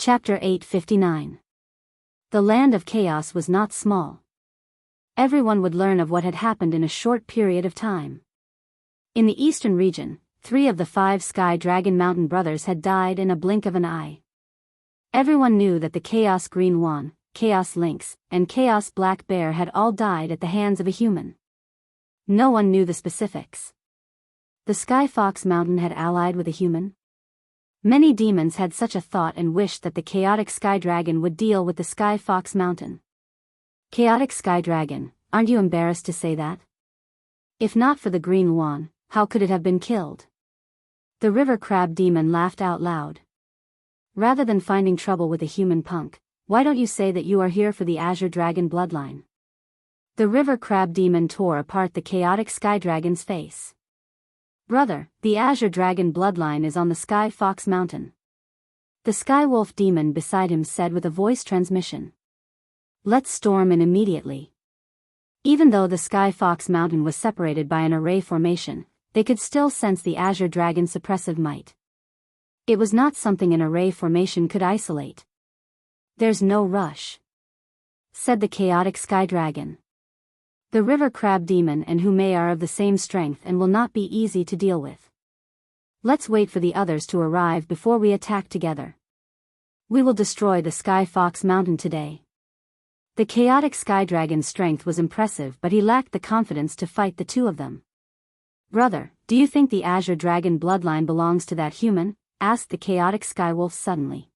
Chapter 859. The land of chaos was not small. Everyone would learn of what had happened in a short period of time. In the eastern region, 3 of the 5 Sky Dragon Mountain brothers had died in a blink of an eye. Everyone knew that the Chaos Green Wan, Chaos Lynx, and Chaos Black Bear had all died at the hands of a human. No one knew the specifics. The Sky Fox Mountain had allied with a human. Many demons had such a thought and wished that the chaotic Sky Dragon would deal with the Sky Fox Mountain. Chaotic Sky Dragon, aren't you embarrassed to say that? If not for the Green Wan, how could it have been killed? The River Crab Demon laughed out loud. Rather than finding trouble with a human punk, why don't you say that you are here for the Azure Dragon bloodline? The River Crab Demon tore apart the chaotic Sky Dragon's face. Brother, the Azure Dragon bloodline is on the Sky Fox Mountain. The Sky Wolf Demon beside him said with a voice transmission. Let's storm in immediately. Even though the Sky Fox Mountain was separated by an array formation, they could still sense the Azure Dragon's suppressive might. It was not something an array formation could isolate. There's no rush, said the chaotic Sky Dragon. The River Crab Demon and Hume are of the same strength and will not be easy to deal with. Let's wait for the others to arrive before we attack together. We will destroy the Sky Fox Mountain today. The chaotic Sky Dragon's strength was impressive, but he lacked the confidence to fight the 2 of them. Brother, do you think the Azure Dragon bloodline belongs to that human? Asked the chaotic Sky Wolf suddenly.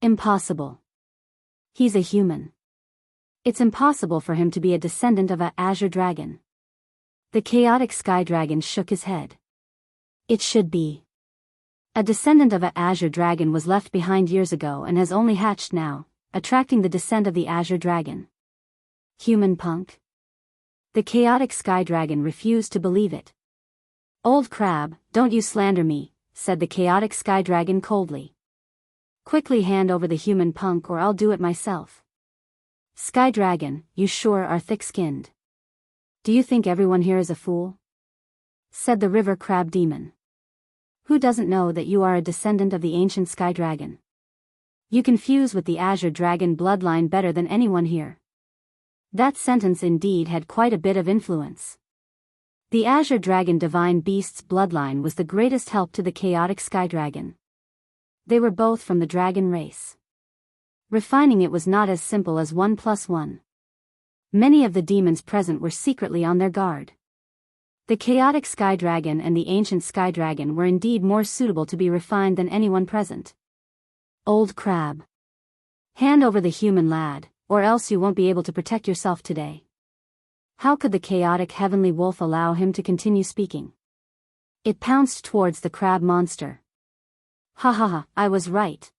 Impossible. He's a human. It's impossible for him to be a descendant of a Azure Dragon. The chaotic Sky Dragon shook his head. It should be. A descendant of a Azure Dragon was left behind years ago and has only hatched now, attracting the descent of the Azure Dragon. Human punk? The chaotic Sky Dragon refused to believe it. Old crab, don't you slander me, said the chaotic Sky Dragon coldly. Quickly hand over the human punk or I'll do it myself. Sky Dragon, you sure are thick-skinned. Do you think everyone here is a fool? Said the River Crab Demon. Who doesn't know that you are a descendant of the ancient Sky Dragon? You confuse with the Azure Dragon bloodline better than anyone here. That sentence indeed had quite a bit of influence. The Azure Dragon Divine Beast's bloodline was the greatest help to the chaotic Sky Dragon. They were both from the dragon race. Refining it was not as simple as 1 + 1. Many of the demons present were secretly on their guard. The chaotic Sky Dragon and the ancient Sky Dragon were indeed more suitable to be refined than anyone present. Old crab. Hand over the human lad, or else you won't be able to protect yourself today. How could the chaotic heavenly wolf allow him to continue speaking? It pounced towards the crab monster. Ha ha ha, I was right.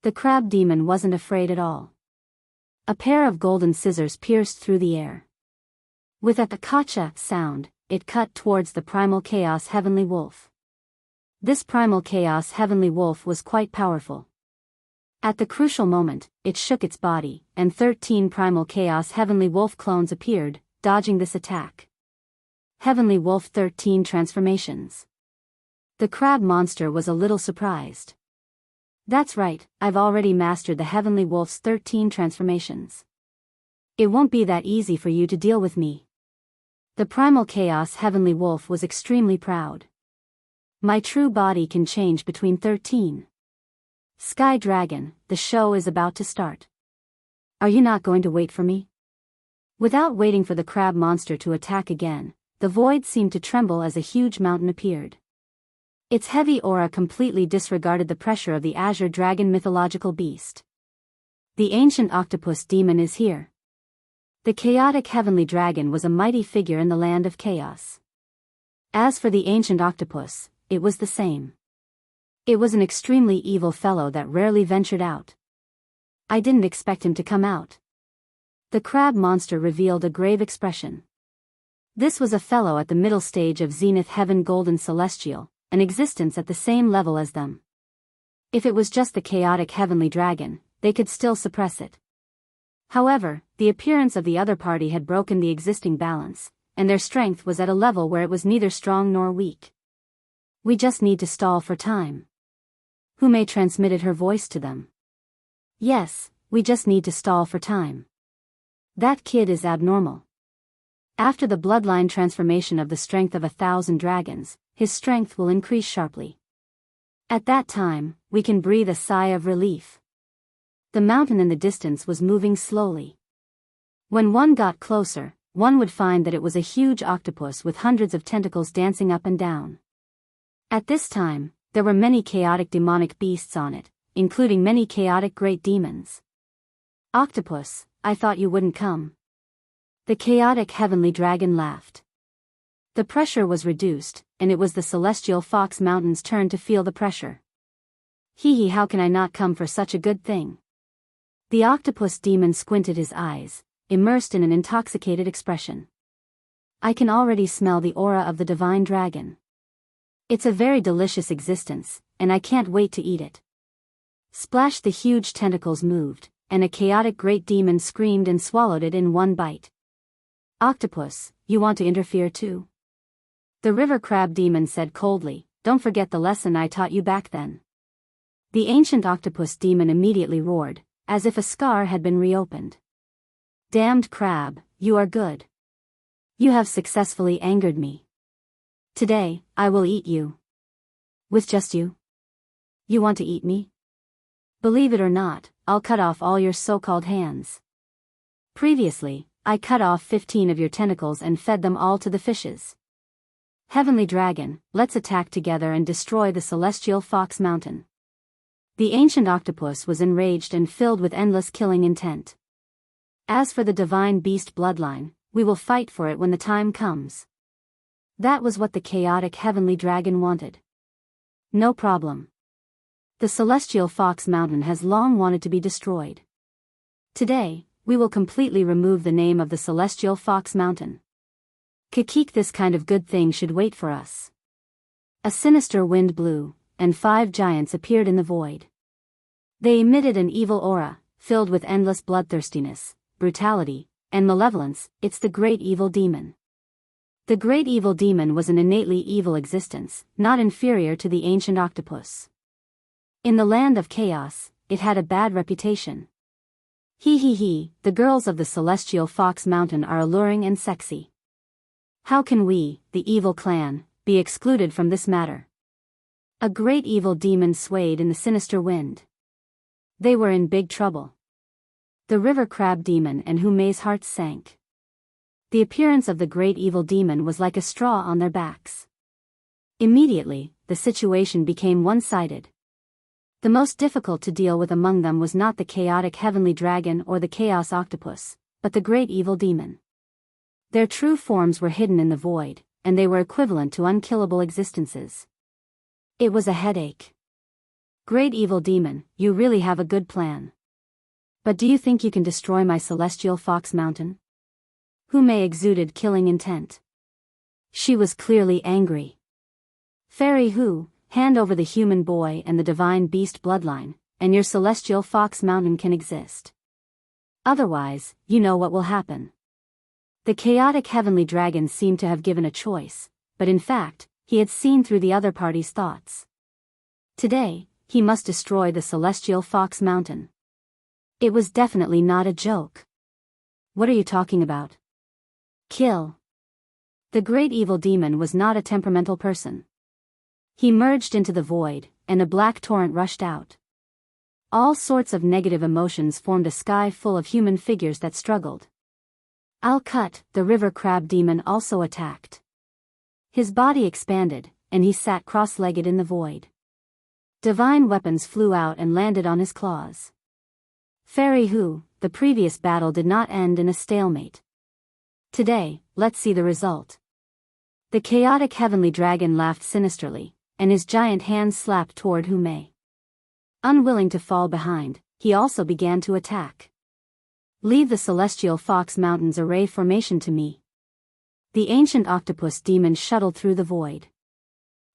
The crab demon wasn't afraid at all. A pair of golden scissors pierced through the air. With a kacha sound, it cut towards the primal chaos heavenly wolf. This primal chaos heavenly wolf was quite powerful. At the crucial moment, it shook its body, and 13 primal chaos heavenly wolf clones appeared, dodging this attack. Heavenly Wolf 13 transformations. The crab monster was a little surprised. That's right, I've already mastered the Heavenly Wolf's 13 transformations. It won't be that easy for you to deal with me. The primal chaos Heavenly Wolf was extremely proud. My true body can change between 13. Sky Dragon, the show is about to start. Are you not going to wait for me? Without waiting for the crab monster to attack again, the void seemed to tremble as a huge mountain appeared. Its heavy aura completely disregarded the pressure of the Azure Dragon mythological beast. The ancient octopus demon is here. The chaotic heavenly dragon was a mighty figure in the land of chaos. As for the ancient octopus, it was the same. It was an extremely evil fellow that rarely ventured out. I didn't expect him to come out. The crab monster revealed a grave expression. This was a fellow at the middle stage of Zenith Heaven Golden Celestial, an existence at the same level as them. If it was just the chaotic heavenly dragon, they could still suppress it. However, the appearance of the other party had broken the existing balance, and their strength was at a level where it was neither strong nor weak. We just need to stall for time. Hume transmitted her voice to them. Yes, we just need to stall for time. That kid is abnormal. After the bloodline transformation of the strength of 1,000 dragons, his strength will increase sharply. At that time, we can breathe a sigh of relief. The mountain in the distance was moving slowly. When one got closer, one would find that it was a huge octopus with hundreds of tentacles dancing up and down. At this time, there were many chaotic demonic beasts on it, including many chaotic great demons. Octopus, I thought you wouldn't come. The chaotic heavenly dragon laughed. The pressure was reduced, and it was the celestial fox mountain's turn to feel the pressure. Hee, how can I not come for such a good thing? The octopus demon squinted his eyes, immersed in an intoxicated expression. I can already smell the aura of the divine dragon. It's a very delicious existence, and I can't wait to eat it. Splash! The huge tentacles moved, and a chaotic great demon screamed and swallowed it in one bite. Octopus, you want to interfere too? The river crab demon said coldly, don't forget the lesson I taught you back then. The ancient octopus demon immediately roared, as if a scar had been reopened. Damned crab, you are good. You have successfully angered me. Today, I will eat you. With just you? You want to eat me? Believe it or not, I'll cut off all your so-called hands. Previously, I cut off 15 of your tentacles and fed them all to the fishes. Heavenly Dragon, let's attack together and destroy the celestial fox mountain. The ancient octopus was enraged and filled with endless killing intent. As for the divine beast bloodline, we will fight for it when the time comes. That was what the chaotic heavenly dragon wanted. No problem. The celestial fox mountain has long wanted to be destroyed. Today, we will completely remove the name of the celestial fox mountain. Kikik, this kind of good thing should wait for us. A sinister wind blew, and 5 giants appeared in the void. They emitted an evil aura, filled with endless bloodthirstiness, brutality, and malevolence. It's the great evil demon. The great evil demon was an innately evil existence, not inferior to the ancient octopus. In the land of chaos, it had a bad reputation. The girls of the celestial fox mountain are alluring and sexy. How can we, the evil clan, be excluded from this matter? A great evil demon swayed in the sinister wind. They were in big trouble. The river crab demon and Hume's hearts sank. The appearance of the great evil demon was like a straw on their backs. Immediately, the situation became one-sided. The most difficult to deal with among them was not the chaotic heavenly dragon or the chaos octopus, but the great evil demon. Their true forms were hidden in the void, and they were equivalent to unkillable existences. It was a headache. Great evil demon, you really have a good plan. But do you think you can destroy my celestial fox mountain? Hume exuded killing intent. She was clearly angry. Fairy Hu, hand over the human boy and the divine beast bloodline, and your celestial fox mountain can exist. Otherwise, you know what will happen. The chaotic heavenly dragon seemed to have given a choice, but in fact, he had seen through the other party's thoughts. Today, he must destroy the celestial fox mountain. It was definitely not a joke. What are you talking about? Kill. The great evil demon was not a temperamental person. He merged into the void, and a black torrent rushed out. All sorts of negative emotions formed a sky full of human figures that struggled. I'll cut, the river crab demon also attacked. His body expanded, and he sat cross-legged in the void. Divine weapons flew out and landed on his claws. Fairy Hu, the previous battle did not end in a stalemate. Today, let's see the result. The chaotic heavenly dragon laughed sinisterly, and his giant hands slapped toward Hume. Unwilling to fall behind, he also began to attack. Leave the celestial fox mountain's array formation to me. The ancient octopus demon shuttled through the void.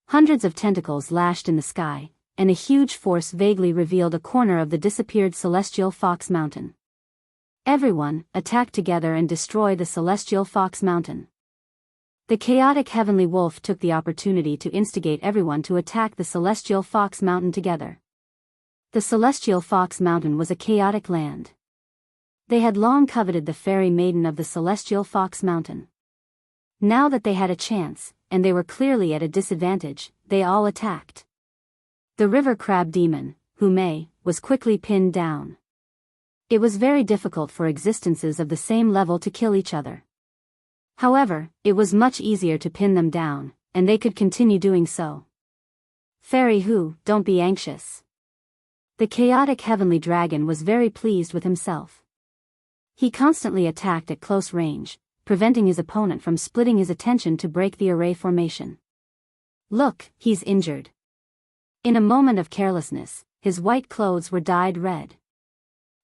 Hundreds of tentacles lashed in the sky, and a huge force vaguely revealed a corner of the disappeared celestial fox mountain. Everyone, attack together and destroy the celestial fox mountain. The chaotic heavenly wolf took the opportunity to instigate everyone to attack the celestial fox mountain together. The Celestial Fox Mountain was a chaotic land. They had long coveted the fairy maiden of the Celestial Fox Mountain. Now that they had a chance, and they were clearly at a disadvantage, they all attacked. The river crab demon, Hume, was quickly pinned down. It was very difficult for existences of the same level to kill each other. However, it was much easier to pin them down, and they could continue doing so. Fairy Hu, don't be anxious. The chaotic heavenly dragon was very pleased with himself. He constantly attacked at close range, preventing his opponent from splitting his attention to break the array formation. Look, he's injured. In a moment of carelessness, his white clothes were dyed red.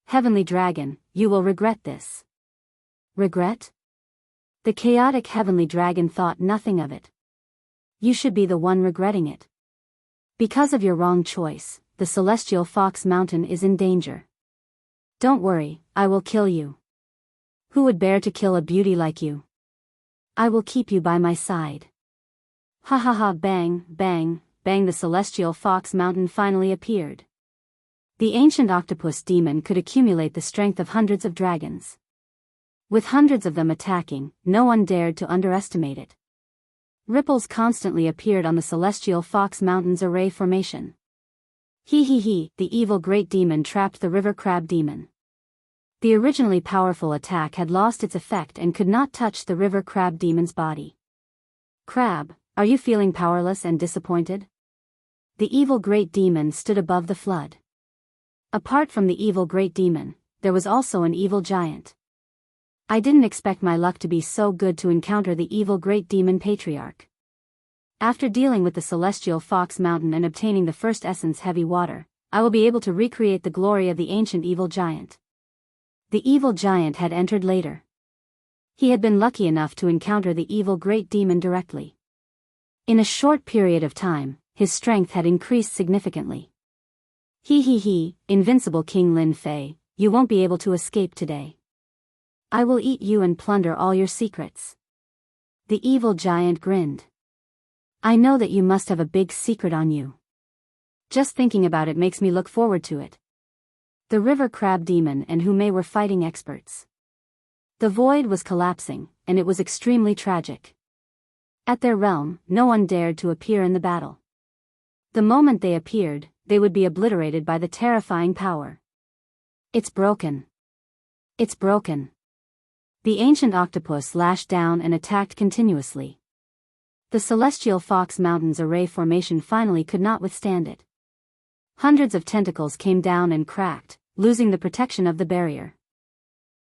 Heavenly dragon, you will regret this. Regret? The chaotic heavenly dragon thought nothing of it. You should be the one regretting it. Because of your wrong choice, the Celestial Fox Mountain is in danger. Don't worry, I will kill you. Who would bear to kill a beauty like you? I will keep you by my side. Ha ha ha, bang, bang, bang. The Celestial Fox Mountain finally appeared. The ancient octopus demon could accumulate the strength of hundreds of dragons. With hundreds of them attacking, no one dared to underestimate it. Ripples constantly appeared on the Celestial Fox Mountain's array formation. The evil great demon trapped the river crab demon. The originally powerful attack had lost its effect and could not touch the river crab demon's body. Crab, are you feeling powerless and disappointed? The evil great demon stood above the flood. Apart from the evil great demon, there was also an evil giant. I didn't expect my luck to be so good to encounter the evil great demon patriarch. After dealing with the Celestial Fox Mountain and obtaining the first essence heavy water, I will be able to recreate the glory of the ancient evil giant. The evil giant had entered later. He had been lucky enough to encounter the evil great demon directly. In a short period of time, his strength had increased significantly. Invincible King Lin Fei, you won't be able to escape today. I will eat you and plunder all your secrets. The evil giant grinned. I know that you must have a big secret on you. Just thinking about it makes me look forward to it. The river crab demon and Hume were fighting experts. The void was collapsing, and it was extremely tragic. At their realm, no one dared to appear in the battle. The moment they appeared, they would be obliterated by the terrifying power. It's broken. It's broken. The ancient octopus lashed down and attacked continuously. The Celestial Fox Mountain's array formation finally could not withstand it. Hundreds of tentacles came down and cracked, losing the protection of the barrier.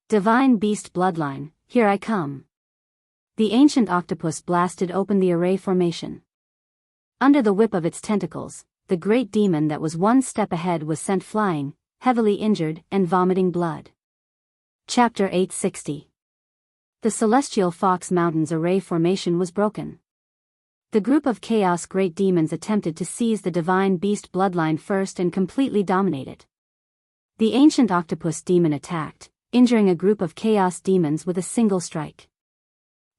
Divine Beast Bloodline, here I come. The ancient octopus blasted open the array formation. Under the whip of its tentacles, the great demon that was one step ahead was sent flying, heavily injured and vomiting blood. Chapter 860. The Celestial Fox Mountain's array formation was broken. The group of Chaos Great Demons attempted to seize the Divine Beast bloodline first and completely dominate it. The ancient octopus demon attacked, injuring a group of Chaos Demons with a single strike.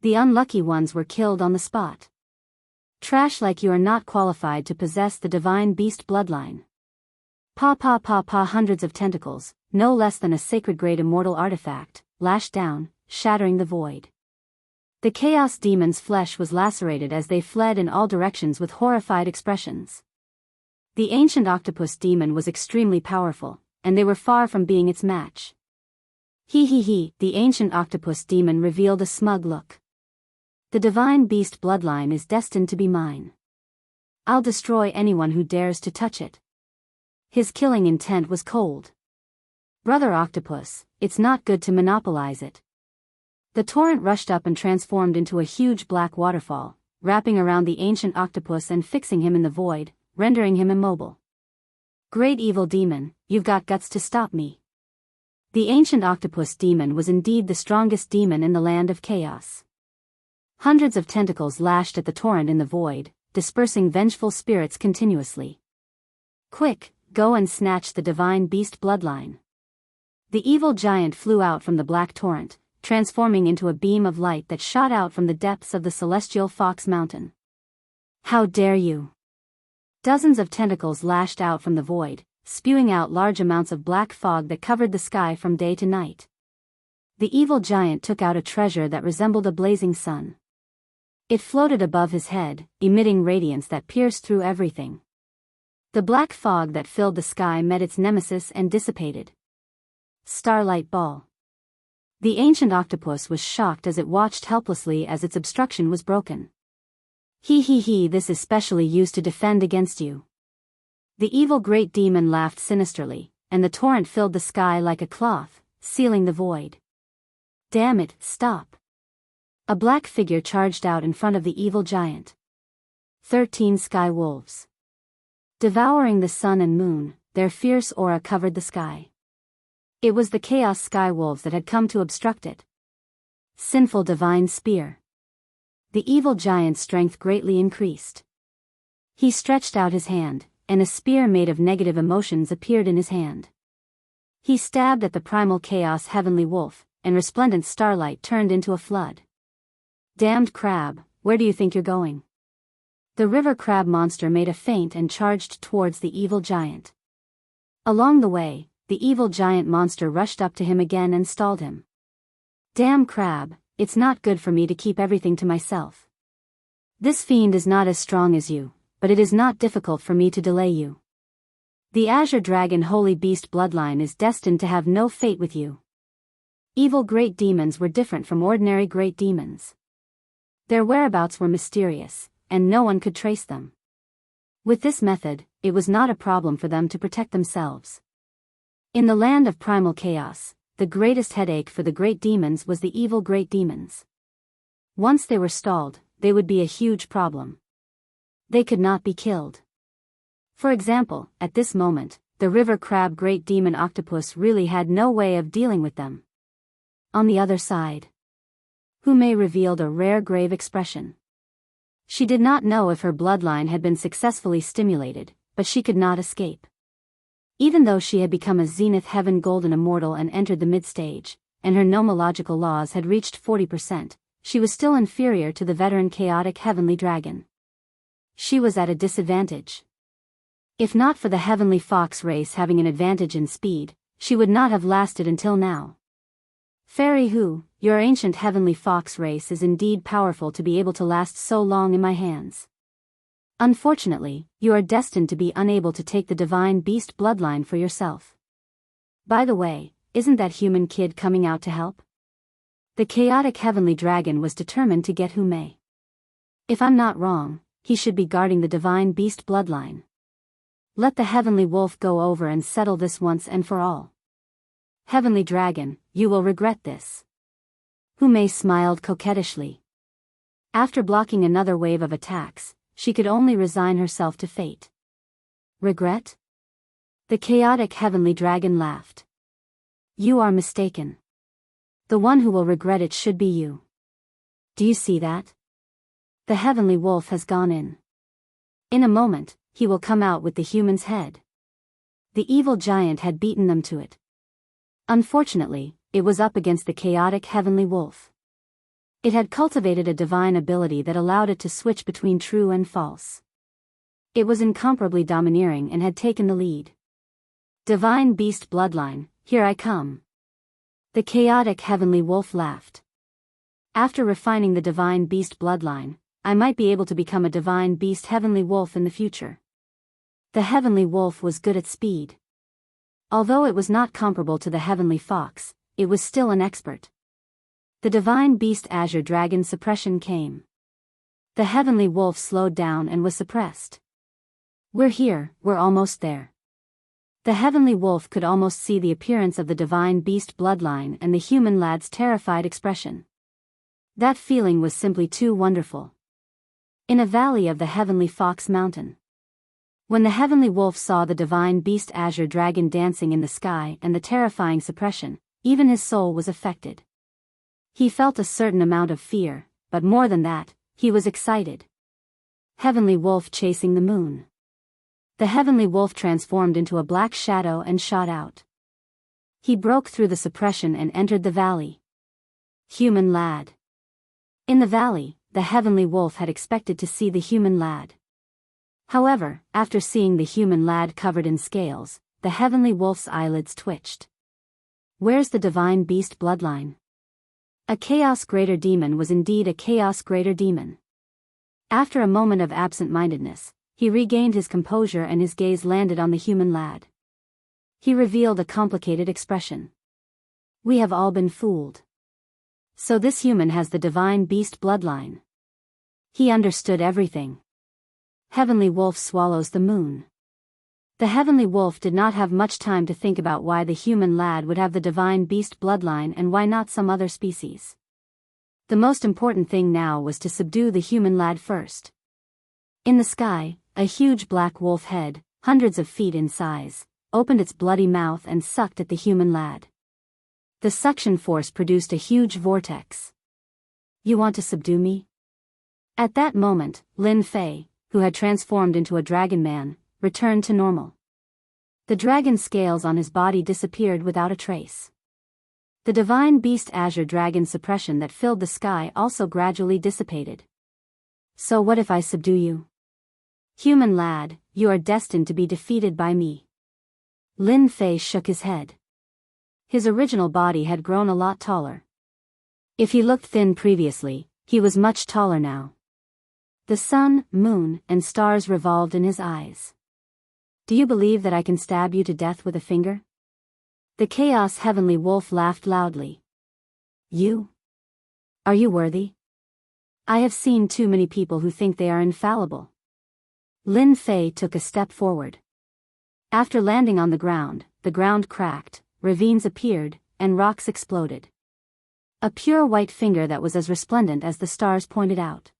The unlucky ones were killed on the spot. Trash, like you are not qualified to possess the Divine Beast bloodline. Hundreds of tentacles, no less than a sacred grade immortal artifact, lashed down, shattering the void. The Chaos Demon's flesh was lacerated as they fled in all directions with horrified expressions. The ancient octopus demon was extremely powerful, and they were far from being its match. The ancient octopus demon revealed a smug look. The Divine Beast bloodline is destined to be mine. I'll destroy anyone who dares to touch it. His killing intent was cold. Brother Octopus, it's not good to monopolize it. The torrent rushed up and transformed into a huge black waterfall, wrapping around the ancient octopus and fixing him in the void, rendering him immobile. Great evil demon, you've got guts to stop me. The ancient octopus demon was indeed the strongest demon in the land of chaos. Hundreds of tentacles lashed at the torrent in the void, dispersing vengeful spirits continuously. Quick, go and snatch the Divine Beast bloodline. The evil giant flew out from the black torrent, transforming into a beam of light that shot out from the depths of the Celestial Fox Mountain. How dare you! Dozens of tentacles lashed out from the void, spewing out large amounts of black fog that covered the sky from day to night. The evil giant took out a treasure that resembled a blazing sun. It floated above his head, emitting radiance that pierced through everything. The black fog that filled the sky met its nemesis and dissipated. Starlight Ball. The ancient octopus was shocked as it watched helplessly as its obstruction was broken. He, this is specially used to defend against you. The evil great demon laughed sinisterly, and the torrent filled the sky like a cloth, sealing the void. Damn it, stop. A black figure charged out in front of the evil giant. 13 sky wolves. Devouring the sun and moon, their fierce aura covered the sky. It was the chaos sky wolves that had come to obstruct it. Sinful divine spear. The evil giant's strength greatly increased. He stretched out his hand, and a spear made of negative emotions appeared in his hand. He stabbed at the primal chaos heavenly wolf, and resplendent starlight turned into a flood. Damned crab, where do you think you're going? The river crab monster made a feint and charged towards the evil giant. Along the way, the evil giant monster rushed up to him again and stalled him. Damn crab, it's not good for me to keep everything to myself. This fiend is not as strong as you, but it is not difficult for me to delay you. The Azure Dragon Holy Beast bloodline is destined to have no fate with you. Evil great demons were different from ordinary great demons. Their whereabouts were mysterious, and no one could trace them. With this method, it was not a problem for them to protect themselves. In the land of primal chaos, the greatest headache for the great demons was the evil great demons. Once they were stalled, they would be a huge problem. They could not be killed. For example, at this moment, the river crab great demon octopus really had no way of dealing with them. On the other side, Hume revealed a rare grave expression. She did not know if her bloodline had been successfully stimulated, but she could not escape. Even though she had become a Zenith Heaven Golden Immortal and entered the mid-stage, and her nomological laws had reached 40%, she was still inferior to the veteran chaotic Heavenly Dragon. She was at a disadvantage. If not for the Heavenly Fox race having an advantage in speed, she would not have lasted until now. Fairy Hu, your ancient Heavenly Fox race is indeed powerful to be able to last so long in my hands. Unfortunately, you are destined to be unable to take the divine beast bloodline for yourself. By the way, isn't that human kid coming out to help? The chaotic heavenly dragon was determined to get Hume. If I'm not wrong, he should be guarding the divine beast bloodline. Let the heavenly wolf go over and settle this once and for all. Heavenly dragon, you will regret this. Hume smiled coquettishly. After blocking another wave of attacks, she could only resign herself to fate. Regret? The chaotic heavenly dragon laughed. You are mistaken. The one who will regret it should be you. Do you see that? The heavenly wolf has gone in. In a moment, he will come out with the human's head. The evil giant had beaten them to it. Unfortunately, it was up against the chaotic heavenly wolf. It had cultivated a divine ability that allowed it to switch between true and false. It was incomparably domineering and had taken the lead. Divine beast bloodline, here I come. The chaotic heavenly wolf laughed. After refining the divine beast bloodline, I might be able to become a divine beast heavenly wolf in the future. The heavenly wolf was good at speed. Although it was not comparable to the heavenly fox, it was still an expert. The divine beast Azure Dragon suppression came. The heavenly wolf slowed down and was suppressed. We're here, we're almost there. The heavenly wolf could almost see the appearance of the divine beast bloodline and the human lad's terrified expression. That feeling was simply too wonderful. In a valley of the heavenly fox mountain. When the heavenly wolf saw the divine beast Azure Dragon dancing in the sky and the terrifying suppression, even his soul was affected. He felt a certain amount of fear, but more than that, he was excited. Heavenly wolf chasing the moon. The heavenly wolf transformed into a black shadow and shot out. He broke through the suppression and entered the valley. Human lad. In the valley, the heavenly wolf had expected to see the human lad. However, after seeing the human lad covered in scales, the heavenly wolf's eyelids twitched. Where's the divine beast bloodline? A chaos greater demon was indeed a chaos greater demon. After a moment of absent-mindedness, he regained his composure and his gaze landed on the human lad. He revealed a complicated expression. We have all been fooled. So this human has the divine beast bloodline. He understood everything. Heavenly wolf swallows the moon. The heavenly wolf did not have much time to think about why the human lad would have the divine beast bloodline and why not some other species. The most important thing now was to subdue the human lad first. In the sky, a huge black wolf head, hundreds of feet in size, opened its bloody mouth and sucked at the human lad. The suction force produced a huge vortex. You want to subdue me? At that moment, Lin Fei, who had transformed into a dragon man, returned to normal. The dragon scales on his body disappeared without a trace. The divine beast azure dragon suppression that filled the sky also gradually dissipated. So what if I subdue you? Human lad, you are destined to be defeated by me. Lin Fei shook his head. His original body had grown a lot taller. If he looked thin previously, he was much taller now. The sun, moon, and stars revolved in his eyes. Do you believe that I can stab you to death with a finger? The chaos heavenly wolf laughed loudly. You? Are you worthy? I have seen too many people who think they are infallible. Lin Fei took a step forward. After landing on the ground cracked, ravines appeared, and rocks exploded. A pure white finger that was as resplendent as the stars pointed out.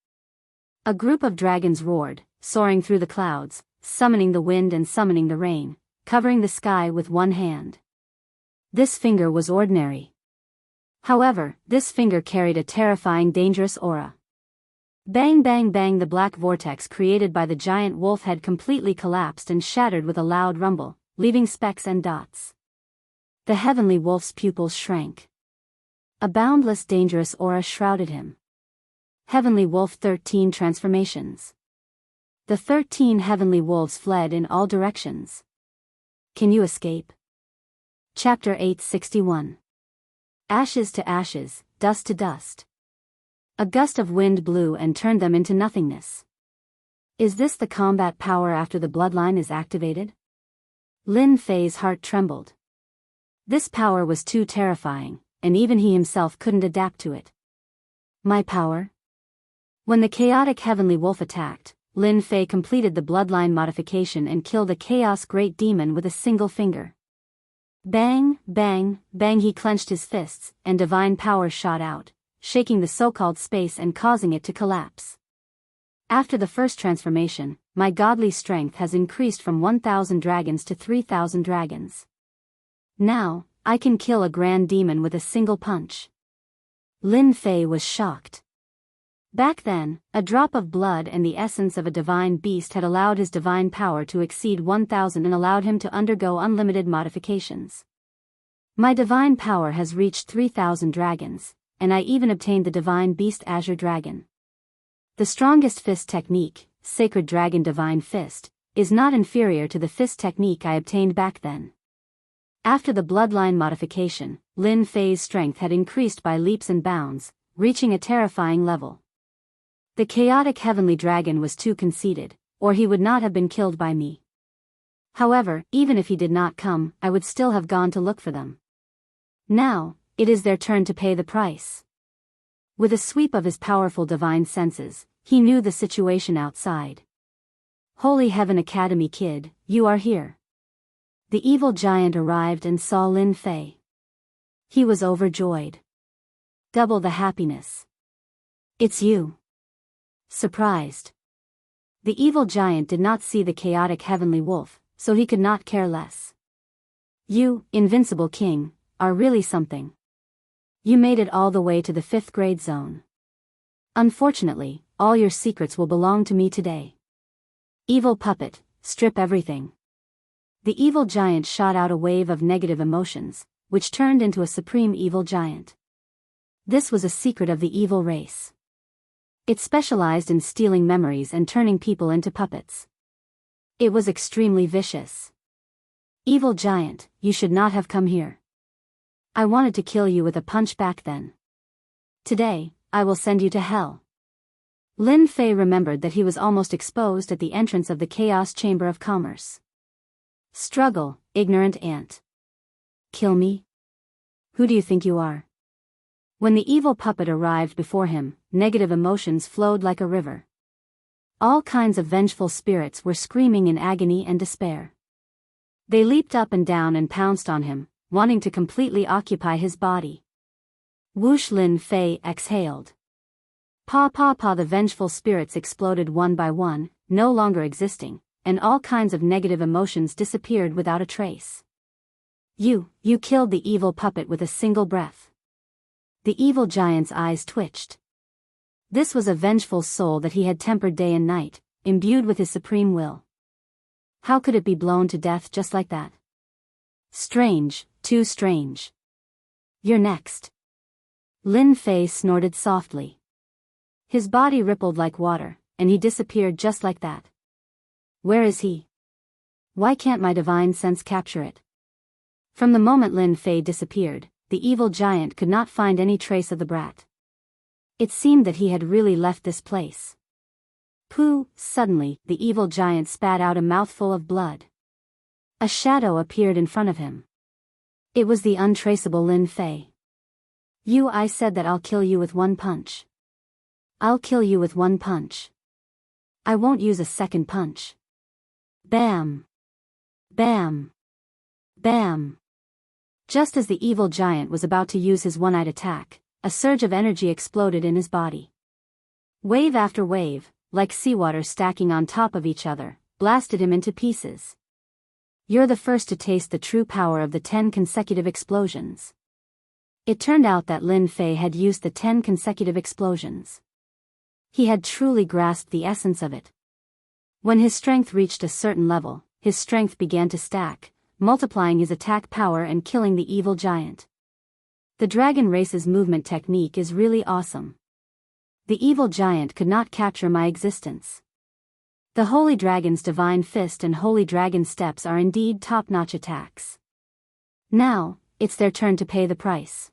A group of dragons roared, soaring through the clouds, summoning the wind and summoning the rain, covering the sky with one hand. This finger was ordinary. However, this finger carried a terrifying, dangerous aura. Bang bang bang, the black vortex created by the giant wolf head completely collapsed and shattered with a loud rumble, leaving specks and dots. The heavenly wolf's pupils shrank. A boundless, dangerous aura shrouded him. Heavenly Wolf 13 transformations. The 13 heavenly wolves fled in all directions. Can you escape? Chapter 861. Ashes to ashes, dust to dust. A gust of wind blew and turned them into nothingness. Is this the combat power after the bloodline is activated? Lin Fei's heart trembled. This power was too terrifying, and even he himself couldn't adapt to it. My power? When the chaotic heavenly wolf attacked, Lin Fei completed the bloodline modification and killed a chaos great demon with a single finger. Bang, bang, bang, he clenched his fists, and divine power shot out, shaking the so-called space and causing it to collapse. After the first transformation, my godly strength has increased from 1,000 dragons to 3,000 dragons. Now, I can kill a grand demon with a single punch. Lin Fei was shocked. Back then, a drop of blood and the essence of a divine beast had allowed his divine power to exceed 1,000 and allowed him to undergo unlimited modifications. My divine power has reached 3,000 dragons, and I even obtained the divine beast azure dragon. The strongest fist technique, Sacred Dragon Divine Fist, is not inferior to the fist technique I obtained back then. After the bloodline modification, Lin Fei's strength had increased by leaps and bounds, reaching a terrifying level. The chaotic heavenly dragon was too conceited, or he would not have been killed by me. However, even if he did not come, I would still have gone to look for them. Now, it is their turn to pay the price. With a sweep of his powerful divine senses, he knew the situation outside. Holy Heaven Academy kid, you are here. The evil giant arrived and saw Lin Fei. He was overjoyed. Double the happiness. It's you. Surprised. The evil giant did not see the chaotic heavenly wolf, so he could not care less. You, invincible king, are really something. You made it all the way to the 5th grade zone. Unfortunately, all your secrets will belong to me today. Evil puppet, strip everything. The evil giant shot out a wave of negative emotions, which turned into a supreme evil giant. This was a secret of the evil race. It specialized in stealing memories and turning people into puppets. It was extremely vicious. Evil giant, you should not have come here. I wanted to kill you with a punch back then. Today, I will send you to hell. Lin Fei remembered that he was almost exposed at the entrance of the Chaos Chamber of Commerce. Struggle, ignorant ant. Kill me? Who do you think you are? When the evil puppet arrived before him, negative emotions flowed like a river. All kinds of vengeful spirits were screaming in agony and despair. They leaped up and down and pounced on him, wanting to completely occupy his body. Whoosh! Lin Fei exhaled. Pa pa pa! The vengeful spirits exploded one by one, no longer existing, and all kinds of negative emotions disappeared without a trace. You killed the evil puppet with a single breath. The evil giant's eyes twitched. This was a vengeful soul that he had tempered day and night, imbued with his supreme will. How could it be blown to death just like that? Strange, too strange. You're next. Lin Fei snorted softly. His body rippled like water, and he disappeared just like that. Where is he? Why can't my divine sense capture it? From the moment Lin Fei disappeared, the evil giant could not find any trace of the brat. It seemed that he had really left this place. Pooh! Suddenly, the evil giant spat out a mouthful of blood. A shadow appeared in front of him. It was the untraceable Lin Fei. I said that I'll kill you with one punch. I'll kill you with one punch. I won't use a second punch. Bam! Bam! Bam! Just as the evil giant was about to use his one-eyed attack, a surge of energy exploded in his body. Wave after wave, like seawater stacking on top of each other, blasted him into pieces. You're the first to taste the true power of the 10 consecutive explosions. It turned out that Lin Fei had used the 10 consecutive explosions. He had truly grasped the essence of it. When his strength reached a certain level, his strength began to stack, multiplying his attack power and killing the evil giant. The dragon race's movement technique is really awesome. The evil giant could not capture my existence. The Holy Dragon's Divine Fist and Holy Dragon Steps are indeed top-notch attacks. Now, it's their turn to pay the price.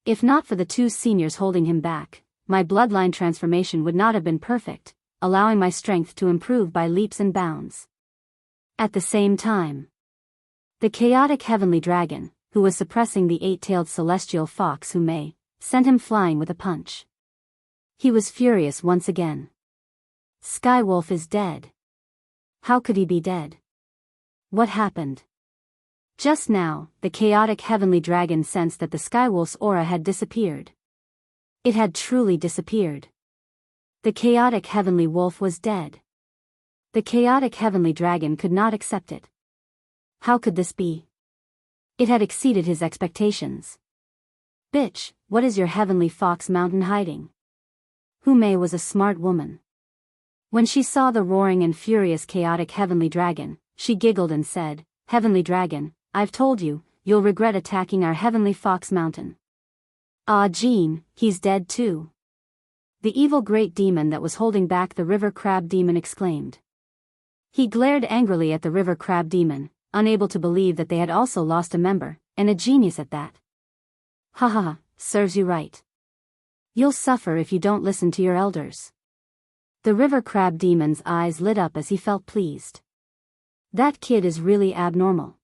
If not for the two seniors holding him back, my bloodline transformation would not have been perfect, allowing my strength to improve by leaps and bounds. At the same time, the chaotic heavenly dragon, who was suppressing the eight-tailed celestial fox sent him flying with a punch. He was furious once again. Skywolf is dead. How could he be dead? What happened? Just now, the chaotic heavenly dragon sensed that the Skywolf's aura had disappeared. It had truly disappeared. The chaotic heavenly wolf was dead. The chaotic heavenly dragon could not accept it. How could this be? It had exceeded his expectations. Bitch, what is your heavenly fox mountain hiding? Hume was a smart woman. When she saw the roaring and furious chaotic heavenly dragon, she giggled and said, Heavenly dragon, I've told you, you'll regret attacking our heavenly fox mountain. Ah, Jean, he's dead too. The evil great demon that was holding back the river crab demon exclaimed. He glared angrily at the river crab demon, unable to believe that they had also lost a member, and a genius at that. Ha ha ha, serves you right. You'll suffer if you don't listen to your elders. The river crab demon's eyes lit up as he felt pleased. That kid is really abnormal.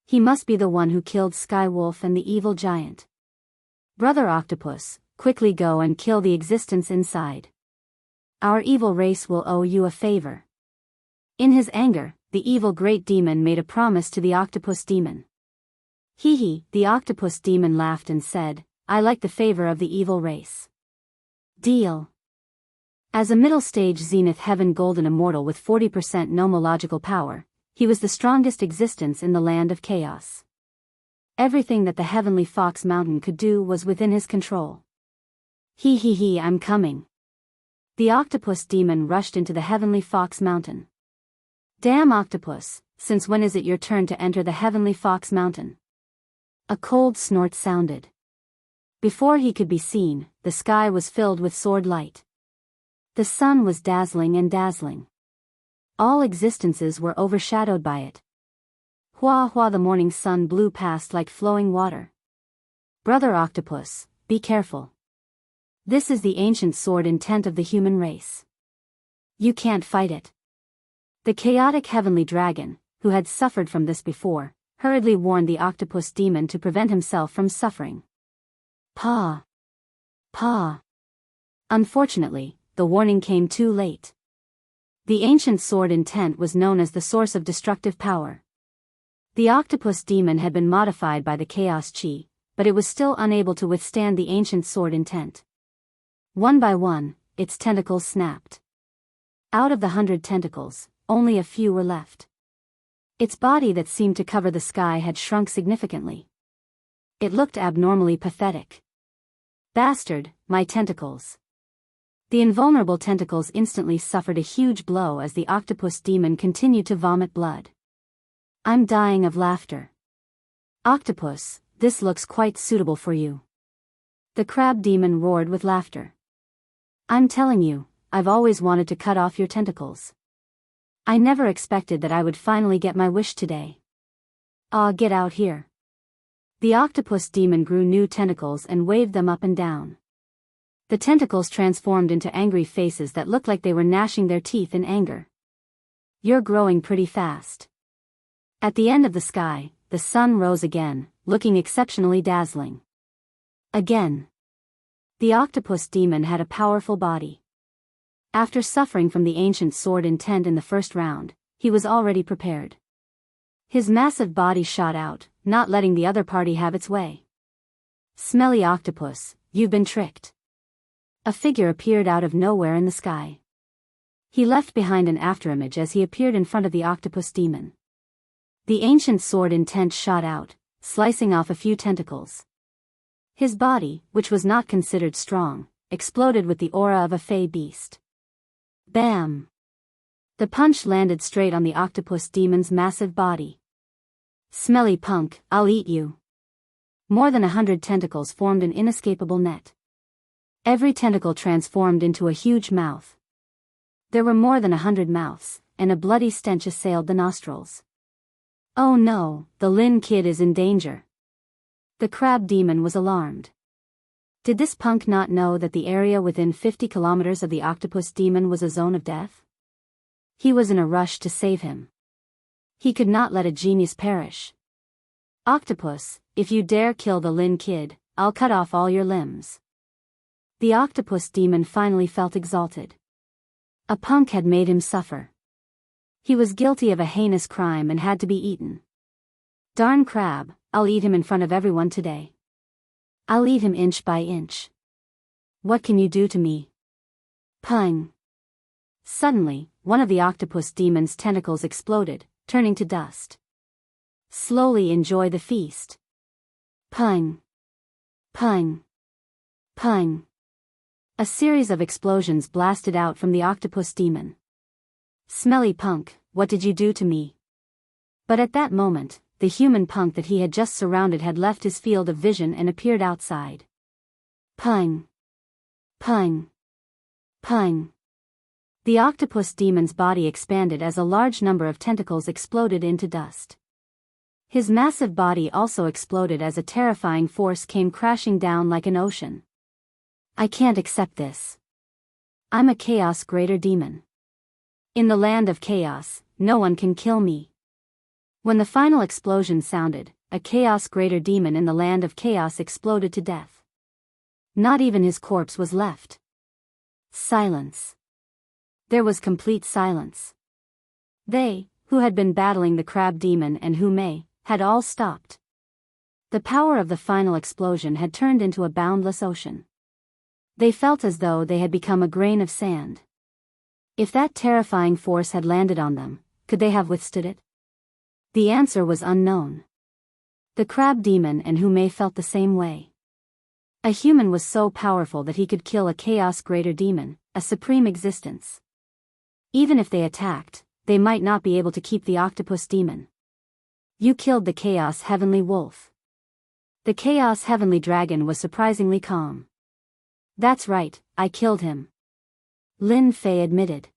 He must be the one who killed Skywolf and the evil giant. Brother Octopus, quickly go and kill the existence inside. Our evil race will owe you a favor. In his anger, the evil great demon made a promise to the octopus demon. The octopus demon laughed and said, I like the favor of the evil race. Deal. As a middle-stage Zenith Heaven Golden Immortal with 40% nomological power, he was the strongest existence in the land of chaos. Everything that the Heavenly Fox Mountain could do was within his control. I'm coming. The octopus demon rushed into the Heavenly Fox Mountain. Damn octopus, since when is it your turn to enter the Heavenly Fox Mountain? A cold snort sounded. Before he could be seen, the sky was filled with sword light. The sun was dazzling and dazzling. All existences were overshadowed by it. Hua hua, the morning sun blew past like flowing water. Brother Octopus, be careful. This is the ancient sword intent of the human race. You can't fight it. The chaotic heavenly dragon, who had suffered from this before, hurriedly warned the octopus demon to prevent himself from suffering. Pa! Pa! Unfortunately, the warning came too late. The ancient sword intent was known as the source of destructive power. The octopus demon had been modified by the chaos chi, but it was still unable to withstand the ancient sword intent. One by one, its tentacles snapped. Out of the 100 tentacles, only a few were left. Its body that seemed to cover the sky had shrunk significantly. It looked abnormally pathetic. Bastard, my tentacles. The invulnerable tentacles instantly suffered a huge blow as the octopus demon continued to vomit blood. I'm dying of laughter. Octopus, this looks quite suitable for you. The crab demon roared with laughter. I'm telling you, I've always wanted to cut off your tentacles. I never expected that I would finally get my wish today. Get out here. The octopus demon grew new tentacles and waved them up and down. The tentacles transformed into angry faces that looked like they were gnashing their teeth in anger. You're growing pretty fast. At the end of the sky, the sun rose again, looking exceptionally dazzling. Again. The octopus demon had a powerful body. After suffering from the ancient sword intent in the first round, he was already prepared. His massive body shot out, not letting the other party have its way. Smelly octopus, you've been tricked. A figure appeared out of nowhere in the sky. He left behind an afterimage as he appeared in front of the octopus demon. The ancient sword intent shot out, slicing off a few tentacles. His body, which was not considered strong, exploded with the aura of a fey beast. Bam! The punch landed straight on the octopus demon's massive body. Smelly punk, I'll eat you. More than 100 tentacles formed an inescapable net. Every tentacle transformed into a huge mouth. There were more than 100 mouths, and a bloody stench assailed the nostrils. Oh no, the Lin kid is in danger. The crab demon was alarmed. Did this punk not know that the area within 50 kilometers of the octopus demon was a zone of death? He was in a rush to save him. He could not let a genius perish. Octopus, if you dare kill the Lin kid, I'll cut off all your limbs. The octopus demon finally felt exalted. A punk had made him suffer. He was guilty of a heinous crime and had to be eaten. Darn crab, I'll eat him in front of everyone today. I'll eat him inch by inch. What can you do to me? Pung. Suddenly, one of the octopus demon's tentacles exploded, turning to dust. Slowly enjoy the feast. Pung. Pung. Pung. A series of explosions blasted out from the octopus demon. Smelly punk, what did you do to me? But at that moment, the human punk that he had just surrounded had left his field of vision and appeared outside. Pung. Pung. Pung. The octopus demon's body expanded as a large number of tentacles exploded into dust. His massive body also exploded as a terrifying force came crashing down like an ocean. I can't accept this. I'm a chaos greater demon. In the land of chaos, no one can kill me. When the final explosion sounded, a chaos greater demon in the land of chaos exploded to death. Not even his corpse was left. Silence. There was complete silence. They, who had been battling the crab demon and who had all stopped. The power of the final explosion had turned into a boundless ocean. They felt as though they had become a grain of sand. If that terrifying force had landed on them, could they have withstood it? The answer was unknown. The crab demon and Hume felt the same way. A human was so powerful that he could kill a chaos greater demon, a supreme existence. Even if they attacked, they might not be able to keep the octopus demon. You killed the chaos heavenly wolf. The chaos heavenly dragon was surprisingly calm. That's right, I killed him. Lin Fei admitted.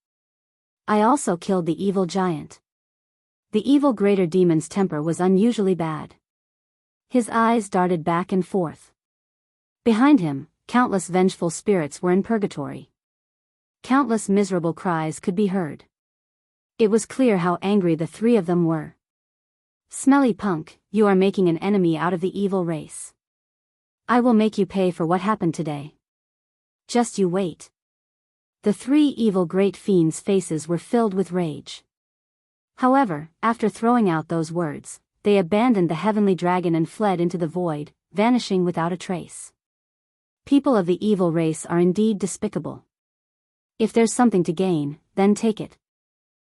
I also killed the evil giant. The evil greater demon's temper was unusually bad. His eyes darted back and forth. Behind him, countless vengeful spirits were in purgatory. Countless miserable cries could be heard. It was clear how angry the three of them were. Smelly punk, you are making an enemy out of the evil race. I will make you pay for what happened today. Just you wait. The three evil great fiends' faces were filled with rage. However, after throwing out those words, they abandoned the heavenly dragon and fled into the void, vanishing without a trace. People of the evil race are indeed despicable. If there's something to gain, then take it.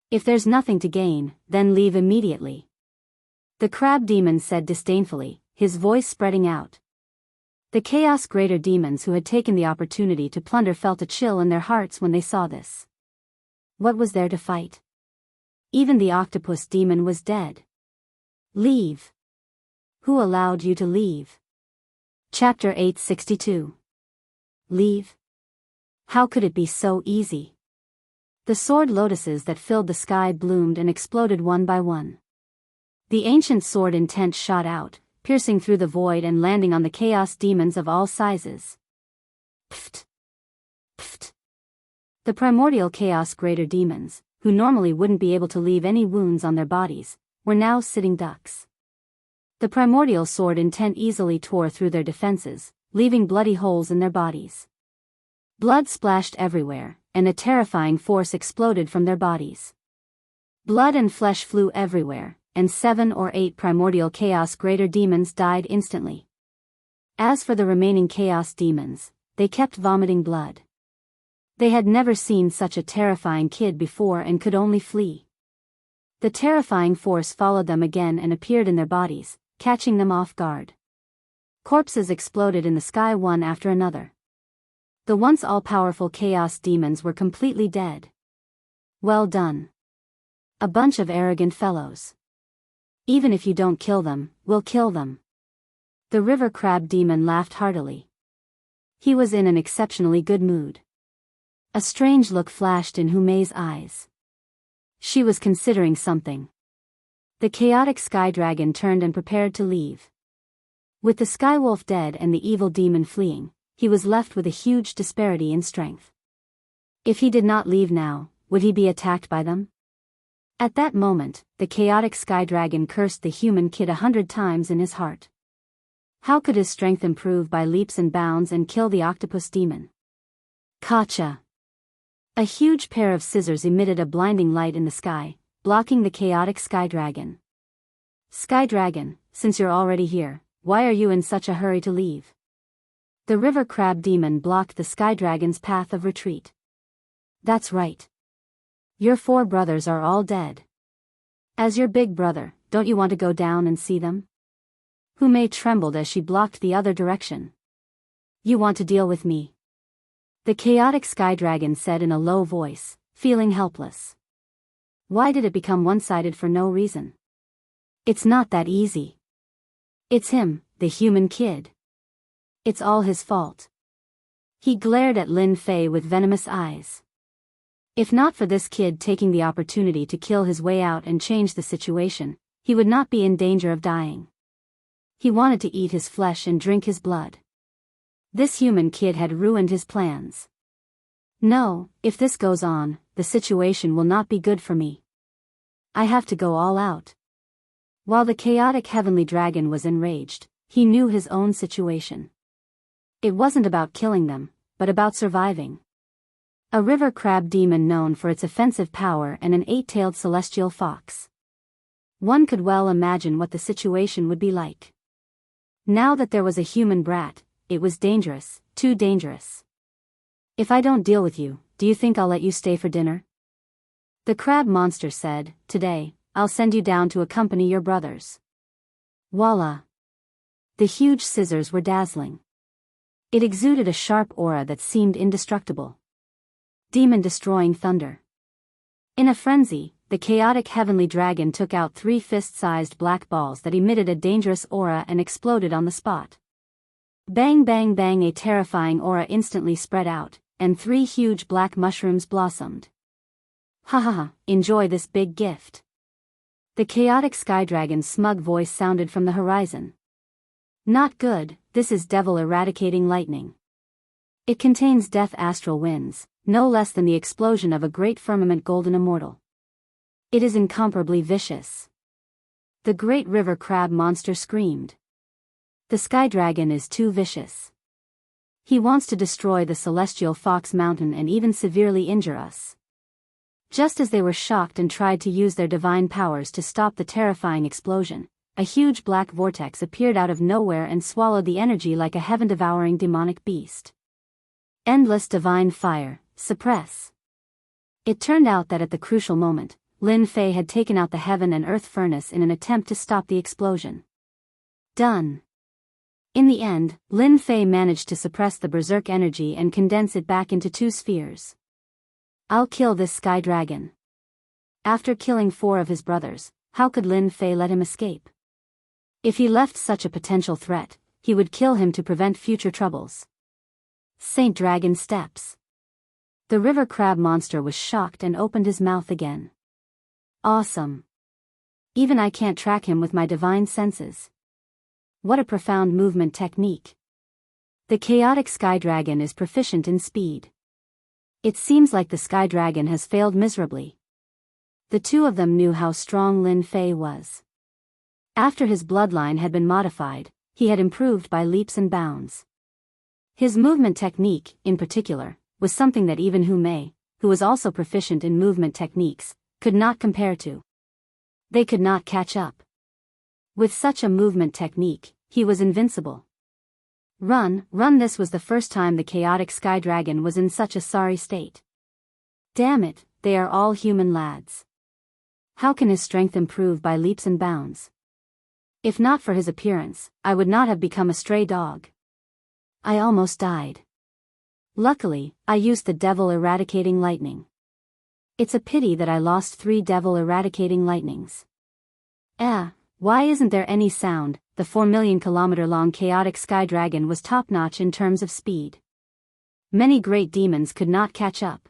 If there's nothing to gain, then leave immediately. The crab demon said disdainfully, his voice spreading out. The chaos greater demons who had taken the opportunity to plunder felt a chill in their hearts when they saw this. What was there to fight? Even the octopus demon was dead. Leave. Who allowed you to leave? Chapter 862. Leave? How could it be so easy? The sword lotuses that filled the sky bloomed and exploded one by one. The ancient sword intent shot out, piercing through the void and landing on the chaos demons of all sizes. Pfft. Pfft. The primordial chaos greater demons, who normally wouldn't be able to leave any wounds on their bodies, were now sitting ducks. The primordial sword intent easily tore through their defenses, leaving bloody holes in their bodies. Blood splashed everywhere, and a terrifying force exploded from their bodies. Blood and flesh flew everywhere, and 7 or 8 primordial chaos greater demons died instantly. As for the remaining chaos demons, they kept vomiting blood. They had never seen such a terrifying kid before and could only flee. The terrifying force followed them again and appeared in their bodies, catching them off guard. Corpses exploded in the sky one after another. The once all-powerful chaos demons were completely dead. Well done. A bunch of arrogant fellows. Even if you don't kill them, we'll kill them. The river crab demon laughed heartily. He was in an exceptionally good mood. A strange look flashed in Humei's eyes. She was considering something. The chaotic sky dragon turned and prepared to leave. With the sky wolf dead and the evil demon fleeing, he was left with a huge disparity in strength. If he did not leave now, would he be attacked by them? At that moment, the chaotic sky dragon cursed the human kid 100 times in his heart. How could his strength improve by leaps and bounds and kill the octopus demon? Gotcha! A huge pair of scissors emitted a blinding light in the sky, blocking the chaotic sky dragon. Sky dragon, since you're already here, why are you in such a hurry to leave? The river crab demon blocked the sky dragon's path of retreat. That's right. Your 4 brothers are all dead. As your big brother, don't you want to go down and see them? Humei trembled as she blocked the other direction. You want to deal with me? The chaotic sky dragon said in a low voice, feeling helpless. Why did it become one-sided for no reason? It's not that easy. It's him, the human kid. It's all his fault. He glared at Lin Fei with venomous eyes. If not for this kid taking the opportunity to kill his way out and change the situation, he would not be in danger of dying. He wanted to eat his flesh and drink his blood. This human kid had ruined his plans. No, if this goes on, the situation will not be good for me. I have to go all out. While the chaotic heavenly dragon was enraged, he knew his own situation. It wasn't about killing them, but about surviving. A river crab demon known for its offensive power and an 8-tailed celestial fox. One could well imagine what the situation would be like. Now that there was a human brat, it was dangerous, too dangerous. If I don't deal with you, do you think I'll let you stay for dinner? The crab monster said, today, I'll send you down to accompany your brothers. Voila! The huge scissors were dazzling. It exuded a sharp aura that seemed indestructible. Demon-destroying thunder. In a frenzy, the chaotic heavenly dragon took out 3 fist-sized black balls that emitted a dangerous aura and exploded on the spot. Bang bang bang, a terrifying aura instantly spread out, and 3 huge black mushrooms blossomed. Ha ha ha, enjoy this big gift. The chaotic sky dragon's smug voice sounded from the horizon. Not good, this is devil eradicating lightning. It contains death astral winds, no less than the explosion of a great firmament golden immortal. It is incomparably vicious. The great river crab monster screamed. The sky dragon is too vicious. He wants to destroy the celestial fox mountain and even severely injure us. Just as they were shocked and tried to use their divine powers to stop the terrifying explosion, a huge black vortex appeared out of nowhere and swallowed the energy like a heaven-devouring demonic beast. Endless divine fire, suppress. It turned out that at the crucial moment, Lin Fei had taken out the heaven and earth furnace in an attempt to stop the explosion. Done. In the end, Lin Fei managed to suppress the berserk energy and condense it back into 2 spheres. I'll kill this sky dragon. After killing 4 of his brothers, how could Lin Fei let him escape? If he left such a potential threat, he would kill him to prevent future troubles. Saint Dragon steps. The river crab monster was shocked and opened his mouth again. Awesome. Even I can't track him with my divine senses. What a profound movement technique. The chaotic sky dragon is proficient in speed. It seems like the sky dragon has failed miserably. The 2 of them knew how strong Lin Fei was. After his bloodline had been modified, he had improved by leaps and bounds. His movement technique, in particular, was something that even Hu Mei, who was also proficient in movement techniques, could not compare to. They could not catch up. With such a movement technique, he was invincible. Run, run! This was the first time the chaotic sky dragon was in such a sorry state. Damn it, they are all human lads. How can his strength improve by leaps and bounds? If not for his appearance, I would not have become a stray dog. I almost died. Luckily, I used the devil eradicating lightning. It's a pity that I lost 3 devil eradicating lightnings. Why isn't there any sound? The 4 million kilometer long chaotic sky dragon was top-notch in terms of speed. Many great demons could not catch up.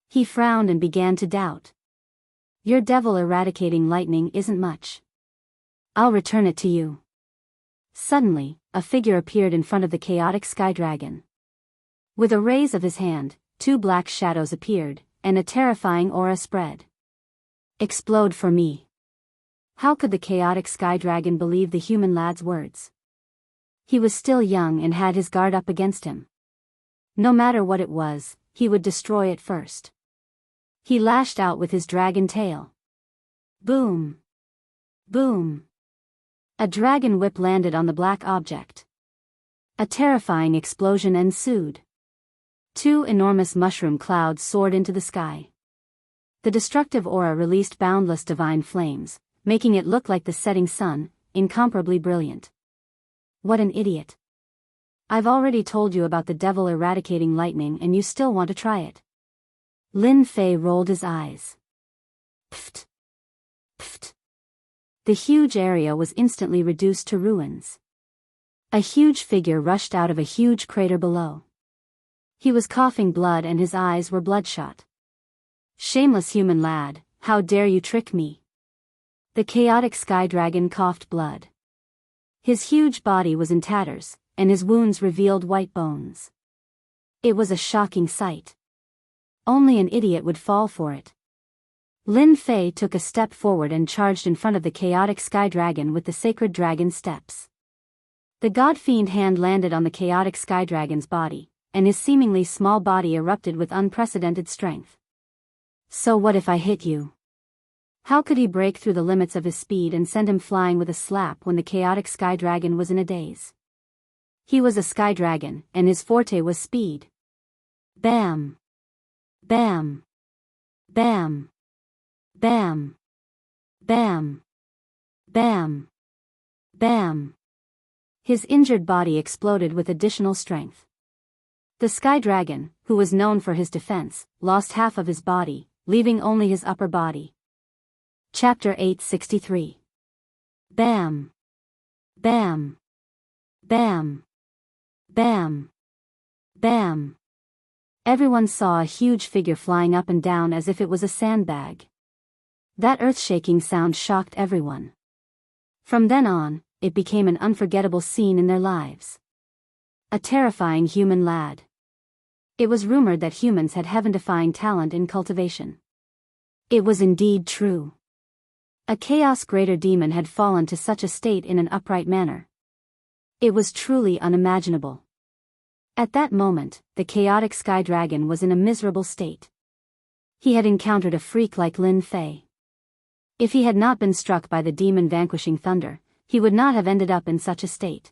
He frowned and began to doubt. Your devil eradicating lightning isn't much. I'll return it to you. Suddenly, a figure appeared in front of the chaotic sky dragon. With a raise of his hand, 2 black shadows appeared, and a terrifying aura spread. Explode for me. How could the chaotic sky dragon believe the human lad's words? He was still young and had his guard up against him. No matter what it was, he would destroy it first. He lashed out with his dragon tail. Boom! Boom! A dragon whip landed on the black object. A terrifying explosion ensued. 2 enormous mushroom clouds soared into the sky. The destructive aura released boundless divine flames, making it look like the setting sun, incomparably brilliant. What an idiot. I've already told you about the devil eradicating lightning and you still want to try it. Lin Fei rolled his eyes. Pfft. Pfft. The huge area was instantly reduced to ruins. A huge figure rushed out of a huge crater below. He was coughing blood and his eyes were bloodshot. Shameless human lad, how dare you trick me? The chaotic sky dragon coughed blood. His huge body was in tatters, and his wounds revealed white bones. It was a shocking sight. Only an idiot would fall for it. Lin Fei took a step forward and charged in front of the chaotic sky dragon with the sacred dragon steps. The god-fiend hand landed on the chaotic sky dragon's body, and his seemingly small body erupted with unprecedented strength. So what if I hit you? How could he break through the limits of his speed and send him flying with a slap when the chaotic sky dragon was in a daze? He was a sky dragon, and his forte was speed. Bam! Bam! Bam! Bam! Bam! Bam! Bam! His injured body exploded with additional strength. The sky dragon, who was known for his defense, lost half of his body, leaving only his upper body. Chapter 863. Bam! Bam! Bam! Bam! Bam! Everyone saw a huge figure flying up and down as if it was a sandbag. That earth-shaking sound shocked everyone. From then on, it became an unforgettable scene in their lives. A terrifying human lad. It was rumored that humans had heaven-defying talent in cultivation. It was indeed true. A chaos greater demon had fallen to such a state in an upright manner. It was truly unimaginable. At that moment, the chaotic sky dragon was in a miserable state. He had encountered a freak like Lin Fei. If he had not been struck by the demon vanquishing thunder, he would not have ended up in such a state.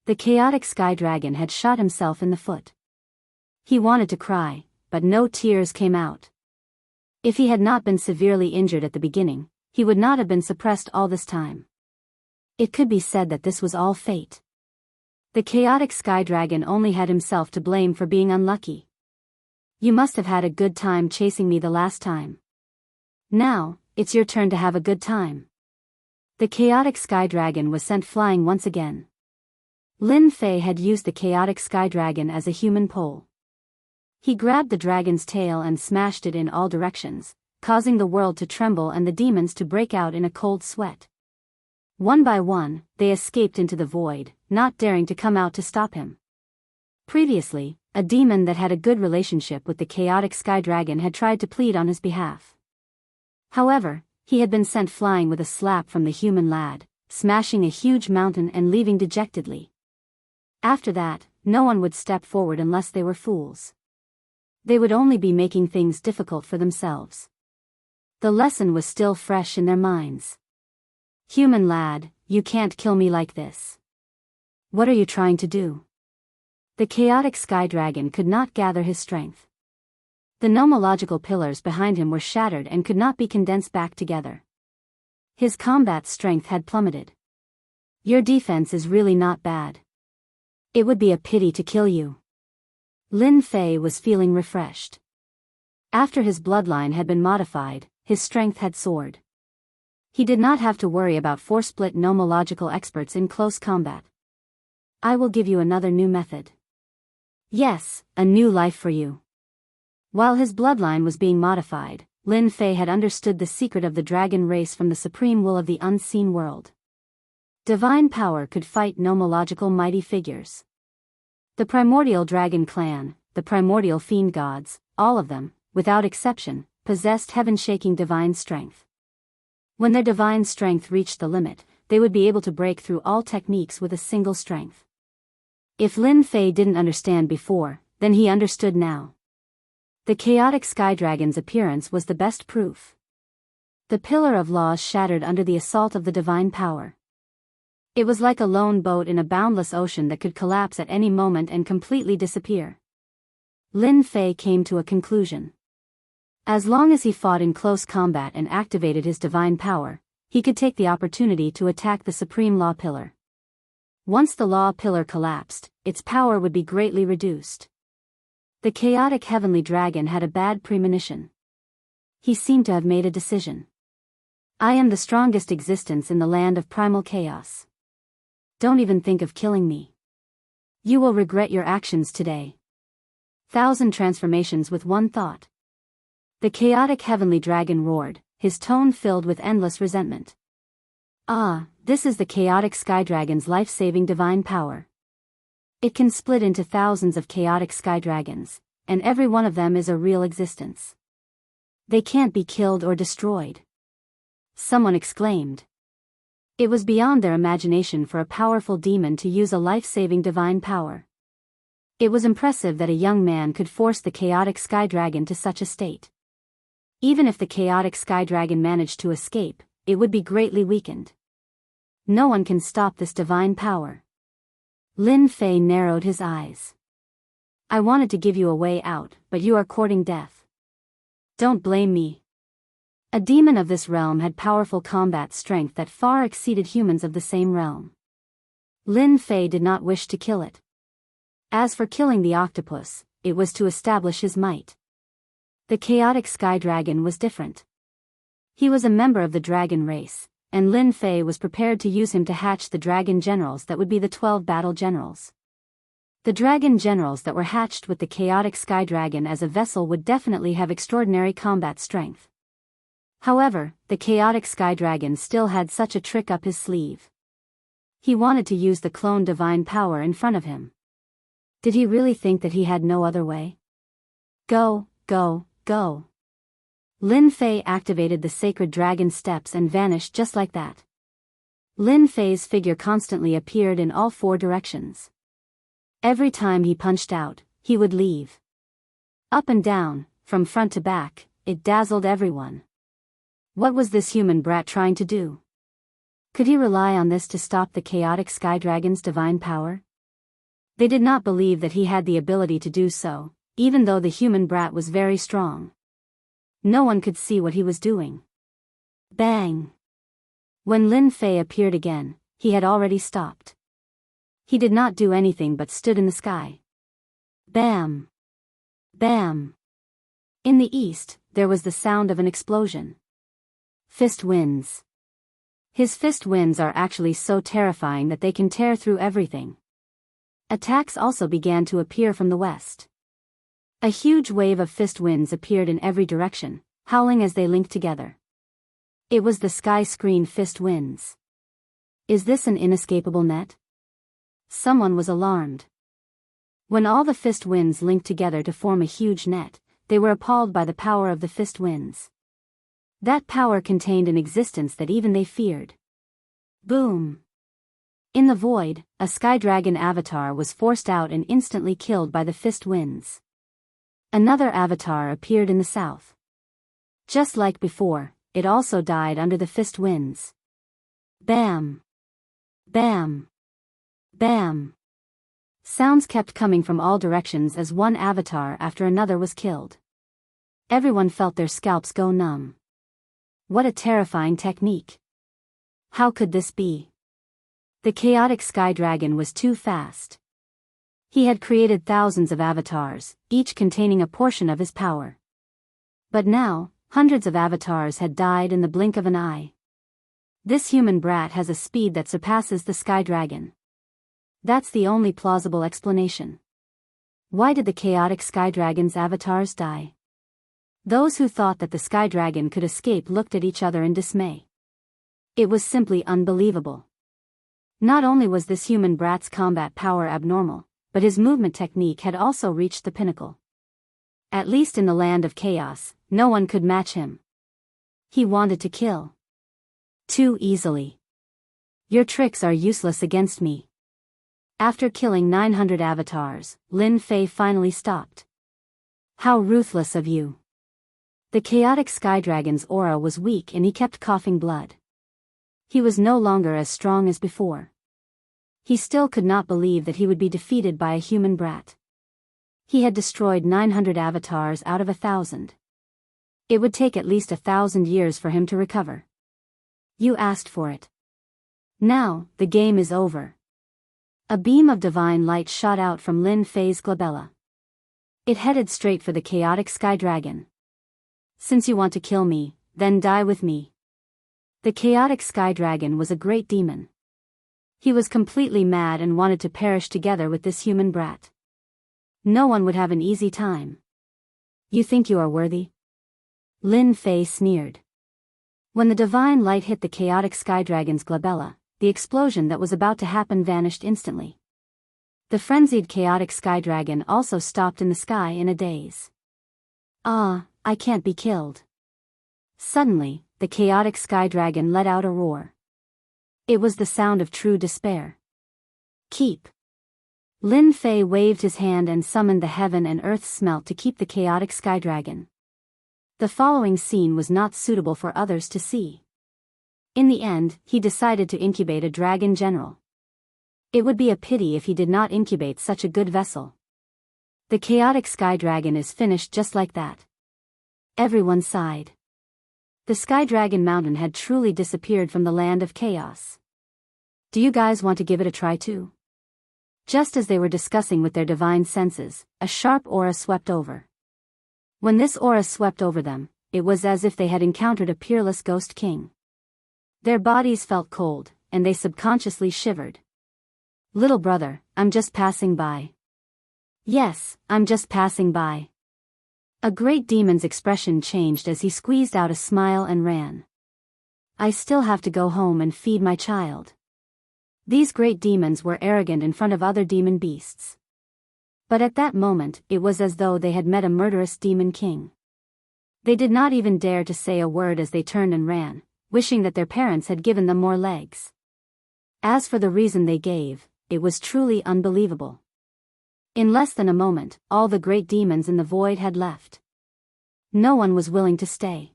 The chaotic sky dragon had shot himself in the foot. He wanted to cry, but no tears came out. If he had not been severely injured at the beginning, he would not have been suppressed all this time. It could be said that this was all fate. The chaotic sky dragon only had himself to blame for being unlucky. You must have had a good time chasing me the last time. Now, it's your turn to have a good time. The chaotic sky dragon was sent flying once again. Lin Fei had used the chaotic sky dragon as a human pole. He grabbed the dragon's tail and smashed it in all directions, causing the world to tremble and the demons to break out in a cold sweat. One by one, they escaped into the void, not daring to come out to stop him. Previously, a demon that had a good relationship with the chaotic sky dragon had tried to plead on his behalf. However, he had been sent flying with a slap from the human lad, smashing a huge mountain and leaving dejectedly. After that, no one would step forward unless they were fools. They would only be making things difficult for themselves. The lesson was still fresh in their minds. Human lad, you can't kill me like this. What are you trying to do? The chaotic sky dragon could not gather his strength. The nomological pillars behind him were shattered and could not be condensed back together. His combat strength had plummeted. Your defense is really not bad. It would be a pity to kill you. Lin Fei was feeling refreshed. After his bloodline had been modified, his strength had soared. He did not have to worry about four-split nomological experts in close combat. I will give you another new method. Yes, a new life for you. While his bloodline was being modified, Lin Fei had understood the secret of the dragon race from the supreme will of the unseen world. Divine power could fight nomological mighty figures. The primordial dragon clan, the primordial fiend gods, all of them, without exception, possessed heaven-shaking divine strength. When their divine strength reached the limit, they would be able to break through all techniques with a single strength. If Lin Fei didn't understand before, then he understood now. The chaotic sky dragon's appearance was the best proof. The pillar of laws shattered under the assault of the divine power. It was like a lone boat in a boundless ocean that could collapse at any moment and completely disappear. Lin Fei came to a conclusion. As long as he fought in close combat and activated his divine power, he could take the opportunity to attack the supreme law pillar. Once the law pillar collapsed, its power would be greatly reduced. The chaotic heavenly dragon had a bad premonition. He seemed to have made a decision. I am the strongest existence in the land of primal chaos. Don't even think of killing me. You will regret your actions today. 1,000 transformations with one thought. The chaotic heavenly dragon roared, his tone filled with endless resentment. Ah, this is the chaotic sky dragon's life-saving divine power. It can split into thousands of chaotic sky dragons, and every one of them is a real existence. They can't be killed or destroyed. Someone exclaimed. It was beyond their imagination for a powerful demon to use a life-saving divine power. It was impressive that a young man could force the chaotic sky dragon to such a state. Even if the chaotic sky dragon managed to escape, it would be greatly weakened. No one can stop this divine power. Lin Fei narrowed his eyes. I wanted to give you a way out, but you are courting death. Don't blame me. A demon of this realm had powerful combat strength that far exceeded humans of the same realm. Lin Fei did not wish to kill it. As for killing the octopus, it was to establish his might. The chaotic sky dragon was different. He was a member of the dragon race, and Lin Fei was prepared to use him to hatch the dragon generals that would be the 12 battle generals. The dragon generals that were hatched with the chaotic sky dragon as a vessel would definitely have extraordinary combat strength. However, the chaotic sky dragon still had such a trick up his sleeve. He wanted to use the clone divine power in front of him. Did he really think that he had no other way? Go, go, go. Lin Fei activated the sacred dragon steps and vanished just like that. Lin Fei's figure constantly appeared in all four directions. Every time he punched out, he would leave. Up and down, from front to back, it dazzled everyone. What was this human brat trying to do? Could he rely on this to stop the chaotic sky dragon's divine power? They did not believe that he had the ability to do so, even though the human brat was very strong. No one could see what he was doing. Bang! When Lin Fei appeared again, he had already stopped. He did not do anything but stood in the sky. Bam! Bam! In the east, there was the sound of an explosion. Fist winds. His fist winds are actually so terrifying that they can tear through everything. Attacks also began to appear from the west. A huge wave of fist winds appeared in every direction, howling as they linked together. It was the sky screen fist winds. Is this an inescapable net? Someone was alarmed. When all the fist winds linked together to form a huge net, they were appalled by the power of the fist winds. That power contained an existence that even they feared. Boom! In the void, a sky dragon avatar was forced out and instantly killed by the fist winds. Another avatar appeared in the south. Just like before, it also died under the fist winds. Bam! Bam! Bam! Sounds kept coming from all directions as one avatar after another was killed. Everyone felt their scalps go numb. What a terrifying technique. How could this be? The chaotic sky dragon was too fast. He had created thousands of avatars, each containing a portion of his power. But now, hundreds of avatars had died in the blink of an eye. This human brat has a speed that surpasses the sky dragon. That's the only plausible explanation. Why did the chaotic sky dragon's avatars die? Those who thought that the sky dragon could escape looked at each other in dismay. It was simply unbelievable. Not only was this human brat's combat power abnormal, but his movement technique had also reached the pinnacle. At least in the land of chaos, no one could match him. He wanted to kill. Too easily. Your tricks are useless against me. After killing 900 avatars, Lin Fei finally stopped. How ruthless of you. The chaotic sky dragon's aura was weak and he kept coughing blood. He was no longer as strong as before. He still could not believe that he would be defeated by a human brat. He had destroyed 900 avatars out of 1,000. It would take at least 1,000 years for him to recover. You asked for it. Now, the game is over. A beam of divine light shot out from Lin Fei's glabella. It headed straight for the chaotic sky dragon. Since you want to kill me, then die with me. The chaotic sky dragon was a great demon. He was completely mad and wanted to perish together with this human brat. No one would have an easy time. You think you are worthy? Lin Fei sneered. When the divine light hit the chaotic sky dragon's glabella, the explosion that was about to happen vanished instantly. The frenzied chaotic sky dragon also stopped in the sky in a daze. Ah, I can't be killed. Suddenly, the chaotic sky dragon let out a roar. It was the sound of true despair. Keep. Lin Fei waved his hand and summoned the heaven and earth smelt to keep the chaotic sky dragon. The following scene was not suitable for others to see. In the end, he decided to incubate a dragon general. It would be a pity if he did not incubate such a good vessel. The chaotic sky dragon is finished just like that. Everyone sighed. The Sky Dragon Mountain had truly disappeared from the land of chaos. Do you guys want to give it a try too? Just as they were discussing with their divine senses, a sharp aura swept over. When this aura swept over them, it was as if they had encountered a peerless ghost king. Their bodies felt cold, and they subconsciously shivered. Little brother, I'm just passing by. Yes, I'm just passing by. A great demon's expression changed as he squeezed out a smile and ran. I still have to go home and feed my child. These great demons were arrogant in front of other demon beasts. But at that moment, it was as though they had met a murderous demon king. They did not even dare to say a word as they turned and ran, wishing that their parents had given them more legs. As for the reason they gave, it was truly unbelievable. In less than a moment, all the great demons in the void had left. No one was willing to stay.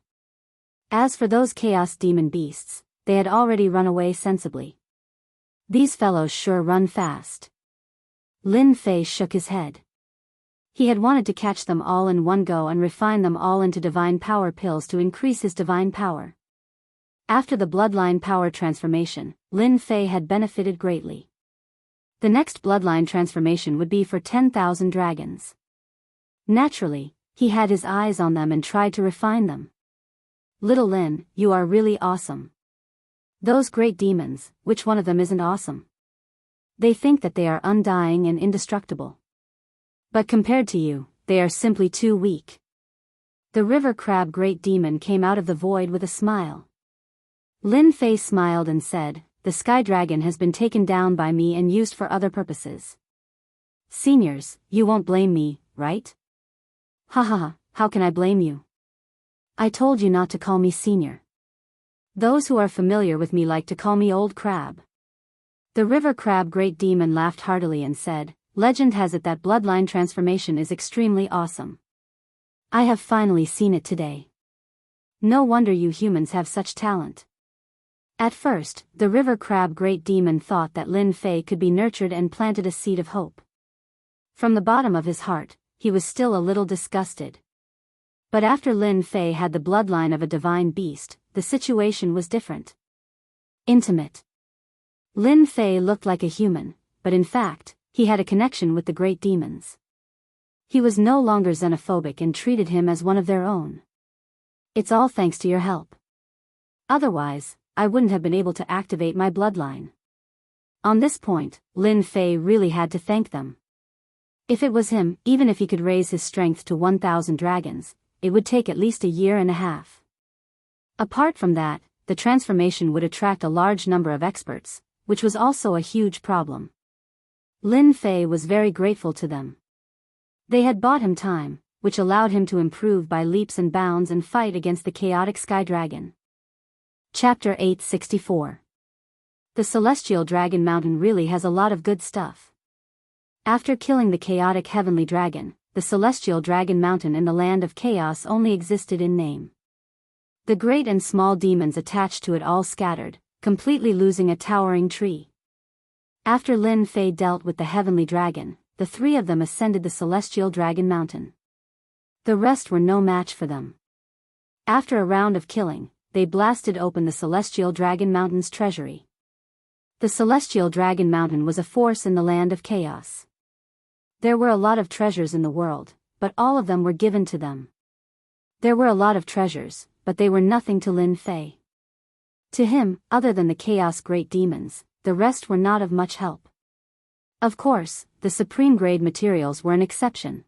As for those chaos demon beasts, they had already run away sensibly. These fellows sure run fast. Lin Fei shook his head. He had wanted to catch them all in one go and refine them all into divine power pills to increase his divine power. After the bloodline power transformation, Lin Fei had benefited greatly. The next bloodline transformation would be for 10,000 dragons. Naturally, he had his eyes on them and tried to refine them. Little Lin, you are really awesome. Those great demons, which one of them isn't awesome? They think that they are undying and indestructible. But compared to you, they are simply too weak. The river crab great demon came out of the void with a smile. Lin Fei smiled and said, the sky dragon has been taken down by me and used for other purposes. Seniors, you won't blame me, right? Ha ha ha, how can I blame you? I told you not to call me senior. Those who are familiar with me like to call me old crab. The river crab great demon laughed heartily and said, legend has it that bloodline transformation is extremely awesome. I have finally seen it today. No wonder you humans have such talent. At first, the river crab great demon thought that Lin Fei could be nurtured and planted a seed of hope. From the bottom of his heart, he was still a little disgusted. But after Lin Fei had the bloodline of a divine beast, the situation was different. Intimate. Lin Fei looked like a human, but in fact, he had a connection with the great demons. He was no longer xenophobic and treated him as one of their own. It's all thanks to your help. Otherwise, I wouldn't have been able to activate my bloodline. On this point, Lin Fei really had to thank them. If it was him, even if he could raise his strength to 1,000 dragons, it would take at least a year and a half. Apart from that, the transformation would attract a large number of experts, which was also a huge problem. Lin Fei was very grateful to them. They had bought him time, which allowed him to improve by leaps and bounds and fight against the chaotic sky dragon. Chapter 864. The Celestial Dragon Mountain really has a lot of good stuff. After killing the chaotic heavenly dragon, the Celestial Dragon Mountain in the land of chaos only existed in name. The great and small demons attached to it all scattered, completely losing a towering tree. After Lin Fei dealt with the heavenly dragon, the three of them ascended the Celestial Dragon Mountain. The rest were no match for them. After a round of killing, they blasted open the Celestial Dragon Mountain's treasury. The Celestial Dragon Mountain was a force in the land of chaos. There were a lot of treasures in the world, but all of them were given to them. There were a lot of treasures, but they were nothing to Lin Fei. To him, other than the chaos great demons, the rest were not of much help. Of course, the supreme grade materials were an exception.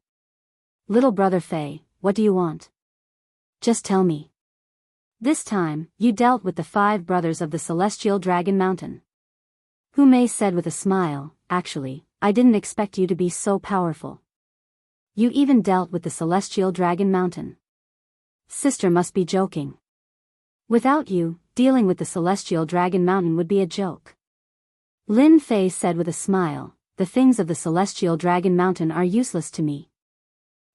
Little brother Fei, what do you want? Just tell me. This time, you dealt with the 5 brothers of the Celestial Dragon Mountain. Hu Mei said with a smile, actually, I didn't expect you to be so powerful. You even dealt with the Celestial Dragon Mountain. Sister must be joking. Without you, dealing with the Celestial Dragon Mountain would be a joke. Lin Fei said with a smile, the things of the Celestial Dragon Mountain are useless to me.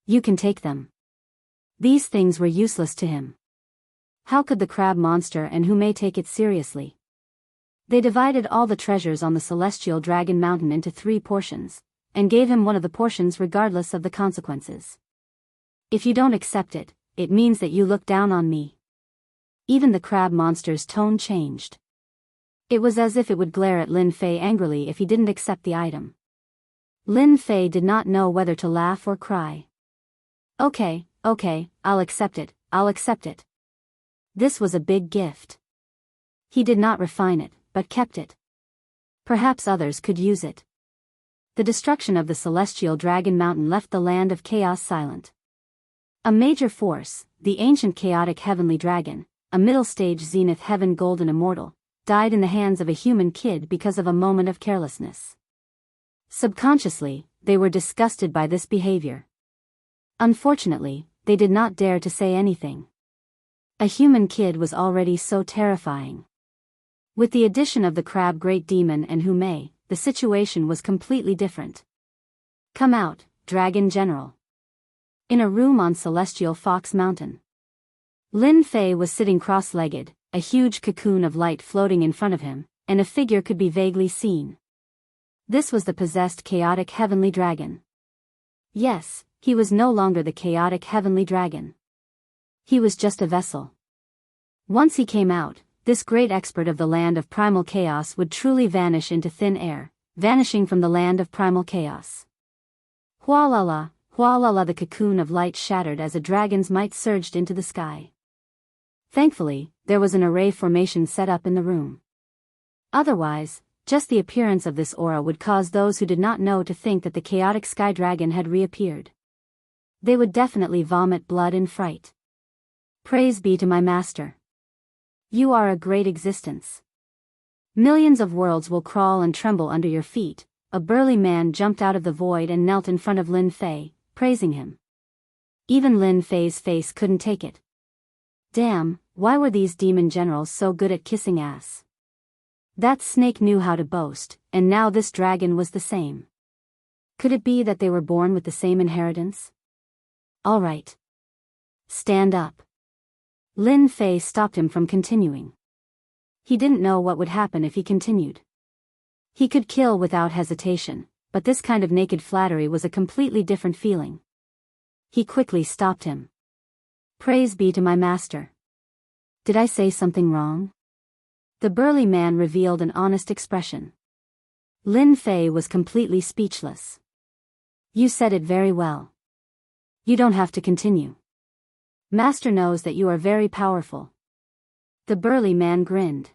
You can take them. These things were useless to him. How could the crab monster and Hu Mei take it seriously? They divided all the treasures on the Celestial Dragon Mountain into 3 portions, and gave him one of the portions regardless of the consequences. If you don't accept it, it means that you look down on me. Even the crab monster's tone changed. It was as if it would glare at Lin Fei angrily if he didn't accept the item. Lin Fei did not know whether to laugh or cry. Okay, I'll accept it, I'll accept it. This was a big gift. He did not refine it, but kept it. Perhaps others could use it. The destruction of the Celestial Dragon Mountain left the land of chaos silent. A major force, the ancient chaotic heavenly dragon, a middle-stage zenith heaven golden immortal, died in the hands of a human kid because of a moment of carelessness. Subconsciously, they were disgusted by this behavior. Unfortunately, they did not dare to say anything. A human kid was already so terrifying. With the addition of the crab great demon and Humei, the situation was completely different. Come out, Dragon General. In a room on Celestial Fox Mountain. Lin Fei was sitting cross-legged, a huge cocoon of light floating in front of him, and a figure could be vaguely seen. This was the possessed chaotic heavenly dragon. Yes, he was no longer the chaotic heavenly dragon. He was just a vessel. Once he came out, this great expert of the land of primal chaos would truly vanish into thin air, vanishing from the land of primal chaos. Hualala, hualala, the cocoon of light shattered as a dragon's might surged into the sky. Thankfully, there was an array formation set up in the room. Otherwise, just the appearance of this aura would cause those who did not know to think that the chaotic sky dragon had reappeared. They would definitely vomit blood in fright. Praise be to my master. You are a great existence. Millions of worlds will crawl and tremble under your feet. A burly man jumped out of the void and knelt in front of Lin Fei, praising him. Even Lin Fei's face couldn't take it. Damn, why were these demon generals so good at kissing ass? That snake knew how to boast, and now this dragon was the same. Could it be that they were born with the same inheritance? All right. Stand up. Lin Fei stopped him from continuing. He didn't know what would happen if he continued. He could kill without hesitation, but this kind of naked flattery was a completely different feeling. He quickly stopped him. Praise be to my master. Did I say something wrong? The burly man revealed an honest expression. Lin Fei was completely speechless. You said it very well. You don't have to continue. Master knows that you are very powerful. The burly man grinned.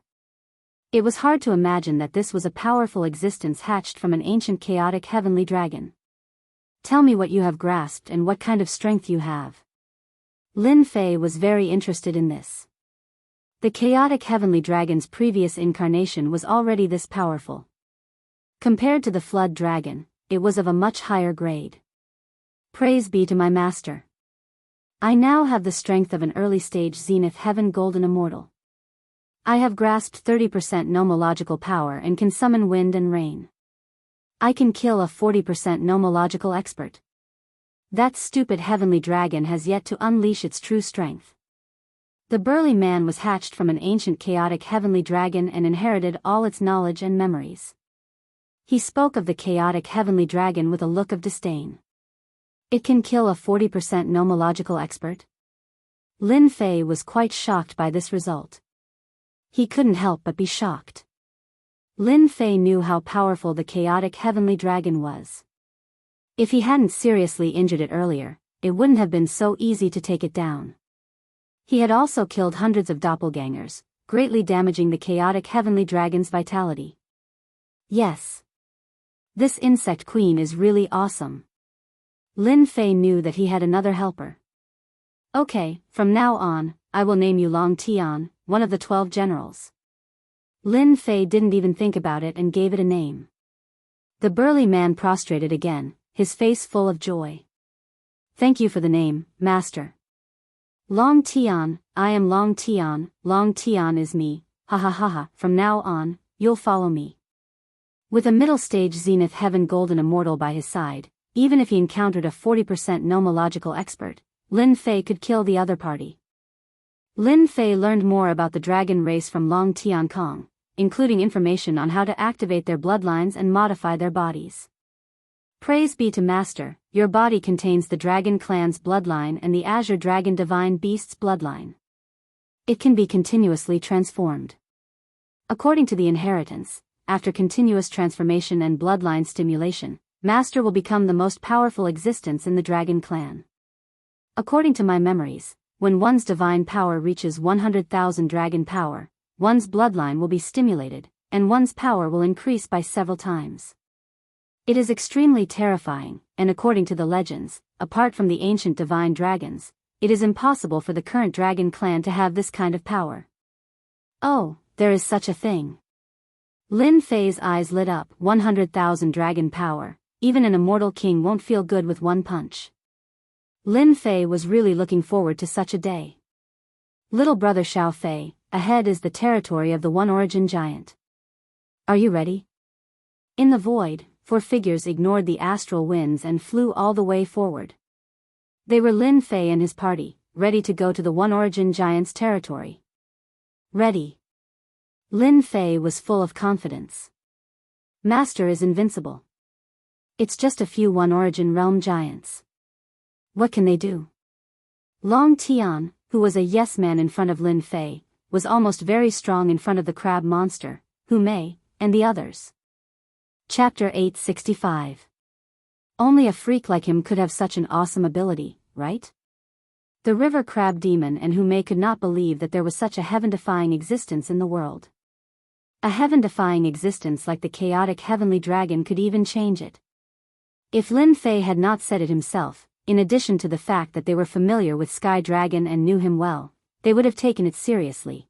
It was hard to imagine that this was a powerful existence hatched from an ancient chaotic heavenly dragon. Tell me what you have grasped and what kind of strength you have. Lin Fei was very interested in this. The chaotic heavenly dragon's previous incarnation was already this powerful. Compared to the flood dragon, it was of a much higher grade. Praise be to my master. I now have the strength of an early-stage zenith heaven golden immortal. I have grasped 30% nomological power and can summon wind and rain. I can kill a 40% nomological expert. That stupid heavenly dragon has yet to unleash its true strength. The burly man was hatched from an ancient chaotic heavenly dragon and inherited all its knowledge and memories. He spoke of the chaotic heavenly dragon with a look of disdain. It can kill a 40% nomological expert? Lin Fei was quite shocked by this result. He couldn't help but be shocked. Lin Fei knew how powerful the chaotic heavenly dragon was. If he hadn't seriously injured it earlier, it wouldn't have been so easy to take it down. He had also killed hundreds of doppelgangers, greatly damaging the chaotic heavenly dragon's vitality. Yes. This insect queen is really awesome. Lin Fei knew that he had another helper. Okay, from now on, I will name you Long Tian, one of the 12 generals. Lin Fei didn't even think about it and gave it a name. The burly man prostrated again, his face full of joy. Thank you for the name, master. Long Tian, I am Long Tian is me, ha ha ha ha, from now on, you'll follow me. With a middle-stage zenith heaven golden immortal by his side, even if he encountered a 40% nomological expert, Lin Fei could kill the other party. Lin Fei learned more about the dragon race from Long Tian Kong, including information on how to activate their bloodlines and modify their bodies. Praise be to Master, your body contains the Dragon Clan's bloodline and the Azure Dragon Divine Beast's bloodline. It can be continuously transformed. According to the inheritance, after continuous transformation and bloodline stimulation, Master will become the most powerful existence in the Dragon Clan. According to my memories, when one's divine power reaches 100,000 dragon power, one's bloodline will be stimulated, and one's power will increase by several times. It is extremely terrifying, and according to the legends, apart from the ancient divine dragons, it is impossible for the current dragon clan to have this kind of power. Oh, there is such a thing. Lin Fei's eyes lit up. 100,000 dragon power, even an immortal king won't feel good with one punch. Lin Fei was really looking forward to such a day. Little brother Xiao Fei, ahead is the territory of the One Origin Giant. Are you ready? In the void, 4 figures ignored the astral winds and flew all the way forward. They were Lin Fei and his party, ready to go to the One Origin Giant's territory. Ready. Lin Fei was full of confidence. Master is invincible. It's just a few One Origin Realm giants. What can they do? Long Tian, who was a yes man in front of Lin Fei, was almost very strong in front of the crab monster, Hu Mei, and the others. Chapter 865. Only a freak like him could have such an awesome ability, right? The river crab demon and Hu Mei could not believe that there was such a heaven-defying existence in the world. A heaven-defying existence like the chaotic heavenly dragon could even change it. If Lin Fei had not said it himself, in addition to the fact that they were familiar with Sky Dragon and knew him well, they would have taken it seriously.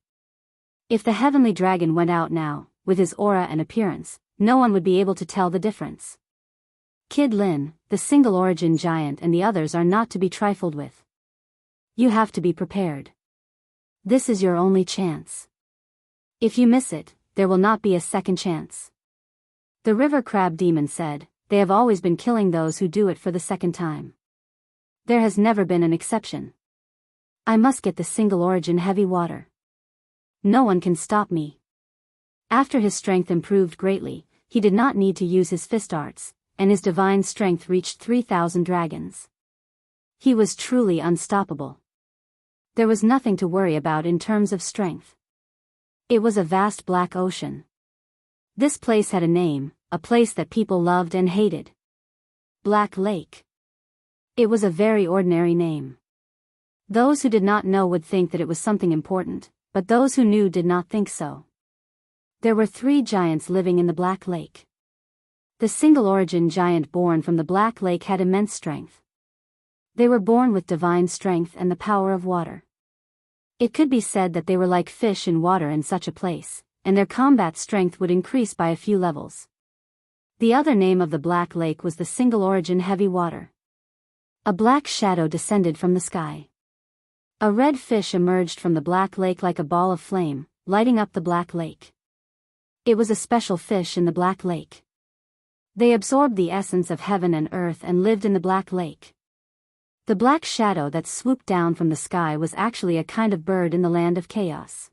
If the heavenly dragon went out now, with his aura and appearance, no one would be able to tell the difference. Kid Lin, the single origin giant and the others are not to be trifled with. You have to be prepared. This is your only chance. If you miss it, there will not be a second chance. The river crab demon said, they have always been killing those who do it for the second time. There has never been an exception. I must get the single origin heavy water. No one can stop me. After his strength improved greatly, he did not need to use his fist arts, and his divine strength reached 3,000 dragons. He was truly unstoppable. There was nothing to worry about in terms of strength. It was a vast black ocean. This place had a name, a place that people loved and hated. Black Lake. It was a very ordinary name. Those who did not know would think that it was something important, but those who knew did not think so. There were 3 giants living in the Black Lake. The single origin giant born from the Black Lake had immense strength. They were born with divine strength and the power of water. It could be said that they were like fish in water in such a place, and their combat strength would increase by a few levels. The other name of the Black Lake was the single origin heavy water. A black shadow descended from the sky. A red fish emerged from the Black Lake like a ball of flame, lighting up the Black Lake. It was a special fish in the Black Lake. They absorbed the essence of heaven and earth and lived in the Black Lake. The black shadow that swooped down from the sky was actually a kind of bird in the land of chaos.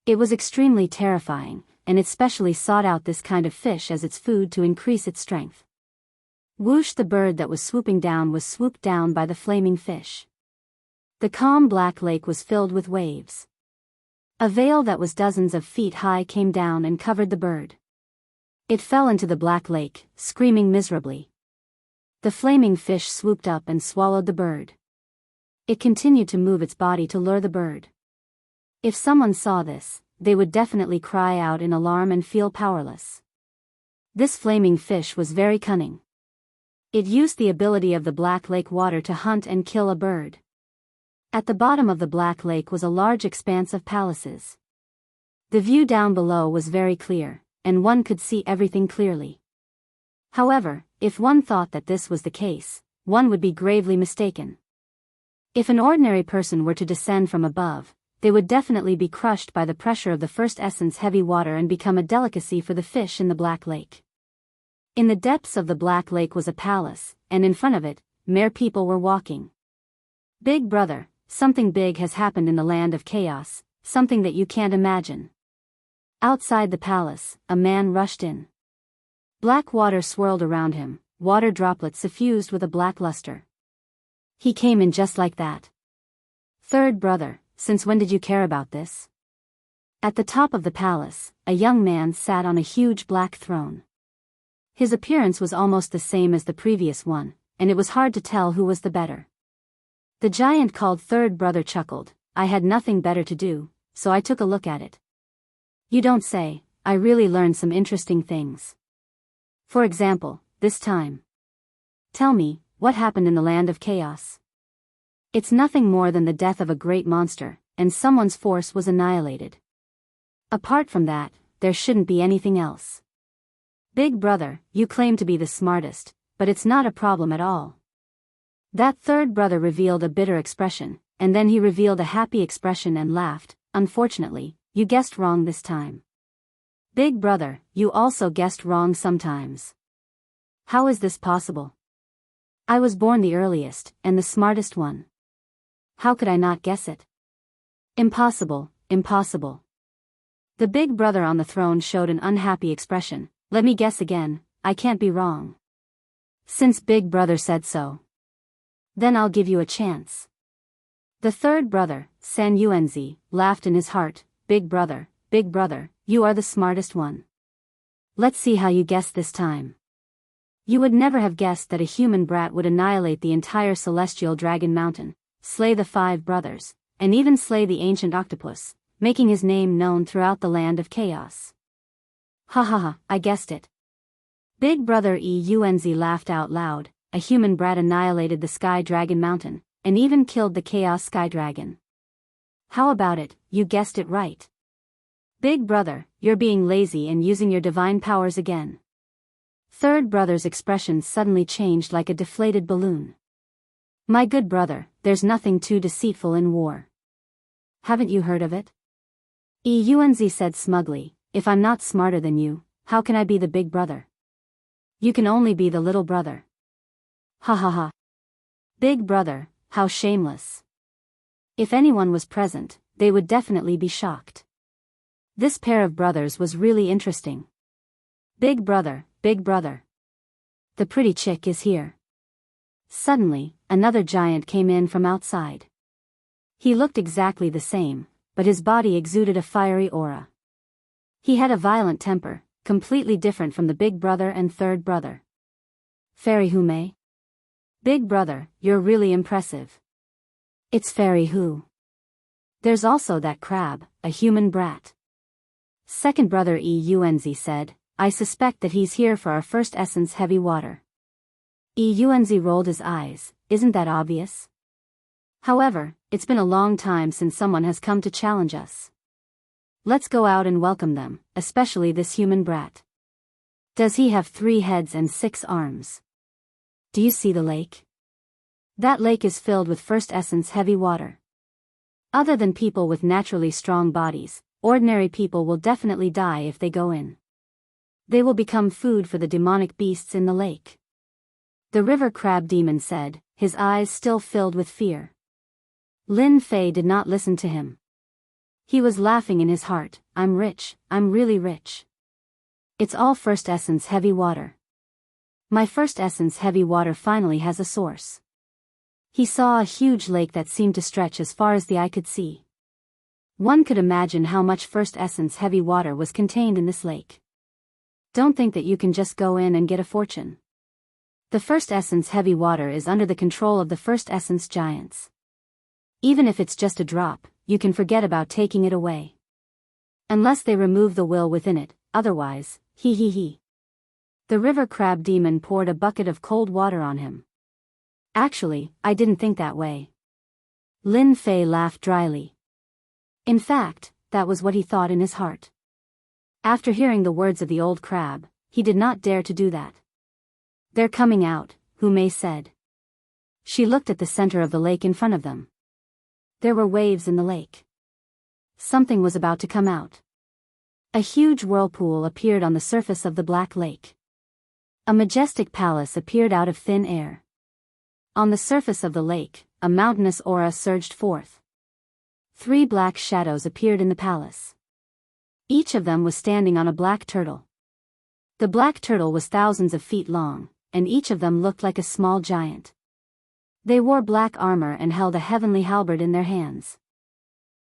It was extremely terrifying, and it specially sought out this kind of fish as its food to increase its strength. Whoosh, the bird that was swooping down was swooped down by the flaming fish. The calm Black Lake was filled with waves. A veil that was dozens of feet high came down and covered the bird. It fell into the Black Lake, screaming miserably. The flaming fish swooped up and swallowed the bird. It continued to move its body to lure the bird. If someone saw this, they would definitely cry out in alarm and feel powerless. This flaming fish was very cunning. It used the ability of the Black Lake water to hunt and kill a bird. At the bottom of the Black Lake was a large expanse of palaces. The view down below was very clear, and one could see everything clearly. However, if one thought that this was the case, one would be gravely mistaken. If an ordinary person were to descend from above, they would definitely be crushed by the pressure of the first essence heavy water and become a delicacy for the fish in the Black Lake. In the depths of the Black Lake was a palace, and in front of it, mere people were walking. Big brother, something big has happened in the land of chaos, something that you can't imagine. Outside the palace, a man rushed in. Black water swirled around him, water droplets suffused with a black luster. He came in just like that. Third brother, since when did you care about this? At the top of the palace, a young man sat on a huge black throne. His appearance was almost the same as the previous one, and it was hard to tell who was the better. The giant called third brother chuckled, I had nothing better to do, so I took a look at it. You don't say, I really learned some interesting things. For example, this time. Tell me, what happened in the land of chaos? It's nothing more than the death of a great monster, and someone's force was annihilated. Apart from that, there shouldn't be anything else. Big brother, you claim to be the smartest, but it's not a problem at all. That third brother revealed a bitter expression, and then he revealed a happy expression and laughed. Unfortunately, you guessed wrong this time. Big brother, you also guessed wrong sometimes. How is this possible? I was born the earliest, and the smartest one. How could I not guess it? Impossible, impossible. The big brother on the throne showed an unhappy expression. Let me guess again, I can't be wrong. Since big brother said so. Then I'll give you a chance. The third brother, San Yuanzi, laughed in his heart. Big brother, you are the smartest one. Let's see how you guess this time. You would never have guessed that a human brat would annihilate the entire celestial dragon mountain, slay the 5 brothers, and even slay the ancient octopus, making his name known throughout the land of chaos. Ha ha ha, I guessed it. Big brother Yuanzi laughed out loud. A human brat annihilated the sky dragon mountain, and even killed the chaos sky dragon. How about it, you guessed it right. Big brother, you're being lazy and using your divine powers again. Third brother's expression suddenly changed like a deflated balloon. My good brother, there's nothing too deceitful in war. Haven't you heard of it? Yuanzi said smugly, if I'm not smarter than you, how can I be the big brother? You can only be the little brother. Ha ha ha. Big brother, how shameless. If anyone was present, they would definitely be shocked. This pair of brothers was really interesting. Big brother, the pretty chick is here. Suddenly, another giant came in from outside. He looked exactly the same, but his body exuded a fiery aura. He had a violent temper, completely different from the big brother and third brother. Fairy Hu Mei? Big brother, you're really impressive. It's Fairy Hu. There's also that crab, a human brat. Second brother Yuanzi said, I suspect that he's here for our first essence heavy water. Yuanzi rolled his eyes, isn't that obvious? However, it's been a long time since someone has come to challenge us. Let's go out and welcome them, especially this human brat. Does he have 3 heads and 6 arms? Do you see the lake? That lake is filled with first essence heavy water. Other than people with naturally strong bodies, ordinary people will definitely die if they go in. They will become food for the demonic beasts in the lake. The river crab demon said, his eyes still filled with fear. Lin Fei did not listen to him. He was laughing in his heart, I'm rich, I'm really rich. It's all first essence heavy water. My first essence heavy water finally has a source. He saw a huge lake that seemed to stretch as far as the eye could see. One could imagine how much first essence heavy water was contained in this lake. Don't think that you can just go in and get a fortune. The first essence heavy water is under the control of the first essence giants. Even if it's just a drop, you can forget about taking it away. Unless they remove the will within it, otherwise, he. The river crab demon poured a bucket of cold water on him. Actually, I didn't think that way. Lin Fei laughed dryly. In fact, that was what he thought in his heart. After hearing the words of the old crab, he did not dare to do that. They're coming out, Hu Mei said. She looked at the center of the lake in front of them. There were waves in the lake. Something was about to come out. A huge whirlpool appeared on the surface of the black lake. A majestic palace appeared out of thin air. On the surface of the lake, a mountainous aura surged forth. 3 black shadows appeared in the palace. Each of them was standing on a black turtle. The black turtle was thousands of feet long, and each of them looked like a small giant. They wore black armor and held a heavenly halberd in their hands.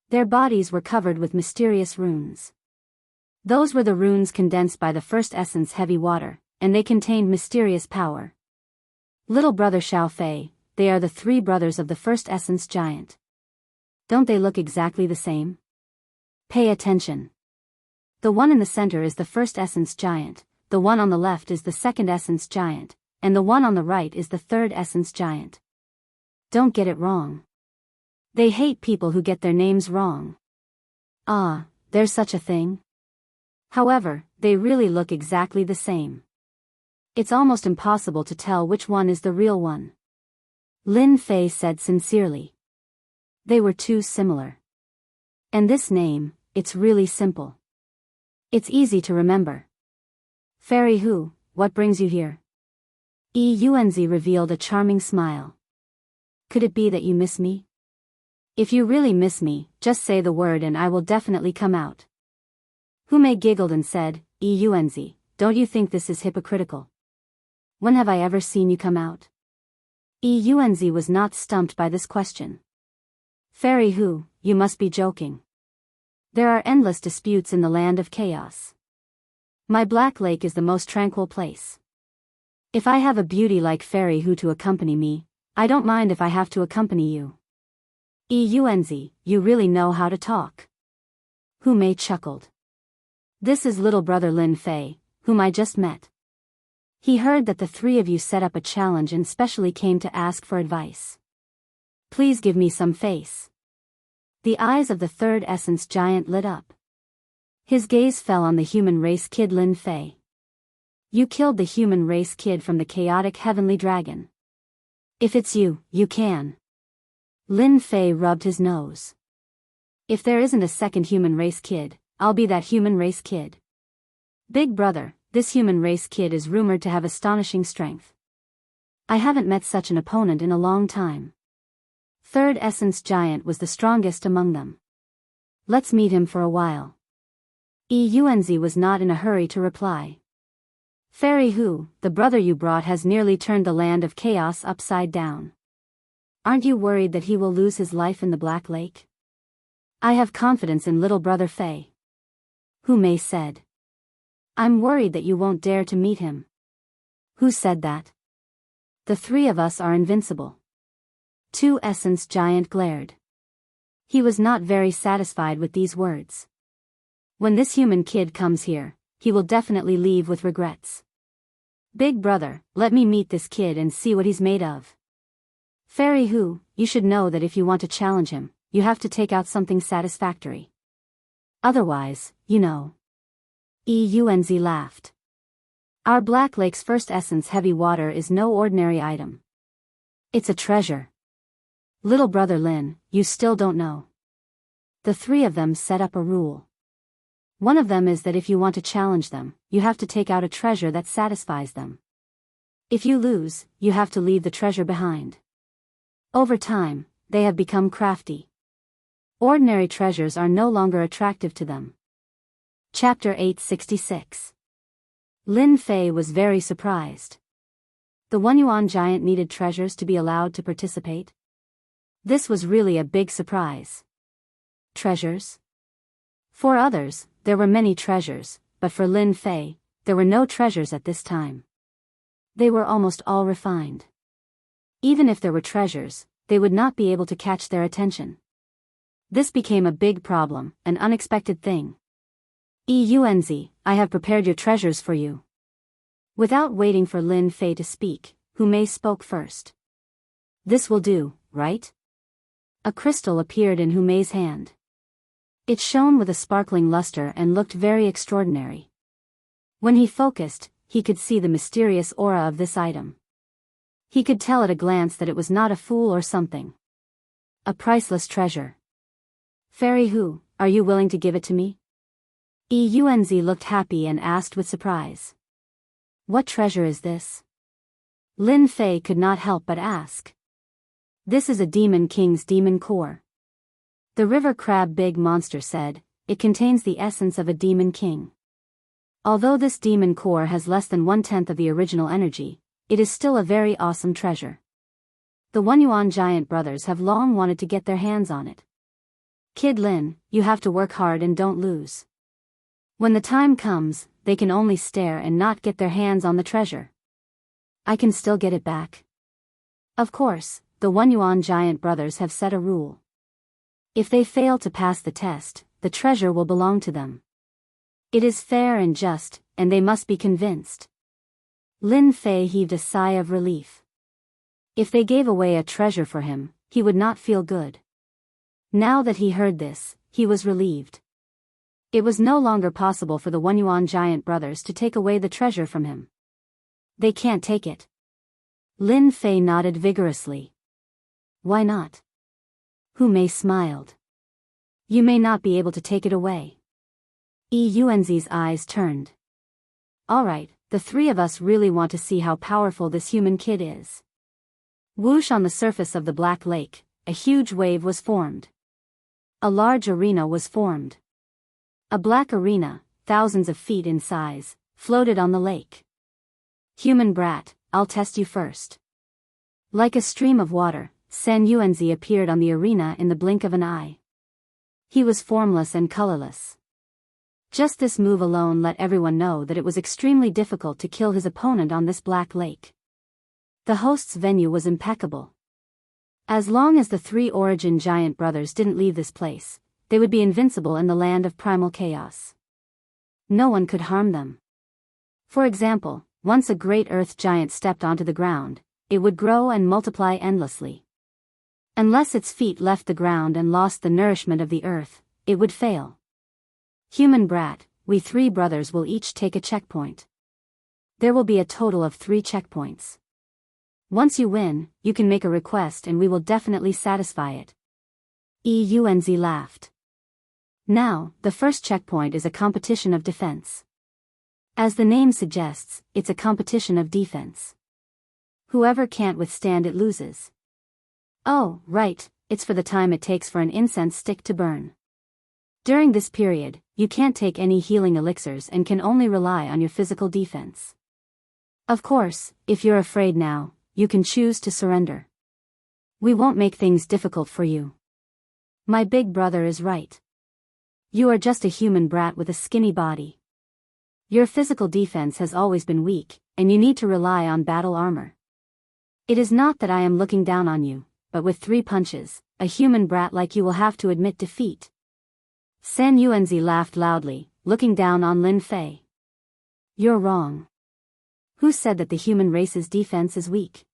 Their bodies were covered with mysterious runes. Those were the runes condensed by the first essence heavy water, and they contained mysterious power. Little brother Xiao Fei, they are the 3 brothers of the first essence giant. Don't they look exactly the same? Pay attention. The one in the center is the first essence giant, the one on the left is the second essence giant, and the one on the right is the third essence giant. Don't get it wrong. They hate people who get their names wrong. Ah, there's such a thing? However, they really look exactly the same. It's almost impossible to tell which one is the real one. Lin Fei said sincerely. They were too similar. And this name, it's really simple. It's easy to remember. Fairy Hu, what brings you here? Yuanzi revealed a charming smile. Could it be that you miss me? If you really miss me, just say the word and I will definitely come out. Hu Mei giggled and said, Yuanzi, don't you think this is hypocritical? When have I ever seen you come out? Yuanzi was not stumped by this question. Fairy Hu, you must be joking. There are endless disputes in the land of chaos. My Black Lake is the most tranquil place. If I have a beauty like Fairy Hu to accompany me, I don't mind if I have to accompany you. Yuanzi, you really know how to talk. Hu Mei chuckled. This is little brother Lin Fei, whom I just met. He heard that the three of you set up a challenge and specially came to ask for advice. Please give me some face. The eyes of the third essence giant lit up. His gaze fell on the human race kid Lin Fei. You killed the human race kid from the chaotic heavenly dragon. If it's you, you can. Lin Fei rubbed his nose. If there isn't a second human race kid, I'll be that human race kid. Big brother, this human race kid is rumored to have astonishing strength. I haven't met such an opponent in a long time. Third essence giant was the strongest among them. Let's meet him for a while. Yuanzi was not in a hurry to reply. Fairy Hu, the brother you brought has nearly turned the land of chaos upside down. Aren't you worried that he will lose his life in the Black Lake? I have confidence in little brother Fei. Hu Mei said. I'm worried that you won't dare to meet him. Who said that? The three of us are invincible. Two essence giant glared. He was not very satisfied with these words. When this human kid comes here, he will definitely leave with regrets. Big brother, let me meet this kid and see what he's made of. Fairy Hu, you should know that if you want to challenge him, you have to take out something satisfactory. Otherwise, you know. Yuanzi laughed. Our Black Lake's first essence heavy water is no ordinary item. It's a treasure. Little brother Lin, you still don't know. The three of them set up a rule. One of them is that if you want to challenge them, you have to take out a treasure that satisfies them. If you lose, you have to leave the treasure behind. Over time, they have become crafty. Ordinary treasures are no longer attractive to them. Chapter 866. Lin Fei was very surprised. The One Yuan giant needed treasures to be allowed to participate. This was really a big surprise. Treasures? For others, there were many treasures, but for Lin Fei, there were no treasures at this time. They were almost all refined. Even if there were treasures, they would not be able to catch their attention. This became a big problem, an unexpected thing. Yuanzi, I have prepared your treasures for you. Without waiting for Lin Fei to speak, Hu Mei spoke first. This will do, right? A crystal appeared in Hu Mei's hand. It shone with a sparkling luster and looked very extraordinary. When he focused, he could see the mysterious aura of this item. He could tell at a glance that it was not a fool or something. A priceless treasure. Fairy Hu, are you willing to give it to me? Yuanzi looked happy and asked with surprise. What treasure is this? Lin Fei could not help but ask. This is a demon king's demon core. The river crab big monster said, it contains the essence of a demon king. Although this demon core has less than 1/10 of the original energy, it is still a very awesome treasure. The One Yuan giant brothers have long wanted to get their hands on it. Kid Lin, you have to work hard and don't lose. When the time comes, they can only stare and not get their hands on the treasure. I can still get it back. Of course, the One Yuan giant brothers have set a rule. If they fail to pass the test, the treasure will belong to them. It is fair and just, and they must be convinced. Lin Fei heaved a sigh of relief. If they gave away a treasure for him, he would not feel good. Now that he heard this, he was relieved. It was no longer possible for the Wunyuan giant brothers to take away the treasure from him. They can't take it. Lin Fei nodded vigorously. Why not? Hu Mei smiled. You may not be able to take it away. Yuanzi's eyes turned. Alright, the three of us really want to see how powerful this human kid is. Whoosh, on the surface of the Black Lake, a huge wave was formed. A large arena was formed. A black arena, thousands of feet in size, floated on the lake. Human brat, I'll test you first. Like a stream of water, San Yuanzi appeared on the arena in the blink of an eye. He was formless and colorless. Just this move alone let everyone know that it was extremely difficult to kill his opponent on this Black Lake. The host's venue was impeccable. As long as the three origin giant brothers didn't leave this place, they would be invincible in the land of primal chaos. No one could harm them. For example, once a great earth giant stepped onto the ground, it would grow and multiply endlessly. Unless its feet left the ground and lost the nourishment of the earth, it would fail. Human brat, we three brothers will each take a checkpoint. There will be a total of 3 checkpoints. Once you win, you can make a request and we will definitely satisfy it. Yuanzi laughed. Now, the first checkpoint is a competition of defense. As the name suggests, it's a competition of defense. Whoever can't withstand it loses. Oh, right, it's for the time it takes for an incense stick to burn. During this period, you can't take any healing elixirs and can only rely on your physical defense. Of course, if you're afraid now, you can choose to surrender. We won't make things difficult for you. My big brother is right. You are just a human brat with a skinny body. Your physical defense has always been weak, and you need to rely on battle armor. It is not that I am looking down on you, but with 3 punches, a human brat like you will have to admit defeat. San Yuanzi laughed loudly, looking down on Lin Fei. You're wrong. Who said that the human race's defense is weak?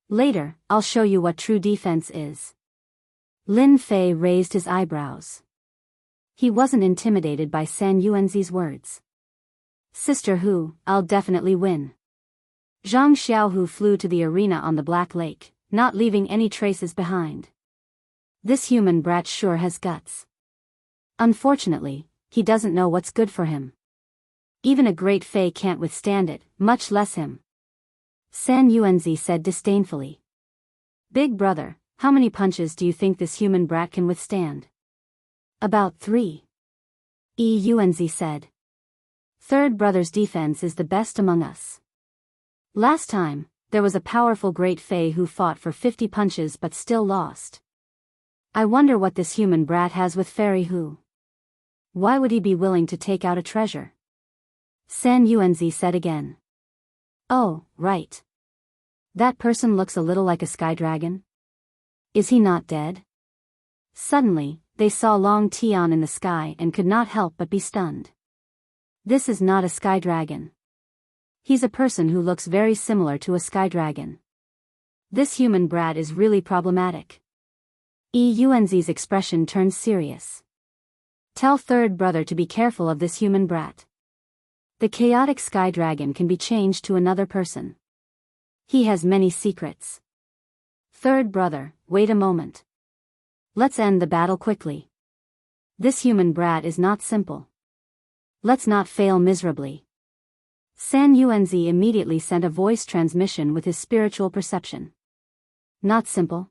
Later, I'll show you what true defense is. Lin Fei raised his eyebrows. He wasn't intimidated by San Yuanzi's words. Sister Hu, I'll definitely win. Zhang Xiaohu flew to the arena on the Black Lake, not leaving any traces behind. This human brat sure has guts. Unfortunately, he doesn't know what's good for him. Even a great Fei can't withstand it, much less him. San Yuanzi said disdainfully. Big brother, how many punches do you think this human brat can withstand? About 3. Yuanzi said. Third brother's defense is the best among us. Last time, there was a powerful great Fei who fought for 50 punches but still lost. I wonder what this human brat has with Fairy Hu. Why would he be willing to take out a treasure? San Yuanzi said again. Oh, right. That person looks a little like a sky dragon. Is he not dead? Suddenly, they saw Long Tian in the sky and could not help but be stunned. This is not a sky dragon. He's a person who looks very similar to a sky dragon. This human brat is really problematic. Yuanzi's expression turned serious. Tell third brother to be careful of this human brat. The chaotic sky dragon can be changed to another person. He has many secrets. Third brother, wait a moment. Let's end the battle quickly. This human brat is not simple. Let's not fail miserably. San Yuanzi immediately sent a voice transmission with his spiritual perception. Not simple?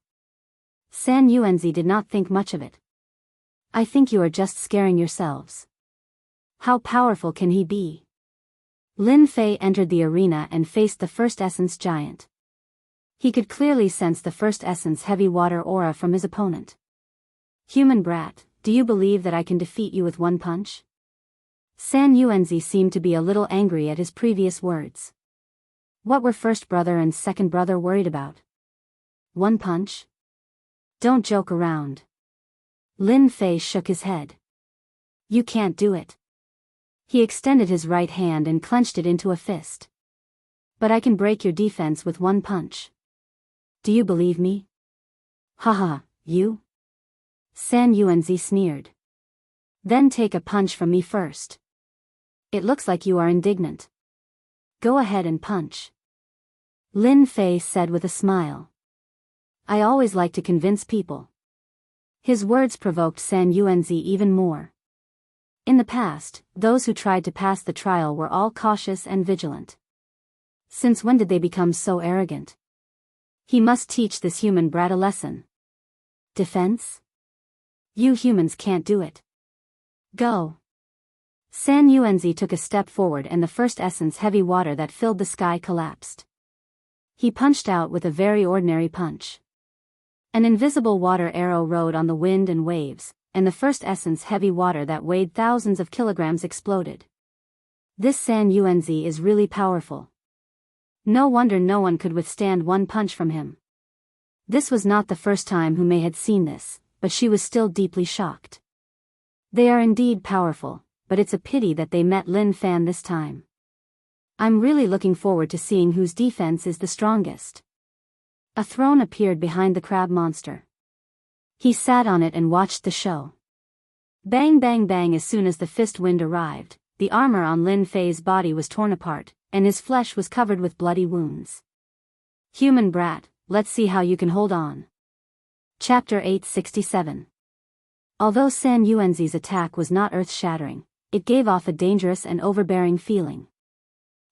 San Yuanzi did not think much of it. I think you are just scaring yourselves. How powerful can he be? Lin Fei entered the arena and faced the first essence giant. He could clearly sense the first essence heavy water aura from his opponent. Human brat, do you believe that I can defeat you with 1 punch? San Yuanzi seemed to be a little angry at his previous words. What were first brother and second brother worried about? 1 punch? Don't joke around. Lin Fei shook his head. You can't do it. He extended his right hand and clenched it into a fist. But I can break your defense with 1 punch. Do you believe me? Haha, you? San Yuanzi sneered. Then take a punch from me first. It looks like you are indignant. Go ahead and punch. Lin Fei said with a smile. I always like to convince people. His words provoked San Yuanzi even more. In the past, those who tried to pass the trial were all cautious and vigilant. Since when did they become so arrogant? He must teach this human brat a lesson. Defense? You humans can't do it. Go. San Yuanzi took a step forward and the first essence heavy water that filled the sky collapsed. He punched out with a very ordinary punch. An invisible water arrow rode on the wind and waves, and the first essence heavy water that weighed thousands of kilograms exploded. This San Yuanzi is really powerful. No wonder no one could withstand one punch from him. This was not the first time Hu Mei had seen this, but she was still deeply shocked. They are indeed powerful, but it's a pity that they met Lin Fan this time. I'm really looking forward to seeing whose defense is the strongest. A throne appeared behind the crab monster. He sat on it and watched the show. Bang bang bang. As soon as the fist wind arrived, the armor on Lin Fei's body was torn apart, and his flesh was covered with bloody wounds. Human brat, let's see how you can hold on. Chapter 867. Although San Yuanzi's attack was not earth-shattering, it gave off a dangerous and overbearing feeling.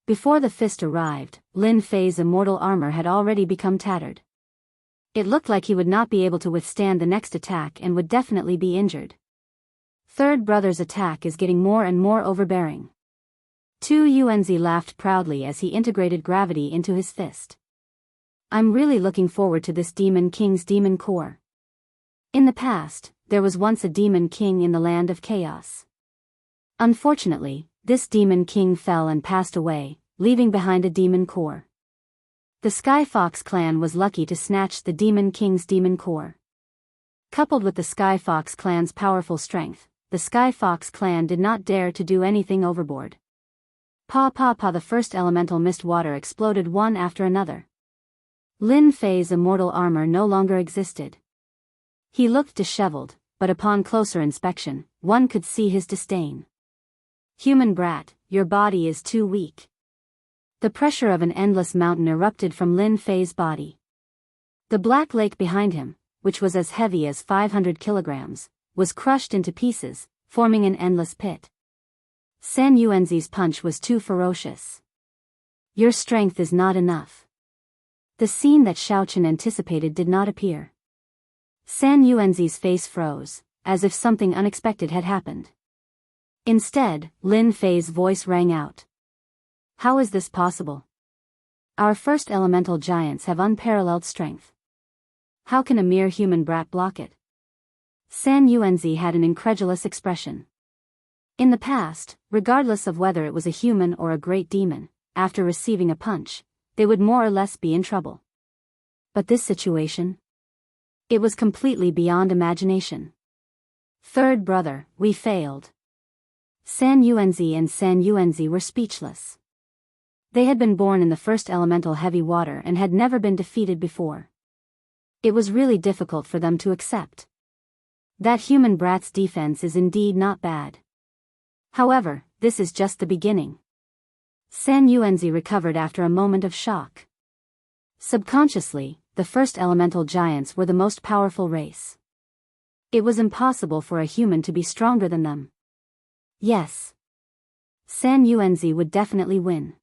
Before the fist arrived, Lin Fei's immortal armor had already become tattered. It looked like he would not be able to withstand the next attack and would definitely be injured. Third brother's attack is getting more and more overbearing. Tu Yuanzi laughed proudly as he integrated gravity into his fist. I'm really looking forward to this Demon King's demon core. In the past, there was once a demon king in the land of chaos. Unfortunately, this demon king fell and passed away, leaving behind a demon core. The Sky Fox clan was lucky to snatch the demon king's demon core. Coupled with the Sky Fox clan's powerful strength, the Sky Fox clan did not dare to do anything overboard. Pa pa pa. The first elemental mist water exploded one after another. Lin Fei's immortal armor no longer existed. He looked disheveled, but upon closer inspection, one could see his disdain. Human brat, your body is too weak. The pressure of an endless mountain erupted from Lin Fei's body. The black lake behind him, which was as heavy as 500 kilograms, was crushed into pieces, forming an endless pit. San Yuanzi's punch was too ferocious. Your strength is not enough. The scene that Xiaochen anticipated did not appear. San Yuanzi's face froze, as if something unexpected had happened. Instead, Lin Fei's voice rang out. How is this possible? Our first elemental giants have unparalleled strength. How can a mere human brat block it? San Yuanzi had an incredulous expression. In the past, regardless of whether it was a human or a great demon, after receiving a punch, they would more or less be in trouble. But this situation? It was completely beyond imagination. Third brother, we failed. San Yuanzi and San Yuanzi were speechless. They had been born in the first elemental heavy water and had never been defeated before. It was really difficult for them to accept. That human brat's defense is indeed not bad. However, this is just the beginning. San Yuanzi recovered after a moment of shock. Subconsciously, the first elemental giants were the most powerful race. It was impossible for a human to be stronger than them. Yes. San Yuanzi would definitely win.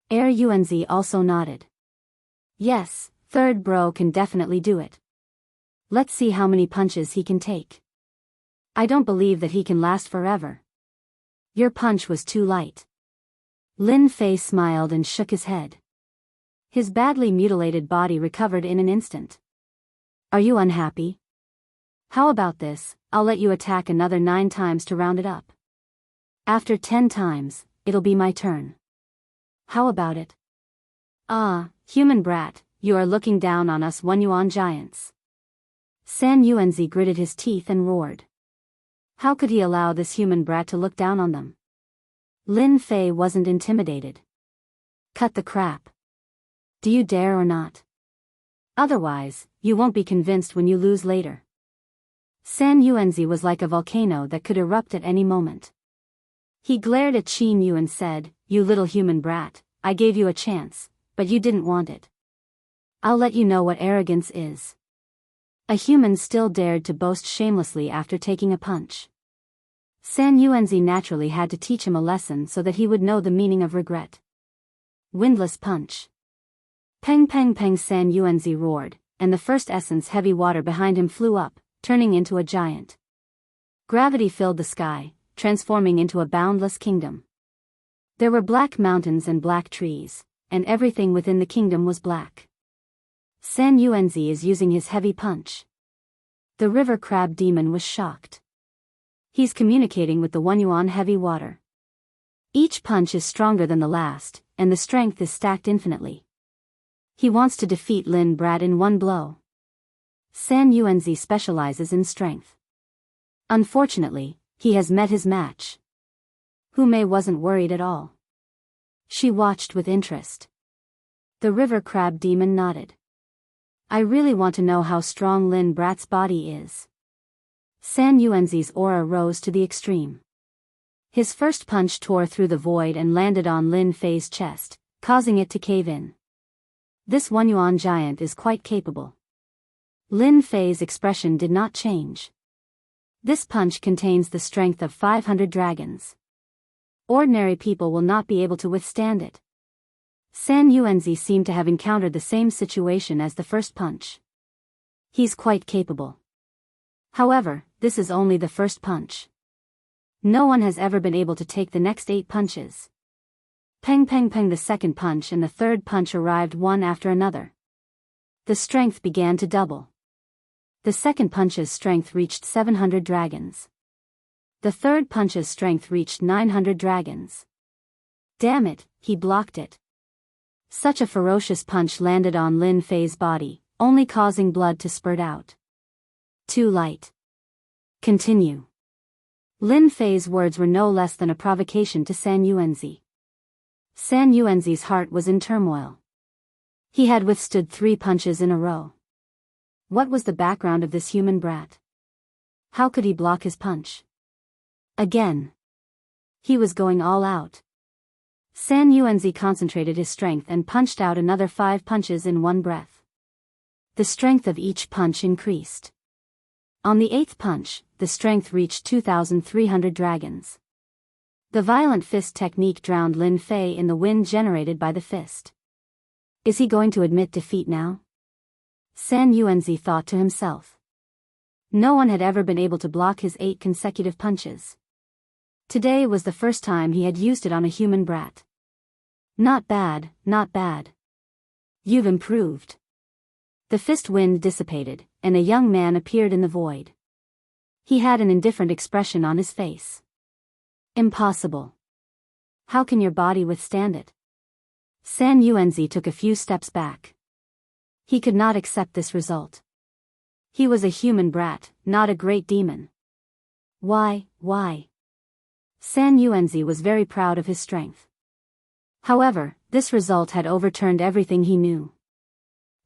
Yuanzi also nodded. Yes, third bro can definitely do it. Let's see how many punches he can take. I don't believe that he can last forever. Your punch was too light. Lin Fei smiled and shook his head. His badly mutilated body recovered in an instant. Are you unhappy? How about this, I'll let you attack another 9 times to round it up. After 10 times, it'll be my turn. How about it? Ah, human brat, you are looking down on us one-yuan giants. San Yuanzi gritted his teeth and roared. How could he allow this human brat to look down on them? Lin Fei wasn't intimidated. Cut the crap. Do you dare or not? Otherwise, you won't be convinced when you lose later. San Yuanzi was like a volcano that could erupt at any moment. He glared at Qin Yu and said, "You little human brat, I gave you a chance, but you didn't want it. I'll let you know what arrogance is." A human still dared to boast shamelessly after taking a punch. San Yuanzi naturally had to teach him a lesson so that he would know the meaning of regret. Windless punch. Peng peng peng, San Yuanzi roared, and the first essence heavy water behind him flew up, turning into a giant. Gravity filled the sky, transforming into a boundless kingdom. There were black mountains and black trees, and everything within the kingdom was black. San Yuanzi is using his heavy punch. The river crab demon was shocked. He's communicating with the 1 yuan heavy water. Each punch is stronger than the last, and the strength is stacked infinitely. He wants to defeat Lin Brat in one blow. San Yuanzi specializes in strength. Unfortunately, he has met his match. Hu Mei wasn't worried at all. She watched with interest. The river crab demon nodded. "I really want to know how strong Lin Brat's body is." San Yuanzi's aura rose to the extreme. His first punch tore through the void and landed on Lin Fei's chest, causing it to cave in. This 1 yuan giant is quite capable. Lin Fei's expression did not change. This punch contains the strength of 500 dragons. Ordinary people will not be able to withstand it. San Yuanzi seemed to have encountered the same situation as the first punch. He's quite capable. However, this is only the first punch. No one has ever been able to take the next 8 punches. Peng peng peng, the second punch and the third punch arrived one after another. The strength began to double. The second punch's strength reached 700 dragons. The third punch's strength reached 900 dragons. Damn it, he blocked it. Such a ferocious punch landed on Lin Fei's body, only causing blood to spurt out. Too light. Continue. Lin Fei's words were no less than a provocation to San Yuanzi. San Yuanzi's heart was in turmoil. He had withstood 3 punches in a row. What was the background of this human brat? How could he block his punch? Again. He was going all out. San Yuanzi concentrated his strength and punched out another 5 punches in one breath. The strength of each punch increased. On the 8th punch, the strength reached 2,300 dragons. The violent fist technique drowned Lin Fei in the wind generated by the fist. Is he going to admit defeat now? San Yuanzi thought to himself. No one had ever been able to block his 8 consecutive punches. Today was the first time he had used it on a human brat. Not bad, not bad. You've improved. The fist wind dissipated, and a young man appeared in the void. He had an indifferent expression on his face. Impossible. How can your body withstand it? San Yuanzi took a few steps back. He could not accept this result. He was a human brat, not a great demon. Why? San Yuanzi was very proud of his strength. However, this result had overturned everything he knew.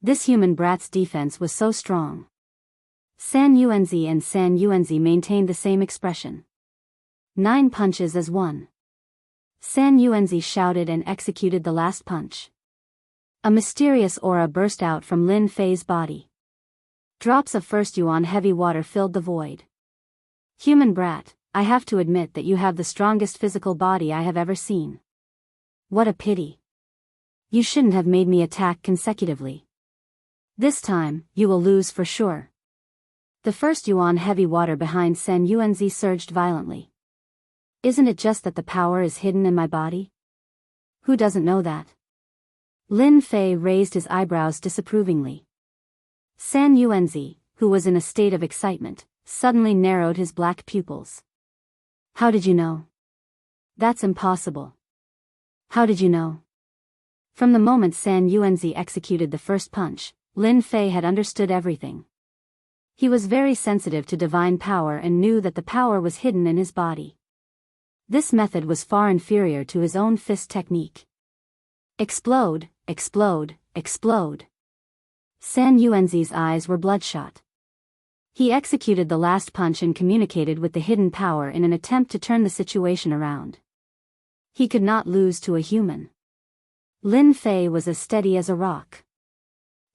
This human brat's defense was so strong. San Yuanzi maintained the same expression. 9 punches as one. San Yuanzi shouted and executed the last punch. A mysterious aura burst out from Lin Fei's body. Drops of 1 yuan heavy water filled the void. Human brat, I have to admit that you have the strongest physical body I have ever seen. What a pity. You shouldn't have made me attack consecutively. This time, you will lose for sure. The 1 yuan heavy water behind San Yuanzi surged violently. Isn't it just that the power is hidden in my body? Who doesn't know that? Lin Fei raised his eyebrows disapprovingly. San Yuanzi, who was in a state of excitement, suddenly narrowed his black pupils. How did you know? That's impossible. How did you know? From the moment San Yuanzi executed the first punch, Lin Fei had understood everything. He was very sensitive to divine power and knew that the power was hidden in his body. This method was far inferior to his own fist technique. Explode, explode, explode. San Yuanzi's eyes were bloodshot. He executed the last punch and communicated with the hidden power in an attempt to turn the situation around. He could not lose to a human. Lin Fei was as steady as a rock.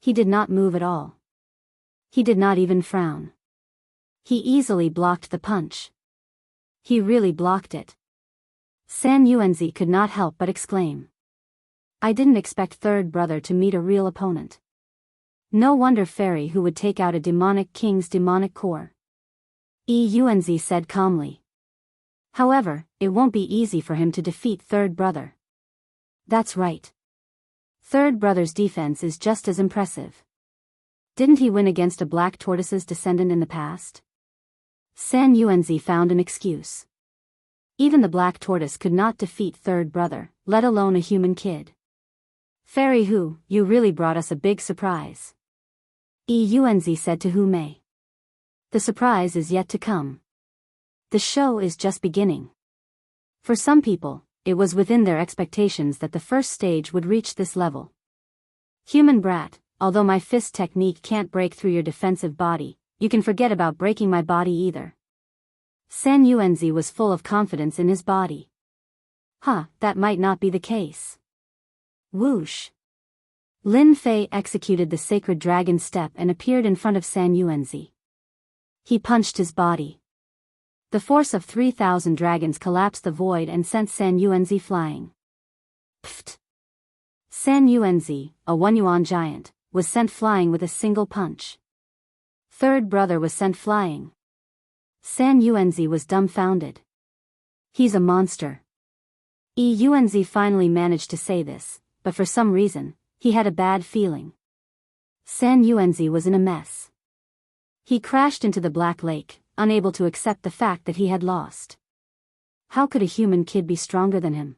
He did not move at all. He did not even frown. He easily blocked the punch. He really blocked it. San Yuanzi could not help but exclaim. I didn't expect third brother to meet a real opponent. No wonder fairy who would take out a demonic king's demonic core. Yuanzi said calmly. However, it won't be easy for him to defeat third brother. That's right. Third brother's defense is just as impressive. Didn't he win against a black tortoise's descendant in the past? San Yuanzi found an excuse. Even the black tortoise could not defeat third brother, let alone a human kid. Fairy Hu, you really brought us a big surprise. Yuanzi said to Hu Mei. The surprise is yet to come. The show is just beginning. For some people, it was within their expectations that the first stage would reach this level. Human brat, although my fist technique can't break through your defensive body, you can forget about breaking my body either. San Yuanzi was full of confidence in his body. That might not be the case. Whoosh. Lin Fei executed the sacred dragon step and appeared in front of San Yuanzi. He punched his body. The force of 3,000 dragons collapsed the void and sent San Yuanzi flying. Pfft. San Yuanzi, a 1 yuan giant, was sent flying with a single punch. Third brother was sent flying. San Yuanzi was dumbfounded. He's a monster. Yuanzi finally managed to say this, but for some reason, he had a bad feeling. San Yuanzi was in a mess. He crashed into the Black Lake, unable to accept the fact that he had lost. How could a human kid be stronger than him?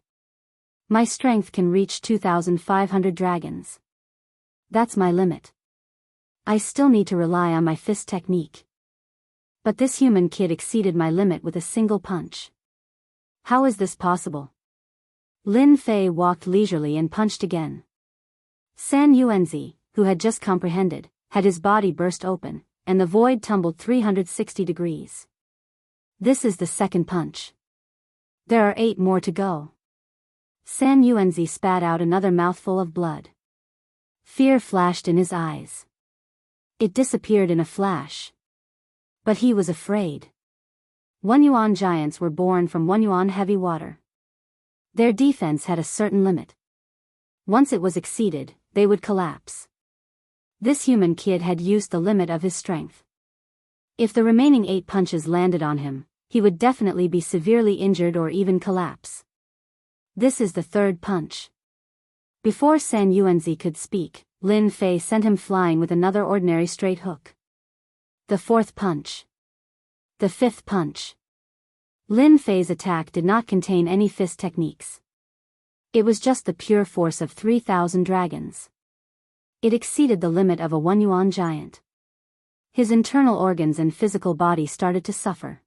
My strength can reach 2,500 dragons. That's my limit. I still need to rely on my fist technique. But this human kid exceeded my limit with a single punch. How is this possible? Lin Fei walked leisurely and punched again. San Yuanzi, who had just comprehended, had his body burst open, and the void tumbled 360 degrees. This is the second punch. There are 8 more to go. San Yuanzi spat out another mouthful of blood. Fear flashed in his eyes. It disappeared in a flash. But he was afraid. 1 yuan giants were born from 1 yuan heavy water. Their defense had a certain limit. Once it was exceeded, they would collapse. This human kid had used the limit of his strength. If the remaining 8 punches landed on him, he would definitely be severely injured or even collapse. This is the third punch. Before San Yuanzi could speak, Lin Fei sent him flying with another ordinary straight hook. The fourth punch. The fifth punch. Lin Fei's attack did not contain any fist techniques. It was just the pure force of 3,000 dragons. It exceeded the limit of a 1 yuan giant. His internal organs and physical body started to suffer.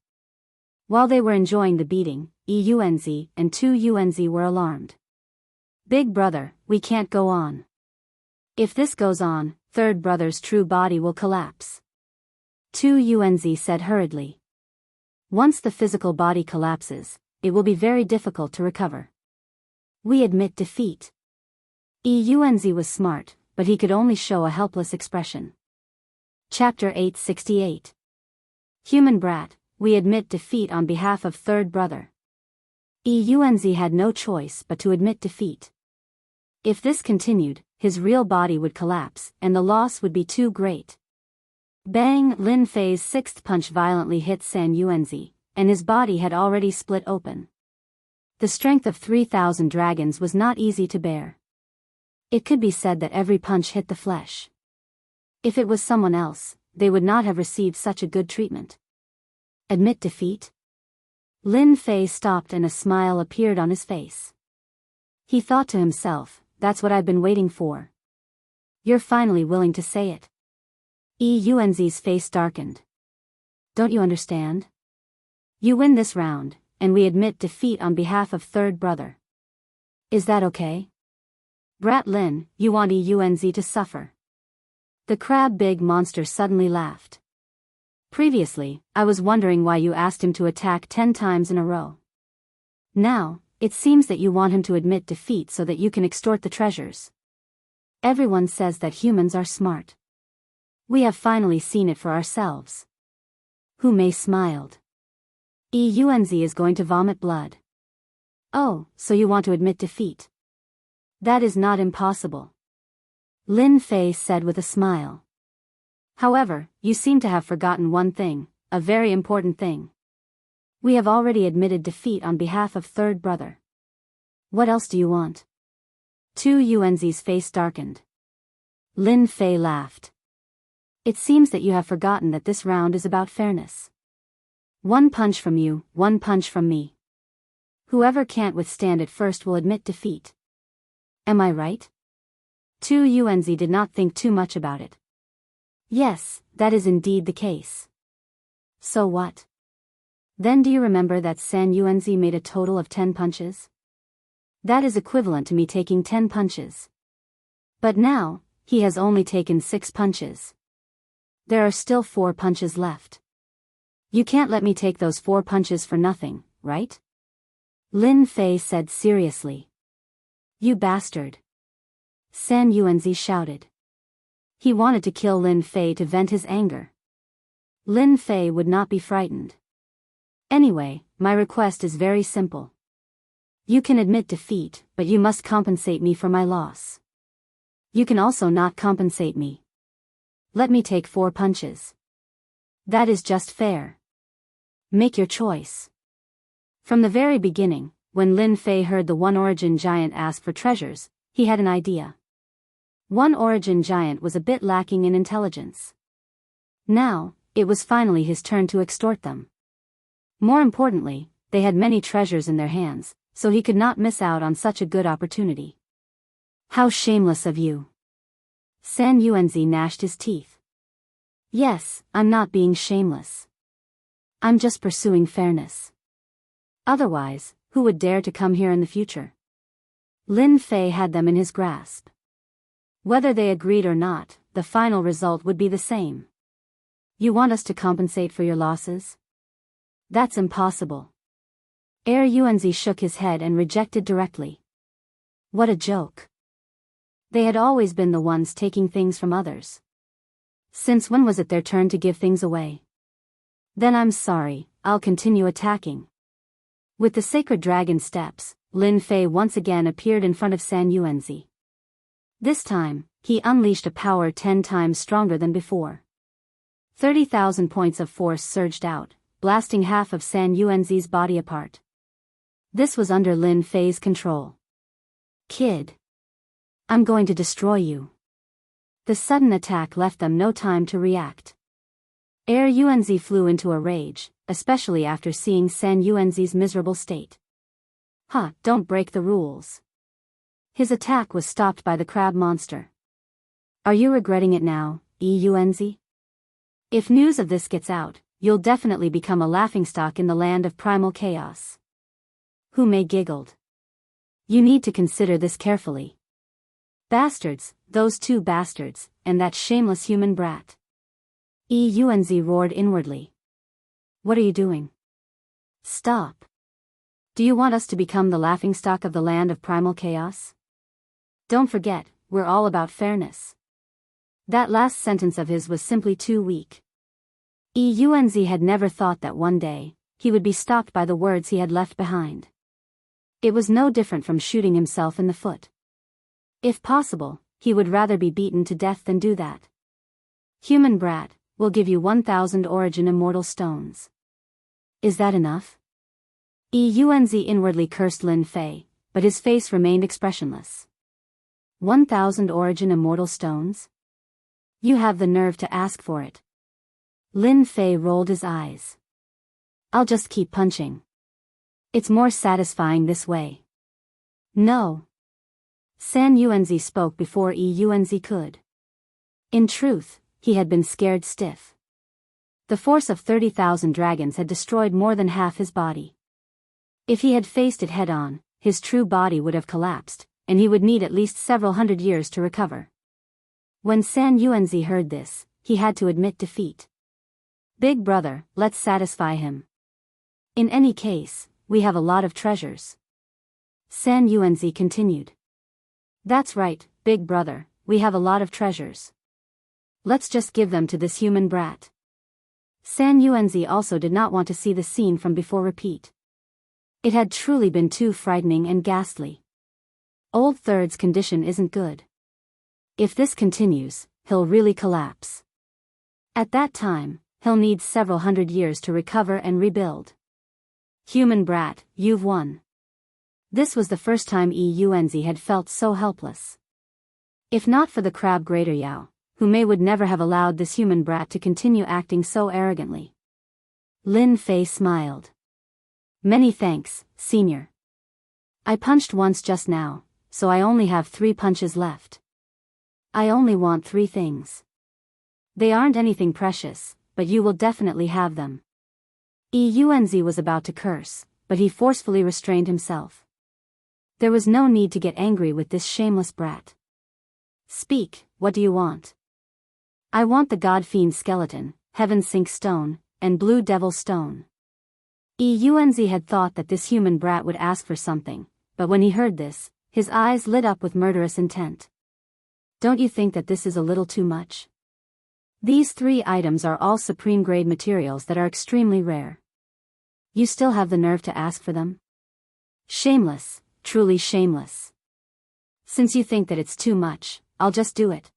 While they were enjoying the beating, Yuanzi and 2 Yuanzi were alarmed. Big brother, we can't go on. If this goes on, third brother's true body will collapse. 2 Yuanzi said hurriedly. Once the physical body collapses, it will be very difficult to recover. We admit defeat. Yuanzi was smart, but he could only show a helpless expression. Chapter 868. Human brat, we admit defeat on behalf of third brother. Yuanzi had no choice but to admit defeat. If this continued, his real body would collapse, and the loss would be too great. Bang! Lin Fei's sixth punch violently hit San Yuanzi, and his body had already split open. The strength of 3,000 dragons was not easy to bear. It could be said that every punch hit the flesh. If it was someone else, they would not have received such a good treatment. Admit defeat? Lin Fei stopped and a smile appeared on his face. He thought to himself, that's what I've been waiting for. You're finally willing to say it. Yuanzi's face darkened. Don't you understand? You win this round, and we admit defeat on behalf of third brother. Is that okay? Brat Lin, you want Yuanzi to suffer. The crab big monster suddenly laughed. Previously, I was wondering why you asked him to attack 10 times in a row. Now, it seems that you want him to admit defeat so that you can extort the treasures. Everyone says that humans are smart. We have finally seen it for ourselves. Hu Mei smiled. Yunzi is going to vomit blood. Oh, so you want to admit defeat? That is not impossible. Lin Fei said with a smile. However, you seem to have forgotten one thing, a very important thing. We have already admitted defeat on behalf of third brother. What else do you want? Tu Yuanzi's face darkened. Lin Fei laughed. It seems that you have forgotten that this round is about fairness. One punch from you, one punch from me. Whoever can't withstand it first will admit defeat. Am I right? Tu Yuanzi did not think too much about it. Yes, that is indeed the case. So what? Then do you remember that San Yuanzi made a total of 10 punches? That is equivalent to me taking 10 punches. But now, he has only taken 6 punches. There are still 4 punches left. You can't let me take those 4 punches for nothing, right? Lin Fei said seriously. You bastard. San Yuanzi shouted. He wanted to kill Lin Fei to vent his anger. Lin Fei would not be frightened. Anyway, my request is very simple. You can admit defeat, but you must compensate me for my loss. You can also not compensate me. Let me take 4 punches. That is just fair. Make your choice. From the very beginning, when Lin Fei heard the One Origin Giant ask for treasures, he had an idea. One Origin Giant was a bit lacking in intelligence. Now, it was finally his turn to extort them. More importantly, they had many treasures in their hands, so he could not miss out on such a good opportunity. How shameless of you. San Yuanzi gnashed his teeth. Yes, I'm not being shameless. I'm just pursuing fairness. Otherwise, who would dare to come here in the future? Lin Fei had them in his grasp. Whether they agreed or not, the final result would be the same. You want us to compensate for your losses? That's impossible. Yuanzi shook his head and rejected directly. What a joke. They had always been the ones taking things from others. Since when was it their turn to give things away? Then I'm sorry, I'll continue attacking. With the sacred dragon steps, Lin Fei once again appeared in front of San Yuanzi. This time, he unleashed a power 10 times stronger than before. 30,000 points of force surged out, blasting half of San Yuanzi's body apart. This was under Lin Fei's control. Kid. I'm going to destroy you. The sudden attack left them no time to react. Yuanzi flew into a rage, especially after seeing San Yuanzi's miserable state. Don't break the rules. His attack was stopped by the crab monster. Are you regretting it now, Yuanzi? If news of this gets out, you'll definitely become a laughingstock in the land of primal chaos. Hu Mei giggled. You need to consider this carefully. Bastards, those 2 bastards, and that shameless human brat. Yuanzi roared inwardly. What are you doing? Stop. Do you want us to become the laughingstock of the land of primal chaos? Don't forget, we're all about fairness. That last sentence of his was simply too weak. Yuanzi had never thought that one day, he would be stopped by the words he had left behind. It was no different from shooting himself in the foot. If possible, he would rather be beaten to death than do that. Human brat, we'll give you 1,000 origin immortal stones. Is that enough? Yuanzi inwardly cursed Lin Fei, but his face remained expressionless. 1,000 origin immortal stones? You have the nerve to ask for it. Lin Fei rolled his eyes. I'll just keep punching. It's more satisfying this way. No. San Yuanzi spoke before Yuanzi could. In truth, he had been scared stiff. The force of 30,000 dragons had destroyed more than half his body. If he had faced it head-on, his true body would have collapsed, and he would need at least several hundred years to recover. When San Yuanzi heard this, he had to admit defeat. Big brother, let's satisfy him. In any case, we have a lot of treasures. San Yuanzi continued. That's right, big brother, we have a lot of treasures. Let's just give them to this human brat. San Yuanzi also did not want to see the scene from before repeat. It had truly been too frightening and ghastly. Old Third's condition isn't good. If this continues, he'll really collapse. At that time, he'll need several hundred years to recover and rebuild. Human brat, you've won. This was the first time Yuanzi had felt so helpless. If not for the crab greater Yao, who would never have allowed this human brat to continue acting so arrogantly. Lin Fei smiled. Many thanks, senior. I punched once just now, so I only have 3 punches left. I only want 3 things. They aren't anything precious, but you will definitely have them. Yuanzi was about to curse, but he forcefully restrained himself. There was no need to get angry with this shameless brat. Speak, what do you want? I want the God Fiend skeleton, Heaven Sink stone, and Blue Devil stone. Yuanzi had thought that this human brat would ask for something, but when he heard this, his eyes lit up with murderous intent. Don't you think that this is a little too much? These 3 items are all supreme-grade materials that are extremely rare. You still have the nerve to ask for them? Shameless, truly shameless. Since you think that it's too much, I'll just do it.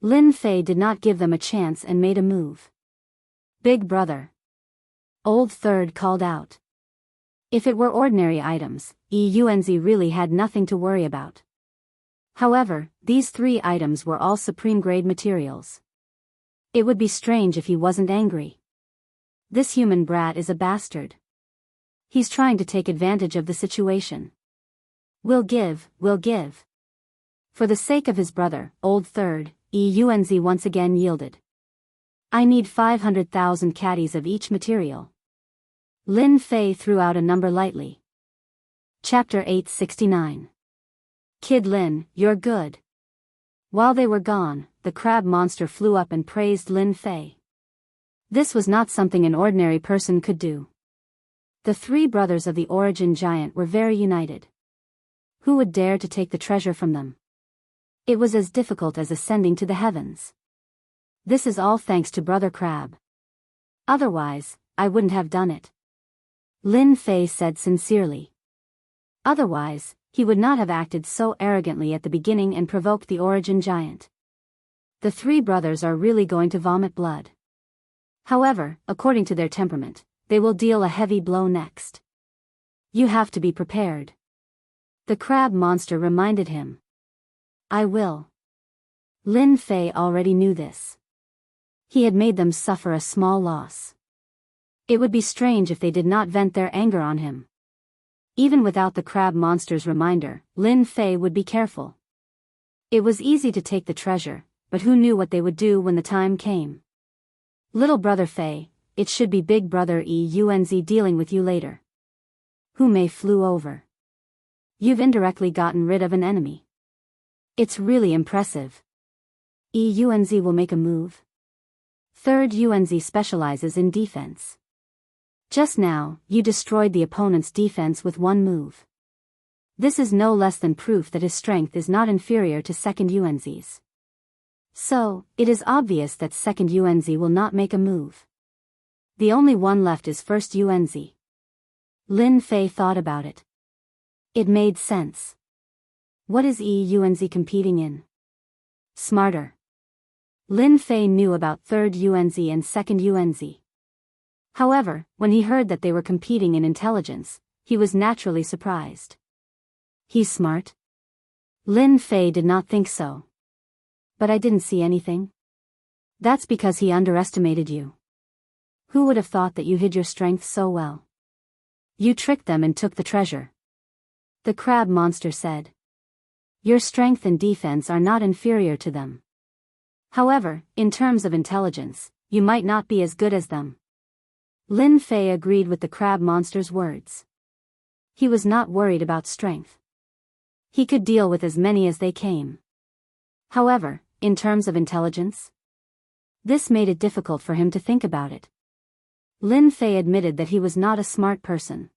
Lin Fei did not give them a chance and made a move. Big brother. Old Third called out. If it were ordinary items, Yuanzi really had nothing to worry about. However, these 3 items were all supreme-grade materials. It would be strange if he wasn't angry. This human brat is a bastard. He's trying to take advantage of the situation. We'll give. For the sake of his brother, Old Third, Yuanzi once again yielded. I need 500,000 caddies of each material. Lin Fei threw out a number lightly. Chapter 869. Kid Lin, you're good. While they were gone, the crab monster flew up and praised Lin Fei. This was not something an ordinary person could do. The 3 brothers of the origin giant were very united. Who would dare to take the treasure from them? It was as difficult as ascending to the heavens. This is all thanks to Brother Crab. Otherwise, I wouldn't have done it. Lin Fei said sincerely. Otherwise, he would not have acted so arrogantly at the beginning and provoked the origin giant. The 3 brothers are really going to vomit blood. However, according to their temperament, they will deal a heavy blow next. You have to be prepared. The crab monster reminded him. I will. Lin Fei already knew this. He had made them suffer a small loss. It would be strange if they did not vent their anger on him. Even without the crab monster's reminder, Lin Fei would be careful. It was easy to take the treasure, but who knew what they would do when the time came? Little brother Fei, it should be big brother Yuanzi dealing with you later. Hu Mei flew over. You've indirectly gotten rid of an enemy. It's really impressive. Yuanzi will make a move. Third Yuanzi specializes in defense. Just now, you destroyed the opponent's defense with 1 move. This is no less than proof that his strength is not inferior to second Yuanzi's. So, it is obvious that second Yuanzi will not make a move. The only one left is first Yuanzi. Lin Fei thought about it. It made sense. What is Yuanzi competing in? Smarter. Lin Fei knew about third Yuanzi and second Yuanzi. However, when he heard that they were competing in intelligence, he was naturally surprised. He's smart? Lin Fei did not think so. But I didn't see anything. That's because he underestimated you. Who would have thought that you hid your strength so well? You tricked them and took the treasure. The crab monster said. Your strength and defense are not inferior to them. However, in terms of intelligence, you might not be as good as them. Lin Fei agreed with the crab monster's words. He was not worried about strength. He could deal with as many as they came. However, in terms of intelligence? This made it difficult for him to think about it. Lin Fei admitted that he was not a smart person.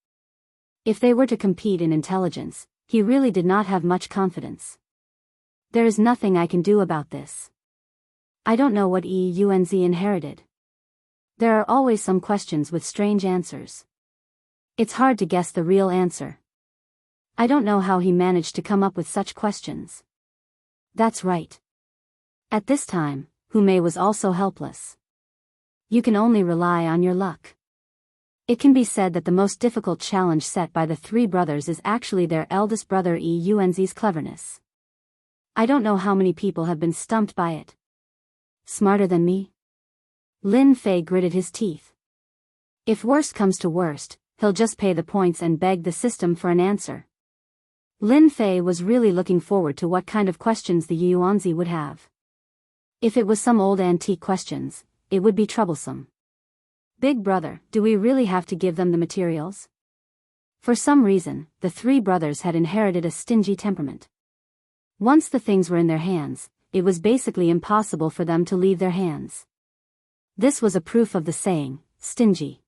If they were to compete in intelligence, he really did not have much confidence. There is nothing I can do about this. I don't know what Yunzi inherited. There are always some questions with strange answers. It's hard to guess the real answer. I don't know how he managed to come up with such questions. That's right. At this time, Hu Mei was also helpless. You can only rely on your luck. It can be said that the most difficult challenge set by the three brothers is actually their eldest brother Yunzi's cleverness. I don't know how many people have been stumped by it. Smarter than me? Lin Fei gritted his teeth. If worst comes to worst, he'll just pay the points and beg the system for an answer. Lin Fei was really looking forward to what kind of questions the Yunzi would have. If it was some old antique questions, it would be troublesome. Big brother, do we really have to give them the materials? For some reason, the three brothers had inherited a stingy temperament. Once the things were in their hands, it was basically impossible for them to leave their hands. This was a proof of the saying, stingy.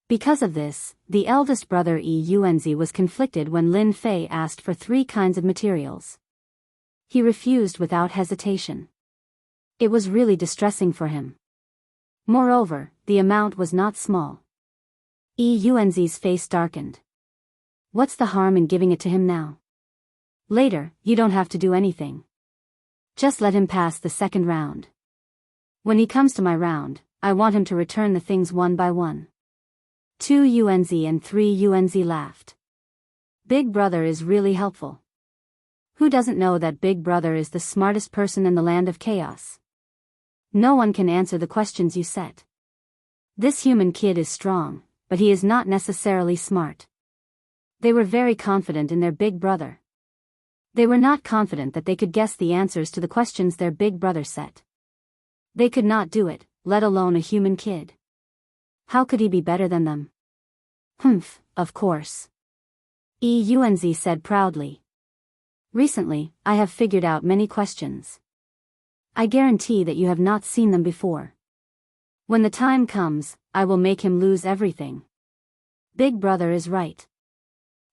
Because of this, the eldest brother Yunzi was conflicted when Lin Fei asked for 3 kinds of materials. He refused without hesitation. It was really distressing for him. Moreover, the amount was not small. Yunzi's face darkened. What's the harm in giving it to him now? Later, you don't have to do anything. Just let him pass the second round. When he comes to my round, I want him to return the things one by one. 2 Yunzi and 3 Yunzi laughed. Big brother is really helpful. Who doesn't know that Big brother is the smartest person in the land of chaos? No one can answer the questions you set. This human kid is strong, but he is not necessarily smart. They were very confident in their big brother. They were not confident that they could guess the answers to the questions their big brother set. They could not do it, let alone a human kid. How could he be better than them? Humph, of course. Yunzi said proudly. Recently, I have figured out many questions. I guarantee that you have not seen them before. When the time comes, I will make him lose everything. Big brother is right.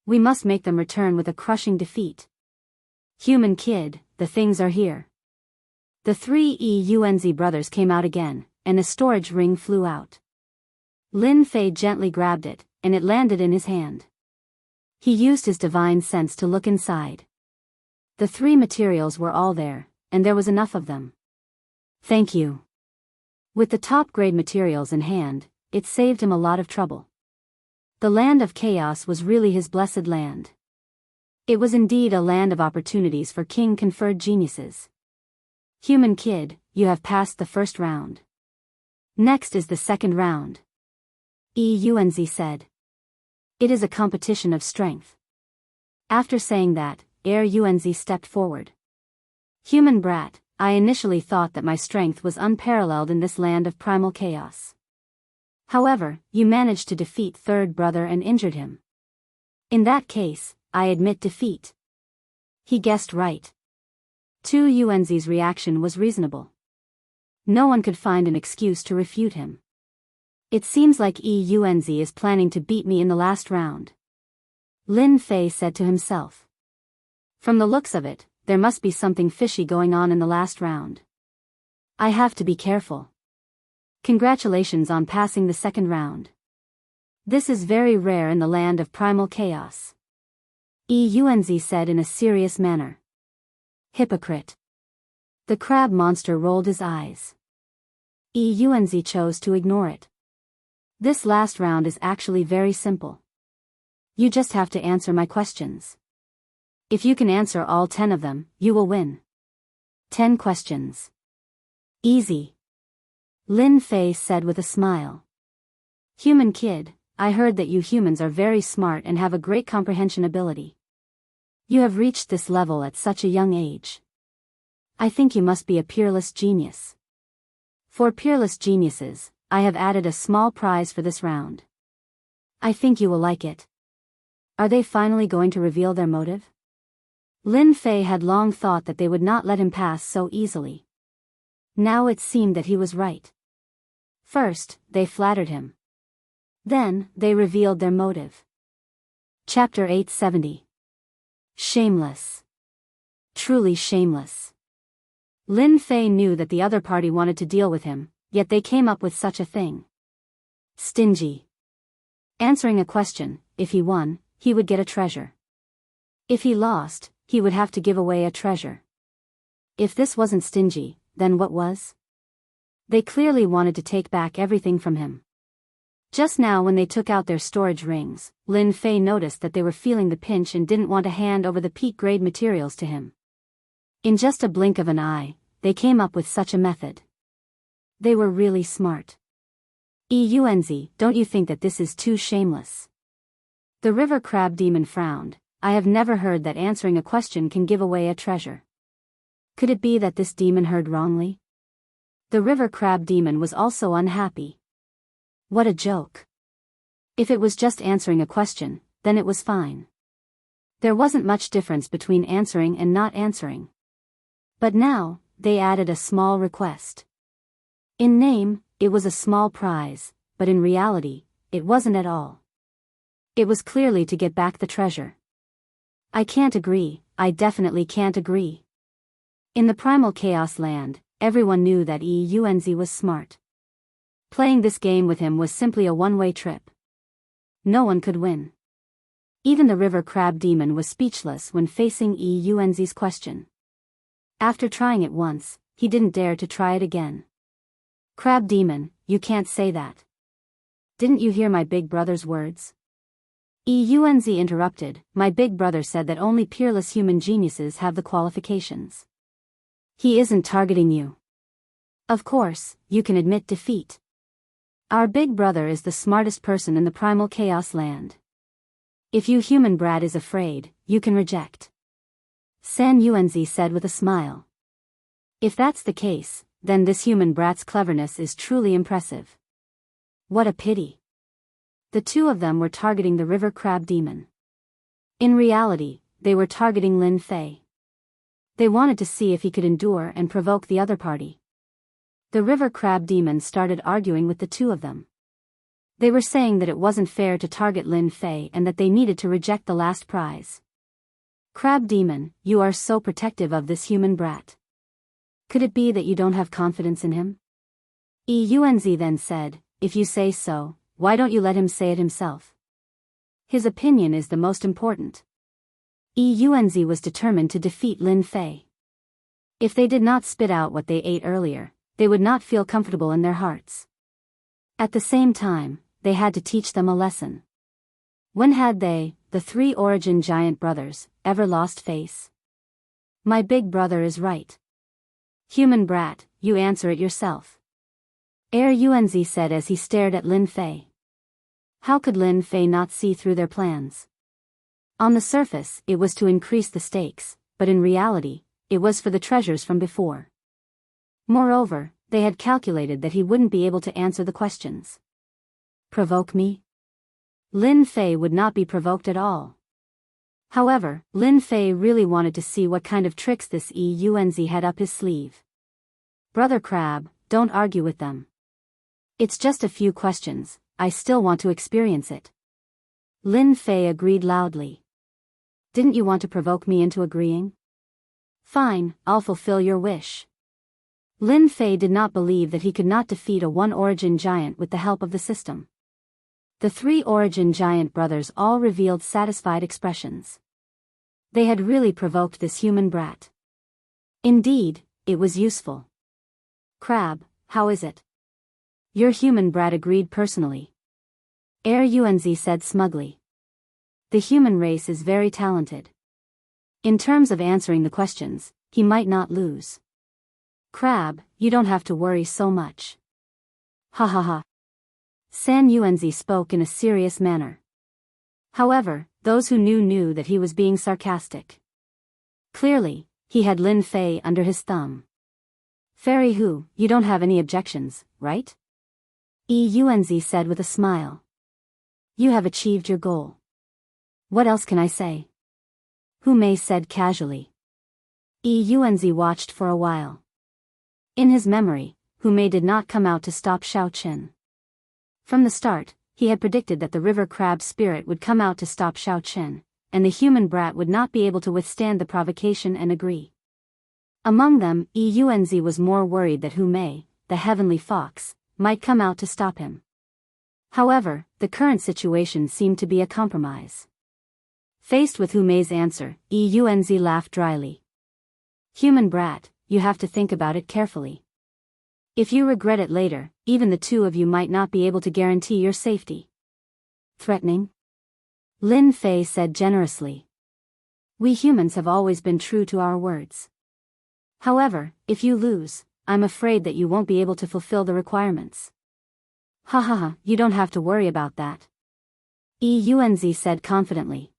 We must make them return with a crushing defeat. Human kid, the things are here. The 3 Yunzi brothers came out again, and a storage ring flew out. Lin Fei gently grabbed it, and it landed in his hand. He used his divine sense to look inside. The 3 materials were all there, and there was enough of them. Thank you. With the top-grade materials in hand, it saved him a lot of trouble. The land of chaos was really his blessed land. It was indeed a land of opportunities for king-conferred geniuses. Human kid, you have passed the first round. Next is the second round. Yunzi said. It is a competition of strength. After saying that, Yunzi stepped forward. Human brat, I initially thought that my strength was unparalleled in this land of primal chaos. However, you managed to defeat third brother and injured him. In that case, I admit defeat. He guessed right. 2 Yunzi's reaction was reasonable. No one could find an excuse to refute him. It seems like Yunzi is planning to beat me in the last round. Lin Fei said to himself. From the looks of it, there must be something fishy going on in the last round. I have to be careful. Congratulations on passing the second round. This is very rare in the land of primal chaos. Yunzi said in a serious manner. Hypocrite. The crab monster rolled his eyes. Yunzi chose to ignore it. This last round is actually very simple. You just have to answer my questions. If you can answer all 10 of them, you will win. 10 questions. Easy. Lin Fei said with a smile. Human kid, I heard that you humans are very smart and have a great comprehension ability. You have reached this level at such a young age. I think you must be a peerless genius. For peerless geniuses, I have added a small prize for this round. I think you will like it. Are they finally going to reveal their motive? Lin Fei had long thought that they would not let him pass so easily. Now it seemed that he was right. First, they flattered him. Then, they revealed their motive. Chapter 870. Shameless. Truly shameless. Lin Fei knew that the other party wanted to deal with him, yet they came up with such a thing. Stingy. Answering a question, if he won, he would get a treasure. If he lost, he would have to give away a treasure. If this wasn't stingy, then what was? They clearly wanted to take back everything from him. Just now when they took out their storage rings, Lin Fei noticed that they were feeling the pinch and didn't want to hand over the peak-grade materials to him. In just a blink of an eye, they came up with such a method. They were really smart. Yuanzi, don't you think that this is too shameless? The river crab demon frowned. I have never heard that answering a question can give away a treasure. Could it be that this demon heard wrongly? The river crab demon was also unhappy. What a joke. If it was just answering a question, then it was fine. There wasn't much difference between answering and not answering. But now, they added a small request. In name, it was a small prize, but in reality, it wasn't at all. It was clearly to get back the treasure. I can't agree, I definitely can't agree. In the primal chaos land, everyone knew that Yuanzi was smart. Playing this game with him was simply a one-way trip. No one could win. Even the river crab demon was speechless when facing Yuanzi's question. After trying it once, he didn't dare to try it again. Crab demon, you can't say that. Didn't you hear my big brother's words? Yuanzi interrupted. My big brother said that only peerless human geniuses have the qualifications. He isn't targeting you. Of course, you can admit defeat. Our big brother is the smartest person in the primal chaos land. If you human brat is afraid, you can reject. San Yuanzi said with a smile. If that's the case, then this human brat's cleverness is truly impressive. What a pity. The two of them were targeting the river crab demon. In reality, they were targeting Lin Fei. They wanted to see if he could endure and provoke the other party. The river crab demon started arguing with the two of them. They were saying that it wasn't fair to target Lin Fei and that they needed to reject the last prize. Crab demon, you are so protective of this human brat. Could it be that you don't have confidence in him? Yuanzi then said, if you say so, why don't you let him say it himself? His opinion is the most important. Yuanzi was determined to defeat Lin Fei. If they did not spit out what they ate earlier, they would not feel comfortable in their hearts. At the same time, they had to teach them a lesson. When had they, the three origin giant brothers, ever lost face? My big brother is right. Human brat, you answer it yourself. Yuanzi said as he stared at Lin Fei. How could Lin Fei not see through their plans? On the surface, it was to increase the stakes, but in reality, it was for the treasures from before. Moreover, they had calculated that he wouldn't be able to answer the questions. Provoke me? Lin Fei would not be provoked at all. However, Lin Fei really wanted to see what kind of tricks this Yuanzi had up his sleeve. Brother Crab, don't argue with them. It's just a few questions, I still want to experience it. Lin Fei agreed loudly. Didn't you want to provoke me into agreeing? Fine, I'll fulfill your wish. Lin Fei did not believe that he could not defeat a one-origin giant with the help of the system. The three origin giant brothers all revealed satisfied expressions. They had really provoked this human brat. Indeed, it was useful. Crab, how is it? Your human brat agreed personally. Yuanzi said smugly. The human race is very talented. In terms of answering the questions, he might not lose. Crab, you don't have to worry so much. Ha ha ha. San Yuanzi spoke in a serious manner. However, those who knew that he was being sarcastic. Clearly, he had Lin Fei under his thumb. Fairy Hu, you don't have any objections, right? Yuanzi said with a smile. You have achieved your goal. What else can I say? Hu Mei said casually. Yuanzi watched for a while. In his memory, Hu Mei did not come out to stop Xiaoqin. From the start, he had predicted that the river crab spirit would come out to stop Xiaoqin, and the human brat would not be able to withstand the provocation and agree. Among them, Yunzi was more worried that Hu Mei, the heavenly fox, might come out to stop him. However, the current situation seemed to be a compromise. Faced with Hu Mei's answer, Yunzi laughed dryly. Human brat, you have to think about it carefully. If you regret it later, even the two of you might not be able to guarantee your safety. Threatening? Lin Fei said generously. We humans have always been true to our words. However, if you lose, I'm afraid that you won't be able to fulfill the requirements. Ha ha ha, you don't have to worry about that. Yunzi said confidently.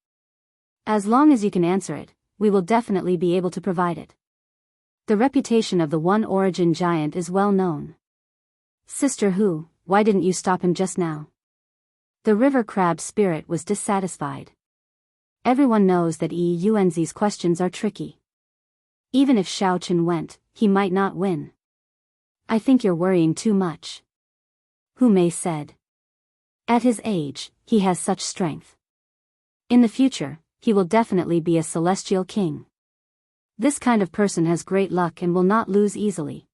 As long as you can answer it, we will definitely be able to provide it. The reputation of the One Origin Giant is well known. Sister Hu, why didn't you stop him just now? The river crab spirit was dissatisfied. Everyone knows that Yunzi's questions are tricky. Even if Xiaoqin went, he might not win. I think you're worrying too much. Hu Mei said. At his age, he has such strength. In the future, he will definitely be a celestial king. This kind of person has great luck and will not lose easily.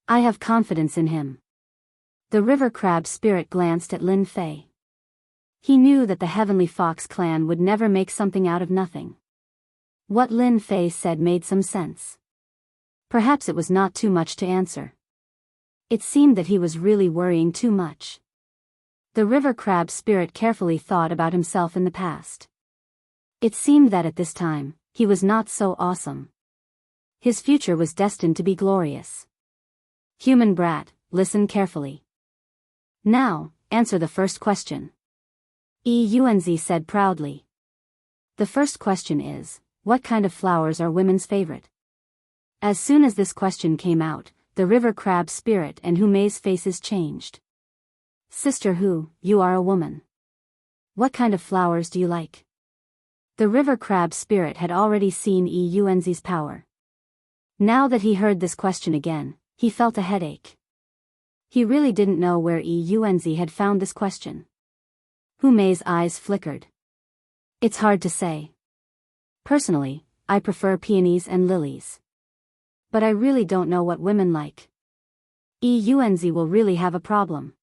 I have confidence in him. The river crab spirit glanced at Lin Fei. He knew that the Heavenly Fox clan would never make something out of nothing. What Lin Fei said made some sense. Perhaps it was not too much to answer. It seemed that he was really worrying too much. The river crab spirit carefully thought about himself in the past. It seemed that at this time, he was not so awesome. His future was destined to be glorious. Human brat, listen carefully. Now, answer the first question. Yunzi said proudly. The first question is, what kind of flowers are women's favorite? As soon as this question came out, the river crab spirit and Hu Mei's faces changed. Sister Hu, you are a woman. What kind of flowers do you like? The river crab spirit had already seen Yunzi's power. Now that he heard this question again, he felt a headache. He really didn't know where Yunzi had found this question. Hu Mei's eyes flickered. It's hard to say. Personally, I prefer peonies and lilies. But I really don't know what women like. Yunzi will really have a problem.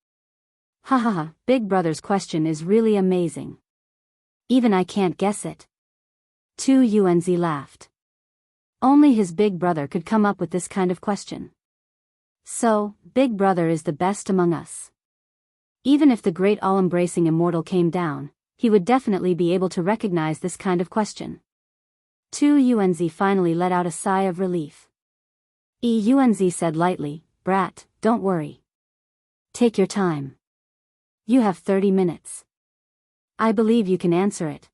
Ha ha ha, Big Brother's question is really amazing. Even I can't guess it. Yunzi laughed. Only his big brother could come up with this kind of question. So, Big Brother is the best among us. Even if the great all-embracing immortal came down, he would definitely be able to recognize this kind of question. Yunzi finally let out a sigh of relief. Yunzi said lightly, Brat, don't worry. Take your time. You have 30 minutes. I believe you can answer it.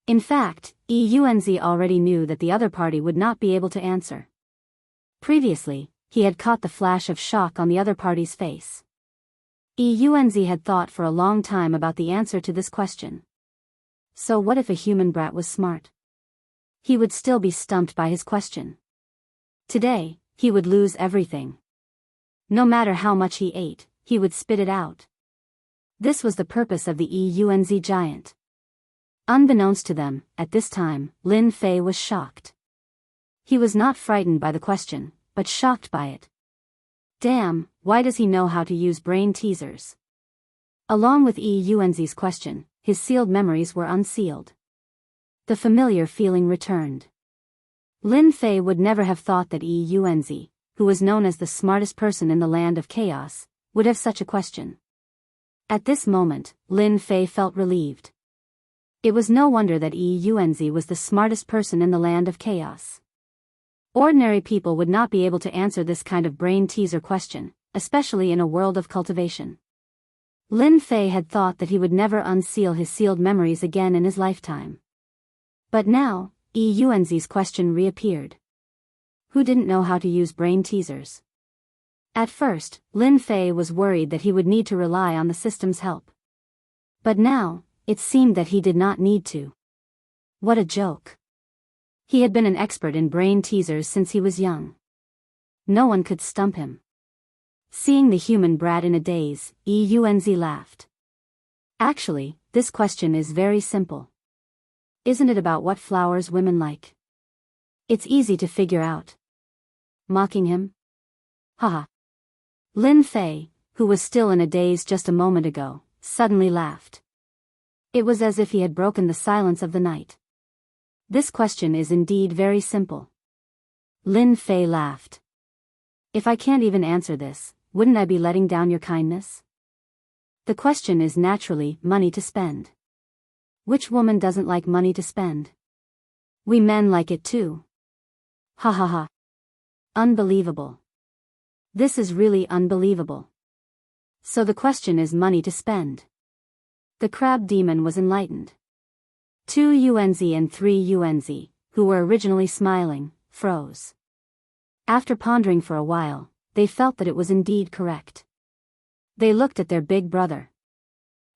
In fact, Yunzi already knew that the other party would not be able to answer. Previously, he had caught the flash of shock on the other party's face. Yunzi had thought for a long time about the answer to this question. So what if a human brat was smart? He would still be stumped by his question. Today, he would lose everything. No matter how much he ate, he would spit it out. This was the purpose of the Yunzi giant. Unbeknownst to them, at this time, Lin Fei was shocked. He was not frightened by the question, but shocked by it. Damn, why does he know how to use brain teasers? Along with Yunzi's question, his sealed memories were unsealed. The familiar feeling returned. Lin Fei would never have thought that Yunzi, who was known as the smartest person in the land of chaos, would have such a question. At this moment, Lin Fei felt relieved. It was no wonder that Yunzi was the smartest person in the land of chaos. Ordinary people would not be able to answer this kind of brain teaser question, especially in a world of cultivation. Lin Fei had thought that he would never unseal his sealed memories again in his lifetime. But now, Yunzi's question reappeared. Who didn't know how to use brain teasers? At first, Lin Fei was worried that he would need to rely on the system's help. But now, it seemed that he did not need to. What a joke. He had been an expert in brain teasers since he was young. No one could stump him. Seeing the human brat in a daze, Yunzi laughed. Actually, this question is very simple. Isn't it about what flowers women like? It's easy to figure out. Mocking him? Haha. Lin Fei, who was still in a daze just a moment ago, suddenly laughed. It was as if he had broken the silence of the night. This question is indeed very simple. Lin Fei laughed. If I can't even answer this, wouldn't I be letting down your kindness? The question is naturally money to spend. Which woman doesn't like money to spend? We men like it too. Ha ha ha. Unbelievable. This is really unbelievable. So the question is money to spend. The crab demon was enlightened. 2 Yuanzi and 3 Yuanzi, who were originally smiling, froze. After pondering for a while, they felt that it was indeed correct. They looked at their big brother.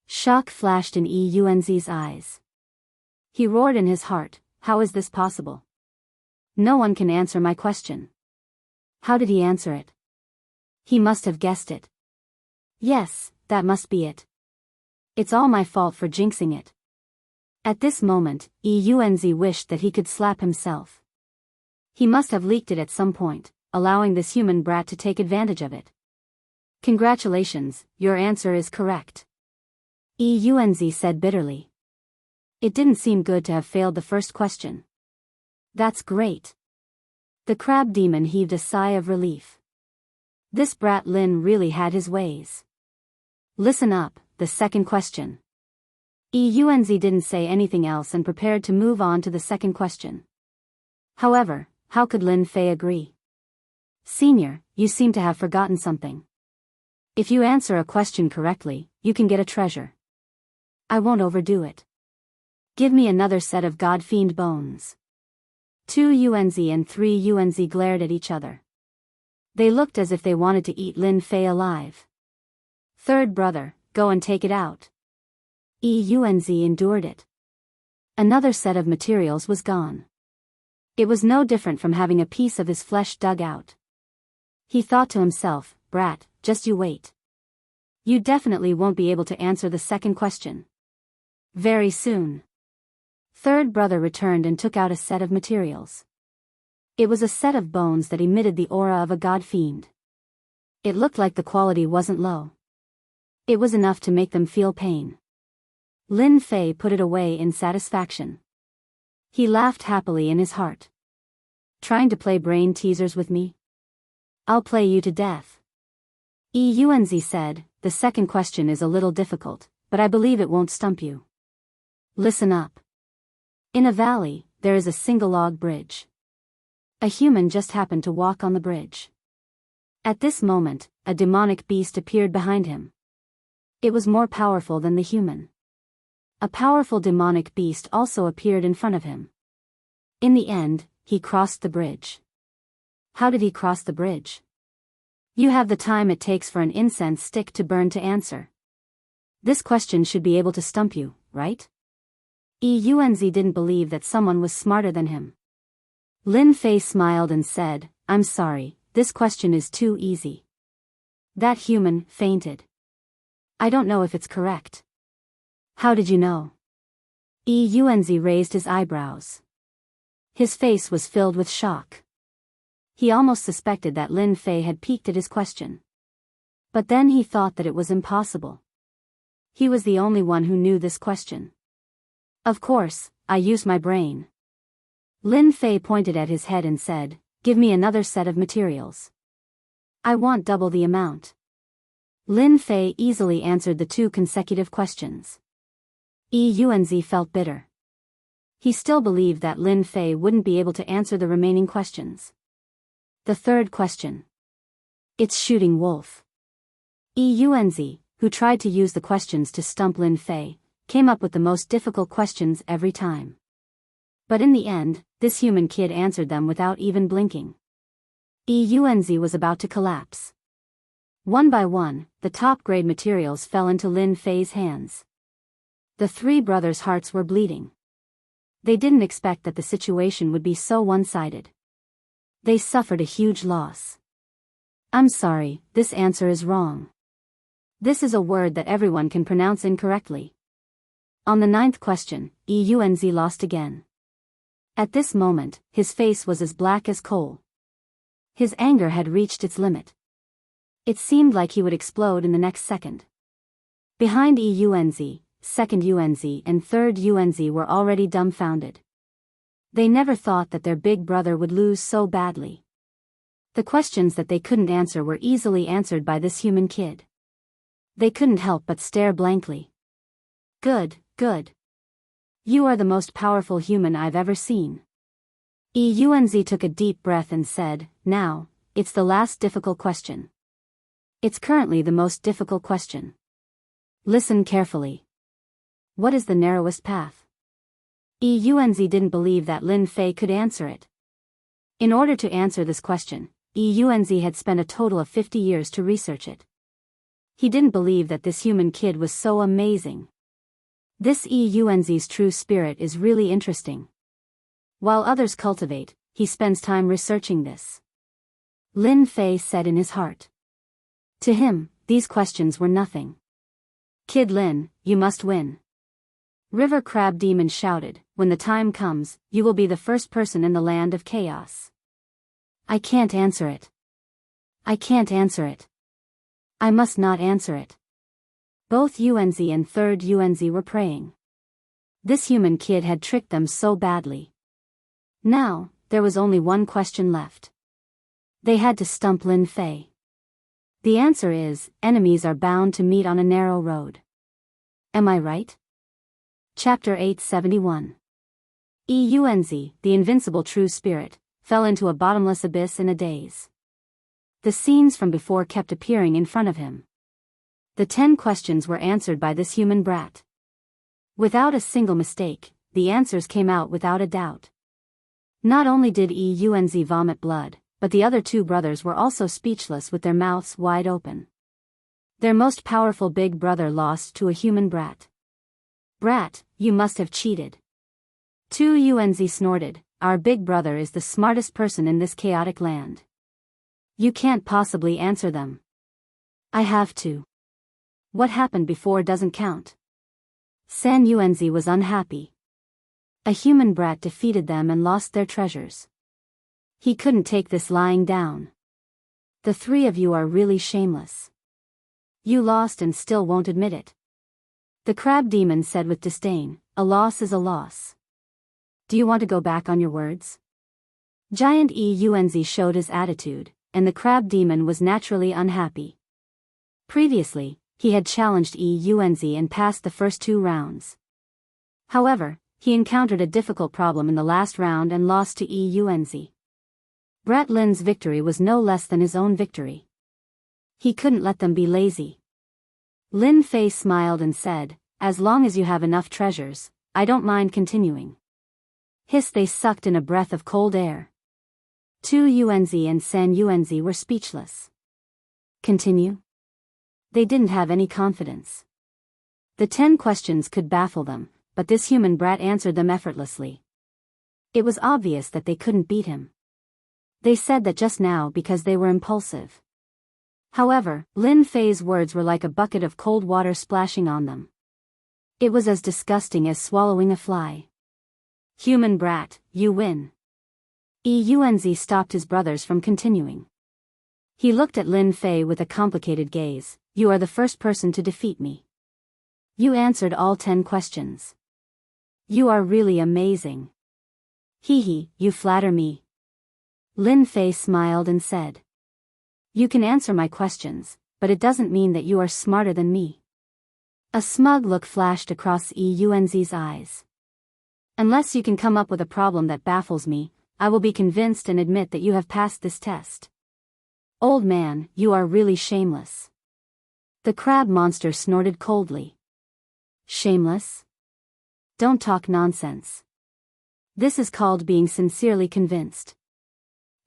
Shock flashed in Yuanzi's eyes. He roared in his heart, how is this possible? No one can answer my question. How did he answer it? He must have guessed it. Yes, that must be it. It's all my fault for jinxing it. At this moment, Yuanzi wished that he could slap himself. He must have leaked it at some point, allowing this human brat to take advantage of it. Congratulations, your answer is correct. Yuanzi said bitterly. It didn't seem good to have failed the first question. That's great. The crab demon heaved a sigh of relief. This brat Lin really had his ways. Listen up, the second question. Yuanzi didn't say anything else and prepared to move on to the second question. However, how could Lin Fei agree? Senior, you seem to have forgotten something. If you answer a question correctly, you can get a treasure. I won't overdo it. Give me another set of god-fiend bones. 2 Yuanzi and 3 Yuanzi glared at each other. They looked as if they wanted to eat Lin Fei alive. Third brother, go and take it out. Yuanzi endured it. Another set of materials was gone. It was no different from having a piece of his flesh dug out. He thought to himself, brat, just you wait. You definitely won't be able to answer the second question. Very soon. Third brother returned and took out a set of materials. It was a set of bones that emitted the aura of a god-fiend. It looked like the quality wasn't low. It was enough to make them feel pain. Lin Fei put it away in satisfaction. He laughed happily in his heart. Trying to play brain teasers with me? I'll play you to death. Yuanzi said, the second question is a little difficult, but I believe it won't stump you. Listen up. In a valley, there is a single log bridge. A human just happened to walk on the bridge. At this moment, a demonic beast appeared behind him. It was more powerful than the human. A powerful demonic beast also appeared in front of him. In the end, he crossed the bridge. How did he cross the bridge? You have the time it takes for an incense stick to burn to answer. This question should be able to stump you, right? Yuanzi didn't believe that someone was smarter than him. Lin Fei smiled and said, I'm sorry, this question is too easy. That human fainted. I don't know if it's correct. How did you know? Yuanzi raised his eyebrows. His face was filled with shock. He almost suspected that Lin Fei had peeked at his question. But then he thought that it was impossible. He was the only one who knew this question. Of course, I used my brain. Lin Fei pointed at his head and said, give me another set of materials. I want double the amount. Lin Fei easily answered the 2 consecutive questions. Yuanzi felt bitter. He still believed that Lin Fei wouldn't be able to answer the remaining questions. The third question. It's shooting wolf. Yuanzi, who tried to use the questions to stump Lin Fei, came up with the most difficult questions every time. But in the end, this human kid answered them without even blinking. Yuanzi was about to collapse. One by one, the top-grade materials fell into Lin Fei's hands. The 3 brothers' hearts were bleeding. They didn't expect that the situation would be so one-sided. They suffered a huge loss. I'm sorry, this answer is wrong. This is a word that everyone can pronounce incorrectly. On the 9th question, Yunzi lost again. At this moment, his face was as black as coal. His anger had reached its limit. It seemed like he would explode in the next second. Behind Yunzi, second Yunzi and third Yunzi were already dumbfounded. They never thought that their big brother would lose so badly. The questions that they couldn't answer were easily answered by this human kid. They couldn't help but stare blankly. Good, good. You are the most powerful human I've ever seen. Yunzi took a deep breath and said, now, it's the last difficult question. It's currently the most difficult question. Listen carefully. What is the narrowest path? Yunzi didn't believe that Lin Fei could answer it. In order to answer this question, Yunzi had spent a total of 50 years to research it. He didn't believe that this human kid was so amazing. This Yunzi's true spirit is really interesting. While others cultivate, he spends time researching this. Lin Fei said in his heart. To him, these questions were nothing. Kid Lin, you must win. River Crab Demon shouted, when the time comes, you will be the first person in the land of chaos. I can't answer it. I can't answer it. I must not answer it. Both Yunzi and third Yunzi were praying. This human kid had tricked them so badly. Now, there was only one question left. They had to stump Lin Fei. The answer is, enemies are bound to meet on a narrow road. Am I right? Chapter 871. Yunzi, the invincible true spirit, fell into a bottomless abyss in a daze. The scenes from before kept appearing in front of him. The 10 questions were answered by this human brat. Without a single mistake, the answers came out without a doubt. Not only did Yunzi vomit blood, but the other 2 brothers were also speechless with their mouths wide open. Their most powerful big brother lost to a human brat. Brat, you must have cheated. 2 Yunzi snorted, our big brother is the smartest person in this chaotic land. You can't possibly answer them. I have to. What happened before doesn't count. San Yunzi was unhappy. A human brat defeated them and lost their treasures. He couldn't take this lying down. The 3 of you are really shameless. You lost and still won't admit it. The crab demon said with disdain, a loss is a loss. Do you want to go back on your words? Giant Yunzi showed his attitude, and the crab demon was naturally unhappy. Previously, he had challenged Yunzi and passed the first 2 rounds. However, he encountered a difficult problem in the last round and lost to Yunzi. Brat Lin's victory was no less than his own victory. He couldn't let them be lazy. Lin Fei smiled and said, as long as you have enough treasures, I don't mind continuing. Hiss, they sucked in a breath of cold air. 2 Yunzi and San Yunzi were speechless. Continue? They didn't have any confidence. The 10 questions could baffle them, but this human brat answered them effortlessly. It was obvious that they couldn't beat him. They said that just now because they were impulsive. However, Lin Fei's words were like a bucket of cold water splashing on them. It was as disgusting as swallowing a fly. Human brat, you win. Yunzi stopped his brothers from continuing. He looked at Lin Fei with a complicated gaze. You are the first person to defeat me. You answered all 10 questions. You are really amazing. Hee hee, you flatter me. Lin Fei smiled and said. You can answer my questions, but it doesn't mean that you are smarter than me. A smug look flashed across Yunzi's eyes. Unless you can come up with a problem that baffles me, I will be convinced and admit that you have passed this test. Old man, you are really shameless. The crab monster snorted coldly. Shameless? Don't talk nonsense. This is called being sincerely convinced.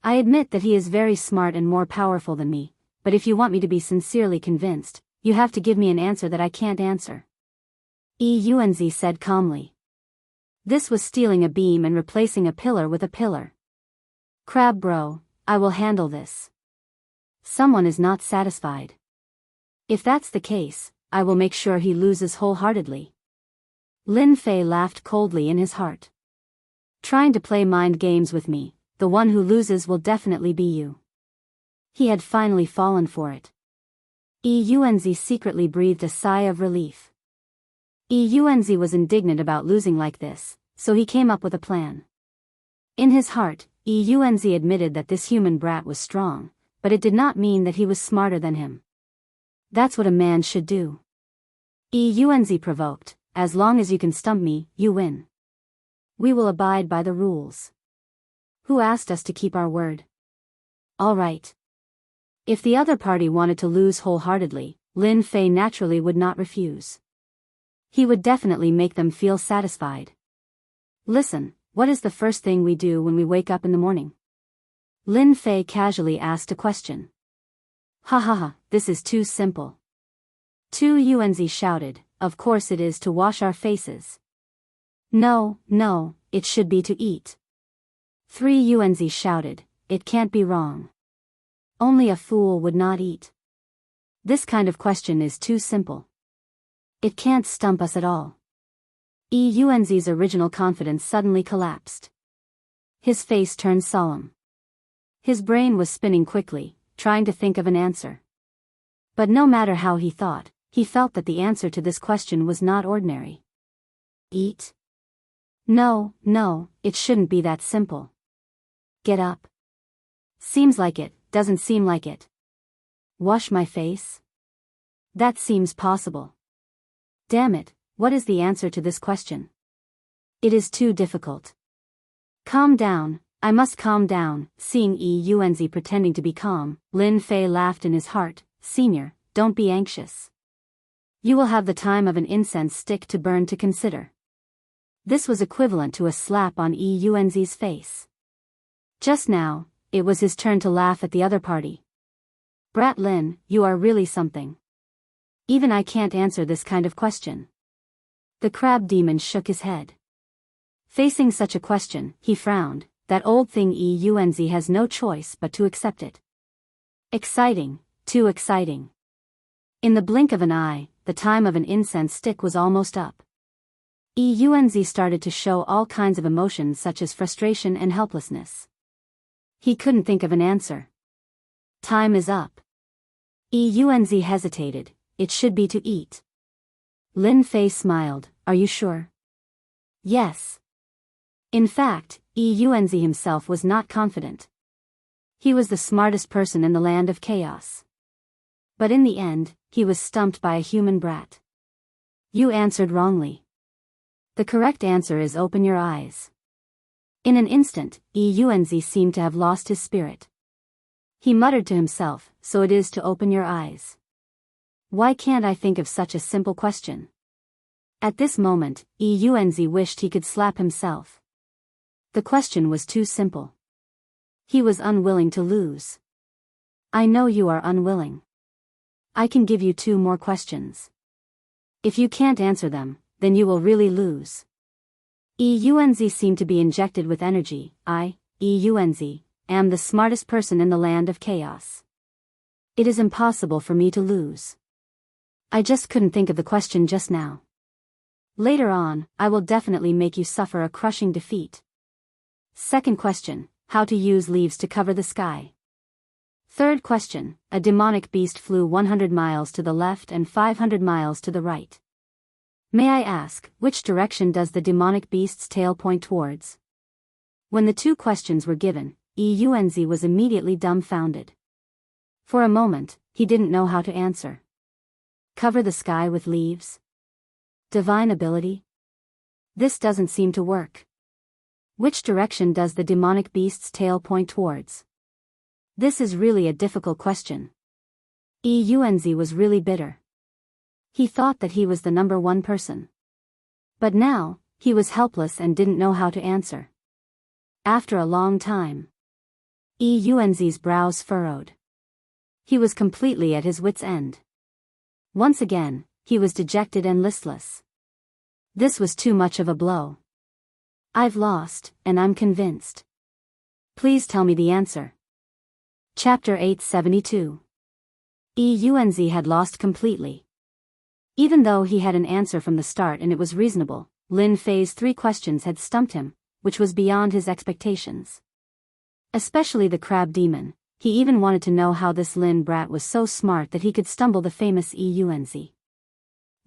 I admit that he is very smart and more powerful than me, but if you want me to be sincerely convinced, you have to give me an answer that I can't answer. Yunzi said calmly. This was stealing a beam and replacing a pillar with a pillar. Crab bro, I will handle this. Someone is not satisfied. If that's the case, I will make sure he loses wholeheartedly. Lin Fei laughed coldly in his heart. Trying to play mind games with me, the one who loses will definitely be you. He had finally fallen for it. Yuanzi secretly breathed a sigh of relief. Yuanzi was indignant about losing like this, so he came up with a plan. In his heart, Yuanzi admitted that this human brat was strong, but it did not mean that he was smarter than him. That's what a man should do. Yuanzi provoked, as long as you can stump me, you win. We will abide by the rules. Who asked us to keep our word? All right. If the other party wanted to lose wholeheartedly, Lin Fei naturally would not refuse. He would definitely make them feel satisfied. Listen, what is the first thing we do when we wake up in the morning? Lin Fei casually asked a question. Ha ha ha, this is too simple. Yuanzi shouted, of course it is to wash our faces. No, it should be to eat. Yuanzi shouted, it can't be wrong. Only a fool would not eat. This kind of question is too simple. It can't stump us at all. Yuanzi's original confidence suddenly collapsed. His face turned solemn. His brain was spinning quickly, trying to think of an answer. But no matter how he thought, he felt that the answer to this question was not ordinary. Eat? No, it shouldn't be that simple. Get up. Seems like it, doesn't seem like it. Wash my face? That seems possible. Damn it, what is the answer to this question? It is too difficult. Calm down, I must calm down. Seeing Yuanzi pretending to be calm, Lin Fei laughed in his heart. Senior, don't be anxious. You will have the time of an incense stick to burn to consider. This was equivalent to a slap on Yuanzi's face. Just now, it was his turn to laugh at the other party. Brat Lin, you are really something. Even I can't answer this kind of question. The crab demon shook his head. Facing such a question, he frowned. That old thing Yuanzi has no choice but to accept it. Exciting, too exciting. In the blink of an eye, the time of an incense stick was almost up. Yuanzi started to show all kinds of emotions such as frustration and helplessness. He couldn't think of an answer. Time is up. Yuanzi hesitated. It should be to eat. Lin Fei smiled. Are you sure? Yes. In fact, Yuanzi himself was not confident. He was the smartest person in the land of chaos. But in the end, he was stumped by a human brat. You answered wrongly. The correct answer is open your eyes. In an instant, Yuanzi seemed to have lost his spirit. He muttered to himself, so it is to open your eyes. Why can't I think of such a simple question? At this moment, Yuanzi wished he could slap himself. The question was too simple. He was unwilling to lose. I know you are unwilling. I can give you 2 more questions. If you can't answer them, then you will really lose. Yuanzi seemed to be injected with energy. I, Yuanzi, am the smartest person in the land of chaos. It is impossible for me to lose. I just couldn't think of the question just now. Later on, I will definitely make you suffer a crushing defeat. Second question, how to use leaves to cover the sky. Third question, a demonic beast flew 100 miles to the left and 500 miles to the right. May I ask, which direction does the demonic beast's tail point towards? When the 2 questions were given, Yuanzi was immediately dumbfounded. For a moment, he didn't know how to answer. Cover the sky with leaves? Divine ability? This doesn't seem to work. Which direction does the demonic beast's tail point towards? This is really a difficult question. Yuanzi was really bitter. He thought that he was the number 1 person. But now, he was helpless and didn't know how to answer. After a long time, Yuanzi's brows furrowed. He was completely at his wit's end. Once again, he was dejected and listless. This was too much of a blow. I've lost, and I'm convinced. Please tell me the answer. Chapter 872. Yunzi had lost completely. Even though he had an answer from the start and it was reasonable, Lin Fei's 3 questions had stumped him, which was beyond his expectations. Especially the crab demon. He even wanted to know how this Lin brat was so smart that he could stumble the famous Yunzi.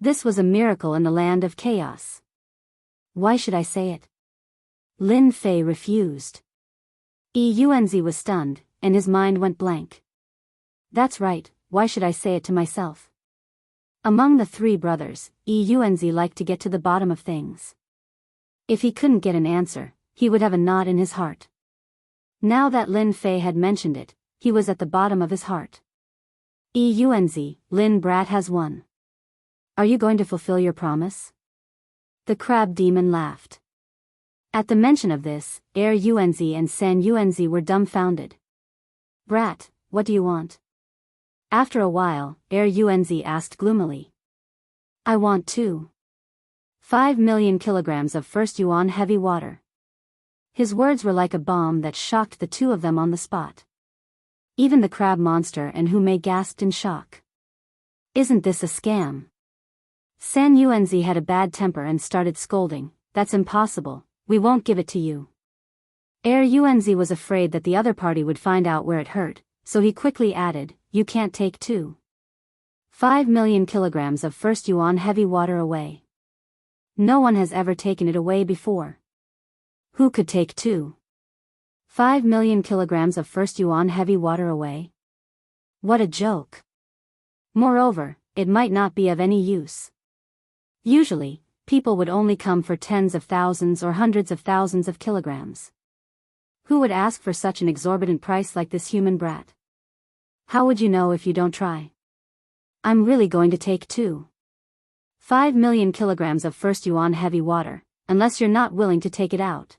This was a miracle in the land of chaos. Why should I say it? Lin Fei refused. Yunzi was stunned, and his mind went blank. That's right, why should I say it to myself? Among the 3 brothers, Yunzi liked to get to the bottom of things. If he couldn't get an answer, he would have a knot in his heart. Now that Lin Fei had mentioned it, he was at the bottom of his heart. Yunzi, Lin brat has won. Are you going to fulfill your promise? The crab demon laughed. At the mention of this, Yunzi and San Yunzi were dumbfounded. Brat, what do you want? After a while, Yunzi asked gloomily. I want 5 million kilograms of first yuan heavy water. His words were like a bomb that shocked the 2 of them on the spot. Even the crab monster and Hu Mei gasped in shock. Isn't this a scam? San Yunzi had a bad temper and started scolding. That's impossible, we won't give it to you. Yunzi was afraid that the other party would find out where it hurt, so he quickly added, you can't take 5 million kilograms of first yuan heavy water away. No one has ever taken it away before. Who could take 5 million kilograms of first yuan heavy water away? What a joke. Moreover, it might not be of any use. Usually, people would only come for tens of thousands or hundreds of thousands of kilograms. Who would ask for such an exorbitant price like this human brat? How would you know if you don't try? I'm really going to take 5 million kilograms of first yuan heavy water, unless you're not willing to take it out.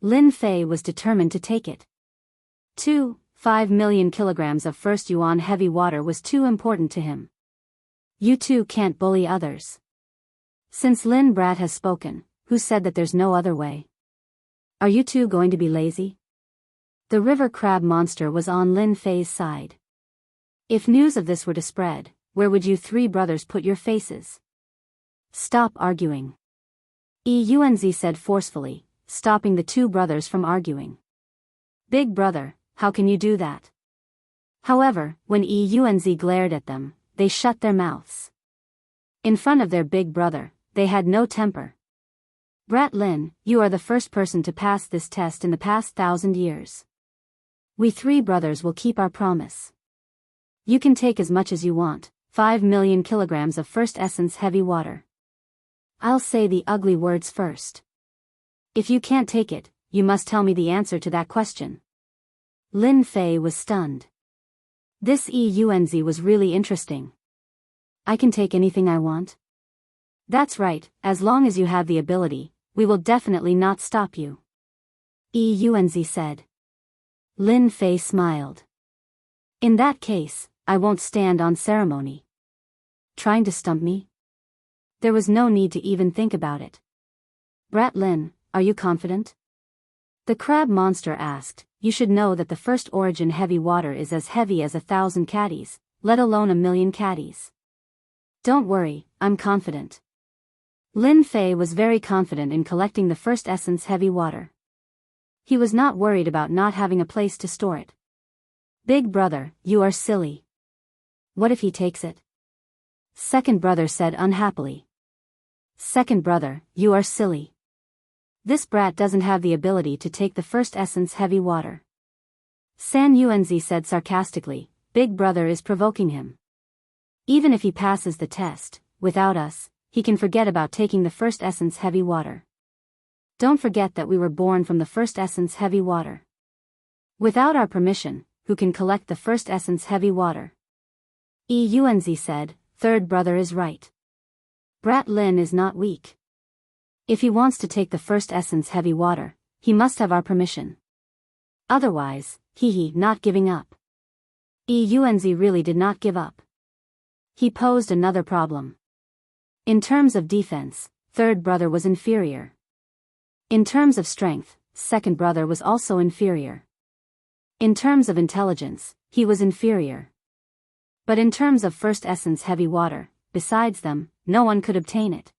Lin Fei was determined to take it. 5 million kilograms of first yuan heavy water was too important to him. You 2 can't bully others. Since Lin brat has spoken, who said that there's no other way? Are you 2 going to be lazy? The river crab monster was on Lin Fei's side. If news of this were to spread, where would you 3 brothers put your faces? Stop arguing. Yunzi said forcefully, stopping the 2 brothers from arguing. Big brother, how can you do that? However, when Yunzi glared at them, they shut their mouths. In front of their big brother, they had no temper. Brat Lin, you are the first person to pass this test in the past 1,000 years. We 3 brothers will keep our promise. You can take as much as you want, 5 million kilograms of first essence heavy water. I'll say the ugly words first. If you can't take it, you must tell me the answer to that question. Lin Fei was stunned. This Yunzi was really interesting. I can take anything I want? That's right, as long as you have the ability, we will definitely not stop you. Yunzi said. Lin Fei smiled. In that case, I won't stand on ceremony. Trying to stump me? There was no need to even think about it. Brat Lin, are you confident? The crab monster asked. You should know that the first origin heavy water is as heavy as 1,000 caddies, let alone 1,000,000 caddies. Don't worry, I'm confident. Lin Fei was very confident in collecting the first essence heavy water. He was not worried about not having a place to store it. Big brother, you are silly. What if he takes it? Second brother said unhappily. Second brother, you are silly. This brat doesn't have the ability to take the first essence heavy water. San Yunzi said sarcastically, Big brother is provoking him. Even if he passes the test, without us, he can forget about taking the first essence heavy water. Don't forget that we were born from the first essence heavy water. Without our permission, who can collect the first essence heavy water? Yunzi said, third brother is right. Brat Lin is not weak. If he wants to take the first essence heavy water, he must have our permission. Otherwise, not giving up. Yunzi really did not give up. He posed another problem. In terms of defense, third brother was inferior. In terms of strength, second brother was also inferior. In terms of intelligence, he was inferior. But in terms of first essence heavy water, besides them, no one could obtain it.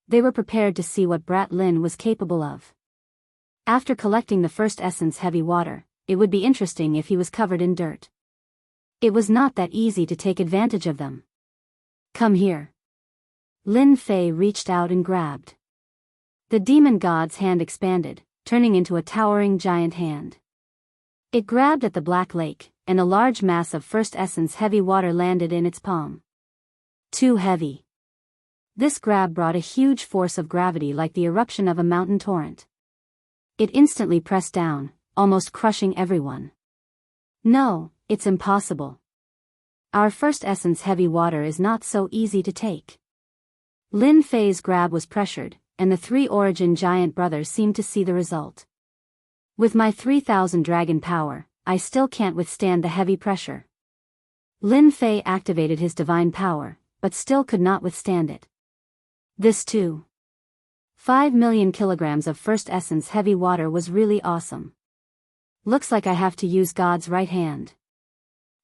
They were prepared to see what Brat Lin was capable of. After collecting the first essence heavy water, it would be interesting if he was covered in dirt. It was not that easy to take advantage of them. Come here. Lin Fei reached out and grabbed. The demon god's hand expanded, turning into a towering giant hand. It grabbed at the black lake, and a large mass of first essence heavy water landed in its palm. Too heavy. This grab brought a huge force of gravity like the eruption of a mountain torrent. It instantly pressed down, almost crushing everyone. No, it's impossible. Our first essence heavy water is not so easy to take. Lin Fei's grab was pressured, and the three origin giant brothers seemed to see the result. With my 3,000 dragon power, I still can't withstand the heavy pressure. Lin Fei activated his divine power, but still could not withstand it. This too. 5 million kilograms of first essence heavy water was really awesome. Looks like I have to use God's right hand.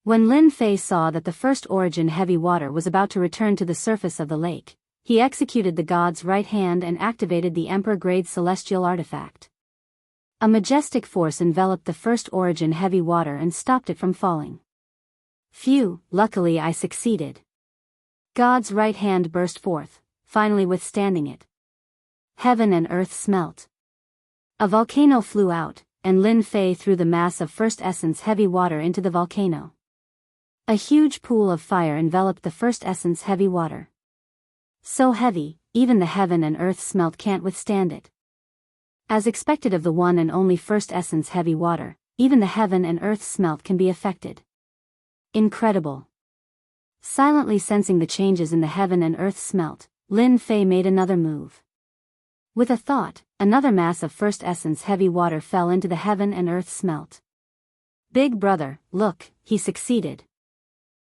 When Lin Fei saw that the first origin heavy water was about to return to the surface of the lake, he executed the God's right hand and activated the Emperor-grade celestial artifact. A majestic force enveloped the first origin heavy water and stopped it from falling. Phew, luckily I succeeded. God's right hand burst forth, finally withstanding it. Heaven and earth smelt. A volcano flew out, and Lin Fei threw the mass of first essence heavy water into the volcano. A huge pool of fire enveloped the first essence heavy water. So heavy, even the heaven and earth smelt can't withstand it. As expected of the one and only first essence heavy water, even the heaven and earth smelt can be affected. Incredible. Silently sensing the changes in the heaven and earth smelt, Lin Fei made another move. With a thought, another mass of first essence heavy water fell into the heaven and earth smelt. Big brother, look, he succeeded.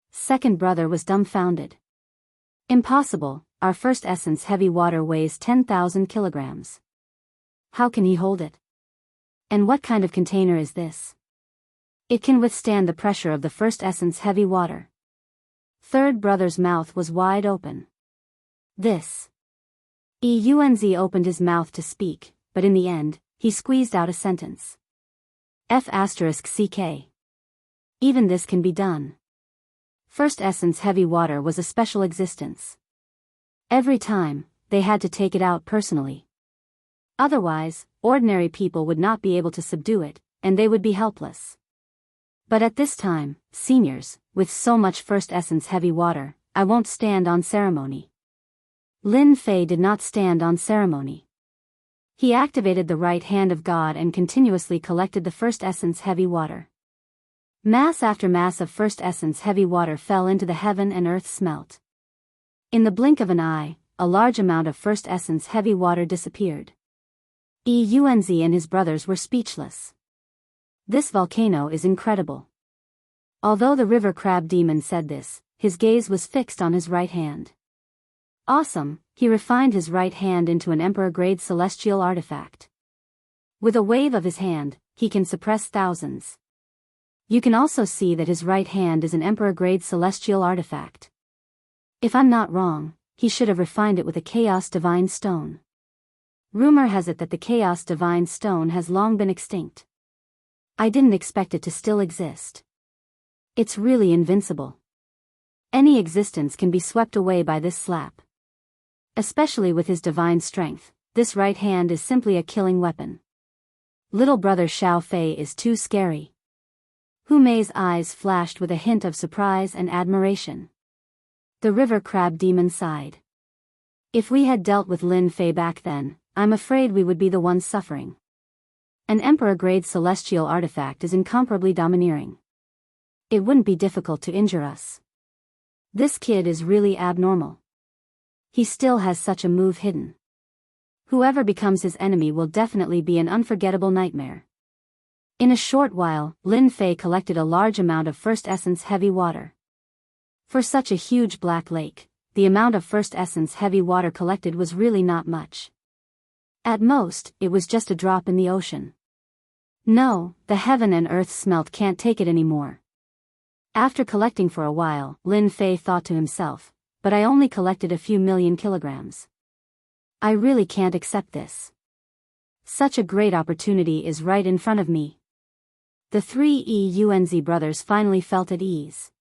Second brother was dumbfounded. Impossible, our first essence heavy water weighs 10,000 kilograms. How can he hold it? And what kind of container is this? It can withstand the pressure of the first essence heavy water. Third brother's mouth was wide open. This. Yunzi opened his mouth to speak, but in the end, he squeezed out a sentence. F***CK. Even this can be done. First essence heavy water was a special existence. Every time, they had to take it out personally. Otherwise, ordinary people would not be able to subdue it, and they would be helpless. But at this time, seniors, with so much first essence heavy water, I won't stand on ceremony. Lin Fei did not stand on ceremony. He activated the right hand of God and continuously collected the first essence heavy water. Mass after mass of first essence heavy water fell into the heaven and earth smelt. In the blink of an eye, a large amount of first essence heavy water disappeared. Yunzi and his brothers were speechless. This volcano is incredible. Although the river crab demon said this, his gaze was fixed on his right hand. Awesome, he refined his right hand into an emperor-grade celestial artifact. With a wave of his hand, he can suppress thousands. You can also see that his right hand is an emperor-grade celestial artifact. If I'm not wrong, he should have refined it with a Chaos Divine Stone. Rumor has it that the Chaos Divine Stone has long been extinct. I didn't expect it to still exist. It's really invincible. Any existence can be swept away by this slap. Especially with his divine strength, this right hand is simply a killing weapon. Little brother Xiao Fei is too scary. Hu Mei's eyes flashed with a hint of surprise and admiration. The river crab demon sighed. If we had dealt with Lin Fei back then, I'm afraid we would be the ones suffering. An emperor-grade celestial artifact is incomparably domineering. It wouldn't be difficult to injure us. This kid is really abnormal. He still has such a move hidden. Whoever becomes his enemy will definitely be an unforgettable nightmare. In a short while, Lin Fei collected a large amount of first essence heavy water. For such a huge black lake, the amount of first essence heavy water collected was really not much. At most, it was just a drop in the ocean. No, the heaven and earth smelt can't take it anymore. After collecting for a while, Lin Fei thought to himself, but I only collected a few million kilograms. I really can't accept this. Such a great opportunity is right in front of me. The three Eunzi brothers finally felt at ease.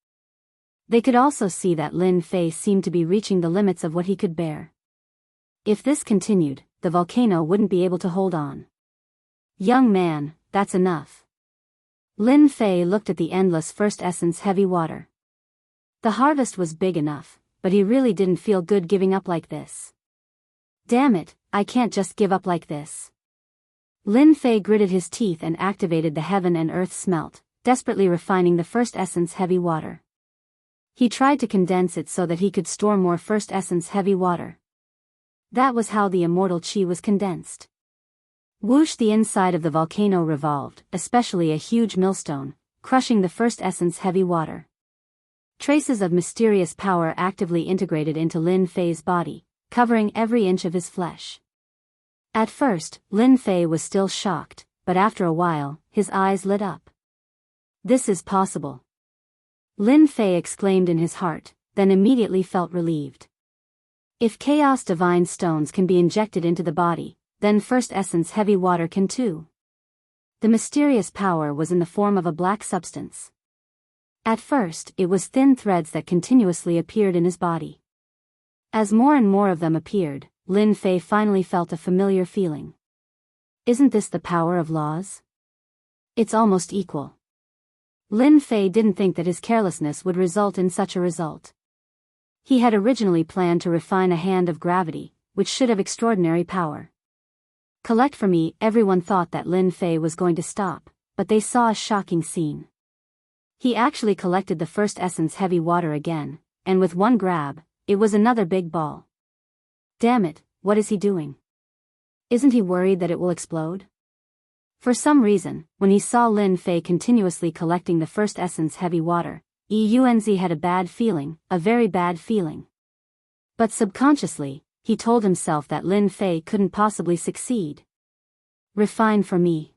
They could also see that Lin Fei seemed to be reaching the limits of what he could bear. If this continued, the volcano wouldn't be able to hold on. Young man, that's enough. Lin Fei looked at the endless first essence heavy water. The harvest was big enough, but he really didn't feel good giving up like this. Damn it, I can't just give up like this. Lin Fei gritted his teeth and activated the heaven and earth smelt, desperately refining the first essence heavy water. He tried to condense it so that he could store more first essence heavy water. That was how the immortal chi was condensed. Whoosh, the inside of the volcano revolved, especially a huge millstone, crushing the first essence heavy water. Traces of mysterious power actively integrated into Lin Fei's body, covering every inch of his flesh. At first, Lin Fei was still shocked, but after a while, his eyes lit up. This is possible. Lin Fei exclaimed in his heart, then immediately felt relieved. If Chaos Divine Stones can be injected into the body, then First Essence Heavy Water can too. The mysterious power was in the form of a black substance. At first, it was thin threads that continuously appeared in his body. As more and more of them appeared, Lin Fei finally felt a familiar feeling. Isn't this the power of laws? It's almost equal. Lin Fei didn't think that his carelessness would result in such a result. He had originally planned to refine a hand of gravity, which should have extraordinary power. Collect for me. Everyone thought that Lin Fei was going to stop, but they saw a shocking scene. He actually collected the first essence heavy water again, and with one grab, it was another big ball. Damn it, what is he doing? Isn't he worried that it will explode? For some reason, when he saw Lin Fei continuously collecting the first essence heavy water, Eunzi had a bad feeling, a very bad feeling. But subconsciously, he told himself that Lin Fei couldn't possibly succeed. Refine for me.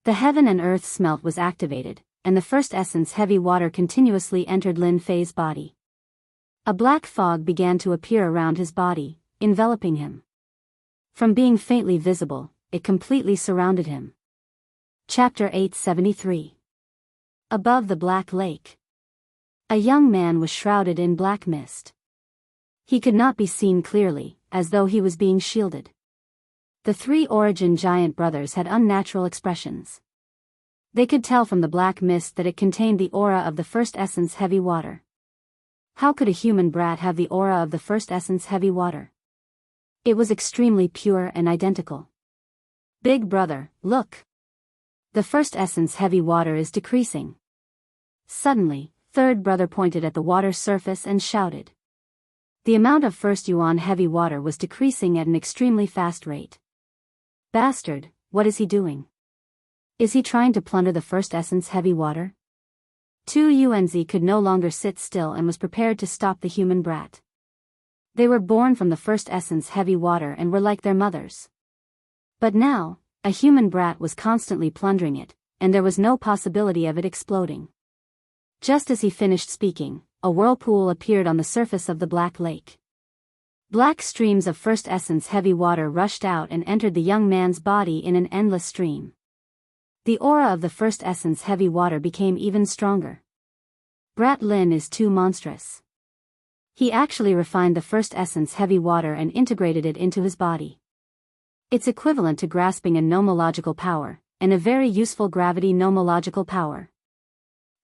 The heaven and earth smelt was activated, and the first essence heavy water continuously entered Lin Fei's body. A black fog began to appear around his body, enveloping him. From being faintly visible, it completely surrounded him. Chapter 873. Above the Black Lake. A young man was shrouded in black mist. He could not be seen clearly, as though he was being shielded. The three origin giant brothers had unnatural expressions. They could tell from the black mist that it contained the aura of the first essence heavy water. How could a human brat have the aura of the first essence heavy water? It was extremely pure and identical. Big brother, look! The first essence heavy water is decreasing. Suddenly, third brother pointed at the water surface and shouted. The amount of first yuan heavy water was decreasing at an extremely fast rate. Bastard, what is he doing? Is he trying to plunder the first essence heavy water? Tu Yuanzi could no longer sit still and was prepared to stop the human brat. They were born from the first essence heavy water and were like their mothers. But now, a human brat was constantly plundering it, and there was no possibility of it exploding. Just as he finished speaking, a whirlpool appeared on the surface of the Black Lake. Black streams of first essence heavy water rushed out and entered the young man's body in an endless stream. The aura of the first essence heavy water became even stronger. Brat Lin is too monstrous. He actually refined the first essence heavy water and integrated it into his body. It's equivalent to grasping a nomological power, and a very useful gravity nomological power.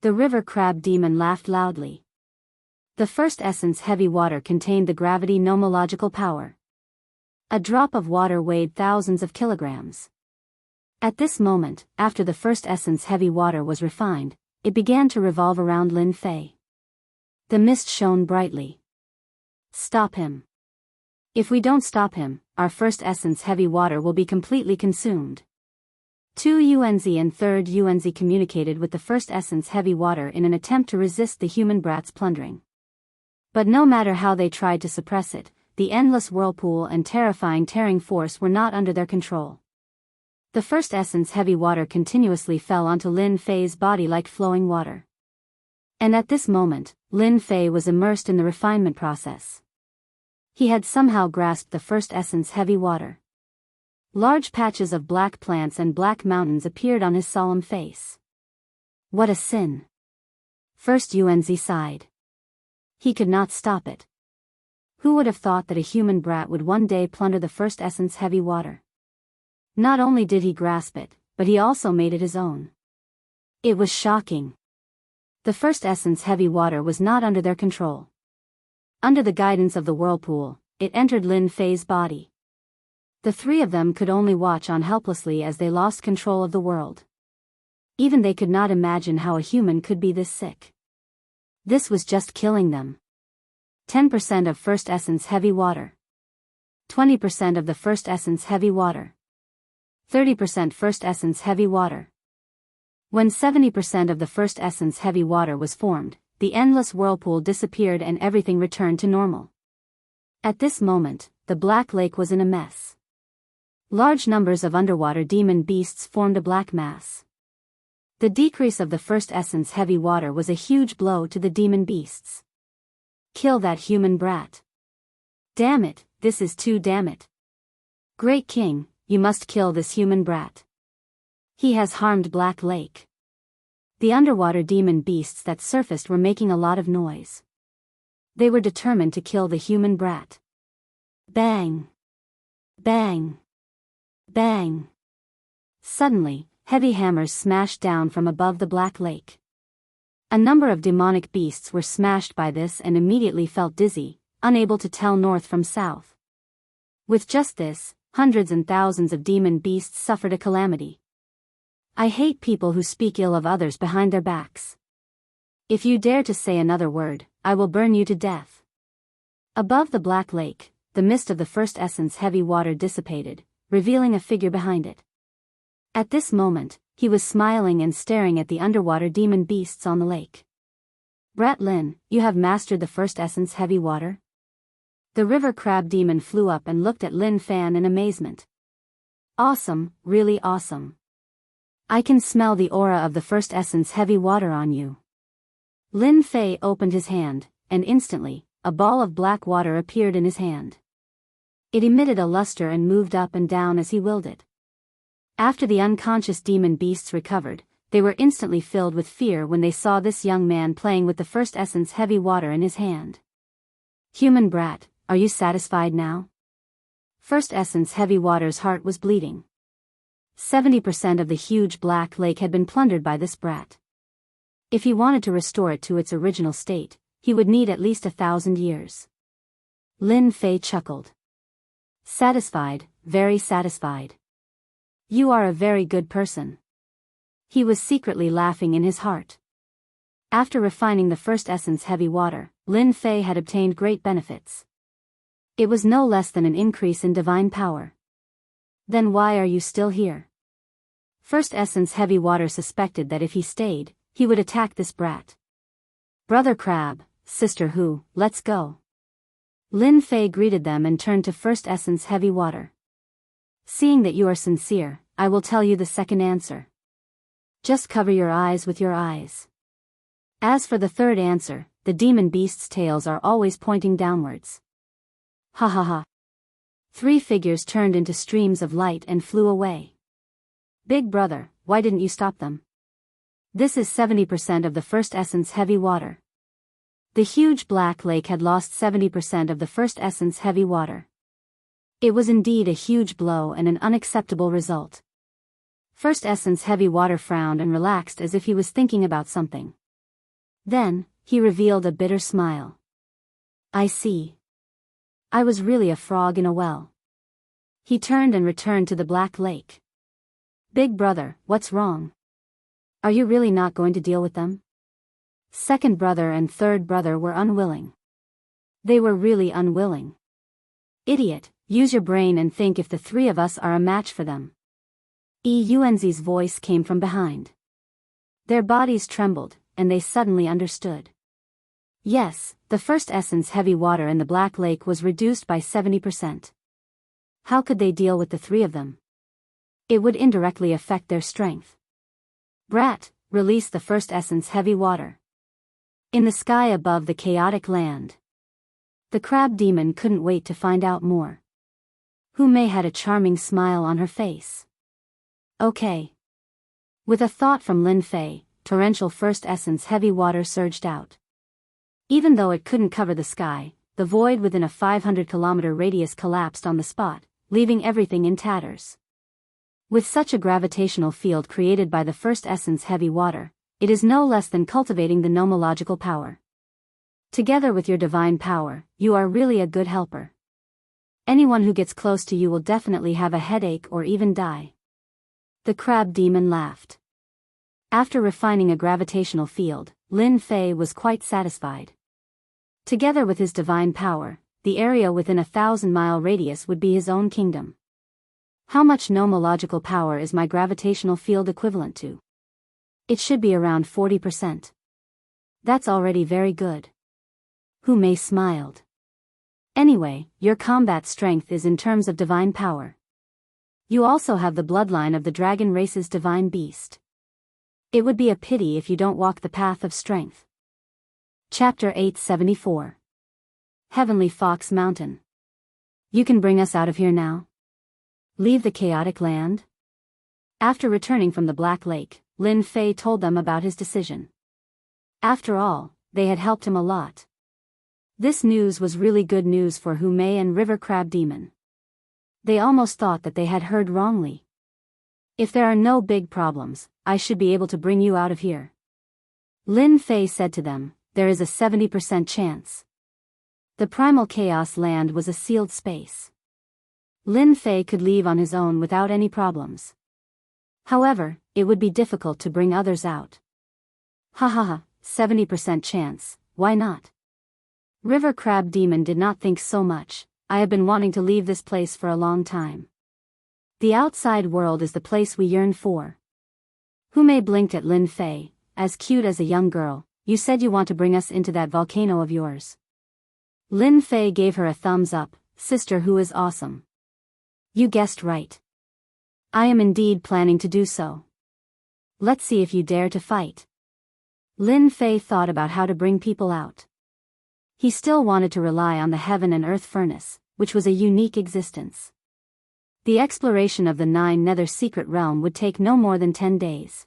The river crab demon laughed loudly. The first essence heavy water contained the gravity nomological power. A drop of water weighed thousands of kilograms. At this moment, after the first essence heavy water was refined, it began to revolve around Lin Fei. The mist shone brightly. Stop him. If we don't stop him, our first essence heavy water will be completely consumed. Tu Yuanzi and third Yuanzi communicated with the first essence heavy water in an attempt to resist the human brat's plundering. But no matter how they tried to suppress it, the endless whirlpool and terrifying tearing force were not under their control. The first essence heavy water continuously fell onto Lin Fei's body like flowing water. And at this moment, Lin Fei was immersed in the refinement process. He had somehow grasped the first essence heavy water. Large patches of black plants and black mountains appeared on his solemn face. What a sin! First Yuanzi sighed. He could not stop it. Who would have thought that a human brat would one day plunder the first essence heavy water? Not only did he grasp it, but he also made it his own. It was shocking. The first essence heavy water was not under their control. Under the guidance of the whirlpool, it entered Lin Fei's body. The three of them could only watch on helplessly as they lost control of the world. Even they could not imagine how a human could be this sick. This was just killing them. 10% of first essence heavy water. 20% of the first essence heavy water. 30% first essence heavy water. When 70% of the first essence heavy water was formed, the endless whirlpool disappeared and everything returned to normal. At this moment, the Black Lake was in a mess. Large numbers of underwater demon beasts formed a black mass. The decrease of the first essence heavy water was a huge blow to the demon beasts. Kill that human brat. Damn it, this is too damn it. Great King, you must kill this human brat. He has harmed Black Lake. The underwater demon beasts that surfaced were making a lot of noise. They were determined to kill the human brat. Bang! Bang! Bang! Suddenly, heavy hammers smashed down from above the Black Lake. A number of demonic beasts were smashed by this and immediately felt dizzy, unable to tell north from south. With just this, hundreds and thousands of demon beasts suffered a calamity. I hate people who speak ill of others behind their backs. If you dare to say another word, I will burn you to death. Above the Black Lake, the mist of the first essence heavy water dissipated, revealing a figure behind it. At this moment, he was smiling and staring at the underwater demon beasts on the lake. Brat Lin, you have mastered the first essence heavy water? The river crab demon flew up and looked at Lin Fan in amazement. Awesome, really awesome. I can smell the aura of the first essence heavy water on you. Lin Fei opened his hand, and instantly, a ball of black water appeared in his hand. It emitted a luster and moved up and down as he willed it. After the unconscious demon beasts recovered, they were instantly filled with fear when they saw this young man playing with the first essence heavy water in his hand. Human brat, are you satisfied now? First essence heavy water's heart was bleeding. 70% of the huge Black Lake had been plundered by this brat. If he wanted to restore it to its original state, he would need at least 1,000 years. Lin Fei chuckled. Satisfied, very satisfied. You are a very good person. He was secretly laughing in his heart. After refining the first essence heavy water, Lin Fei had obtained great benefits. It was no less than an increase in divine power. Then why are you still here? First essence heavy water suspected that if he stayed, he would attack this brat. Brother Crab, Sister Hu, let's go. Lin Fei greeted them and turned to first essence heavy water. Seeing that you are sincere, I will tell you the second answer. Just cover your eyes with your eyes. As for the third answer, the demon beasts' tails are always pointing downwards. Ha ha ha. 3 figures turned into streams of light and flew away. Big brother, why didn't you stop them? This is 70% of the first essence heavy water. The huge Black Lake had lost 70% of the first essence heavy water. It was indeed a huge blow and an unacceptable result. First essence heavy water frowned and relaxed as if he was thinking about something. Then, he revealed a bitter smile. I see. I was really a frog in a well. He turned and returned to the Black Lake. Big brother, what's wrong? Are you really not going to deal with them? Second brother and third brother were unwilling. They were really unwilling. Idiot, use your brain and think if the 3 of us are a match for them. Yuanzi's voice came from behind. Their bodies trembled, and they suddenly understood. Yes, the first essence heavy water in the Black Lake was reduced by 70%. How could they deal with the 3 of them? It would indirectly affect their strength. Brat, release the first essence heavy water. In the sky above the chaotic land. The crab demon couldn't wait to find out more. Hu Mei had a charming smile on her face. Okay. With a thought from Lin Fei, torrential first essence heavy water surged out. Even though it couldn't cover the sky, the void within a 500-kilometer radius collapsed on the spot, leaving everything in tatters. With such a gravitational field created by the first essence heavy water, it is no less than cultivating the nomological power. Together with your divine power, you are really a good helper. Anyone who gets close to you will definitely have a headache or even die. The crab demon laughed. After refining a gravitational field, Lin Fei was quite satisfied. Together with his divine power, the area within a 1,000-mile radius would be his own kingdom. How much nomological power is my gravitational field equivalent to? It should be around 40%. That's already very good. Hu Mei smiled. Anyway, your combat strength is in terms of divine power. You also have the bloodline of the dragon race's divine beast. It would be a pity if you don't walk the path of strength. Chapter 874. Heavenly Fox Mountain. You can bring us out of here now? Leave the chaotic land? After returning from the Black Lake, Lin Fei told them about his decision. After all, they had helped him a lot. This news was really good news for Hu Mei and River Crab Demon. They almost thought that they had heard wrongly. If there are no big problems, I should be able to bring you out of here. Lin Fei said to them, there is a 70% chance. The primal chaos land was a sealed space. Lin Fei could leave on his own without any problems. However, it would be difficult to bring others out. Ha ha ha, 70% chance, why not? River Crab Demon did not think so much. I have been wanting to leave this place for a long time. The outside world is the place we yearn for. Hu Mei blinked at Lin Fei, as cute as a young girl. You said you want to bring us into that volcano of yours. Lin Fei gave her a thumbs up. Sister Hu is awesome. You guessed right. I am indeed planning to do so. Let's see if you dare to fight. Lin Fei thought about how to bring people out. He still wanted to rely on the heaven and earth furnace, which was a unique existence. The exploration of the 9 Nether secret realm would take no more than 10 days.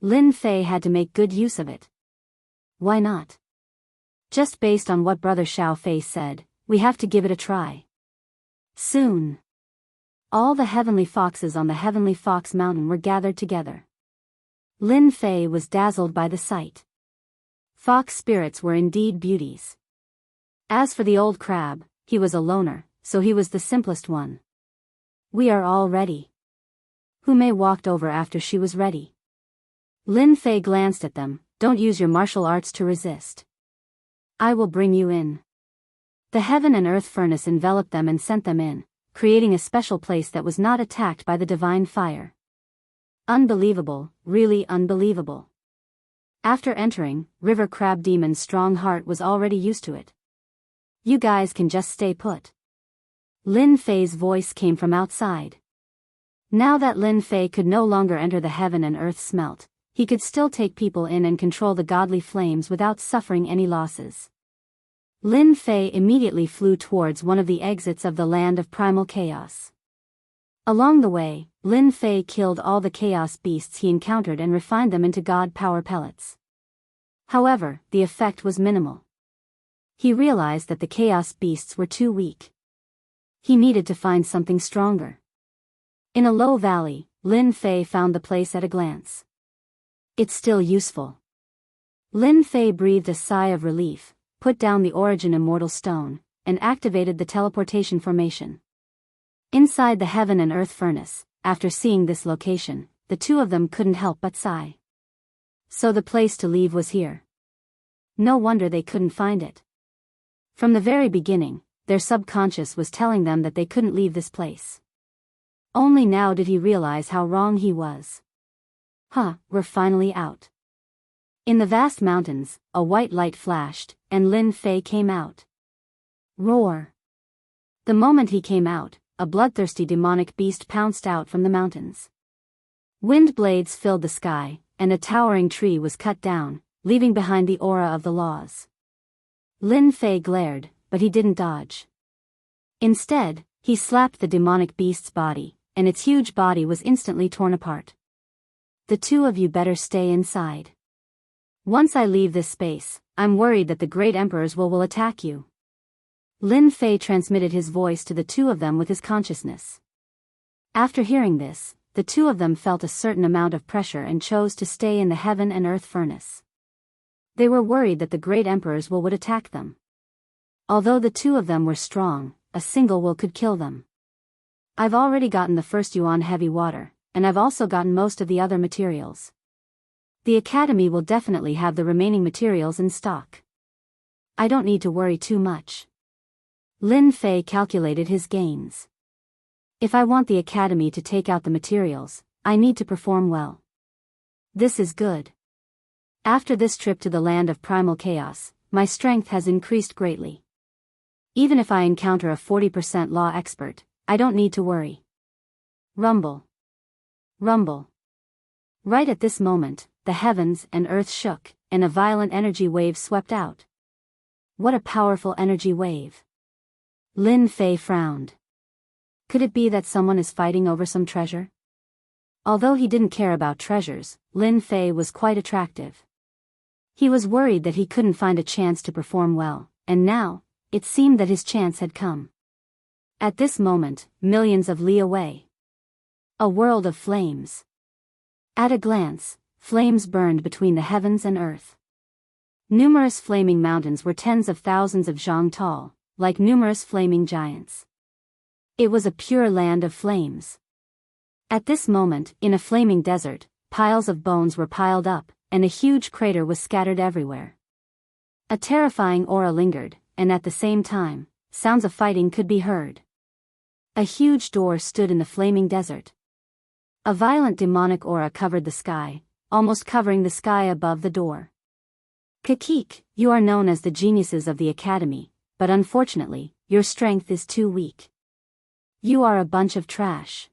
Lin Fei had to make good use of it. Why not? Just based on what Brother Xiao Fei said, we have to give it a try. Soon. All the heavenly foxes on the Heavenly Fox Mountain were gathered together. Lin Fei was dazzled by the sight. Fox spirits were indeed beauties. As for the old crab, he was a loner, so he was the simplest one. We are all ready. Hu Mei walked over after she was ready. Lin Fei glanced at them. Don't use your martial arts to resist. I will bring you in. The heaven and earth furnace enveloped them and sent them in, creating a special place that was not attacked by the divine fire. Unbelievable, really unbelievable. After entering, River Crab Demon's strong heart was already used to it. You guys can just stay put. Lin Fei's voice came from outside. Now that Lin Fei could no longer enter the heaven and earth smelt, he could still take people in and control the godly flames without suffering any losses. Lin Fei immediately flew towards one of the exits of the land of primal chaos. Along the way, Lin Fei killed all the chaos beasts he encountered and refined them into god power pellets. However, the effect was minimal. He realized that the chaos beasts were too weak. He needed to find something stronger. In a low valley, Lin Fei found the place at a glance. It's still useful. Lin Fei breathed a sigh of relief, put down the origin immortal stone, and activated the teleportation formation. Inside the heaven and earth furnace, after seeing this location, the two of them couldn't help but sigh. So the place to leave was here. No wonder they couldn't find it. From the very beginning, their subconscious was telling them that they couldn't leave this place. Only now did he realize how wrong he was. We're finally out. In the vast mountains, a white light flashed, and Lin Fei came out. Roar! The moment he came out, a bloodthirsty demonic beast pounced out from the mountains. Wind blades filled the sky, and a towering tree was cut down, leaving behind the aura of the laws. Lin Fei glared, but he didn't dodge. Instead, he slapped the demonic beast's body, and its huge body was instantly torn apart. The two of you better stay inside. Once I leave this space, I'm worried that the great emperors will attack you. Lin Fei transmitted his voice to the two of them with his consciousness. After hearing this, the two of them felt a certain amount of pressure and chose to stay in the heaven and earth furnace. They were worried that the great emperors would attack them. Although the two of them were strong, a single will could kill them. I've already gotten the first yuan heavy water, and I've also gotten most of the other materials. The academy will definitely have the remaining materials in stock. I don't need to worry too much. Lin Fei calculated his gains. If I want the academy to take out the materials, I need to perform well. This is good. After this trip to the land of primal chaos, my strength has increased greatly. Even if I encounter a 40% law expert, I don't need to worry. Rumble. Rumble. Right at this moment, the heavens and earth shook, and a violent energy wave swept out. What a powerful energy wave. Lin Fei frowned. Could it be that someone is fighting over some treasure? Although he didn't care about treasures, Lin Fei was quite attractive. He was worried that he couldn't find a chance to perform well, and now, it seemed that his chance had come. At this moment, millions of li away. A world of flames. At a glance, flames burned between the heavens and earth. Numerous flaming mountains were tens of thousands of zhang tall, like numerous flaming giants. It was a pure land of flames. At this moment, in a flaming desert, piles of bones were piled up, and a huge crater was scattered everywhere. A terrifying aura lingered, and at the same time, sounds of fighting could be heard. A huge door stood in the flaming desert. A violent demonic aura covered the sky, almost covering the sky above the door. Kakik, you are known as the geniuses of the academy, but unfortunately, your strength is too weak. You are a bunch of trash.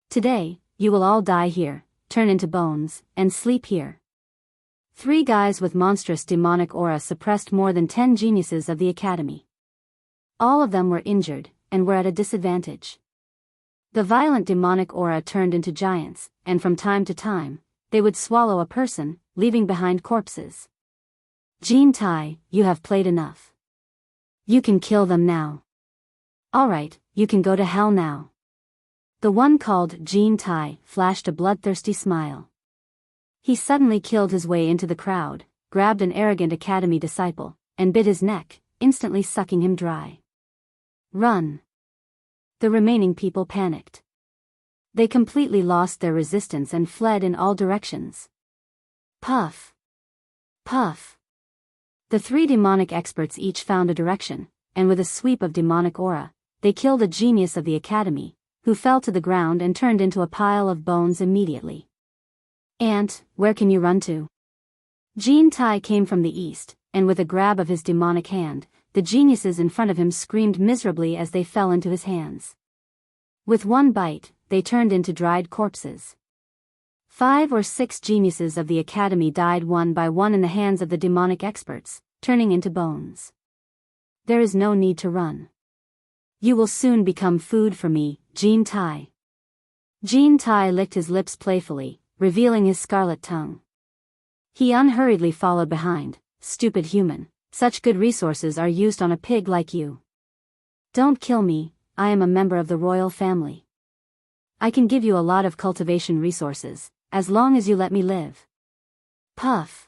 Today, you will all die here, turn into bones, and sleep here. 3 guys with monstrous demonic aura suppressed more than 10 geniuses of the academy. All of them were injured, and were at a disadvantage. The violent demonic aura turned into giants, and from time to time, they would swallow a person, leaving behind corpses. Jin Tai, you have played enough. You can kill them now. Alright, you can go to hell now. The one called Jin Tai flashed a bloodthirsty smile. He suddenly killed his way into the crowd, grabbed an arrogant academy disciple, and bit his neck, instantly sucking him dry. Run. The remaining people panicked. They completely lost their resistance and fled in all directions. Puff. Puff. The 3 demonic experts each found a direction, and with a sweep of demonic aura, they killed a genius of the academy, who fell to the ground and turned into a pile of bones immediately. Ant, where can you run to? Jin Tai came from the east, and with a grab of his demonic hand, the geniuses in front of him screamed miserably as they fell into his hands. With one bite, they turned into dried corpses. 5 or 6 geniuses of the academy died one by one in the hands of the demonic experts, turning into bones. There is no need to run. You will soon become food for me, Jin Tai. Jin Tai licked his lips playfully, revealing his scarlet tongue. He unhurriedly followed behind. Stupid human, such good resources are used on a pig like you. Don't kill me, I am a member of the royal family. I can give you a lot of cultivation resources, as long as you let me live. Puff.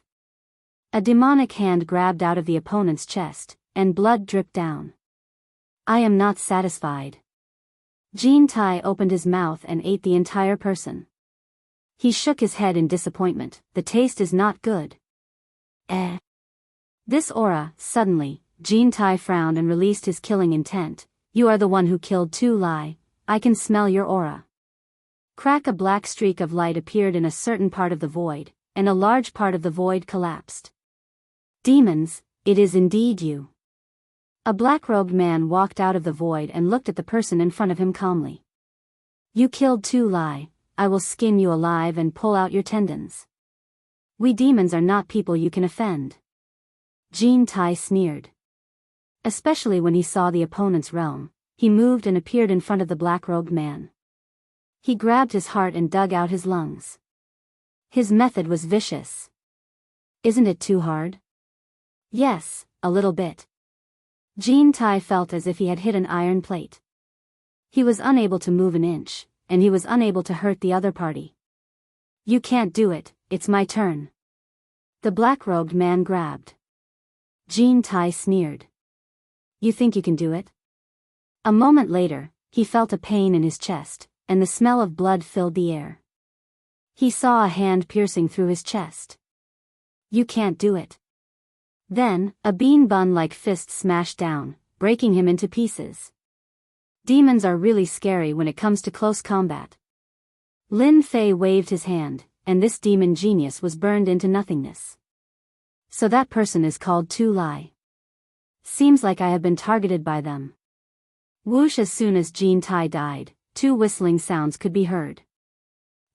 A demonic hand grabbed out of the opponent's chest, and blood dripped down. I am not satisfied. Jin Tai opened his mouth and ate the entire person. He shook his head in disappointment. The taste is not good. This aura, suddenly, Jin Tai frowned and released his killing intent. You are the one who killed Tu Lai, I can smell your aura. Crack. A black streak of light appeared in a certain part of the void, and a large part of the void collapsed. Demons, it is indeed you. A black-robed man walked out of the void and looked at the person in front of him calmly. You killed Tu Lai, I will skin you alive and pull out your tendons. We demons are not people you can offend. Jin Tai sneered. Especially when he saw the opponent's realm, he moved and appeared in front of the black-robed man. He grabbed his heart and dug out his lungs. His method was vicious. Isn't it too hard? Yes, a little bit. Jin Tai felt as if he had hit an iron plate. He was unable to move an inch, and he was unable to hurt the other party. You can't do it, it's my turn. The black-robed man grabbed. Jin Tai sneered. You think you can do it? A moment later, he felt a pain in his chest, and the smell of blood filled the air. He saw a hand piercing through his chest. You can't do it. Then, a bean bun-like fist smashed down, breaking him into pieces. Demons are really scary when it comes to close combat. Lin Fei waved his hand, and this demon genius was burned into nothingness. So that person is called Tu Lai. Seems like I have been targeted by them. Whoosh! As soon as Jin Tai died, two whistling sounds could be heard.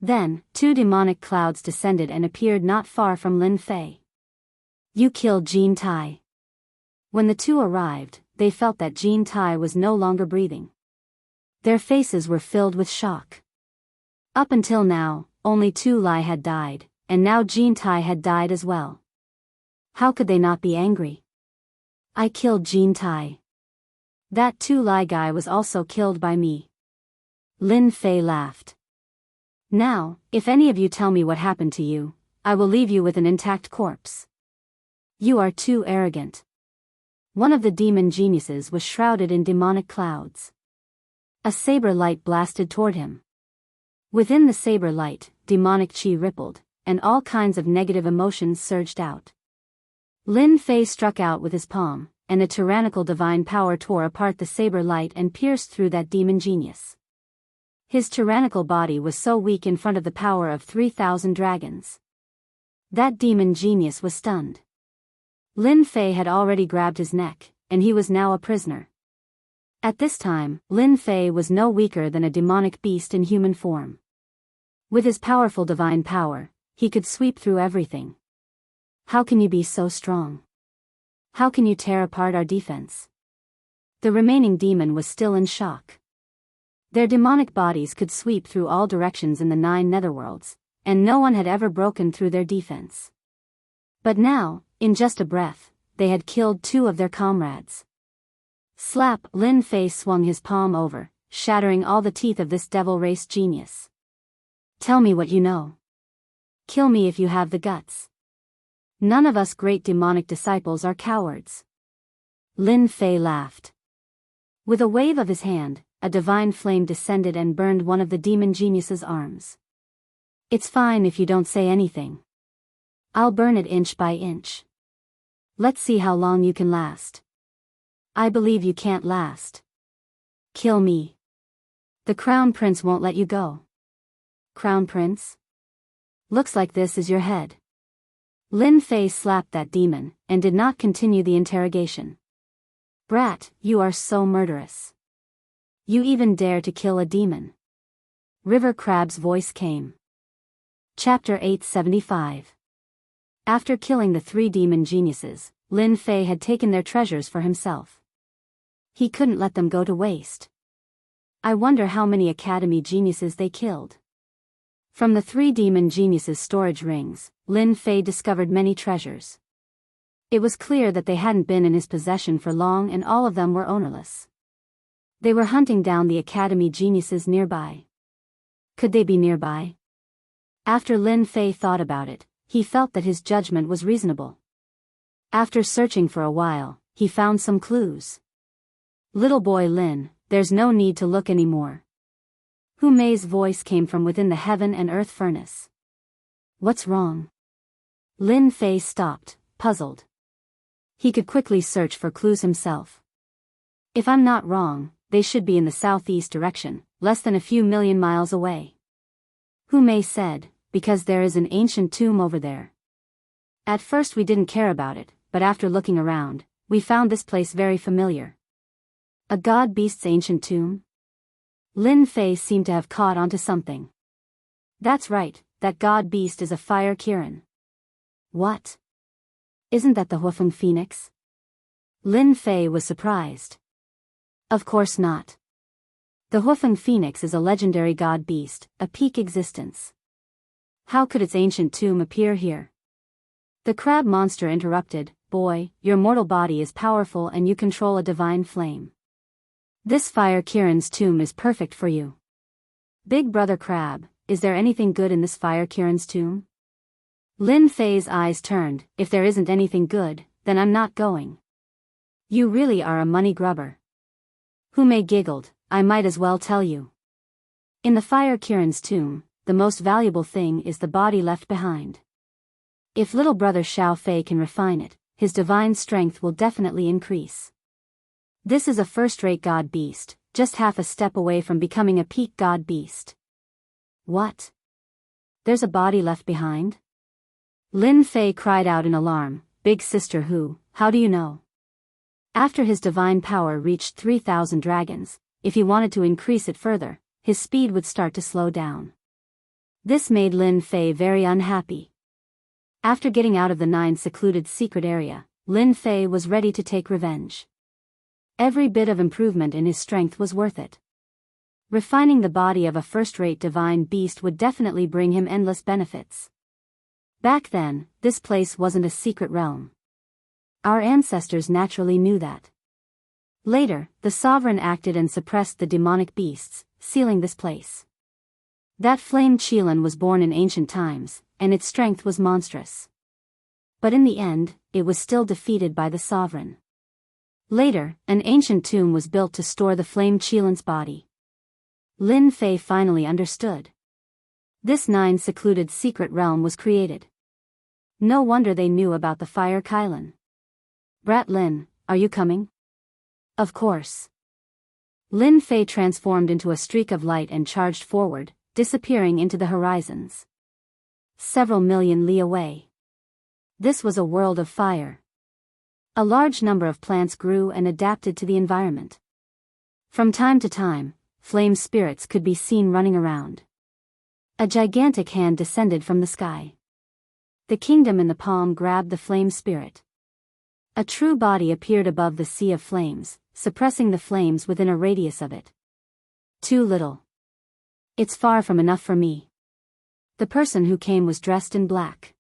Then, two demonic clouds descended and appeared not far from Lin Fei. You killed Jin Tai. When the two arrived, they felt that Jin Tai was no longer breathing. Their faces were filled with shock. Up until now, only Tu Lai had died, and now Jin Tai had died as well. How could they not be angry? I killed Jin Tai. That Tu Lai guy was also killed by me. Lin Fei laughed. Now, if any of you tell me what happened to you, I will leave you with an intact corpse. You are too arrogant. One of the demon geniuses was shrouded in demonic clouds. A saber light blasted toward him. Within the saber light, demonic chi rippled, and all kinds of negative emotions surged out. Lin Fei struck out with his palm, and a tyrannical divine power tore apart the saber light and pierced through that demon genius. His tyrannical body was so weak in front of the power of 3,000 dragons. That demon genius was stunned. Lin Fei had already grabbed his neck, and he was now a prisoner. At this time, Lin Fei was no weaker than a demonic beast in human form. With his powerful divine power, he could sweep through everything. How can you be so strong? How can you tear apart our defense? The remaining demon was still in shock. Their demonic bodies could sweep through all directions in the 9 netherworlds, and no one had ever broken through their defense. But now, in just a breath, they had killed 2 of their comrades. Slap! Lin Fei swung his palm over, shattering all the teeth of this devil-race genius. Tell me what you know. Kill me if you have the guts. None of us great demonic disciples are cowards. Lin Fei laughed. With a wave of his hand, a divine flame descended and burned one of the demon genius's arms. It's fine if you don't say anything. I'll burn it inch by inch. Let's see how long you can last. I believe you can't last. Kill me. The Crown Prince won't let you go. Crown Prince? Looks like this is your head. Lin Fei slapped that demon, and did not continue the interrogation. Brat, you are so murderous. You even dare to kill a demon. River Crab's voice came. Chapter 875. After killing the 3 demon geniuses, Lin Fei had taken their treasures for himself. He couldn't let them go to waste. I wonder how many academy geniuses they killed. From the 3 demon geniuses' storage rings, Lin Fei discovered many treasures. It was clear that they hadn't been in his possession for long, and all of them were ownerless. They were hunting down the academy geniuses nearby. Could they be nearby? After Lin Fei thought about it, he felt that his judgment was reasonable. After searching for a while, he found some clues. Little boy Lin, there's no need to look anymore. Hu Mei's voice came from within the heaven and earth furnace. What's wrong? Lin Fei stopped, puzzled. He could quickly search for clues himself. If I'm not wrong, they should be in the southeast direction, less than a few million miles away. Hu Mei said, because there is an ancient tomb over there. At first we didn't care about it, but after looking around, We found this place very familiar. A god beast's ancient tomb? Lin Fei seemed to have caught onto something. That's right, that god beast is a fire Kirin. What? Isn't that the Huafeng Phoenix? Lin Fei was surprised. Of course not. The Huafeng Phoenix is a legendary god beast, a peak existence. How could its ancient tomb appear here? The crab monster interrupted, Boy, your mortal body is powerful and you control a divine flame. This fire Kirin's tomb is perfect for you. Big brother crab, is there anything good in this fire Kirin's tomb? Lin Fei's eyes turned, if there isn't anything good, then I'm not going. You really are a money grubber. Hume giggled, I might as well tell you. In the fire Kirin's tomb, the most valuable thing is the body left behind. If little brother Xiao Fei can refine it, his divine strength will definitely increase. This is a first-rate god beast, just half a step away from becoming a peak god beast. What? There's a body left behind? Lin Fei cried out in alarm, Big sister how do you know? After his divine power reached 3,000 dragons, if he wanted to increase it further, his speed would start to slow down. This made Lin Fei very unhappy. After getting out of the 9 secluded secret area, Lin Fei was ready to take revenge. Every bit of improvement in his strength was worth it. Refining the body of a first-rate divine beast would definitely bring him endless benefits. Back then, this place wasn't a secret realm. Our ancestors naturally knew that. Later, the sovereign acted and suppressed the demonic beasts, sealing this place. That flame Qilin was born in ancient times, and its strength was monstrous. But in the end, it was still defeated by the sovereign. Later, an ancient tomb was built to store the flame Qilin's body. Lin Fei finally understood. This 9 secluded secret realm was created. No wonder they knew about the fire Qilin. Brat Lin, are you coming? Of course. Lin Fei transformed into a streak of light and charged forward, disappearing into the horizons. Several million li away. This was a world of fire. A large number of plants grew and adapted to the environment. From time to time, flame spirits could be seen running around. A gigantic hand descended from the sky. The kingdom in the palm grabbed the flame spirit. A true body appeared above the sea of flames, suppressing the flames within a radius of it. Too little. It's far from enough for me. The person who came was dressed in black.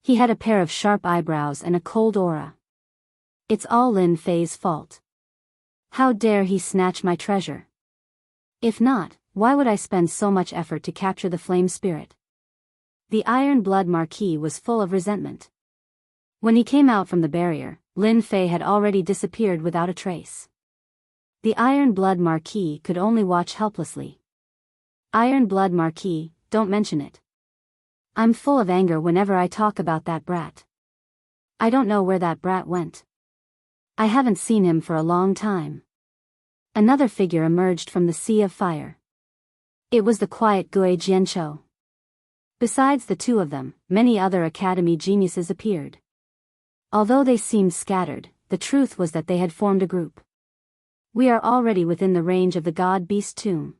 He had a pair of sharp eyebrows and a cold aura. It's all Lin Fei's fault. How dare he snatch my treasure? If not, why would I spend so much effort to capture the flame spirit? The Iron Blood Marquis was full of resentment. When he came out from the barrier, Lin Fei had already disappeared without a trace. The Iron Blood Marquis could only watch helplessly. Iron Blood Marquis, don't mention it. I'm full of anger whenever I talk about that brat. I don't know where that brat went. I haven't seen him for a long time. Another figure emerged from the sea of fire. It was the quiet Gui Jianzhou. Besides the 2 of them, many other academy geniuses appeared. Although they seemed scattered, the truth was that they had formed a group. We are already within the range of the god-beast tomb.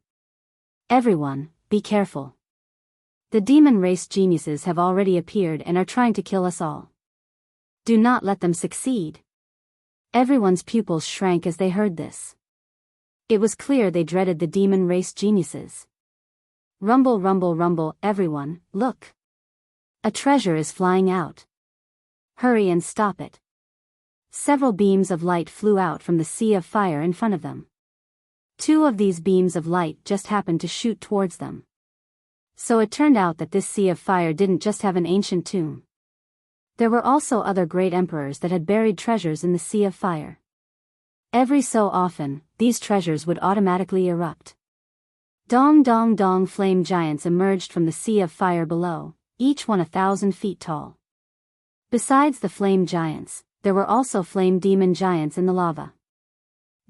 Everyone, be careful. The demon race geniuses have already appeared and are trying to kill us all. Do not let them succeed. Everyone's pupils shrank as they heard this. It was clear they dreaded the demon race geniuses. Rumble, rumble, rumble, everyone, look. A treasure is flying out. Hurry and stop it. Several beams of light flew out from the sea of fire in front of them. 2 of these beams of light just happened to shoot towards them. So it turned out that this sea of fire didn't just have an ancient tomb. There were also other great emperors that had buried treasures in the sea of fire. Every so often, these treasures would automatically erupt. Dong dong dong, flame giants emerged from the sea of fire below, each one 1,000 feet tall. Besides the flame giants, there were also flame demon giants in the lava.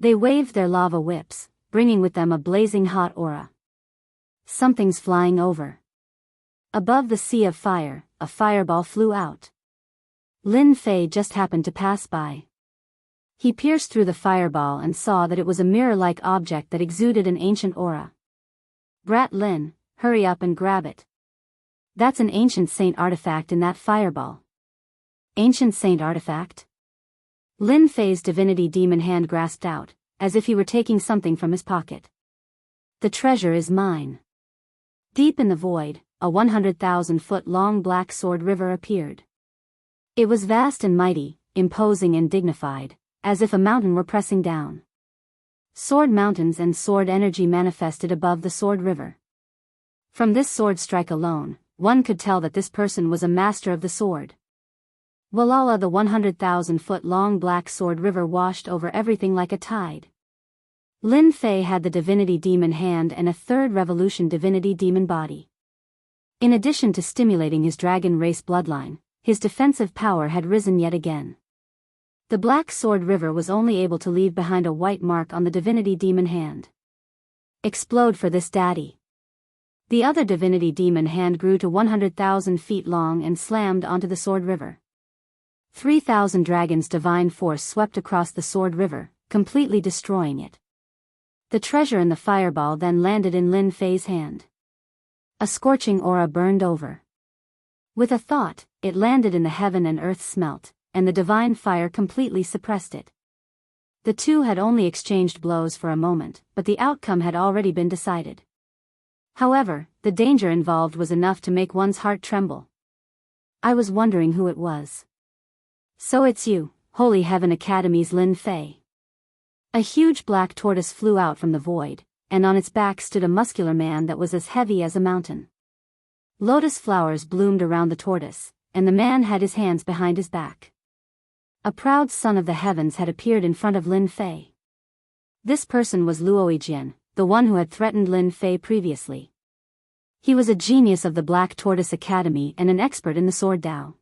They waved their lava whips, bringing with them a blazing hot aura. Something's flying over. Above the sea of fire, a fireball flew out. Lin Fei just happened to pass by. He pierced through the fireball and saw that it was a mirror-like object that exuded an ancient aura. "Brat Lin, hurry up and grab it. That's an ancient saint artifact in that fireball." Ancient saint artifact? Lin Fei's divinity demon hand grasped out, as if he were taking something from his pocket. "The treasure is mine." Deep in the void, a 100,000-foot-long black sword river appeared. It was vast and mighty, imposing and dignified, as if a mountain were pressing down. Sword mountains and sword energy manifested above the sword river. From this sword strike alone, one could tell that this person was a master of the sword. Walala, the 100,000-foot-long black sword river washed over everything like a tide. Lin Fei had the divinity demon hand and a third revolution divinity demon body. In addition to stimulating his dragon race bloodline, his defensive power had risen yet again. The black sword river was only able to leave behind a white mark on the divinity demon hand. "Explode for this, daddy." The other divinity demon hand grew to 100,000 feet long and slammed onto the sword river. 3,000 dragons' divine force swept across the sword river, completely destroying it. The treasure in the fireball then landed in Lin Fei's hand. A scorching aura burned over. With a thought, it landed in the heaven and earth smelt, and the divine fire completely suppressed it. The two had only exchanged blows for a moment, but the outcome had already been decided. However, the danger involved was enough to make one's heart tremble. I was wondering who it was. "So it's you, Holy Heaven Academy's Lin Fei." A huge black tortoise flew out from the void, and on its back stood a muscular man that was as heavy as a mountain. Lotus flowers bloomed around the tortoise, and the man had his hands behind his back. A proud son of the heavens had appeared in front of Lin Fei. This person was Luoyijian, the one who had threatened Lin Fei previously. He was a genius of the Black Tortoise Academy and an expert in the sword Dao.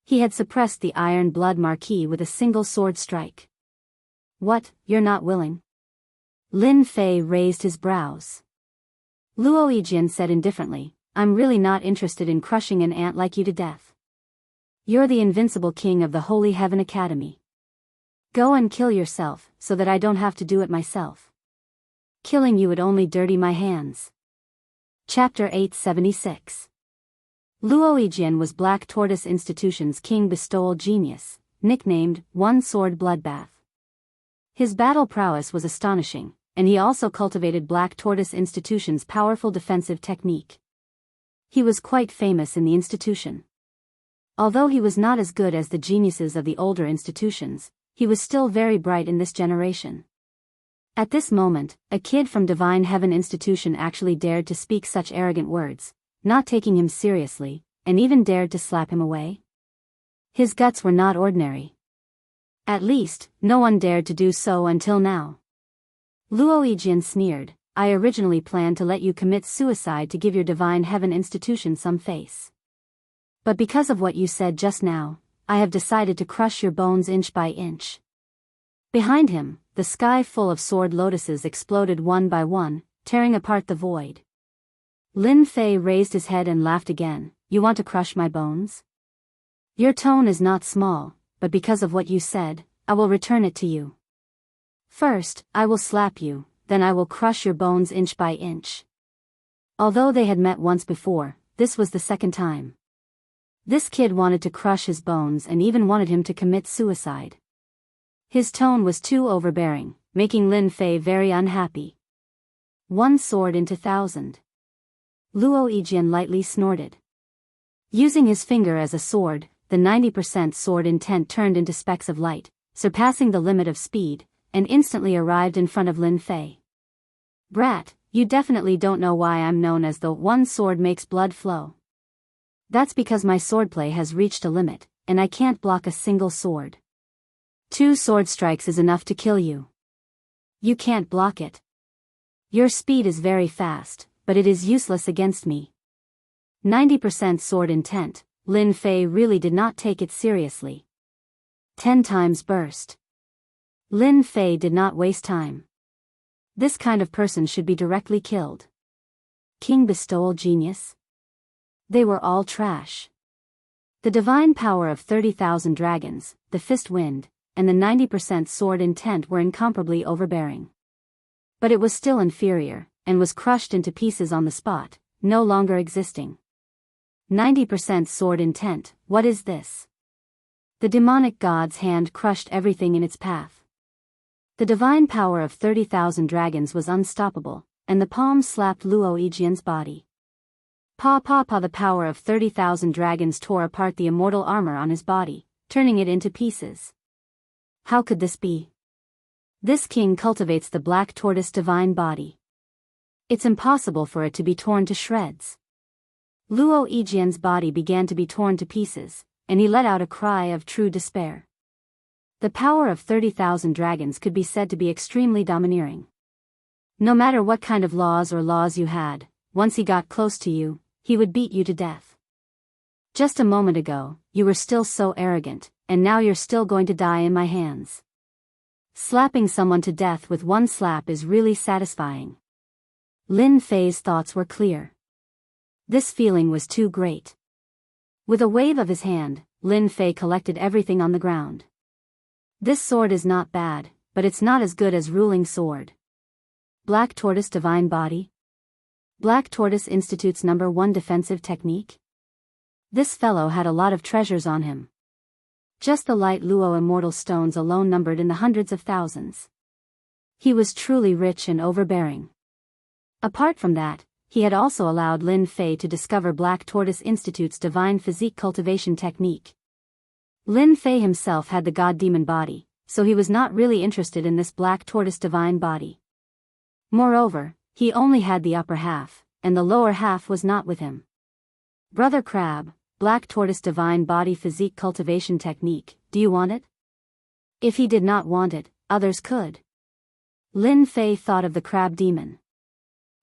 He had suppressed the Iron Blood Marquis with a single sword strike. "What, you're not willing?" Lin Fei raised his brows. Luoyijian said indifferently, "I'm really not interested in crushing an ant like you to death. You're the invincible king of the Holy Heaven Academy. Go and kill yourself, so that I don't have to do it myself. Killing you would only dirty my hands." Chapter 876. Luoyijian was Black Tortoise Institution's King Bestowal Genius, nicknamed One Sword Bloodbath. His battle prowess was astonishing, and he also cultivated Black Tortoise Institution's powerful defensive technique. He was quite famous in the institution. Although he was not as good as the geniuses of the older institutions, he was still very bright in this generation. At this moment, a kid from Divine Heaven Institution actually dared to speak such arrogant words, not taking him seriously, and even dared to slap him away. His guts were not ordinary. At least, no one dared to do so until now. Luoyijian sneered, "I originally planned to let you commit suicide to give your Divine Heaven Institution some face. But because of what you said just now, I have decided to crush your bones inch by inch." Behind him, the sky full of sword lotuses exploded one by one, tearing apart the void. Lin Fei raised his head and laughed again. "You want to crush my bones? Your tone is not small, but because of what you said, I will return it to you. First, I will slap you, then I will crush your bones inch by inch." Although they had met once before, this was the second time. This kid wanted to crush his bones and even wanted him to commit suicide. His tone was too overbearing, making Lin Fei very unhappy. "One sword into 1,000. Luoyijian lightly snorted. Using his finger as a sword, the 90% sword intent turned into specks of light, surpassing the limit of speed, and instantly arrived in front of Lin Fei. "Brat, you definitely don't know why I'm known as the One Sword Makes Blood Flow. That's because my swordplay has reached a limit, and I can't block a single sword. 2 sword strikes is enough to kill you. You can't block it. Your speed is very fast, but it is useless against me." 90% sword intent, Lin Fei really did not take it seriously. 10 times burst. Lin Fei did not waste time. This kind of person should be directly killed. King Bestowal Genius? They were all trash. The divine power of 30,000 dragons, the fist wind, and the 90% sword intent were incomparably overbearing. But it was still inferior, and was crushed into pieces on the spot, no longer existing. 90% sword intent, what is this? The demonic god's hand crushed everything in its path. The divine power of 30,000 dragons was unstoppable, and the palm slapped Luo Yijian's body. Pa pa pa! The power of 30,000 dragons tore apart the immortal armor on his body, turning it into pieces. How could this be? This king cultivates the black tortoise divine body. It's impossible for it to be torn to shreds. Luo Yijian's body began to be torn to pieces, and he let out a cry of true despair. The power of 30,000 dragons could be said to be extremely domineering. No matter what kind of laws you had, once he got close to you, he would beat you to death. Just a moment ago, you were still so arrogant, and now you're still going to die in my hands. Slapping someone to death with one slap is really satisfying. Lin Fei's thoughts were clear. This feeling was too great. With a wave of his hand, Lin Fei collected everything on the ground. This sword is not bad, but it's not as good as ruling sword. Black Tortoise Divine Body? Black Tortoise Institute's #1 defensive technique? This fellow had a lot of treasures on him. Just the light Luo immortal stones alone numbered in the hundreds of thousands. He was truly rich and overbearing. Apart from that, he had also allowed Lin Fei to discover Black Tortoise Institute's divine physique cultivation technique. Lin Fei himself had the god-demon body, so he was not really interested in this Black Tortoise divine body. Moreover, he only had the upper half, and the lower half was not with him. Brother Crab, Black Tortoise divine body physique cultivation technique, do you want it? If he did not want it, others could. Lin Fei thought of the crab demon.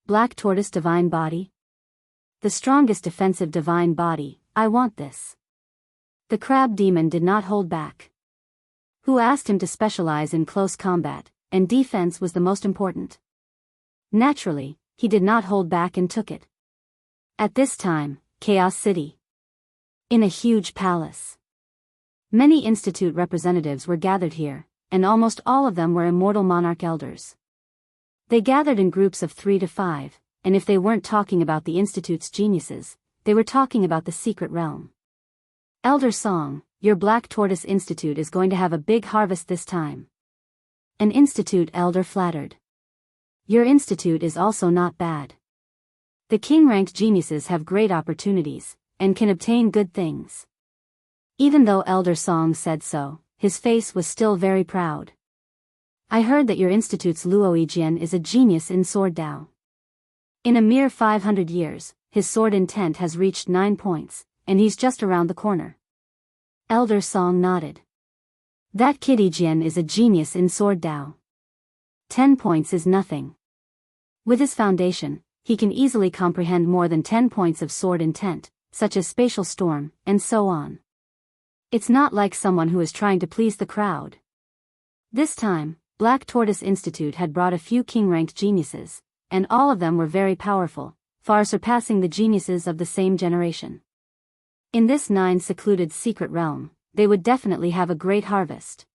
Black Tortoise divine body? The strongest defensive divine body, I want this. The crab demon did not hold back. Who asked him to specialize in close combat, and defense was the most important? Naturally, he did not hold back and took it. At this time, Chaos City. In a huge palace. Many institute representatives were gathered here, and almost all of them were immortal monarch elders. They gathered in groups of 3 to 5, and if they weren't talking about the institute's geniuses, they were talking about the secret realm. Elder Song, your Black Tortoise Institute is going to have a big harvest this time. An institute elder flattered. Your institute is also not bad. The king-ranked geniuses have great opportunities, and can obtain good things. Even though Elder Song said so, his face was still very proud. I heard that your institute's Luo Yijian is a genius in sword Dao. In a mere 500 years, his sword intent has reached 9 points, and he's just around the corner. Elder Song nodded. That kid Yijian is a genius in sword Dao. 10 points is nothing. With his foundation, he can easily comprehend more than 10 points of sword intent, such as spatial storm, and so on. It's not like someone who is trying to please the crowd. This time, Black Tortoise Institute had brought a few king-ranked geniuses, and all of them were very powerful, far surpassing the geniuses of the same generation. In this 9 secluded secret realm, they would definitely have a great harvest.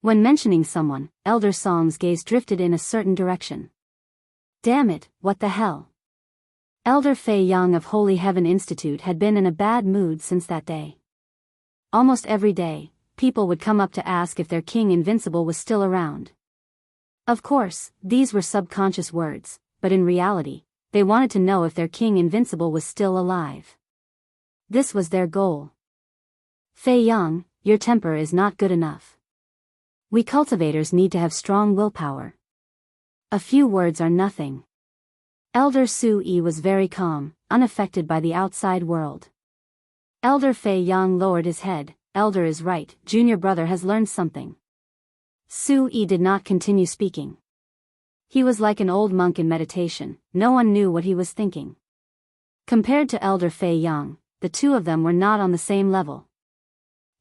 When mentioning someone, Elder Song's gaze drifted in a certain direction. Damn it, what the hell? Elder Fei Yang of Holy Heaven Institute had been in a bad mood since that day. Almost every day, people would come up to ask if their king Invincible was still around. Of course, these were subconscious words, but in reality, they wanted to know if their king Invincible was still alive. This was their goal. Fei Yang, your temper is not good enough. We cultivators need to have strong willpower. A few words are nothing. Elder Su Yi was very calm, unaffected by the outside world. Elder Fei Yang lowered his head. Elder is right, junior brother has learned something. Su Yi did not continue speaking. He was like an old monk in meditation, no one knew what he was thinking. Compared to Elder Fei Yang, the two of them were not on the same level.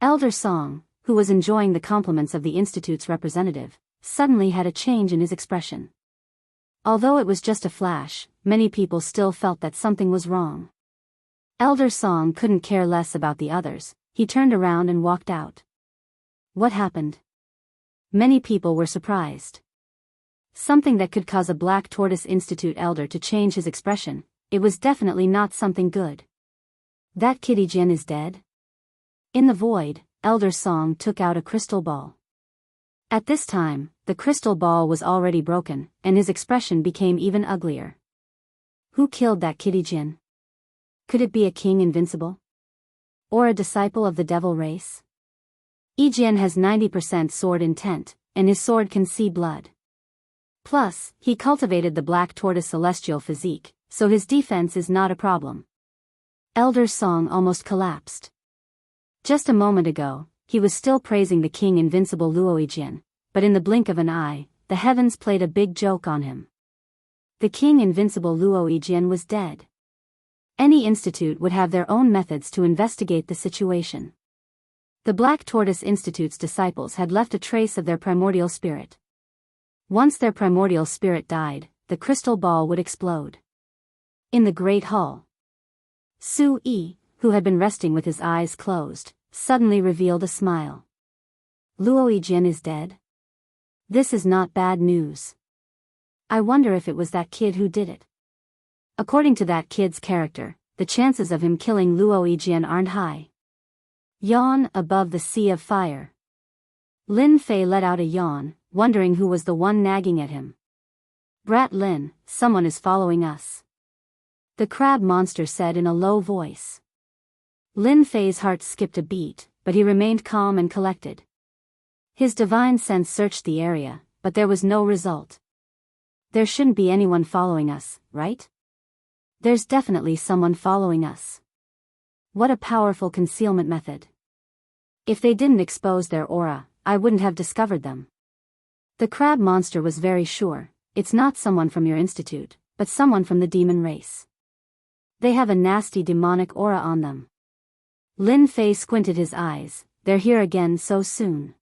Elder Song, who was enjoying the compliments of the Institute's representative, suddenly had a change in his expression. Although it was just a flash, many people still felt that something was wrong. Elder Song couldn't care less about the others, he turned around and walked out. What happened? Many people were surprised. Something that could cause a Black Tortoise Institute elder to change his expression. It was definitely not something good. That kitty Jian is dead? In the void, Elder Song took out a crystal ball. At this time, the crystal ball was already broken, and his expression became even uglier. Who killed that kitty Jian? Could it be a king invincible? Or a disciple of the devil race? Yi Jian has 90% sword intent, and his sword can see blood. Plus, he cultivated the Black Tortoise celestial physique, so his defense is not a problem. Elder Song almost collapsed. Just a moment ago, he was still praising the king invincible Luo Yijian, but in the blink of an eye, the heavens played a big joke on him. The king invincible Luo Yijian was dead. Any institute would have their own methods to investigate the situation. The Black Tortoise Institute's disciples had left a trace of their primordial spirit. Once their primordial spirit died, the crystal ball would explode. In the Great Hall, Su Yi, who had been resting with his eyes closed, suddenly revealed a smile. Luo Yijian is dead? This is not bad news. I wonder if it was that kid who did it. According to that kid's character, the chances of him killing Luo Yijian aren't high. Yawn above the sea of fire. Lin Fei let out a yawn, wondering who was the one nagging at him. Brat Lin, someone is following us. The crab monster said in a low voice. Lin Fei's heart skipped a beat, but he remained calm and collected. His divine sense searched the area, but there was no result. There shouldn't be anyone following us, right? There's definitely someone following us. What a powerful concealment method. If they didn't expose their aura, I wouldn't have discovered them. The crab monster was very sure, it's not someone from your institute, but someone from the demon race. They have a nasty demonic aura on them. Lin Fei squinted his eyes, they're here again so soon.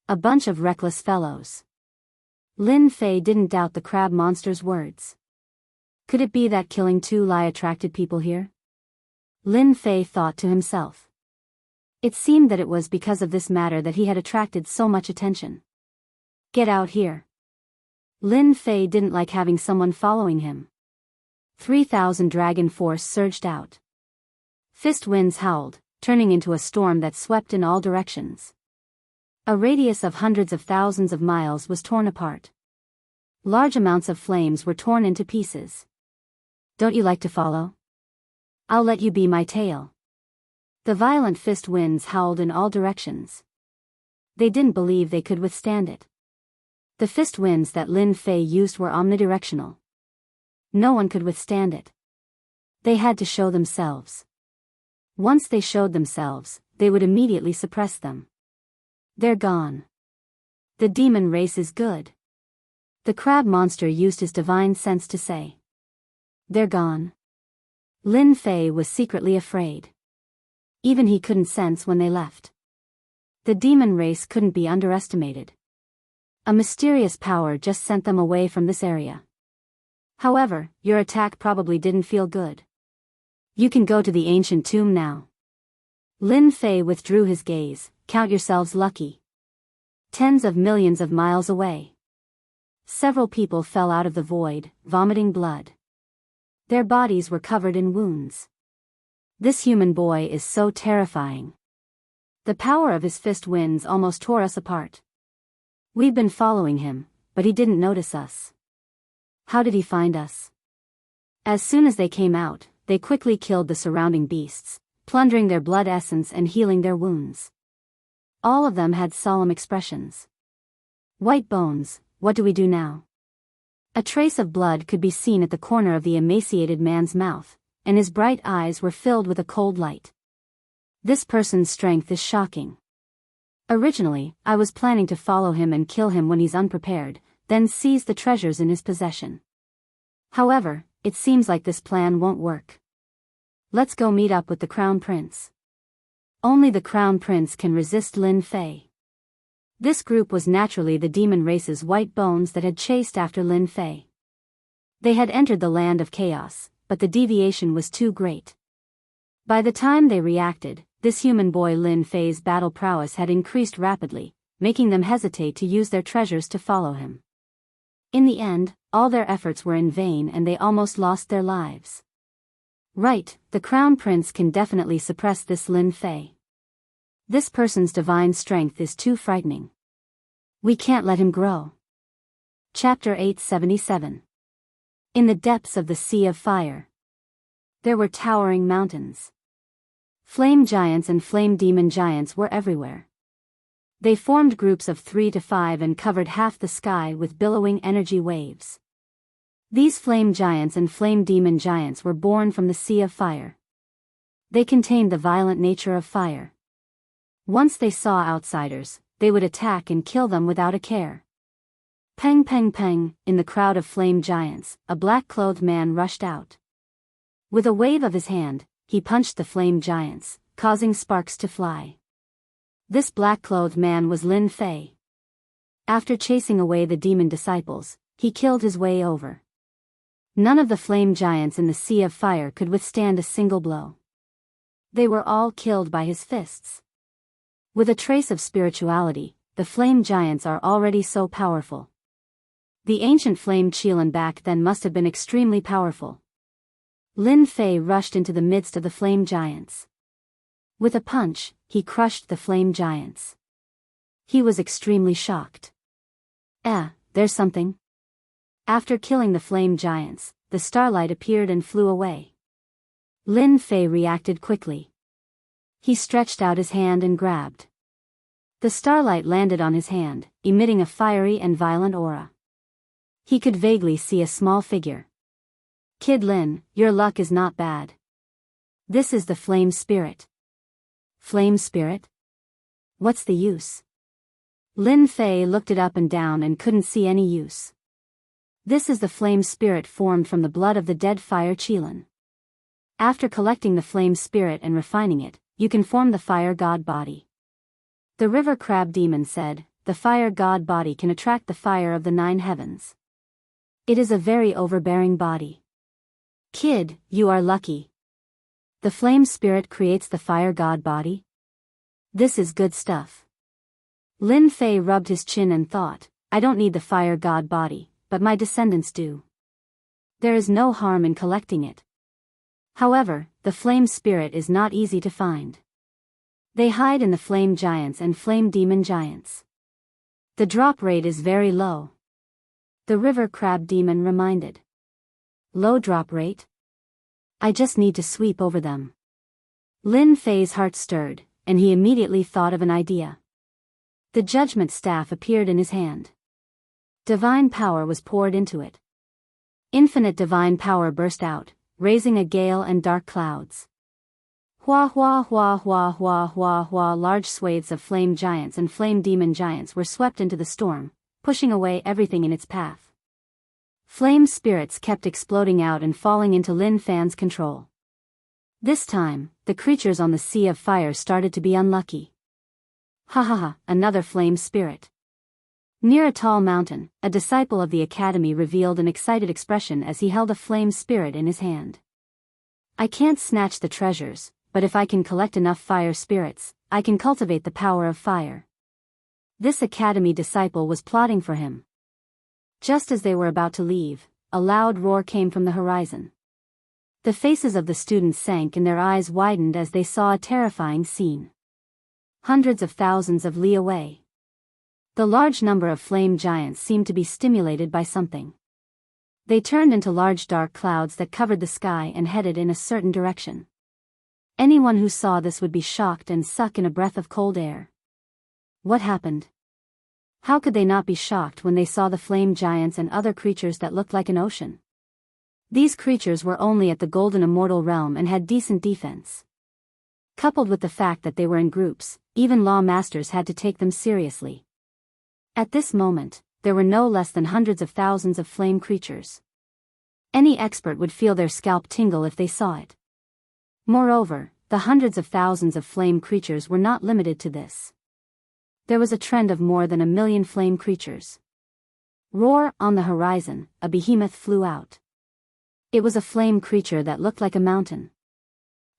A bunch of reckless fellows. Lin Fei didn't doubt the crab monster's words. Could it be that killing Tu Lai attracted people here? Lin Fei thought to himself. It seemed that it was because of this matter that he had attracted so much attention. Get out here. Lin Fei didn't like having someone following him. 3,000 dragon force surged out. Fist winds howled, turning into a storm that swept in all directions. A radius of hundreds of thousands of miles was torn apart. Large amounts of flames were torn into pieces. Don't you like to follow? I'll let you be my tail. The violent fist winds howled in all directions. They didn't believe they could withstand it. The fist winds that Lin Fei used were omnidirectional. No one could withstand it. They had to show themselves. Once they showed themselves, they would immediately suppress them. They're gone. The demon race is good. The crab monster used his divine sense to say. They're gone. Lin Fei was secretly afraid. Even he couldn't sense when they left. The demon race couldn't be underestimated. A mysterious power just sent them away from this area. However, your attack probably didn't feel good. You can go to the ancient tomb now. Lin Fei withdrew his gaze. Count yourselves lucky. Tens of millions of miles away. Several people fell out of the void, vomiting blood. Their bodies were covered in wounds. This human boy is so terrifying. The power of his fist winds almost tore us apart. We've been following him, but he didn't notice us. How did he find us? As soon as they came out, they quickly killed the surrounding beasts, plundering their blood essence and healing their wounds. All of them had solemn expressions. White bones, what do we do now? A trace of blood could be seen at the corner of the emaciated man's mouth, and his bright eyes were filled with a cold light. This person's strength is shocking. Originally, I was planning to follow him and kill him when he's unprepared, then seize the treasures in his possession. However, it seems like this plan won't work. Let's go meet up with the Crown Prince. Only the Crown Prince can resist Lin Fei. This group was naturally the demon race's white bones that had chased after Lin Fei. They had entered the land of chaos, but the deviation was too great. By the time they reacted, this human boy Lin Fei's battle prowess had increased rapidly, making them hesitate to use their treasures to follow him. In the end, all their efforts were in vain and they almost lost their lives. Right, the Crown Prince can definitely suppress this Lin Fei. This person's divine strength is too frightening. We can't let him grow. Chapter 877. In the depths of the Sea of Fire. There were towering mountains. Flame giants and flame demon giants were everywhere. They formed groups of 3 to 5 and covered half the sky with billowing energy waves. These flame giants and flame demon giants were born from the Sea of Fire. They contained the violent nature of fire. Once they saw outsiders, they would attack and kill them without a care. Peng peng peng, in the crowd of flame giants, a black-clothed man rushed out. With a wave of his hand, he punched the flame giants, causing sparks to fly. This black-clothed man was Lin Fei. After chasing away the demon disciples, he killed his way over. None of the flame giants in the Sea of Fire could withstand a single blow. They were all killed by his fists. With a trace of spirituality, the flame giants are already so powerful. The ancient flame Qilin back then must have been extremely powerful. Lin Fei rushed into the midst of the flame giants. With a punch, he crushed the flame giants. He was extremely shocked. There's something. After killing the flame giants, the starlight appeared and flew away. Lin Fei reacted quickly. He stretched out his hand and grabbed. The starlight landed on his hand, emitting a fiery and violent aura. He could vaguely see a small figure. Kid Lin, your luck is not bad. This is the flame spirit. Flame spirit? What's the use? Lin Fei looked it up and down and couldn't see any use. This is the flame spirit formed from the blood of the dead fire Qilin. After collecting the flame spirit and refining it, you can form the fire god body. The river crab demon said, the fire god body can attract the fire of the 9 heavens. It is a very overbearing body. Kid, you are lucky. The flame spirit creates the fire god body? This is good stuff. Lin Fei rubbed his chin and thought, I don't need the fire god body, but my descendants do. There is no harm in collecting it. However, the flame spirit is not easy to find. They hide in the flame giants and flame demon giants. The drop rate is very low. The river crab demon reminded. Low drop rate? I just need to sweep over them. Lin Fei's heart stirred, and he immediately thought of an idea. The judgment staff appeared in his hand. Divine power was poured into it. Infinite divine power burst out, raising a gale and dark clouds. Hua hua hua hua hua hua hua. Large swathes of flame giants and flame demon giants were swept into the storm, pushing away everything in its path. Flame spirits kept exploding out and falling into Lin Fei's control. This time, the creatures on the Sea of Fire started to be unlucky. Ha ha ha, another flame spirit. Near a tall mountain, a disciple of the academy revealed an excited expression as he held a flame spirit in his hand. I can't snatch the treasures, but if I can collect enough fire spirits, I can cultivate the power of fire. This academy disciple was plotting for him. Just as they were about to leave, a loud roar came from the horizon. The faces of the students sank and their eyes widened as they saw a terrifying scene. Hundreds of thousands of li away. The large number of flame giants seemed to be stimulated by something. They turned into large dark clouds that covered the sky and headed in a certain direction. Anyone who saw this would be shocked and suck in a breath of cold air. What happened? How could they not be shocked when they saw the flame giants and other creatures that looked like an ocean? These creatures were only at the golden immortal realm and had decent defense. Coupled with the fact that they were in groups, even law masters had to take them seriously. At this moment, there were no less than hundreds of thousands of flame creatures. Any expert would feel their scalp tingle if they saw it. Moreover, the hundreds of thousands of flame creatures were not limited to this. There was a trend of more than 1 million flame creatures. Roar, on the horizon, a behemoth flew out. It was a flame creature that looked like a mountain.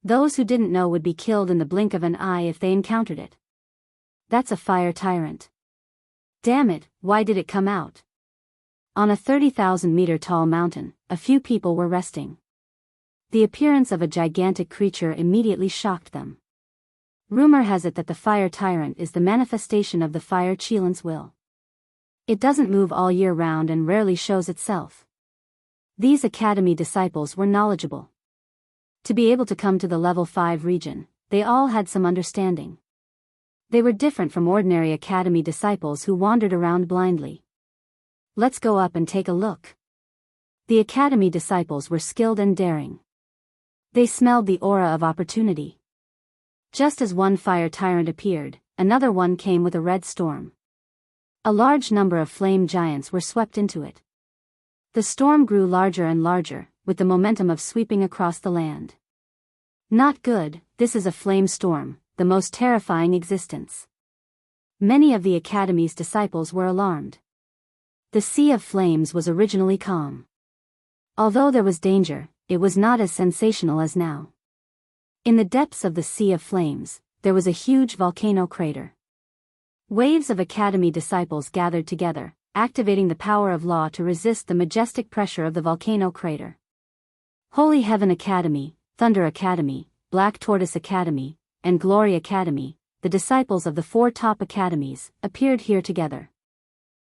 Those who didn't know would be killed in the blink of an eye if they encountered it. That's a fire tyrant. Damn it, why did it come out? On a 30,000-meter tall mountain, a few people were resting. The appearance of a gigantic creature immediately shocked them. Rumor has it that the fire tyrant is the manifestation of the fire Qilin's will. It doesn't move all year round and rarely shows itself. These academy disciples were knowledgeable. To be able to come to the level 5 region, they all had some understanding. They were different from ordinary academy disciples who wandered around blindly. Let's go up and take a look. The academy disciples were skilled and daring. They smelled the aura of opportunity. Just as one fire tyrant appeared, another one came with a red storm. A large number of flame giants were swept into it. The storm grew larger and larger, with the momentum of sweeping across the land. Not good, this is a flame storm, the most terrifying existence. Many of the academy's disciples were alarmed. The sea of flames was originally calm. Although there was danger, it was not as sensational as now. In the depths of the sea of flames, there was a huge volcano crater. Waves of academy disciples gathered together, activating the power of law to resist the majestic pressure of the volcano crater. Holy Heaven Academy, Thunder Academy, Black Tortoise Academy, and Glory Academy, the disciples of the 4 top academies, appeared here together.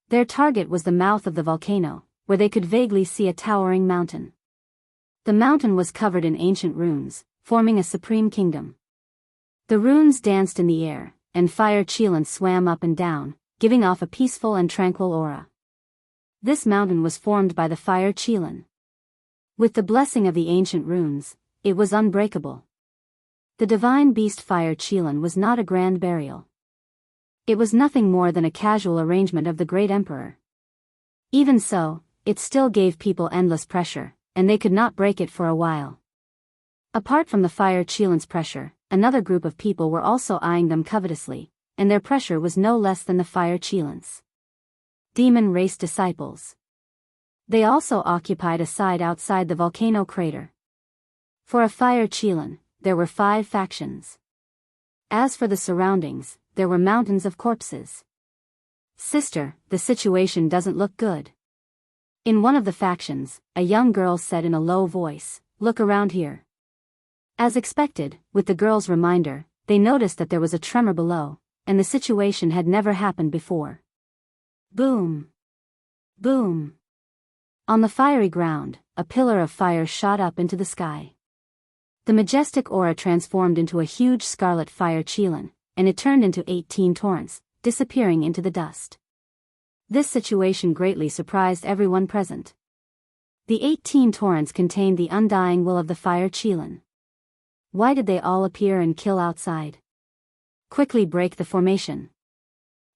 Their target was the mouth of the volcano, where they could vaguely see a towering mountain. The mountain was covered in ancient runes, forming a supreme kingdom. The runes danced in the air, and fire Qilin swam up and down, giving off a peaceful and tranquil aura. This mountain was formed by the fire Qilin. With the blessing of the ancient runes, it was unbreakable. The divine beast fire Qilin was not a grand burial. It was nothing more than a casual arrangement of the great emperor. Even so, it still gave people endless pressure, and they could not break it for a while. Apart from the fire Qilin's pressure, another group of people were also eyeing them covetously, and their pressure was no less than the fire Qilin's. Demon race disciples. They also occupied a side outside the volcano crater. For a fire Qilin, there were 5 factions. As for the surroundings, there were mountains of corpses. Sister, the situation doesn't look good. In one of the factions, a young girl said in a low voice, "Look around here." As expected, with the girl's reminder, they noticed that there was a tremor below, and the situation had never happened before. Boom! Boom! On the fiery ground, a pillar of fire shot up into the sky. The majestic aura transformed into a huge scarlet fire Qilin, and it turned into 18 torrents, disappearing into the dust. This situation greatly surprised everyone present. The 18 torrents contained the undying will of the fire Qilin. Why did they all appear and kill outside? Quickly break the formation.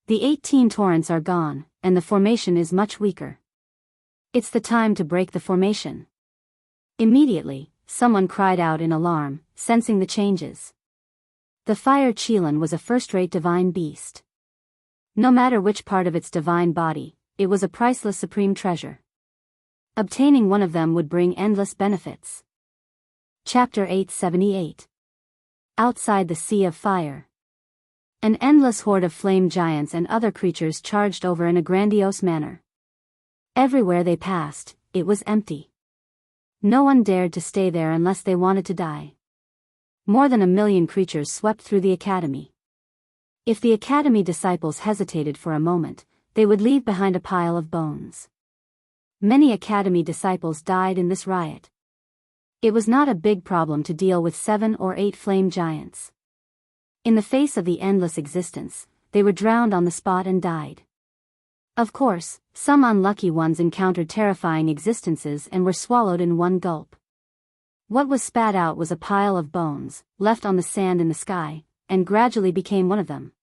The 18 torrents are gone, and the formation is much weaker. It's the time to break the formation. Immediately, someone cried out in alarm, sensing the changes. The fire Qilin was a first-rate divine beast. No matter which part of its divine body, it was a priceless supreme treasure. Obtaining one of them would bring endless benefits. Chapter 878. Outside the Sea of Fire. An endless horde of flame giants and other creatures charged over in a grandiose manner. Everywhere they passed, it was empty. No one dared to stay there unless they wanted to die. More than 1,000,000 creatures swept through the academy. If the academy disciples hesitated for a moment, they would leave behind a pile of bones. Many academy disciples died in this riot. It was not a big problem to deal with 7 or 8 flame giants. In the face of the endless existence, they were drowned on the spot and died. Of course, some unlucky ones encountered terrifying existences and were swallowed in one gulp. What was spat out was a pile of bones, left on the sand in the sky, and gradually became one of them.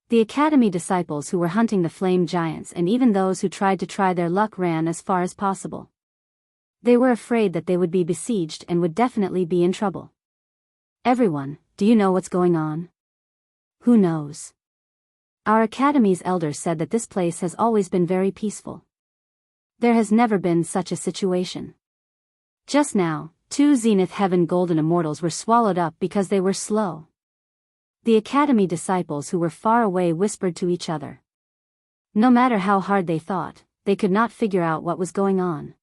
The academy disciples who were hunting the flame giants and even those who tried to try their luck ran as far as possible. They were afraid that they would be besieged and would definitely be in trouble. Everyone, do you know what's going on? Who knows? Our academy's elder said that this place has always been very peaceful. There has never been such a situation. Just now, 2 Zenith Heaven Golden Immortals were swallowed up because they were slow. The Academy disciples who were far away whispered to each other. No matter how hard they thought, they could not figure out what was going on.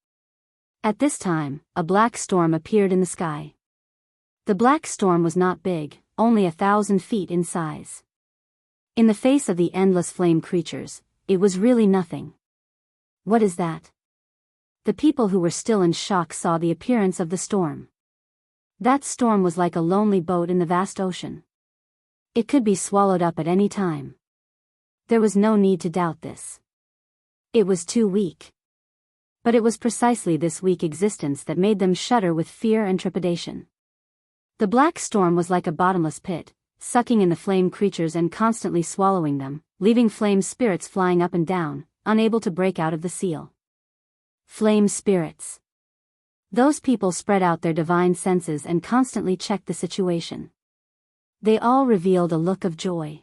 At this time, a black storm appeared in the sky. The black storm was not big, only 1,000 feet in size. In the face of the endless flame creatures, it was really nothing. What is that? The people who were still in shock saw the appearance of the storm. That storm was like a lonely boat in the vast ocean. It could be swallowed up at any time. There was no need to doubt this. It was too weak. But it was precisely this weak existence that made them shudder with fear and trepidation. The black storm was like a bottomless pit, sucking in the flame creatures and constantly swallowing them, leaving flame spirits flying up and down, unable to break out of the seal. Flame spirits. Those people spread out their divine senses and constantly checked the situation. They all revealed a look of joy.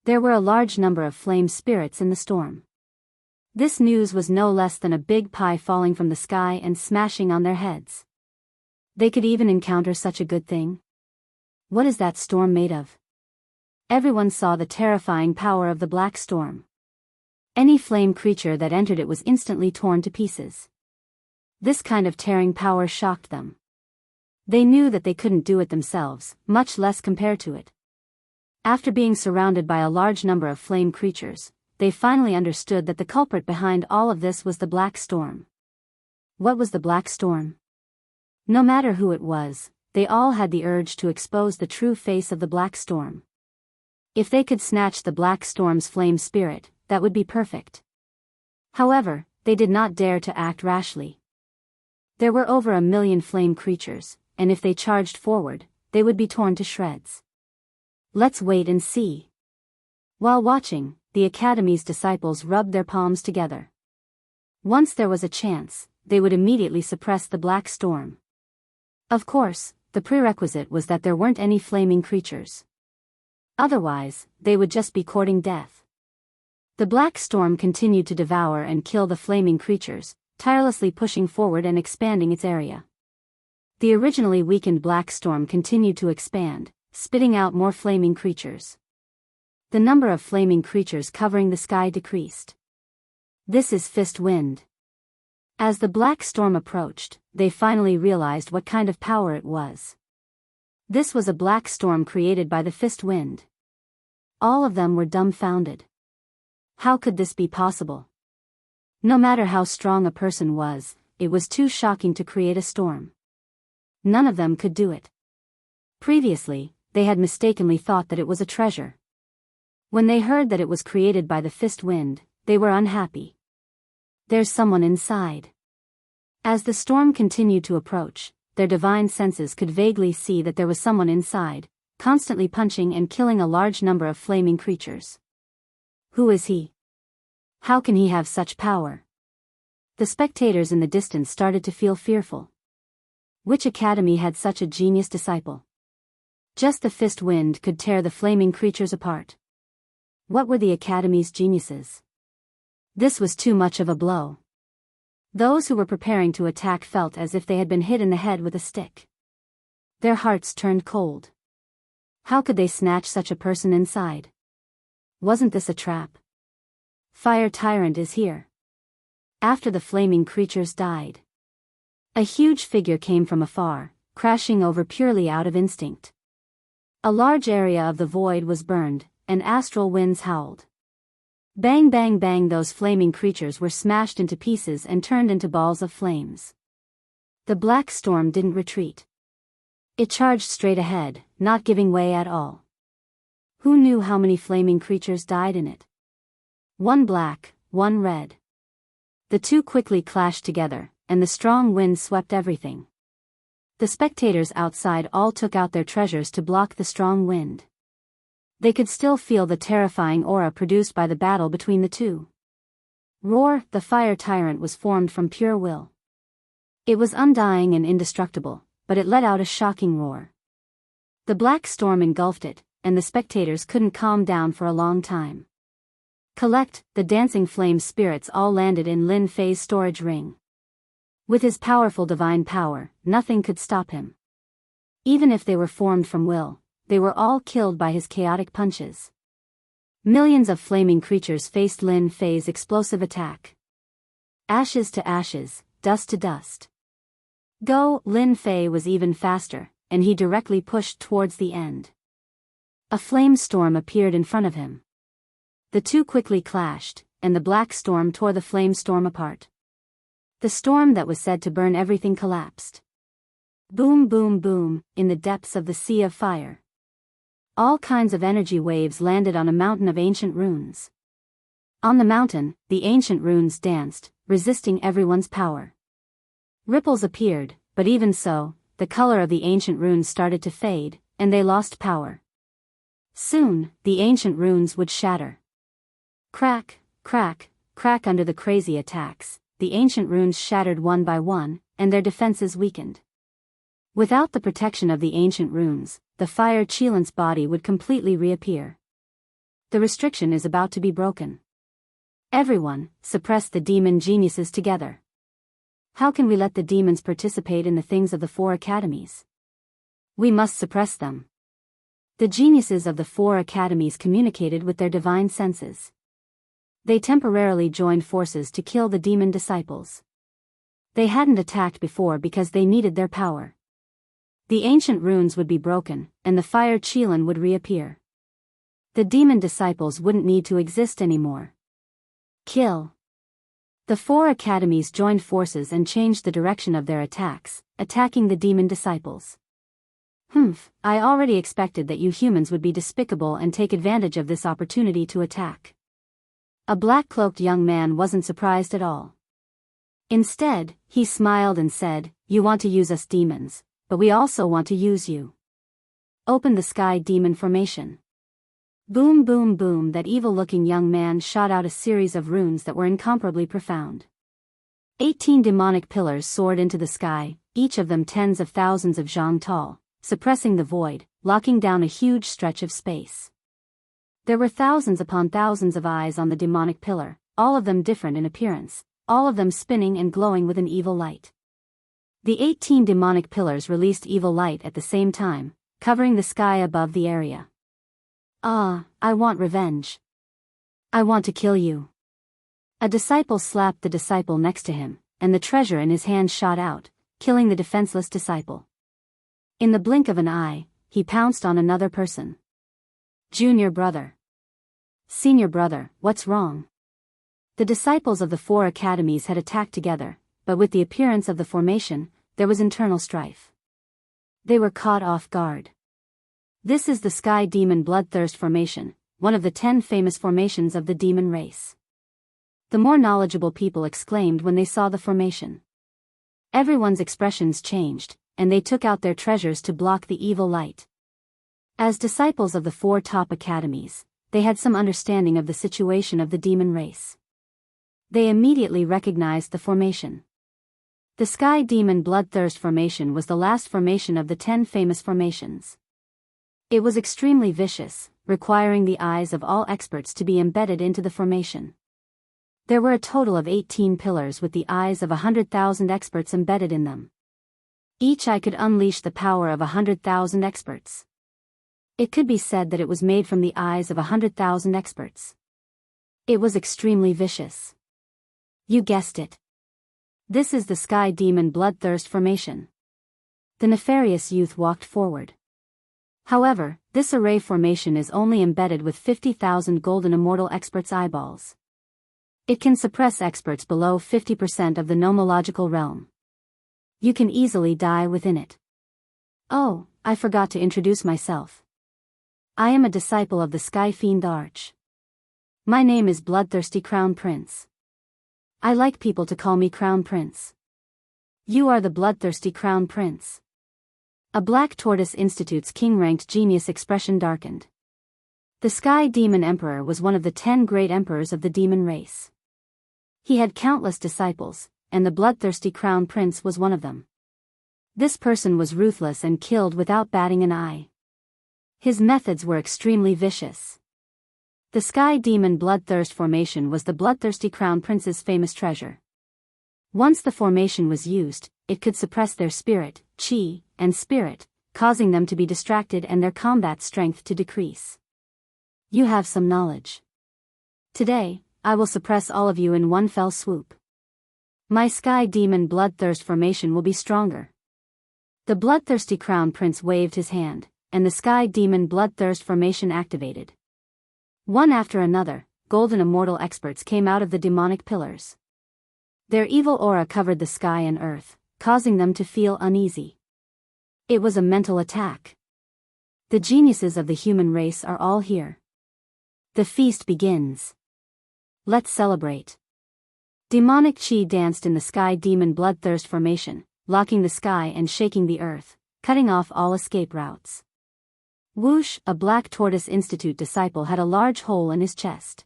There were a large number of flame spirits in the storm. This news was no less than a big pie falling from the sky and smashing on their heads. They could even encounter such a good thing. What is that storm made of? Everyone saw the terrifying power of the black storm. Any flame creature that entered it was instantly torn to pieces. This kind of tearing power shocked them. They knew that they couldn't do it themselves, much less compare to it. After being surrounded by a large number of flame creatures, they finally understood that the culprit behind all of this was the black storm. What was the black storm? No matter who it was, they all had the urge to expose the true face of the black storm. If they could snatch the black storm's flame spirit, that would be perfect. However, they did not dare to act rashly. There were over 1 million flame creatures, and if they charged forward, they would be torn to shreds. Let's wait and see. While watching, the Academy's disciples rubbed their palms together. Once there was a chance, they would immediately suppress the black storm. Of course, the prerequisite was that there weren't any flaming creatures. Otherwise, they would just be courting death. The black storm continued to devour and kill the flaming creatures, tirelessly pushing forward and expanding its area. The originally weakened black storm continued to expand, spitting out more flaming creatures. The number of flaming creatures covering the sky decreased. This is fist wind. As the black storm approached, they finally realized what kind of power it was. This was a black storm created by the fist wind. All of them were dumbfounded. How could this be possible? No matter how strong a person was, it was too shocking to create a storm. None of them could do it. Previously, they had mistakenly thought that it was a treasure. When they heard that it was created by the fist wind, they were unhappy. There's someone inside. As the storm continued to approach, their divine senses could vaguely see that there was someone inside, constantly punching and killing a large number of flaming creatures. Who is he? How can he have such power? The spectators in the distance started to feel fearful. Which academy had such a genius disciple? Just the fist wind could tear the flaming creatures apart. What were the academy's geniuses? This was too much of a blow. Those who were preparing to attack felt as if they had been hit in the head with a stick. Their hearts turned cold. How could they snatch such a person inside? Wasn't this a trap? Fire Tyrant is here. After the flaming creatures died, a huge figure came from afar, crashing over purely out of instinct. A large area of the void was burned, and astral winds howled. Bang bang bang, those flaming creatures were smashed into pieces and turned into balls of flames. The black storm didn't retreat. It charged straight ahead, not giving way at all. Who knew how many flaming creatures died in it? One black, one red. The two quickly clashed together, and the strong wind swept everything. The spectators outside all took out their treasures to block the strong wind. They could still feel the terrifying aura produced by the battle between the two. Roar, the fire tyrant was formed from pure will. It was undying and indestructible, but it let out a shocking roar. The black storm engulfed it, and the spectators couldn't calm down for a long time. Collect, the dancing flame spirits all landed in Lin Fei's storage ring. With his powerful divine power, nothing could stop him. Even if they were formed from will, they were all killed by his chaotic punches. Millions of flaming creatures faced Lin Fei's explosive attack. Ashes to ashes, dust to dust. Go, Lin Fei was even faster, and he directly pushed towards the end. A flame storm appeared in front of him. The two quickly clashed, and the black storm tore the flame storm apart. The storm that was said to burn everything collapsed. Boom boom boom, in the depths of the sea of fire. All kinds of energy waves landed on a mountain of ancient runes. On the mountain, the ancient runes danced, resisting everyone's power. Ripples appeared, but even so, the color of the ancient runes started to fade, and they lost power. Soon, the ancient runes would shatter. Crack, crack, crack under the crazy attacks, the ancient runes shattered one by one, and their defenses weakened. Without the protection of the ancient runes, the fire Qilan's body would completely reappear. The restriction is about to be broken. Everyone, suppress the demon geniuses together. How can we let the demons participate in the things of the 4 academies? We must suppress them. The geniuses of the 4 academies communicated with their divine senses. They temporarily joined forces to kill the demon disciples. They hadn't attacked before because they needed their power. The ancient runes would be broken, and the fire Qilan would reappear. The demon disciples wouldn't need to exist anymore. Kill. The 4 academies joined forces and changed the direction of their attacks, attacking the demon disciples. I already expected that you humans would be despicable and take advantage of this opportunity to attack. A black-cloaked young man wasn't surprised at all. Instead, he smiled and said, "You want to use us demons, but we also want to use you. Open the sky demon formation." Boom boom boom, that evil-looking young man shot out a series of runes that were incomparably profound. 18 demonic pillars soared into the sky, each of them tens of thousands of zhang tall, suppressing the void, locking down a huge stretch of space. There were thousands upon thousands of eyes on the demonic pillar, all of them different in appearance, all of them spinning and glowing with an evil light. The 18 demonic pillars released evil light at the same time, covering the sky above the area. I want revenge. I want to kill you. A disciple slapped the disciple next to him, and the treasure in his hand shot out, killing the defenseless disciple. In the blink of an eye, he pounced on another person. Junior brother. Senior brother, what's wrong? The disciples of the 4 academies had attacked together, but with the appearance of the formation, there was internal strife. They were caught off guard. This is the Sky Demon Bloodthirst Formation, one of the 10 famous formations of the demon race. The more knowledgeable people exclaimed when they saw the formation. Everyone's expressions changed, and they took out their treasures to block the evil light. As disciples of the 4 top academies, they had some understanding of the situation of the demon race. They immediately recognized the formation. The Sky Demon Bloodthirst Formation was the last formation of the 10 famous formations. It was extremely vicious, requiring the eyes of all experts to be embedded into the formation. There were a total of 18 pillars with the eyes of 100,000 experts embedded in them. Each eye could unleash the power of 100,000 experts. It could be said that it was made from the eyes of 100,000 experts. It was extremely vicious. You guessed it. This is the Sky Demon Bloodthirst Formation. The nefarious youth walked forward. However, this array formation is only embedded with 50,000 golden immortal experts' eyeballs. It can suppress experts below 50% of the nomological realm. You can easily die within it. Oh, I forgot to introduce myself. I am a disciple of the Sky Fiend Arch. My name is Bloodthirsty Crown Prince. I like people to call me Crown Prince. You are the Bloodthirsty Crown Prince. A Black Tortoise Institute's king-ranked genius expression darkened. The Sky Demon Emperor was one of the 10 great emperors of the demon race. He had countless disciples, and the Bloodthirsty Crown Prince was one of them. This person was ruthless and killed without batting an eye. His methods were extremely vicious. The Sky Demon Bloodthirst Formation was the Bloodthirsty Crown Prince's famous treasure. Once the formation was used, it could suppress their spirit, chi, and spirit, causing them to be distracted and their combat strength to decrease. You have some knowledge. Today, I will suppress all of you in one fell swoop. My Sky Demon Bloodthirst formation will be stronger. The bloodthirsty Crown Prince waved his hand, and the Sky Demon Bloodthirst formation activated. One after another, golden immortal experts came out of the demonic pillars. Their evil aura covered the sky and earth, causing them to feel uneasy. It was a mental attack. The geniuses of the human race are all here. The feast begins. Let's celebrate. Demonic chi danced in the Sky Demon Bloodthirst formation, locking the sky and shaking the earth, cutting off all escape routes. Whoosh, a Black Tortoise Institute disciple, had a large hole in his chest.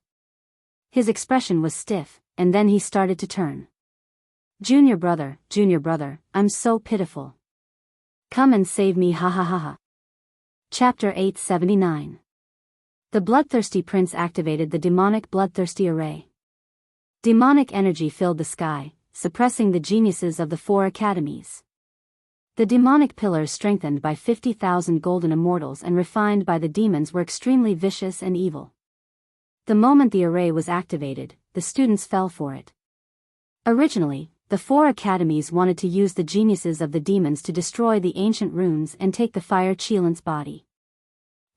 His expression was stiff, and then he started to turn. Junior brother, I'm so pitiful. Come and save me, ha ha ha ha. Chapter 879. The Bloodthirsty Prince activated the demonic bloodthirsty array. Demonic energy filled the sky, suppressing the geniuses of the 4 academies. The demonic pillars, strengthened by 50,000 golden immortals and refined by the demons, were extremely vicious and evil. The moment the array was activated, the students fell for it. Originally, the 4 academies wanted to use the geniuses of the demons to destroy the ancient runes and take the fire Qilin's body.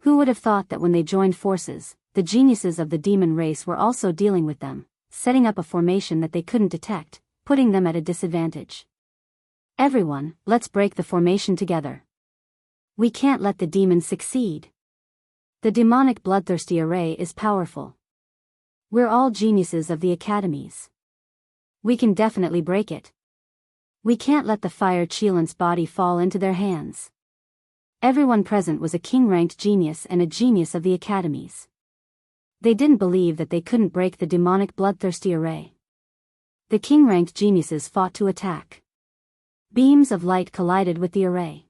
Who would have thought that when they joined forces, the geniuses of the demon race were also dealing with them, setting up a formation that they couldn't detect, putting them at a disadvantage. Everyone, let's break the formation together. We can't let the demons succeed. The demonic bloodthirsty array is powerful. We're all geniuses of the academies. We can definitely break it. We can't let the fire Qilin's body fall into their hands. Everyone present was a king-ranked genius and a genius of the academies. They didn't believe that they couldn't break the demonic bloodthirsty array. The king-ranked geniuses fought to attack. Beams of light collided with the array.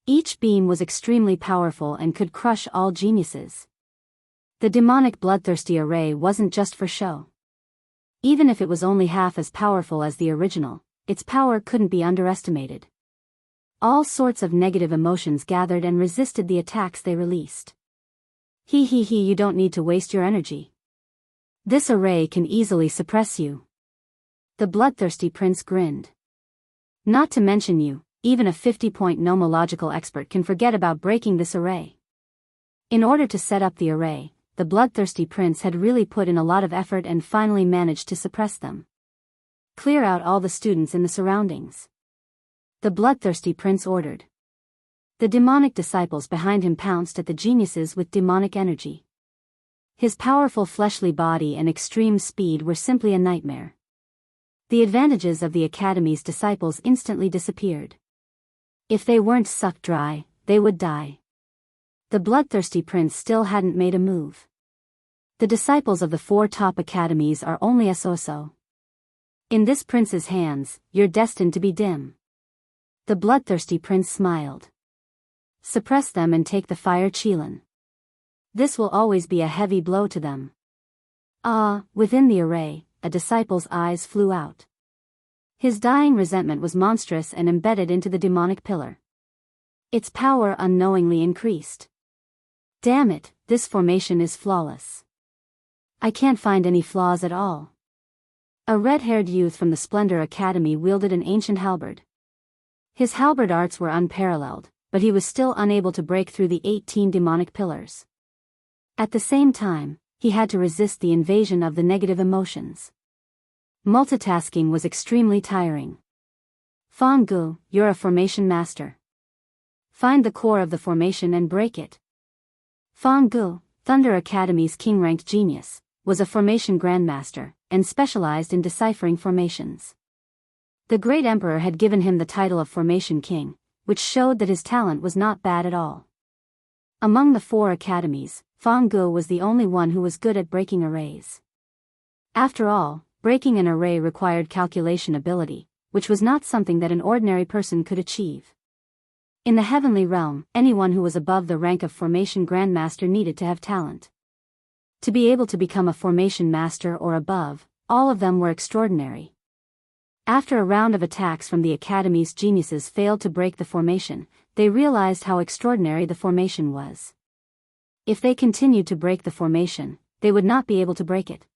Each beam was extremely powerful and could crush all geniuses. The demonic bloodthirsty array wasn't just for show. Even if it was only half as powerful as the original, its power couldn't be underestimated. All sorts of negative emotions gathered and resisted the attacks they released. You don't need to waste your energy. This array can easily suppress you. The bloodthirsty prince grinned. Not to mention you, even a 50-point nomological expert can forget about breaking this array. In order to set up the array, the bloodthirsty prince had really put in a lot of effort and finally managed to suppress them. Clear out all the students in the surroundings. The bloodthirsty prince ordered. The demonic disciples behind him pounced at the geniuses with demonic energy. His powerful fleshly body and extreme speed were simply a nightmare. The advantages of the academy's disciples instantly disappeared. If they weren't sucked dry, they would die. The bloodthirsty prince still hadn't made a move. The disciples of the 4 top academies are only a so-so. In this prince's hands, you're destined to be dim. The bloodthirsty prince smiled. Suppress them and take the fire Qilin. This will always be a heavy blow to them. Within the array, a disciple's eyes flew out. His dying resentment was monstrous and embedded into the demonic pillar. Its power unknowingly increased. Damn it, this formation is flawless. I can't find any flaws at all. A red-haired youth from the Splendor Academy wielded an ancient halberd. His halberd arts were unparalleled, but he was still unable to break through the 18 demonic pillars. At the same time, he had to resist the invasion of the negative emotions. Multitasking was extremely tiring. Fang Gu, you're a formation master. Find the core of the formation and break it. Fang Gu, Thunder Academy's king-ranked genius, was a formation grandmaster, and specialized in deciphering formations. The great emperor had given him the title of Formation King, which showed that his talent was not bad at all. Among the 4 academies, Fang Gu was the only one who was good at breaking arrays. After all, breaking an array required calculation ability, which was not something that an ordinary person could achieve. In the heavenly realm, anyone who was above the rank of Formation Grandmaster needed to have talent. To be able to become a Formation Master or above, all of them were extraordinary. After a round of attacks from the Academy's geniuses failed to break the formation, they realized how extraordinary the formation was. If they continued to break the formation, they would not be able to break it.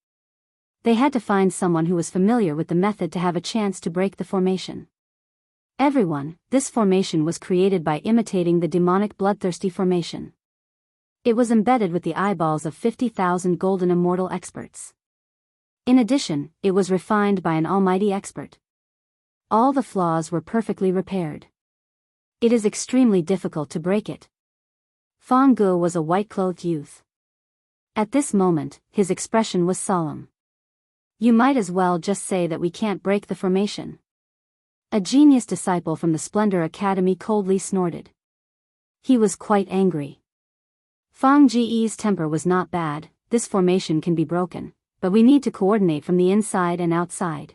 They had to find someone who was familiar with the method to have a chance to break the formation. Everyone, this formation was created by imitating the demonic bloodthirsty formation. It was embedded with the eyeballs of 50,000 golden immortal experts. In addition, it was refined by an almighty expert. All the flaws were perfectly repaired. It is extremely difficult to break it. Fang Ge was a white-clothed youth. At this moment, his expression was solemn. You might as well just say that we can't break the formation. A genius disciple from the Splendor Academy coldly snorted. He was quite angry. Fang Ge's temper was not bad. This formation can be broken, but we need to coordinate from the inside and outside.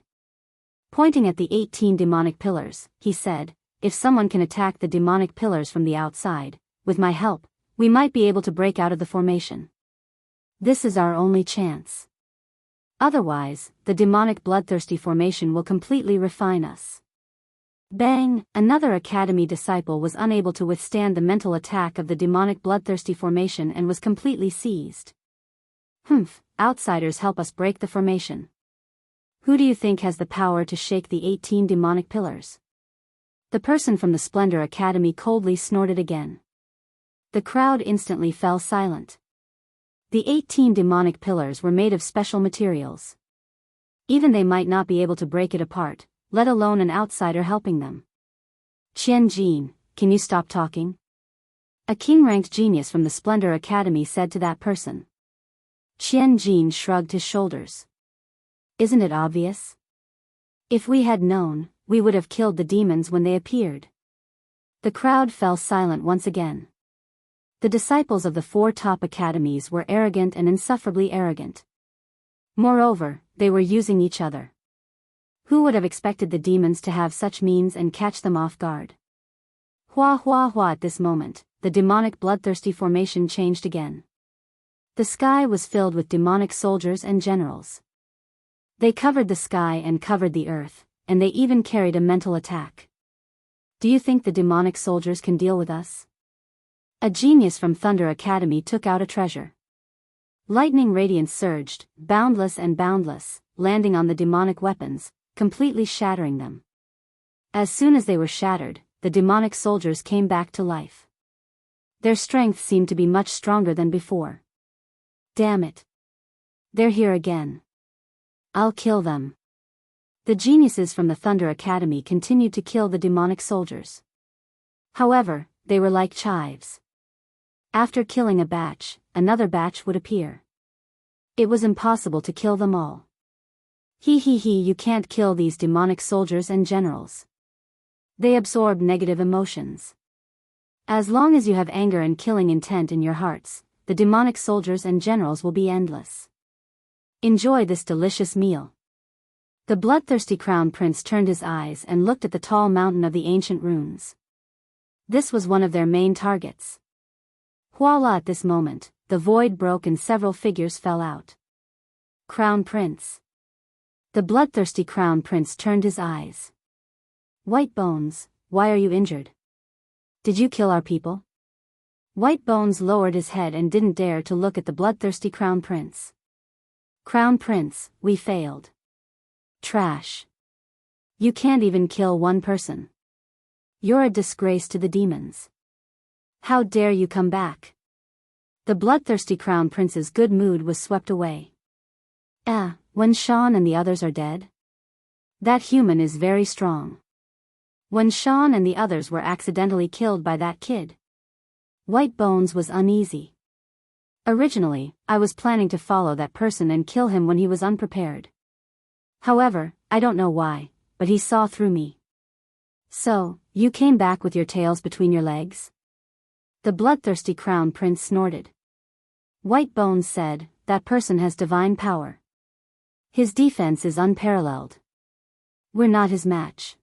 Pointing at the 18 demonic pillars, he said, if someone can attack the demonic pillars from the outside, with my help, we might be able to break out of the formation. This is our only chance. Otherwise, the demonic bloodthirsty formation will completely refine us. Bang! Another Academy disciple was unable to withstand the mental attack of the demonic bloodthirsty formation and was completely seized. Outsiders help us break the formation. Who do you think has the power to shake the 18 demonic pillars? The person from the Splendor Academy coldly snorted again. The crowd instantly fell silent. The 18 demonic pillars were made of special materials. Even they might not be able to break it apart, let alone an outsider helping them. Qian Jin, can you stop talking? A king-ranked genius from the Splendor Academy said to that person. Qian Jin shrugged his shoulders. Isn't it obvious? If we had known, we would have killed the demons when they appeared. The crowd fell silent once again. The disciples of the 4 top academies were arrogant and insufferably arrogant. Moreover, they were using each other. Who would have expected the demons to have such means and catch them off guard? Hua hua hua! At this moment, the demonic bloodthirsty formation changed again. The sky was filled with demonic soldiers and generals. They covered the sky and covered the earth, and they even carried a mental attack. Do you think the demonic soldiers can deal with us? A genius from Thunder Academy took out a treasure. Lightning radiance surged, boundless and boundless, landing on the demonic weapons, completely shattering them. As soon as they were shattered, the demonic soldiers came back to life. Their strength seemed to be much stronger than before. Damn it! They're here again. I'll kill them. The geniuses from the Thunder Academy continued to kill the demonic soldiers. However, they were like chives. After killing a batch, another batch would appear. It was impossible to kill them all. You can't kill these demonic soldiers and generals. They absorb negative emotions. As long as you have anger and killing intent in your hearts, the demonic soldiers and generals will be endless. Enjoy this delicious meal. The bloodthirsty crown prince turned his eyes and looked at the tall mountain of the ancient runes. This was one of their main targets. Voila! At this moment, the void broke and several figures fell out. Crown Prince. The bloodthirsty crown prince turned his eyes. White Bones, why are you injured? Did you kill our people? White Bones lowered his head and didn't dare to look at the bloodthirsty crown prince. Crown Prince, we failed. Trash. You can't even kill one person. You're a disgrace to the demons. How dare you come back? The bloodthirsty crown prince's good mood was swept away. When Shan and the others are dead? That human is very strong. When Shan and the others were accidentally killed by that kid. White Bones was uneasy. Originally, I was planning to follow that person and kill him when he was unprepared. However, I don't know why, but he saw through me. So, you came back with your tails between your legs? The bloodthirsty crown prince snorted. White Bones said, that person has divine power. His defense is unparalleled. We're not his match.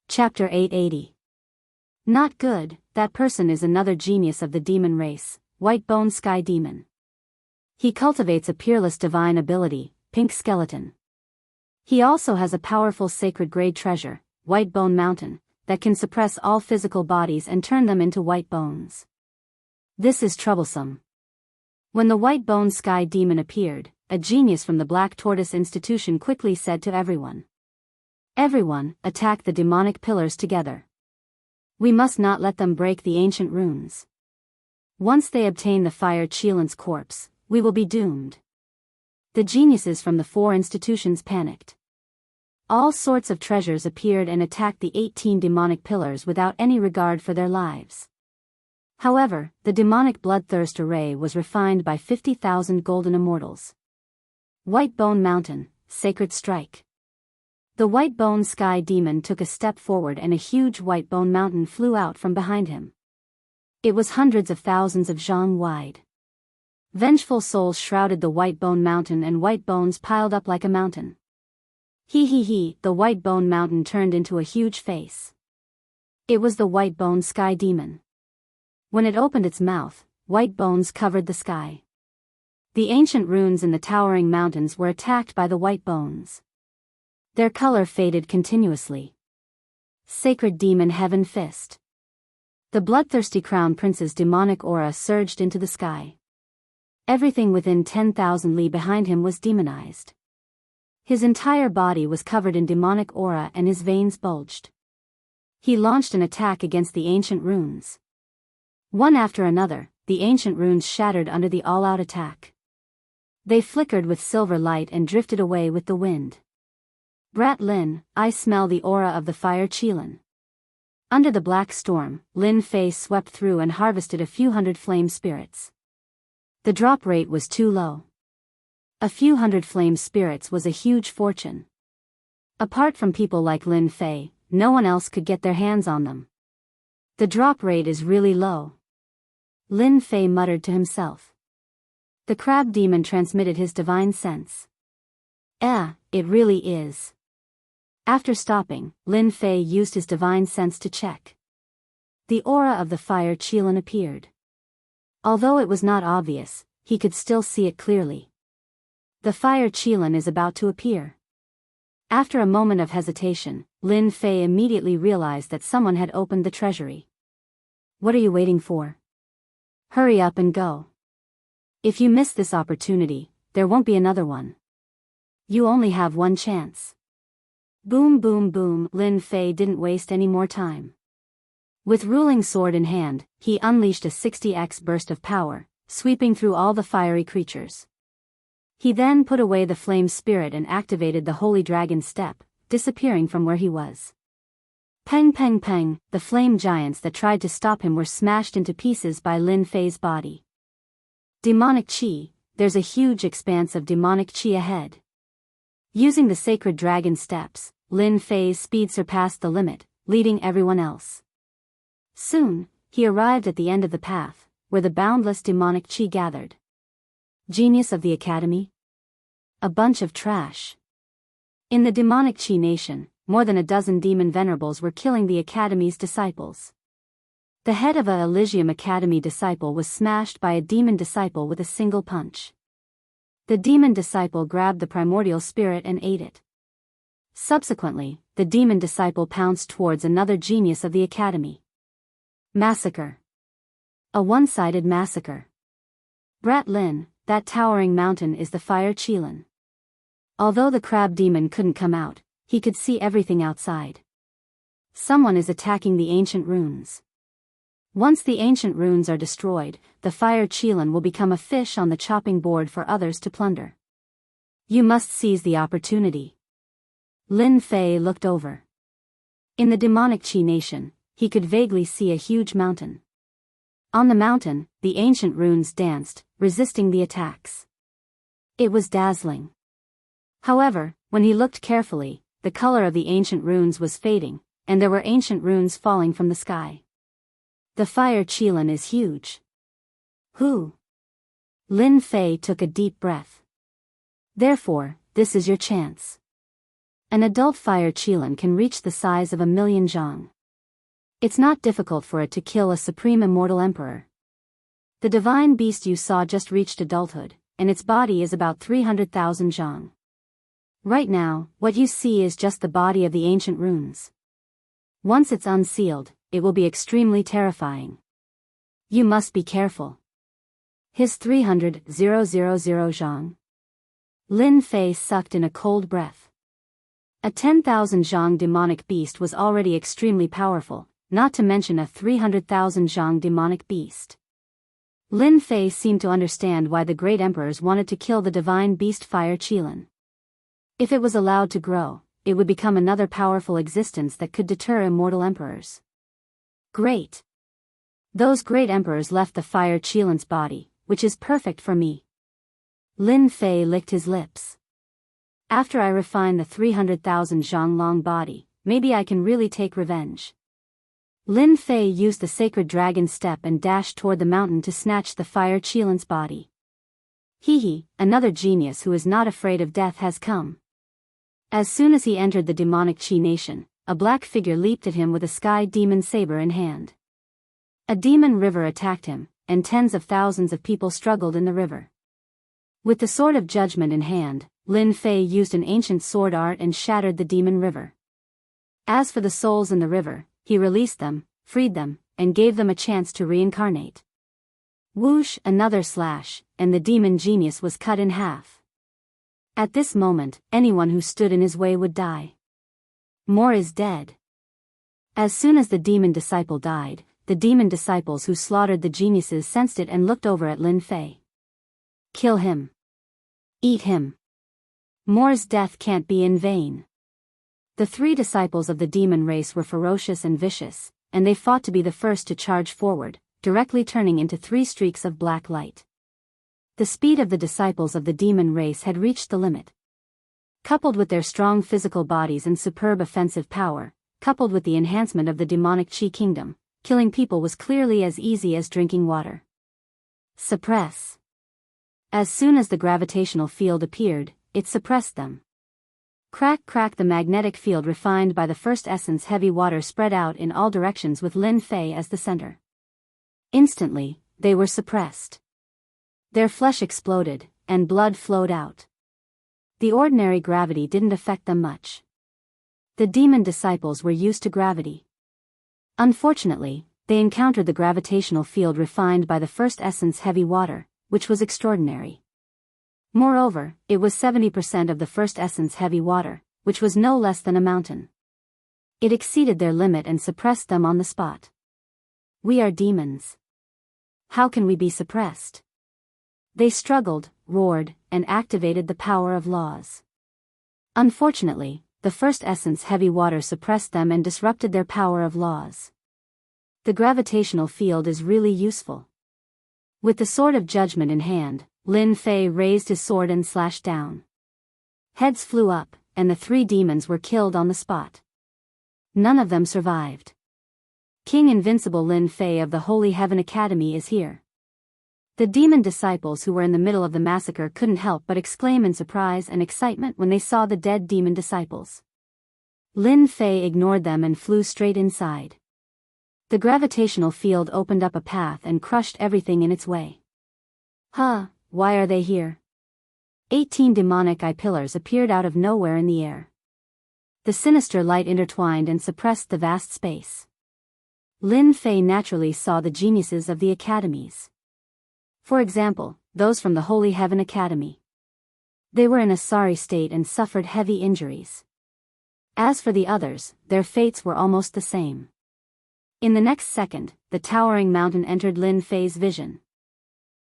Chapter 880. Not good, that person is another genius of the demon race, White Bones Sky Demon. He cultivates a peerless divine ability, Pink Skeleton. He also has a powerful sacred grade treasure, White Bone Mountain, that can suppress all physical bodies and turn them into white bones. This is troublesome. When the White Bone Sky Demon appeared, a genius from the Black Tortoise Institution quickly said to everyone, "Everyone, attack the demonic pillars together. We must not let them break the ancient runes. Once they obtain the Fire Qilan's corpse, we will be doomed." The geniuses from the 4 institutions panicked. All sorts of treasures appeared and attacked the 18 demonic pillars without any regard for their lives. However, the demonic bloodthirst array was refined by 50,000 golden immortals. White Bone Mountain, Sacred Strike. The White Bone Sky Demon took a step forward and a huge White Bone Mountain flew out from behind him. It was hundreds of thousands of zhang wide. Vengeful souls shrouded the White Bone Mountain and white bones piled up like a mountain. He, the White Bone Mountain turned into a huge face. It was the White Bone Sky Demon. When it opened its mouth, white bones covered the sky. The ancient runes in the towering mountains were attacked by the white bones. Their color faded continuously. Sacred Demon Heaven Fist. The bloodthirsty Crown Prince's demonic aura surged into the sky. Everything within 10,000 li behind him was demonized. His entire body was covered in demonic aura and his veins bulged. He launched an attack against the ancient runes. One after another, the ancient runes shattered under the all-out attack. They flickered with silver light and drifted away with the wind. Brat Lin, I smell the aura of the Fire Qilan. Under the black storm, Lin Fei swept through and harvested a few hundred flame spirits. The drop rate was too low. A few hundred flame spirits was a huge fortune. Apart from people like Lin Fei, no one else could get their hands on them. The drop rate is really low. Lin Fei muttered to himself. The crab demon transmitted his divine sense. It really is. After stopping, Lin Fei used his divine sense to check. The aura of the Fire Qilan appeared. Although it was not obvious, he could still see it clearly. The Fire Qilan is about to appear. After a moment of hesitation, Lin Fei immediately realized that someone had opened the treasury. What are you waiting for? Hurry up and go. If you miss this opportunity, there won't be another one. You only have one chance. Boom boom boom, Lin Fei didn't waste any more time. With ruling sword in hand, he unleashed a 60x burst of power, sweeping through all the fiery creatures. He then put away the flame spirit and activated the holy dragon step, disappearing from where he was. Peng peng peng, the flame giants that tried to stop him were smashed into pieces by Lin Fei's body. Demonic Qi, there's a huge expanse of demonic Qi ahead. Using the sacred dragon steps, Lin Fei's speed surpassed the limit, leading everyone else. Soon, he arrived at the end of the path, where the boundless demonic Qi gathered. Genius of the Academy? A bunch of trash. In the demonic Qi nation, more than a dozen demon venerables were killing the Academy's disciples. The head of a Elysium Academy disciple was smashed by a demon disciple with a single punch. The demon disciple grabbed the primordial spirit and ate it. Subsequently, the demon disciple pounced towards another genius of the Academy. Massacre. A one-sided massacre. Brat Lin, that towering mountain is the Fire Qilan. Although the crab demon couldn't come out, he could see everything outside. Someone is attacking the ancient runes. Once the ancient runes are destroyed, the Fire Qilan will become a fish on the chopping board for others to plunder. You must seize the opportunity. Lin Fei looked over. In the demonic Qi nation, he could vaguely see a huge mountain. On the mountain, the ancient runes danced, resisting the attacks. It was dazzling. However, when he looked carefully, the color of the ancient runes was fading, and there were ancient runes falling from the sky. The Fire Qilan is huge. Who? Lin Fei took a deep breath. Therefore, this is your chance. An adult Fire Qilan can reach the size of 1,000,000 zhang. It's not difficult for it to kill a supreme immortal emperor. The divine beast you saw just reached adulthood, and its body is about 300,000 zhang. Right now, what you see is just the body of the ancient runes. Once it's unsealed, it will be extremely terrifying. You must be careful. His 300,000 zhang. Lin Fei sucked in a cold breath. A 10,000 zhang demonic beast was already extremely powerful, not to mention a 300,000 zhang demonic beast. Lin Fei seemed to understand why the great emperors wanted to kill the divine beast Fire Qilin. If it was allowed to grow, it would become another powerful existence that could deter immortal emperors. Great. Those great emperors left the Fire Qilin's body, which is perfect for me. Lin Fei licked his lips. After I refine the 300,000 zhang long body, maybe I can really take revenge. Lin Fei used the sacred dragon step and dashed toward the mountain to snatch the Fire Qilin's body. Hee, another genius who is not afraid of death has come. As soon as he entered the demonic Qi nation, a black figure leaped at him with a sky demon saber in hand. A demon river attacked him, and tens of thousands of people struggled in the river. With the sword of judgment in hand, Lin Fei used an ancient sword art and shattered the demon river. As for the souls in the river, he released them, freed them, and gave them a chance to reincarnate. Whoosh, another slash, and the demon genius was cut in half. At this moment, anyone who stood in his way would die. More is dead. As soon as the demon disciple died, the demon disciples who slaughtered the geniuses sensed it and looked over at Lin Fei. Kill him. Eat him. More's death can't be in vain. The three disciples of the demon race were ferocious and vicious, and they fought to be the first to charge forward, directly turning into 3 streaks of black light. The speed of the disciples of the demon race had reached the limit. Coupled with their strong physical bodies and superb offensive power, coupled with the enhancement of the demonic Qi kingdom, killing people was clearly as easy as drinking water. Suppress. As soon as the gravitational field appeared, it suppressed them. Crack, crack, the magnetic field refined by the first essence heavy water spread out in all directions with Lin Fei as the center. Instantly, they were suppressed. Their flesh exploded, and blood flowed out. The ordinary gravity didn't affect them much. The demon disciples were used to gravity. Unfortunately, they encountered the gravitational field refined by the first essence heavy water, which was extraordinary. Moreover, it was 70% of the first essence heavy water, which was no less than a mountain. It exceeded their limit and suppressed them on the spot. We are demons. How can we be suppressed? They struggled, roared, and activated the power of laws. Unfortunately, the first essence heavy water suppressed them and disrupted their power of laws. The gravitational field is really useful. With the sword of judgment in hand, Lin Fei raised his sword and slashed down. Heads flew up, and the 3 demons were killed on the spot. None of them survived. King Invincible Lin Fei of the Holy Heaven Academy is here. The demon disciples who were in the middle of the massacre couldn't help but exclaim in surprise and excitement when they saw the dead demon disciples. Lin Fei ignored them and flew straight inside. The gravitational field opened up a path and crushed everything in its way. Why are they here? 18 demonic eye pillars appeared out of nowhere in the air. The sinister light intertwined and suppressed the vast space. Lin Fei naturally saw the geniuses of the academies. For example, those from the Holy Heaven Academy. They were in a sorry state and suffered heavy injuries. As for the others, their fates were almost the same. In the next second, the towering mountain entered Lin Fei's vision.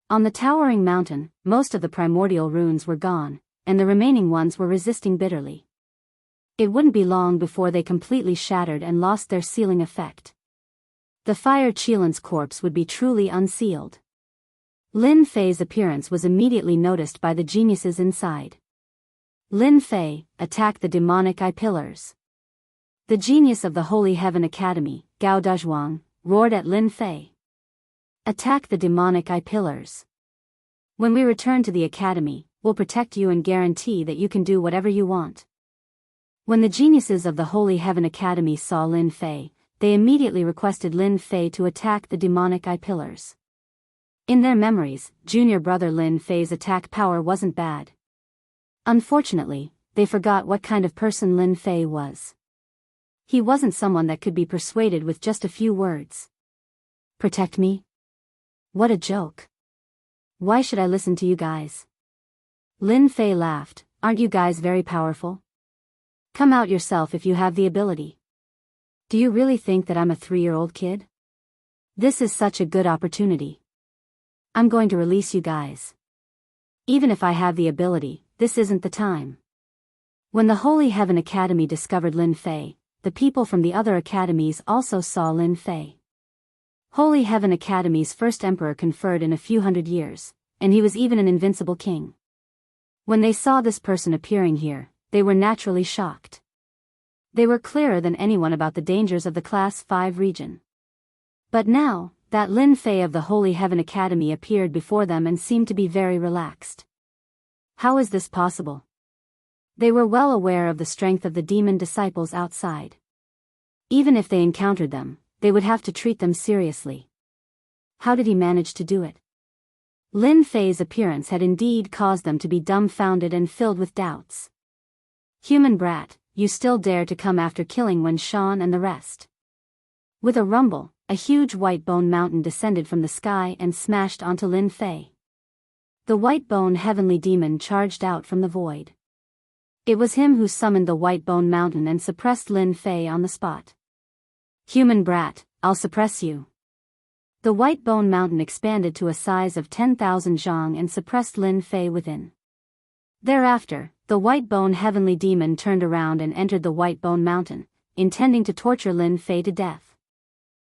On the towering mountain, most of the primordial runes were gone, and the remaining ones were resisting bitterly. It wouldn't be long before they completely shattered and lost their sealing effect. The Fire Qilin's corpse would be truly unsealed. Lin Fei's appearance was immediately noticed by the geniuses inside. Lin Fei, attack the demonic eye pillars. The genius of the Holy Heaven Academy, Gao Dazhuang, roared at Lin Fei. Attack the demonic eye pillars. When we return to the academy, we'll protect you and guarantee that you can do whatever you want. When the geniuses of the Holy Heaven Academy saw Lin Fei, they immediately requested Lin Fei to attack the demonic eye pillars. In their memories, junior brother Lin Fei's attack power wasn't bad. Unfortunately, they forgot what kind of person Lin Fei was. He wasn't someone that could be persuaded with just a few words. Protect me? What a joke. Why should I listen to you guys? Lin Fei laughed. Aren't you guys very powerful? Come out yourself if you have the ability. Do you really think that I'm a 3-year-old kid? This is such a good opportunity. I'm going to release you guys. Even if I have the ability, this isn't the time. When the Holy Heaven Academy discovered Lin Fei, the people from the other academies also saw Lin Fei. Holy Heaven Academy's first emperor conferred in a few hundred years, and he was even an invincible king. When they saw this person appearing here, they were naturally shocked. They were clearer than anyone about the dangers of the Class 5 region. But now, that Lin Fei of the Holy Heaven Academy appeared before them and seemed to be very relaxed. How is this possible? They were well aware of the strength of the demon disciples outside. Even if they encountered them, they would have to treat them seriously. How did he manage to do it? Lin Fei's appearance had indeed caused them to be dumbfounded and filled with doubts. Human brat, you still dare to come after killing Wen Shan and the rest. With a rumble, a huge white bone mountain descended from the sky and smashed onto Lin Fei. The white bone heavenly demon charged out from the void. It was him who summoned the white bone mountain and suppressed Lin Fei on the spot. Human brat, I'll suppress you. The white bone mountain expanded to a size of 10,000 zhang and suppressed Lin Fei within. Thereafter, the white bone heavenly demon turned around and entered the white bone mountain, intending to torture Lin Fei to death.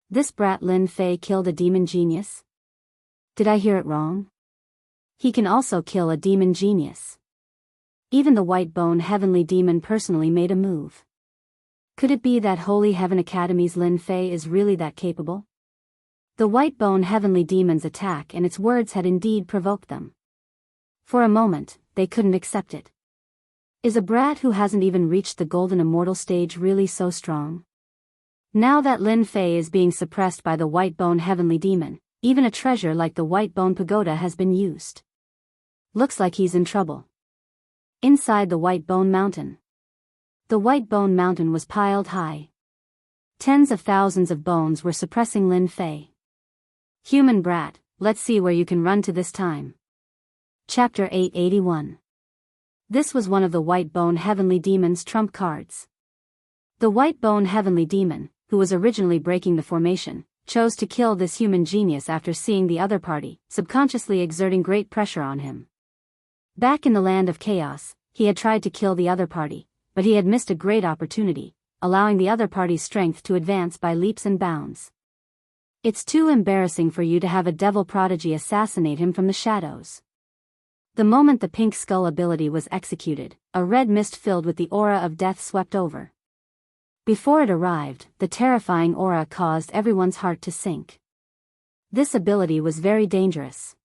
This brat Lin Fei killed a demon genius? Did I hear it wrong? He can also kill a demon genius. Even the white bone heavenly demon personally made a move. Could it be that Holy Heaven Academy's Lin Fei is really that capable? The white bone heavenly demon's attack and its words had indeed provoked them. For a moment, they couldn't accept it. Is a brat who hasn't even reached the golden immortal stage really so strong? Now that Lin Fei is being suppressed by the white bone heavenly demon, even a treasure like the white bone pagoda has been used. Looks like he's in trouble. Inside the white bone mountain. The white bone mountain was piled high. Tens of thousands of bones were suppressing Lin Fei. Human brat, let's see where you can run to this time. Chapter 881. This was one of the white bone heavenly demon's trump cards. The white bone heavenly demon, who was originally breaking the formation, chose to kill this human genius after seeing the other party, subconsciously exerting great pressure on him. Back in the land of chaos, he had tried to kill the other party, but he had missed a great opportunity, allowing the other party's strength to advance by leaps and bounds. It's too embarrassing for you to have a devil prodigy assassinate him from the shadows. The moment the pink skull ability was executed, a red mist filled with the aura of death swept over. Before it arrived, the terrifying aura caused everyone's heart to sink. This ability was very dangerous.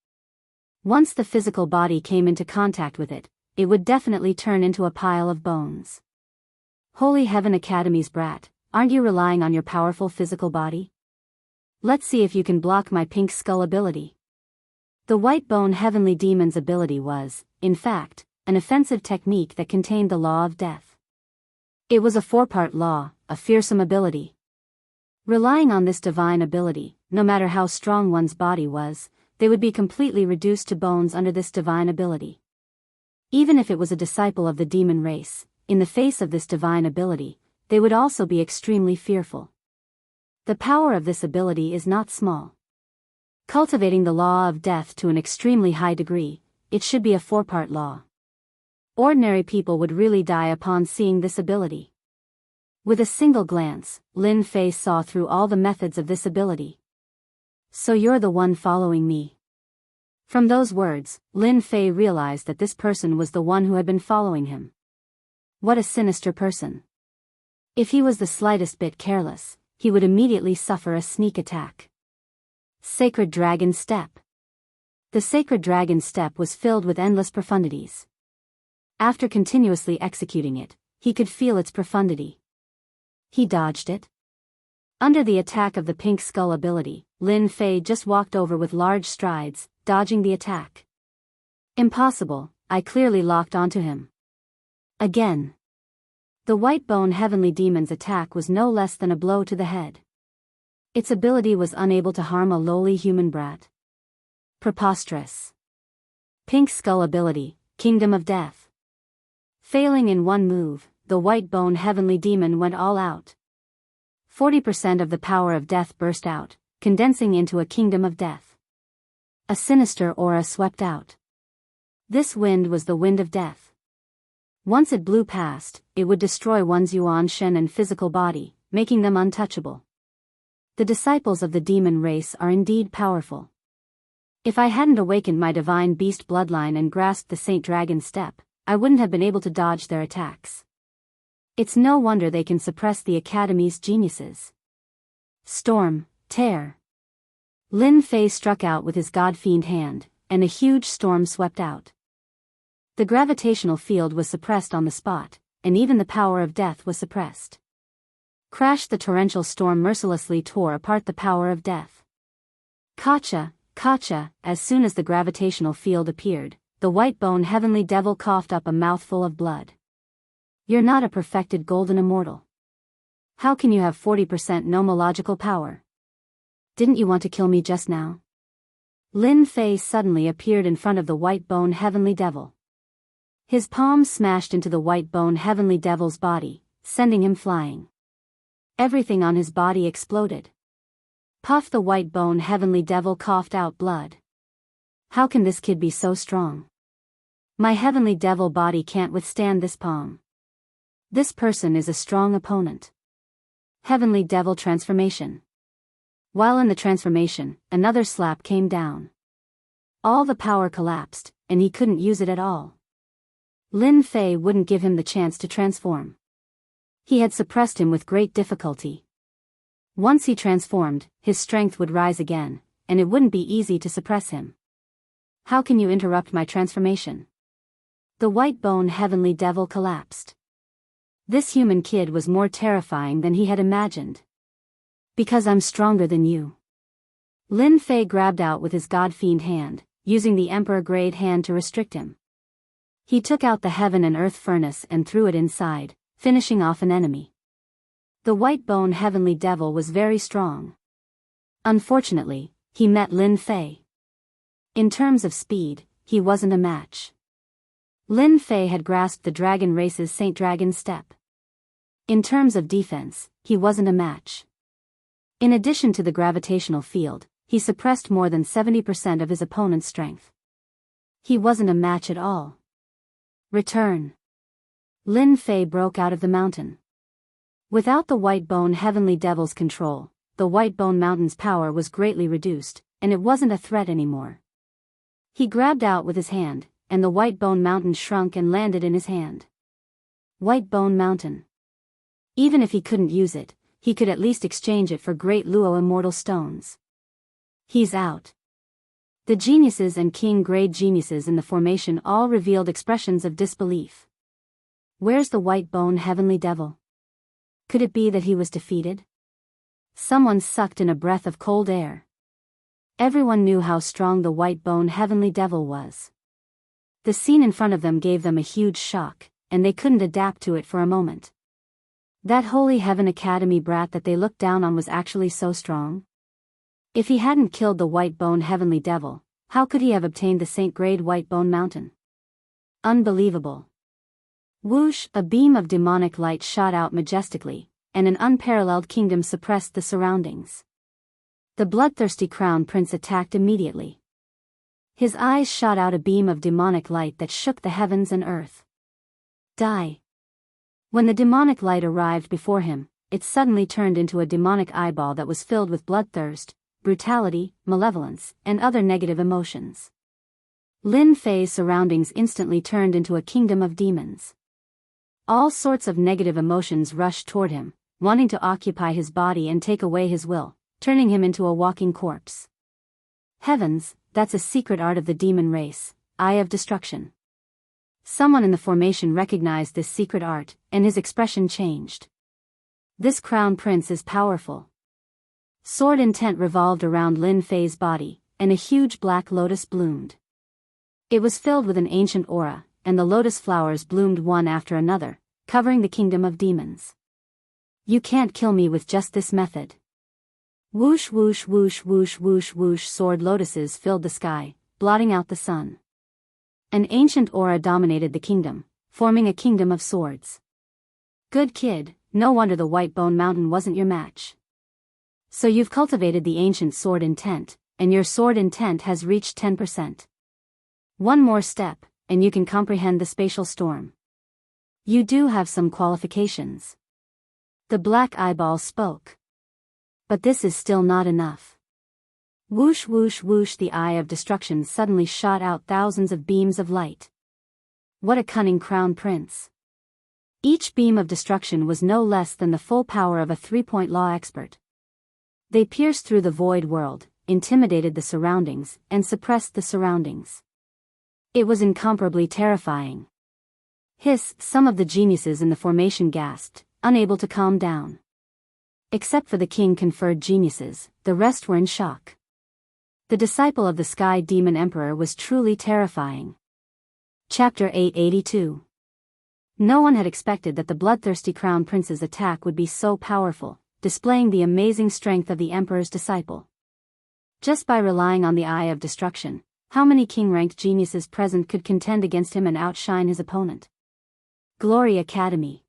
Once the physical body came into contact with it, it would definitely turn into a pile of bones. Holy Heaven Academy's brat, aren't you relying on your powerful physical body? Let's see if you can block my pink skull ability. The white bone heavenly demon's ability was, in fact, an offensive technique that contained the law of death. It was a 4-part law, a fearsome ability. Relying on this divine ability, no matter how strong one's body was, they would be completely reduced to bones under this divine ability. Even if it was a disciple of the demon race, in the face of this divine ability, they would also be extremely fearful. The power of this ability is not small. Cultivating the law of death to an extremely high degree, it should be a 4-part law. Ordinary people would really die upon seeing this ability. With a single glance, Lin Fei saw through all the methods of this ability. So you're the one following me. From those words, Lin Fei realized that this person was the one who had been following him. What a sinister person. If he was the slightest bit careless, he would immediately suffer a sneak attack. Sacred Dragon Step. The Sacred Dragon Step was filled with endless profundities. After continuously executing it, he could feel its profundity. He dodged it. Under the attack of the pink skull ability, Lin Fei just walked over with large strides, dodging the attack. Impossible, I clearly locked onto him. Again. The white bone heavenly demon's attack was no less than a blow to the head. Its ability was unable to harm a lowly human brat. Preposterous. Pink skull ability, Kingdom of Death. Failing in one move, the white bone heavenly demon went all out. 40% of the power of death burst out, condensing into a kingdom of death. A sinister aura swept out. This wind was the wind of death. Once it blew past, it would destroy one's yuan shen and physical body, making them untouchable. The disciples of the demon race are indeed powerful. If I hadn't awakened my divine beast bloodline and grasped the Saint Dragon step, I wouldn't have been able to dodge their attacks. It's no wonder they can suppress the Academy's geniuses. Storm, tear. Lin Fei struck out with his god-fiend hand, and a huge storm swept out. The gravitational field was suppressed on the spot, and even the power of death was suppressed. Crash! The torrential storm mercilessly tore apart the power of death. Kacha, Kacha! As soon as the gravitational field appeared, the white bone heavenly devil coughed up a mouthful of blood. You're not a perfected golden immortal. How can you have 40% nomological power? Didn't you want to kill me just now? Lin Fei suddenly appeared in front of the white bone heavenly devil. His palm smashed into the white bone heavenly devil's body, sending him flying. Everything on his body exploded. Puff! The white bone heavenly devil coughed out blood. How can this kid be so strong? My heavenly devil body can't withstand this palm. This person is a strong opponent. Heavenly devil transformation. While in the transformation, another slap came down. All the power collapsed, and he couldn't use it at all. Lin Fei wouldn't give him the chance to transform. He had suppressed him with great difficulty. Once he transformed, his strength would rise again, and it wouldn't be easy to suppress him. How can you interrupt my transformation? The white bone heavenly devil collapsed. This human kid was more terrifying than he had imagined. Because I'm stronger than you. Lin Fei grabbed out with his god-fiend hand, using the emperor-grade hand to restrict him. He took out the heaven and earth furnace and threw it inside, finishing off an enemy. The white bone heavenly devil was very strong. Unfortunately, he met Lin Fei. In terms of speed, he wasn't a match. Lin Fei had grasped the dragon race's Saint Dragon step. In terms of defense, he wasn't a match. In addition to the gravitational field, he suppressed more than 70% of his opponent's strength. He wasn't a match at all. Return. Lin Fei broke out of the mountain. Without the white bone heavenly devil's control, the white bone mountain's power was greatly reduced, and it wasn't a threat anymore. He grabbed out with his hand, and the white bone mountain shrunk and landed in his hand. White bone mountain. Even if he couldn't use it, he could at least exchange it for great Luo immortal stones. He's out. The geniuses and king-grade geniuses in the formation all revealed expressions of disbelief. Where's the white bone heavenly devil? Could it be that he was defeated? Someone sucked in a breath of cold air. Everyone knew how strong the white bone heavenly devil was. The scene in front of them gave them a huge shock, and they couldn't adapt to it for a moment. That Holy Heaven Academy brat that they looked down on was actually so strong? If he hadn't killed the white bone heavenly devil, how could he have obtained the Saint-grade white bone mountain? Unbelievable. Whoosh! A beam of demonic light shot out majestically, and an unparalleled kingdom suppressed the surroundings. The bloodthirsty crown prince attacked immediately. His eyes shot out a beam of demonic light that shook the heavens and earth. Die. When the demonic light arrived before him, it suddenly turned into a demonic eyeball that was filled with bloodthirst, brutality, malevolence, and other negative emotions. Lin Fei's surroundings instantly turned into a kingdom of demons. All sorts of negative emotions rushed toward him, wanting to occupy his body and take away his will, turning him into a walking corpse. Heavens, that's a secret art of the demon race, Eye of Destruction. Someone in the formation recognized this secret art, and his expression changed. This crown prince is powerful. Sword intent revolved around Lin Fei's body, and a huge black lotus bloomed. It was filled with an ancient aura, and the lotus flowers bloomed one after another, covering the kingdom of demons. You can't kill me with just this method. Whoosh whoosh whoosh whoosh whoosh whoosh, sword lotuses filled the sky, blotting out the sun. An ancient aura dominated the kingdom, forming a kingdom of swords. Good kid, no wonder the White Bone Mountain wasn't your match. So you've cultivated the ancient sword intent, and your sword intent has reached 10%. One more step, and you can comprehend the spatial storm. You do have some qualifications. The black eyeball spoke. But this is still not enough. Whoosh whoosh whoosh, the eye of destruction suddenly shot out thousands of beams of light. What a cunning crown prince. Each beam of destruction was no less than the full power of a 3-point law expert. They pierced through the void world, intimidated the surroundings, and suppressed the surroundings. It was incomparably terrifying. Hiss, some of the geniuses in the formation gasped, unable to calm down. Except for the king-conferred geniuses, the rest were in shock. The disciple of the Sky Demon Emperor was truly terrifying. Chapter 882. No one had expected that the bloodthirsty crown prince's attack would be so powerful, displaying the amazing strength of the emperor's disciple. Just by relying on the eye of destruction, how many king-ranked geniuses present could contend against him and outshine his opponent? Glory Academy.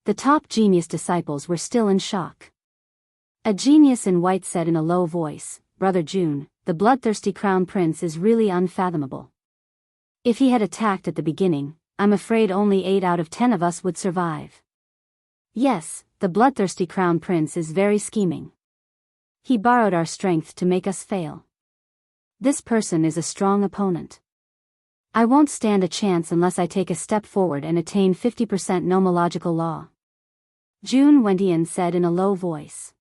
The top genius disciples were still in shock. A genius in white said in a low voice, "Brother June, the bloodthirsty crown prince is really unfathomable. If he had attacked at the beginning, I'm afraid only 8 out of 10 of us would survive. Yes, the bloodthirsty crown prince is very scheming. He borrowed our strength to make us fail. This person is a strong opponent. I won't stand a chance unless I take a step forward and attain 50% nomological law." Jun Wentian said in a low voice.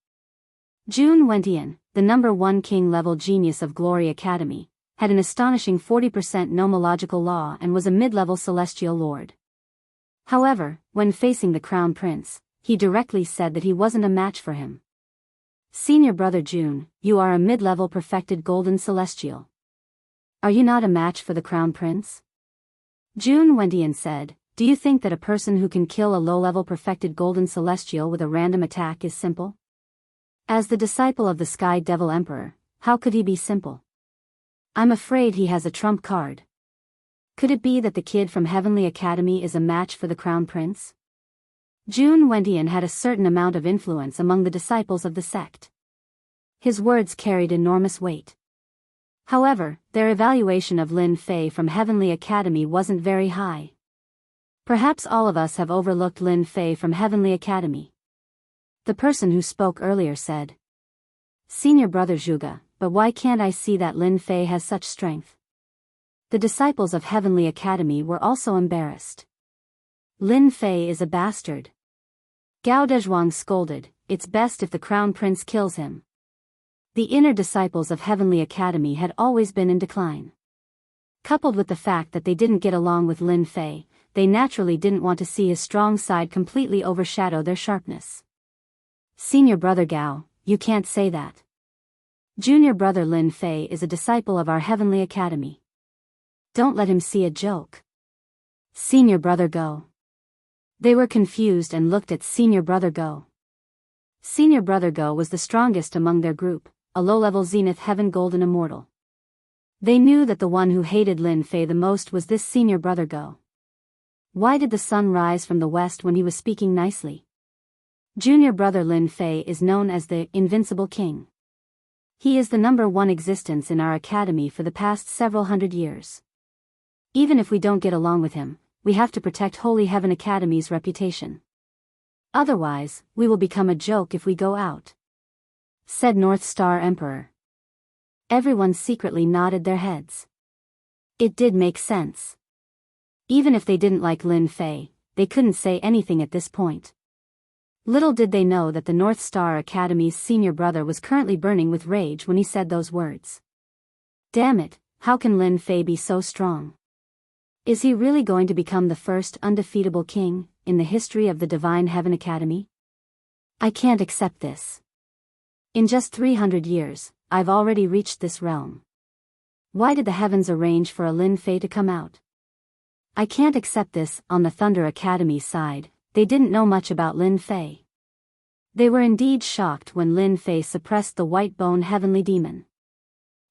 Jun Wentian, the #1 king-level genius of Glory Academy, had an astonishing 40% nomological law and was a mid-level celestial lord. However, when facing the crown prince, he directly said that he wasn't a match for him. "Senior brother Jun, you are a mid-level perfected golden celestial. Are you not a match for the crown prince?" Jun Wentian said, "Do you think that a person who can kill a low-level perfected golden celestial with a random attack is simple? As the disciple of the Sky Devil Emperor, how could he be simple? I'm afraid he has a trump card. Could it be that the kid from Heavenly Academy is a match for the crown prince?" Jun Wentian had a certain amount of influence among the disciples of the sect. His words carried enormous weight. However, their evaluation of Lin Fei from Heavenly Academy wasn't very high. Perhaps all of us have overlooked Lin Fei from Heavenly Academy. The person who spoke earlier said, "Senior brother Zhuge, but why can't I see that Lin Fei has such strength?" The disciples of Heavenly Academy were also embarrassed. "Lin Fei is a bastard." Gao Dezhuang scolded, "It's best if the crown prince kills him." The inner disciples of Heavenly Academy had always been in decline. Coupled with the fact that they didn't get along with Lin Fei, they naturally didn't want to see his strong side completely overshadow their sharpness. "Senior brother Gao, you can't say that. Junior brother Lin Fei is a disciple of our Heavenly Academy. Don't let him see a joke. Senior brother Go." They were confused and looked at Senior brother Go. Senior brother Go was the strongest among their group, a low-level Zenith Heaven Golden Immortal. They knew that the one who hated Lin Fei the most was this Senior brother Go. Why did the sun rise from the west when he was speaking nicely? Junior brother Lin Fei is known as the Invincible King. He is the #1 existence in our academy for the past several hundred years. Even if we don't get along with him, we have to protect Holy Heaven Academy's reputation. Otherwise, we will become a joke if we go out," said North Star Emperor. Everyone secretly nodded their heads. It did make sense. Even if they didn't like Lin Fei, they couldn't say anything at this point. Little did they know that the North Star Academy's senior brother was currently burning with rage when he said those words. Damn it, how can Lin Fei be so strong? Is he really going to become the first undefeatable king in the history of the Divine Heaven Academy? I can't accept this. In just 300 years, I've already reached this realm. Why did the heavens arrange for a Lin Fei to come out? I can't accept this. On the Thunder Academy's side, they didn't know much about Lin Fei. They were indeed shocked when Lin Fei suppressed the white-bone heavenly demon.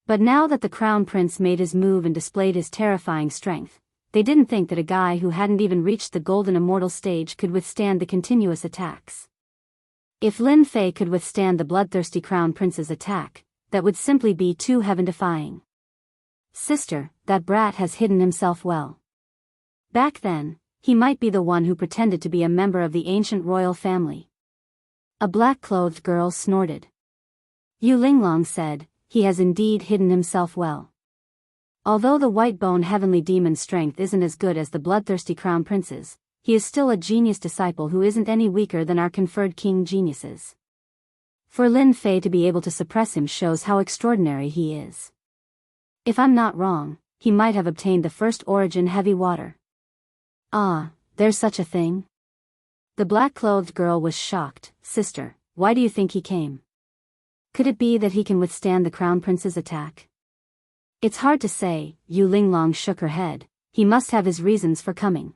But now that the Crown Prince made his move and displayed his terrifying strength, they didn't think that a guy who hadn't even reached the golden immortal stage could withstand the continuous attacks. If Lin Fei could withstand the bloodthirsty Crown Prince's attack, that would simply be too heaven-defying. Sister, that brat has hidden himself well. Back then, he might be the one who pretended to be a member of the ancient royal family. A black-clothed girl snorted. Yu Linglong said, he has indeed hidden himself well. Although the white-bone heavenly demon's strength isn't as good as the bloodthirsty Crown Prince's, he is still a genius disciple who isn't any weaker than our conferred king geniuses. For Lin Fei to be able to suppress him shows how extraordinary he is. If I'm not wrong, he might have obtained the first origin heavy water. Ah, there's such a thing? The black-clothed girl was shocked. Sister, why do you think he came? Could it be that he can withstand the Crown Prince's attack? It's hard to say. Yu Linglong shook her head. He must have his reasons for coming.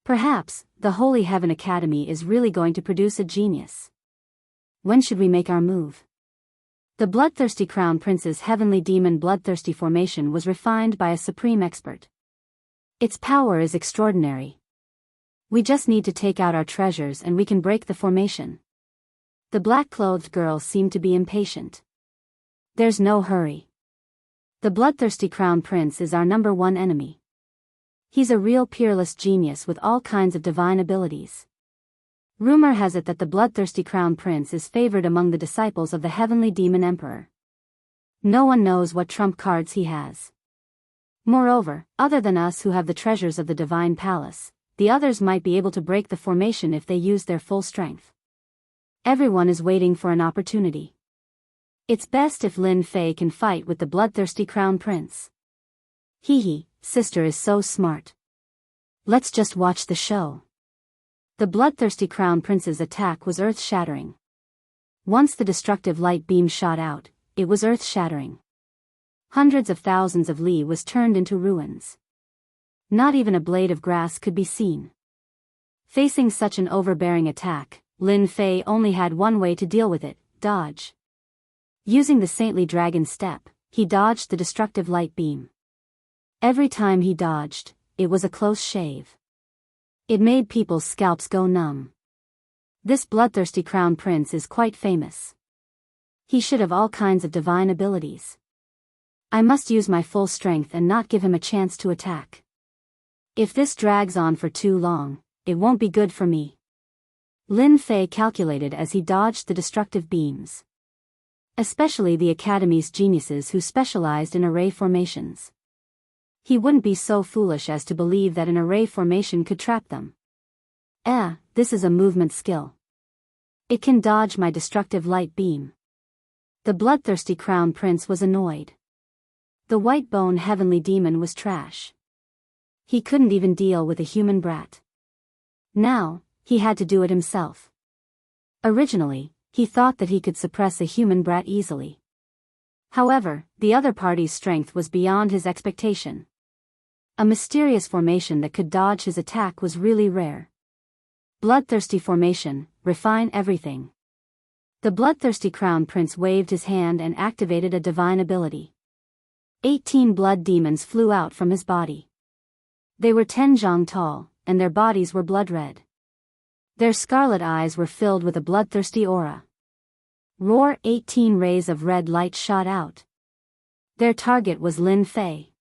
Perhaps, the Holy Heaven Academy is really going to produce a genius. When should we make our move? The bloodthirsty Crown Prince's heavenly demon bloodthirsty formation was refined by a supreme expert. Its power is extraordinary. We just need to take out our treasures and we can break the formation. The black-clothed girl seemed to be impatient. There's no hurry. The bloodthirsty Crown Prince is our number one enemy. He's a real peerless genius with all kinds of divine abilities. Rumor has it that the bloodthirsty Crown Prince is favored among the disciples of the heavenly demon emperor. No one knows what trump cards he has. Moreover, other than us who have the treasures of the divine palace, the others might be able to break the formation if they use their full strength. Everyone is waiting for an opportunity. It's best if Lin Fei can fight with the bloodthirsty Crown Prince. Hee, sister is so smart. Let's just watch the show. The bloodthirsty Crown Prince's attack was earth-shattering. Once the destructive light beam shot out, it was earth-shattering. Hundreds of thousands of li was turned into ruins. Not even a blade of grass could be seen. Facing such an overbearing attack, Lin Fei only had one way to deal with it: dodge. Using the saintly dragon step, he dodged the destructive light beam. Every time he dodged, it was a close shave. It made people's scalps go numb. This bloodthirsty Crown Prince is quite famous. He should have all kinds of divine abilities. I must use my full strength and not give him a chance to attack. If this drags on for too long, it won't be good for me. Lin Fei calculated as he dodged the destructive beams. Especially the Academy's geniuses who specialized in array formations. He wouldn't be so foolish as to believe that an array formation could trap them. This is a movement skill. It can dodge my destructive light beam. The bloodthirsty Crown Prince was annoyed. The white-bone heavenly demon was trash. He couldn't even deal with a human brat. Now, he had to do it himself. Originally, he thought that he could suppress a human brat easily. However, the other party's strength was beyond his expectation. A mysterious formation that could dodge his attack was really rare. Bloodthirsty formation, refine everything. The bloodthirsty Crown Prince waved his hand and activated a divine ability. 18 blood demons flew out from his body. They were 10 zhang tall, and their bodies were blood red. Their scarlet eyes were filled with a bloodthirsty aura. Roar! 18 rays of red light shot out. Their target was Lin Fei.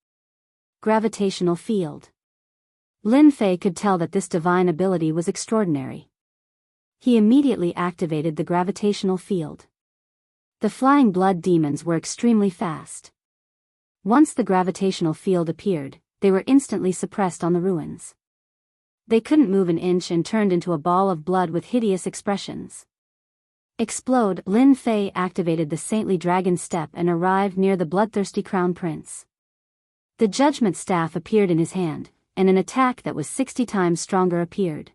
Gravitational field. Lin Fei could tell that this divine ability was extraordinary. He immediately activated the gravitational field. The flying blood demons were extremely fast. Once the gravitational field appeared, they were instantly suppressed on the ruins. They couldn't move an inch and turned into a ball of blood with hideous expressions. Explode! Lin Fei activated the saintly dragon step and arrived near the bloodthirsty Crown Prince. The judgment staff appeared in his hand, and an attack that was 60 times stronger appeared.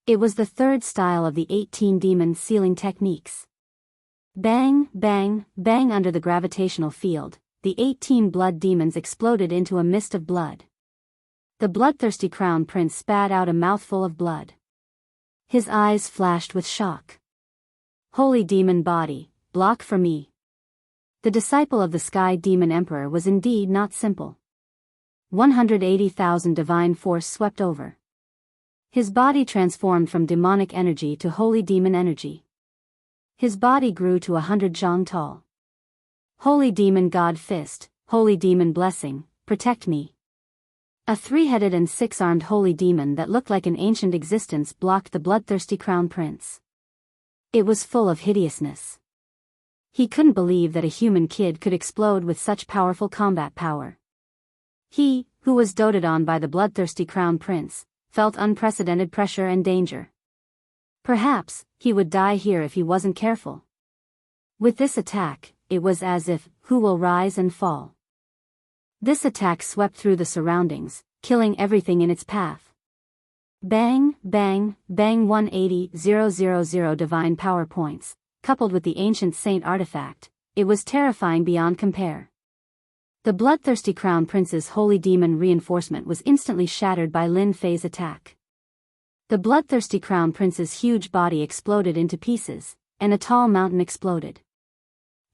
It was the third style of the 18 demon sealing techniques. Bang, bang, bang! Under the gravitational field, the 18 blood demons exploded into a mist of blood. The bloodthirsty crown prince spat out a mouthful of blood. His eyes flashed with shock. Holy demon body, block for me. The disciple of the Sky Demon Emperor was indeed not simple. 180,000 divine force swept over. His body transformed from demonic energy to holy demon energy. His body grew to 100 zhang tall. Holy demon god fist, holy demon blessing, protect me. A three-headed and six-armed holy demon that looked like an ancient existence blocked the bloodthirsty crown prince. It was full of hideousness. He couldn't believe that a human kid could explode with such powerful combat power. He, who was doted on by the bloodthirsty crown prince, felt unprecedented pressure and danger. Perhaps, he would die here if he wasn't careful. With this attack, it was as if, who will rise and fall. This attack swept through the surroundings, killing everything in its path. Bang, bang, bang 180,000 divine power points, coupled with the ancient saint artifact, it was terrifying beyond compare. The bloodthirsty crown prince's holy demon reinforcement was instantly shattered by Lin Fei's attack. The bloodthirsty crown prince's huge body exploded into pieces, and a tall mountain exploded.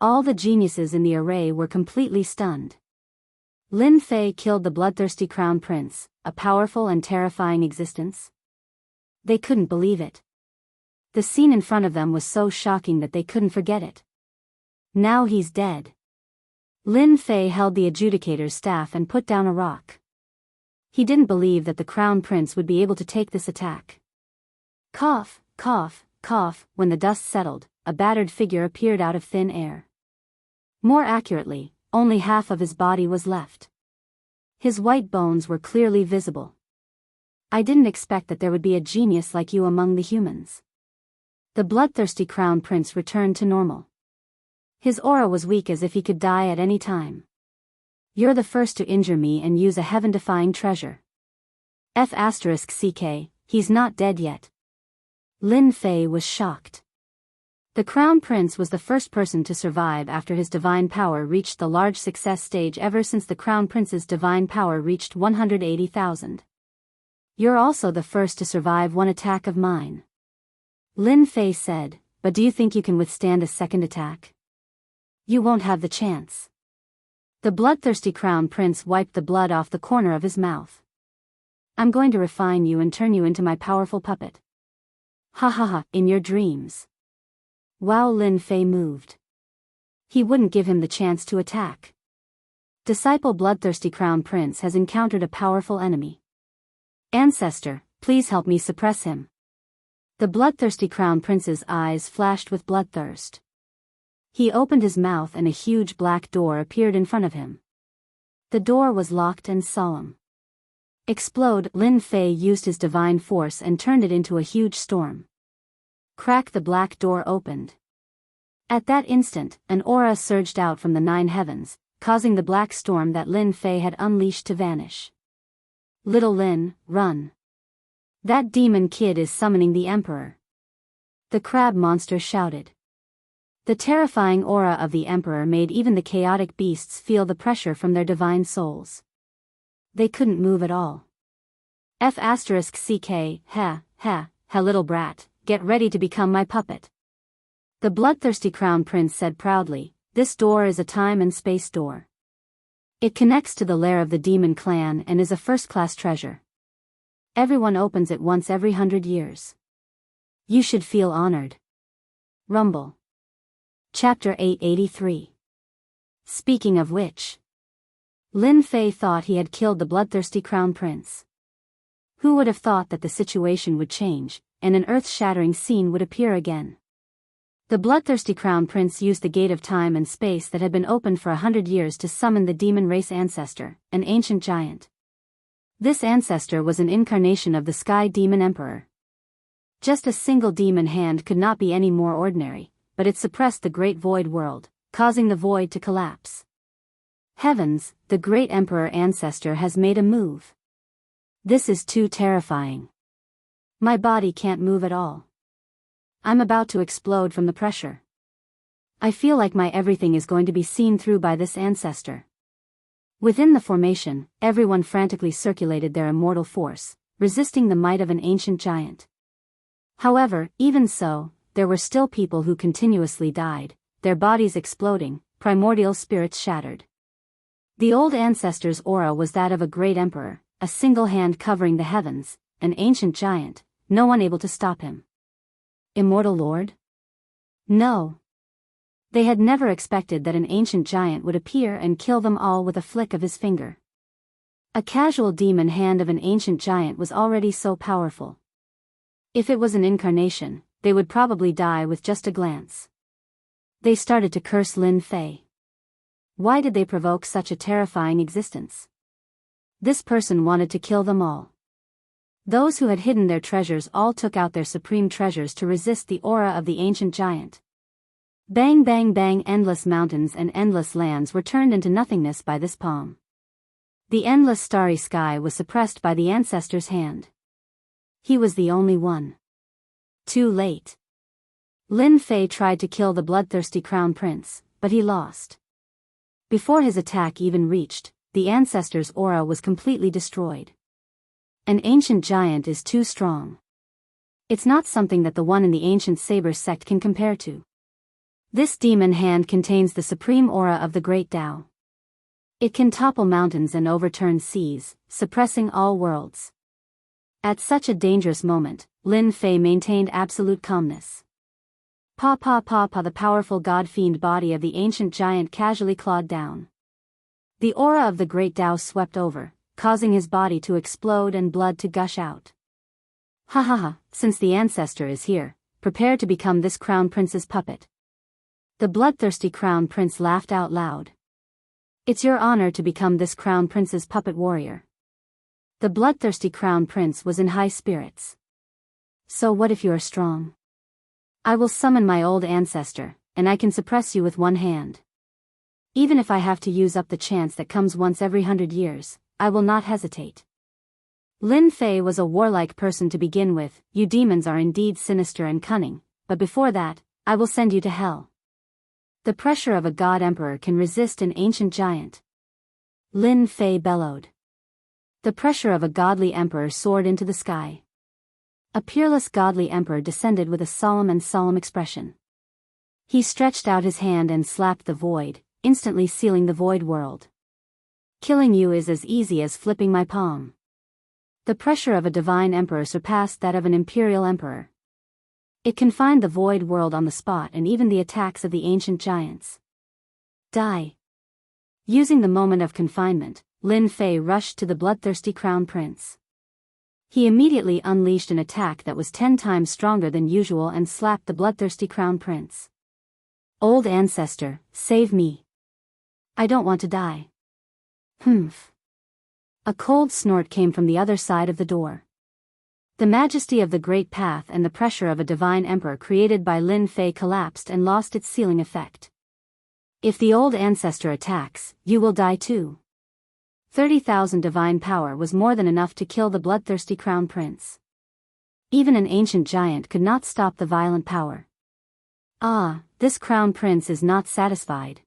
All the geniuses in the array were completely stunned. Lin Fei killed the bloodthirsty crown prince, a powerful and terrifying existence. They couldn't believe it. The scene in front of them was so shocking that they couldn't forget it. Now he's dead. Lin Fei held the adjudicator's staff and put down a rock. He didn't believe that the crown prince would be able to take this attack. Cough, cough, cough, when the dust settled, a battered figure appeared out of thin air. More accurately, only half of his body was left. His white bones were clearly visible. I didn't expect that there would be a genius like you among the humans. The bloodthirsty crown prince returned to normal. His aura was weak as if he could die at any time. You're the first to injure me and use a heaven-defying treasure. F***ck, he's not dead yet. Lin Fei was shocked. The crown prince was the first person to survive after his divine power reached the large success stage ever since the crown prince's divine power reached 180,000. You're also the first to survive one attack of mine. Lin Fei said, but do you think you can withstand a second attack? You won't have the chance. The bloodthirsty crown prince wiped the blood off the corner of his mouth. I'm going to refine you and turn you into my powerful puppet. Ha ha ha, in your dreams. Wow, Lin Fei moved. He wouldn't give him the chance to attack. Disciple bloodthirsty crown prince has encountered a powerful enemy. Ancestor, please help me suppress him. The bloodthirsty crown prince's eyes flashed with bloodthirst. He opened his mouth and a huge black door appeared in front of him. The door was locked and solemn. Explode! Lin Fei used his divine force and turned it into a huge storm. Crack! The black door opened. At that instant, an aura surged out from the 9 heavens, causing the black storm that Lin Fei had unleashed to vanish. Little Lin, run. That demon kid is summoning the emperor. The crab monster shouted. The terrifying aura of the emperor made even the chaotic beasts feel the pressure from their divine souls. They couldn't move at all. F***ck, ha, little brat, get ready to become my puppet. The bloodthirsty crown prince said proudly, this door is a time and space door. It connects to the lair of the demon clan and is a first-class treasure. Everyone opens it once every 100 years. You should feel honored. Rumble. Chapter 883. Speaking of which. Lin Fei thought he had killed the bloodthirsty crown prince. Who would have thought that the situation would change, and an earth-shattering scene would appear again? The bloodthirsty crown prince used the gate of time and space that had been opened for 100 years to summon the demon race ancestor, an ancient giant. This ancestor was an incarnation of the Sky Demon Emperor. Just a single demon hand could not be any more ordinary, but it suppressed the great void world, causing the void to collapse. Heavens, the great emperor ancestor has made a move. This is too terrifying. My body can't move at all. I'm about to explode from the pressure. I feel like my everything is going to be seen through by this ancestor. Within the formation, everyone frantically circulated their immortal force, resisting the might of an ancient giant. However, even so, there were still people who continuously died, their bodies exploding, primordial spirits shattered. The old ancestor's aura was that of a great emperor, a single hand covering the heavens, an ancient giant, no one able to stop him. Immortal Lord? No. They had never expected that an ancient giant would appear and kill them all with a flick of his finger. A casual demon hand of an ancient giant was already so powerful. If it was an incarnation, they would probably die with just a glance. They started to curse Lin Fei. Why did they provoke such a terrifying existence? This person wanted to kill them all. Those who had hidden their treasures all took out their supreme treasures to resist the aura of the ancient giant. Bang bang bang, endless mountains and endless lands were turned into nothingness by this palm. The endless starry sky was suppressed by the ancestor's hand. He was the only one. Too late. Lin Fei tried to kill the bloodthirsty crown prince, but he lost. Before his attack even reached, the ancestor's aura was completely destroyed. An ancient giant is too strong. It's not something that the one in the ancient saber sect can compare to. This demon hand contains the supreme aura of the great Tao. It can topple mountains and overturn seas, suppressing all worlds. At such a dangerous moment, Lin Fei maintained absolute calmness. Pa pa pa pa, the powerful god-fiend body of the ancient giant casually clawed down. The aura of the great Tao swept over, causing his body to explode and blood to gush out. Ha ha ha, since the ancestor is here, prepare to become this crown prince's puppet. The bloodthirsty crown prince laughed out loud. It's your honor to become this crown prince's puppet warrior. The bloodthirsty crown prince was in high spirits. So what if you are strong? I will summon my old ancestor, and I can suppress you with one hand. Even if I have to use up the chance that comes once every 100 years, I will not hesitate. Lin Fei was a warlike person to begin with. You demons are indeed sinister and cunning, but before that, I will send you to hell. The pressure of a god emperor can resist an ancient giant. Lin Fei bellowed. The pressure of a godly emperor soared into the sky. A peerless godly emperor descended with a solemn expression. He stretched out his hand and slapped the void, instantly sealing the void world. Killing you is as easy as flipping my palm. The pressure of a divine emperor surpassed that of an imperial emperor. It confined the void world on the spot and even the attacks of the ancient giants. Die. Using the moment of confinement, Lin Fei rushed to the bloodthirsty crown prince. He immediately unleashed an attack that was 10 times stronger than usual and slapped the bloodthirsty crown prince. Old ancestor, save me. I don't want to die. Humph. A cold snort came from the other side of the door. The majesty of the great path and the pressure of a divine emperor created by Lin Fei collapsed and lost its sealing effect. If the old ancestor attacks, you will die too. 30,000 divine power was more than enough to kill the bloodthirsty crown prince. Even an ancient giant could not stop the violent power. Ah, this crown prince is not satisfied.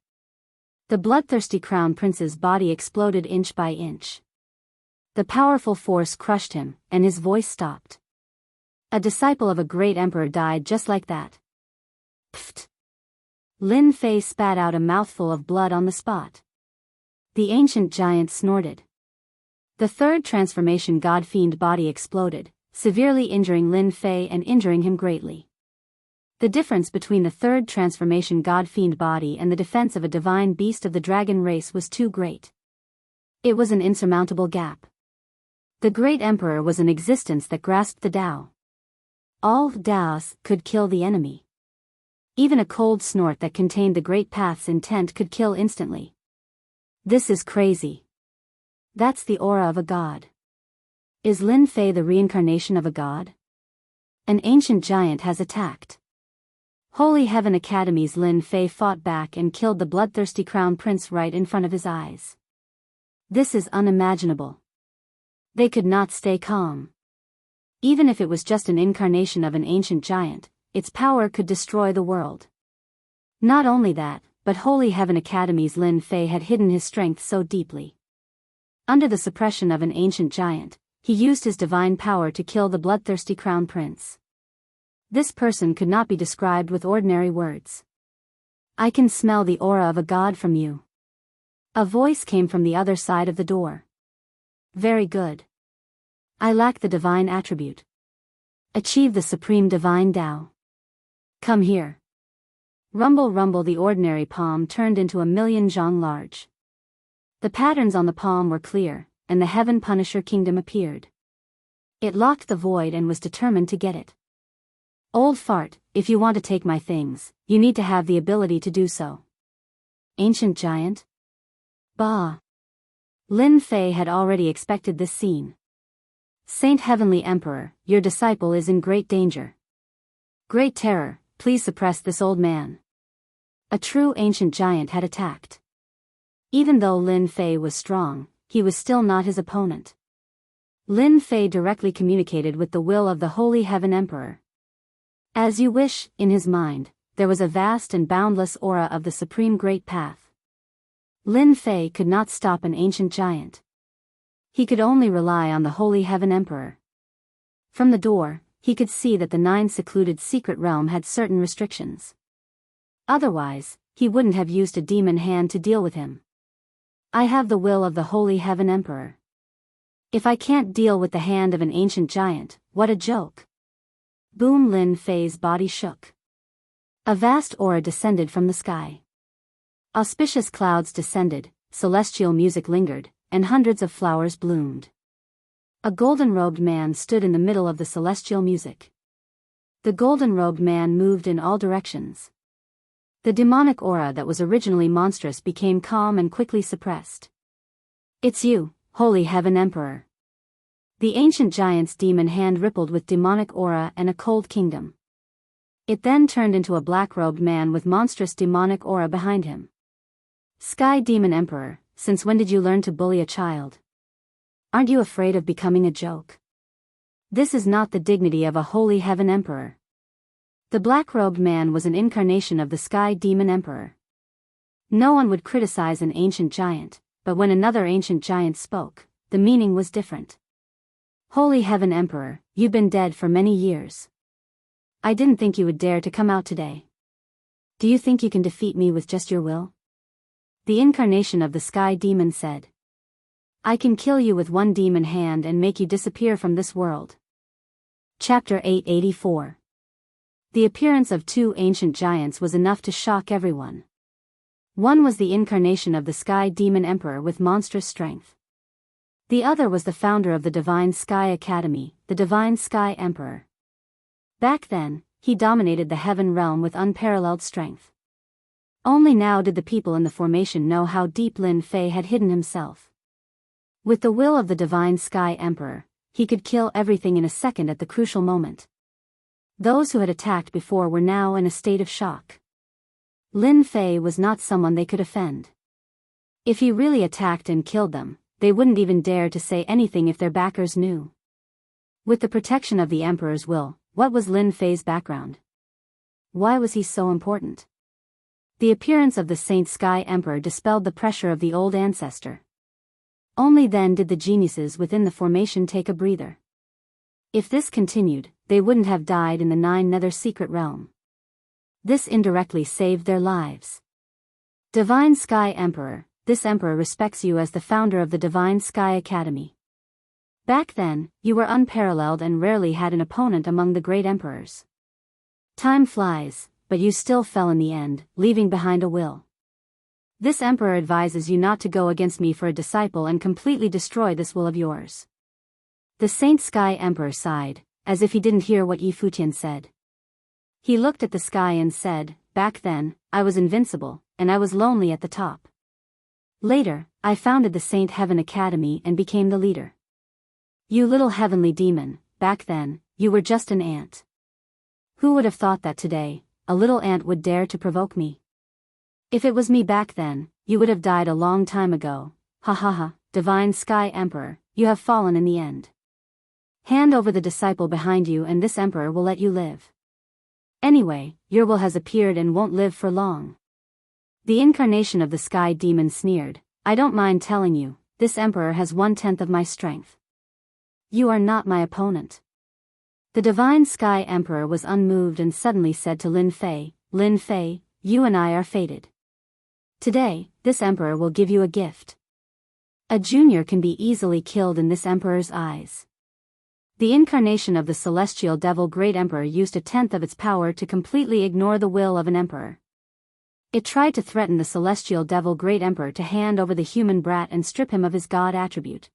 The bloodthirsty crown prince's body exploded inch by inch. The powerful force crushed him, and his voice stopped. A disciple of a great emperor died just like that. Pfft! Lin Fei spat out a mouthful of blood on the spot. The ancient giant snorted. The third transformation god-fiend body exploded, severely injuring Lin Fei and injuring him greatly. The difference between the third transformation god-fiend body and the defense of a divine beast of the dragon race was too great. It was an insurmountable gap. The great emperor was an existence that grasped the Tao. All Daoists could kill the enemy. Even a cold snort that contained the great path's intent could kill instantly. This is crazy. That's the aura of a god. Is Lin Fei the reincarnation of a god? An ancient giant has attacked. Holy Heaven Academy's Lin Fei fought back and killed the bloodthirsty crown prince right in front of his eyes. This is unimaginable. They could not stay calm. Even if it was just an incarnation of an ancient giant, its power could destroy the world. Not only that, but Holy Heaven Academy's Lin Fei had hidden his strength so deeply. Under the suppression of an ancient giant, he used his divine power to kill the bloodthirsty crown prince. This person could not be described with ordinary words. I can smell the aura of a god from you. A voice came from the other side of the door. Very good. I lack the divine attribute. Achieve the supreme divine Tao. Come here. Rumble rumble, the ordinary palm turned into a million zhang large. The patterns on the palm were clear, and the Heaven Punisher Kingdom appeared. It locked the void and was determined to get it. Old fart, if you want to take my things, you need to have the ability to do so. Ancient giant? Bah! Lin Fei had already expected this scene. Saint Heavenly Emperor, your disciple is in great danger. Great terror, please suppress this old man. A true ancient giant had attacked. Even though Lin Fei was strong, he was still not his opponent. Lin Fei directly communicated with the will of the Holy Heaven Emperor. As you wish, in his mind, there was a vast and boundless aura of the Supreme Great Path. Lin Fei could not stop an ancient giant. He could only rely on the Holy Heaven Emperor. From the door, he could see that the 9 secluded secret realm had certain restrictions. Otherwise, he wouldn't have used a demon hand to deal with him. I have the will of the Holy Heaven Emperor. If I can't deal with the hand of an ancient giant, what a joke. Boom! Lin Fei's body shook. A vast aura descended from the sky. Auspicious clouds descended, celestial music lingered, and hundreds of flowers bloomed. A golden-robed man stood in the middle of the celestial music. The golden-robed man moved in all directions. The demonic aura that was originally monstrous became calm and quickly suppressed. It's you, Holy Heaven Emperor. The ancient giant's demon hand rippled with demonic aura and a cold kingdom. It then turned into a black-robed man with monstrous demonic aura behind him. Sky Demon Emperor, since when did you learn to bully a child? Aren't you afraid of becoming a joke? This is not the dignity of a Holy Heaven Emperor. The black-robed man was an incarnation of the Sky Demon Emperor. No one would criticize an ancient giant, but when another ancient giant spoke, the meaning was different. Holy Heaven Emperor, you've been dead for many years. I didn't think you would dare to come out today. Do you think you can defeat me with just your will? The incarnation of the Sky Demon said. I can kill you with one demon hand and make you disappear from this world. Chapter 884. The appearance of 2 ancient giants was enough to shock everyone. One was the incarnation of the Sky Demon Emperor with monstrous strength. The other was the founder of the Divine Sky Academy, the Divine Sky Emperor. Back then, he dominated the heaven realm with unparalleled strength. Only now did the people in the formation know how deep Lin Fei had hidden himself. With the will of the Divine Sky Emperor, he could kill everything in a second at the crucial moment. Those who had attacked before were now in a state of shock. Lin Fei was not someone they could offend. If he really attacked and killed them, they wouldn't even dare to say anything if their backers knew. With the protection of the Emperor's will, what was Lin Fei's background? Why was he so important? The appearance of the Saint Sky Emperor dispelled the pressure of the old ancestor. Only then did the geniuses within the formation take a breather. If this continued, they wouldn't have died in the 9 nether secret realm. This indirectly saved their lives. Divine Sky Emperor, this emperor respects you as the founder of the Divine Sky Academy. Back then, you were unparalleled and rarely had an opponent among the great emperors. Time flies, but you still fell in the end, leaving behind a will. This emperor advises you not to go against me for a disciple and completely destroy this will of yours. The Saint Sky Emperor sighed, as if he didn't hear what Yi Futian said. He looked at the sky and said, back then, I was invincible, and I was lonely at the top. Later, I founded the Saint Heaven Academy and became the leader. You little heavenly demon, back then, you were just an ant. Who would have thought that today, a little ant would dare to provoke me? If it was me back then, you would have died a long time ago. Ha ha ha, Divine Sky Emperor, you have fallen in the end. Hand over the disciple behind you and this emperor will let you live. Anyway, your will has appeared and won't live for long. The incarnation of the Sky Demon sneered, I don't mind telling you, this emperor has 1/10 of my strength. You are not my opponent. The divine Sky Emperor was unmoved and suddenly said to Lin Fei, Lin Fei, you and I are fated. Today, this emperor will give you a gift. A junior can be easily killed in this emperor's eyes. The incarnation of the celestial devil Great Emperor used 1/10 of its power to completely ignore the will of an emperor. It tried to threaten the celestial devil Great Emperor to hand over the human brat and strip him of his god attribute.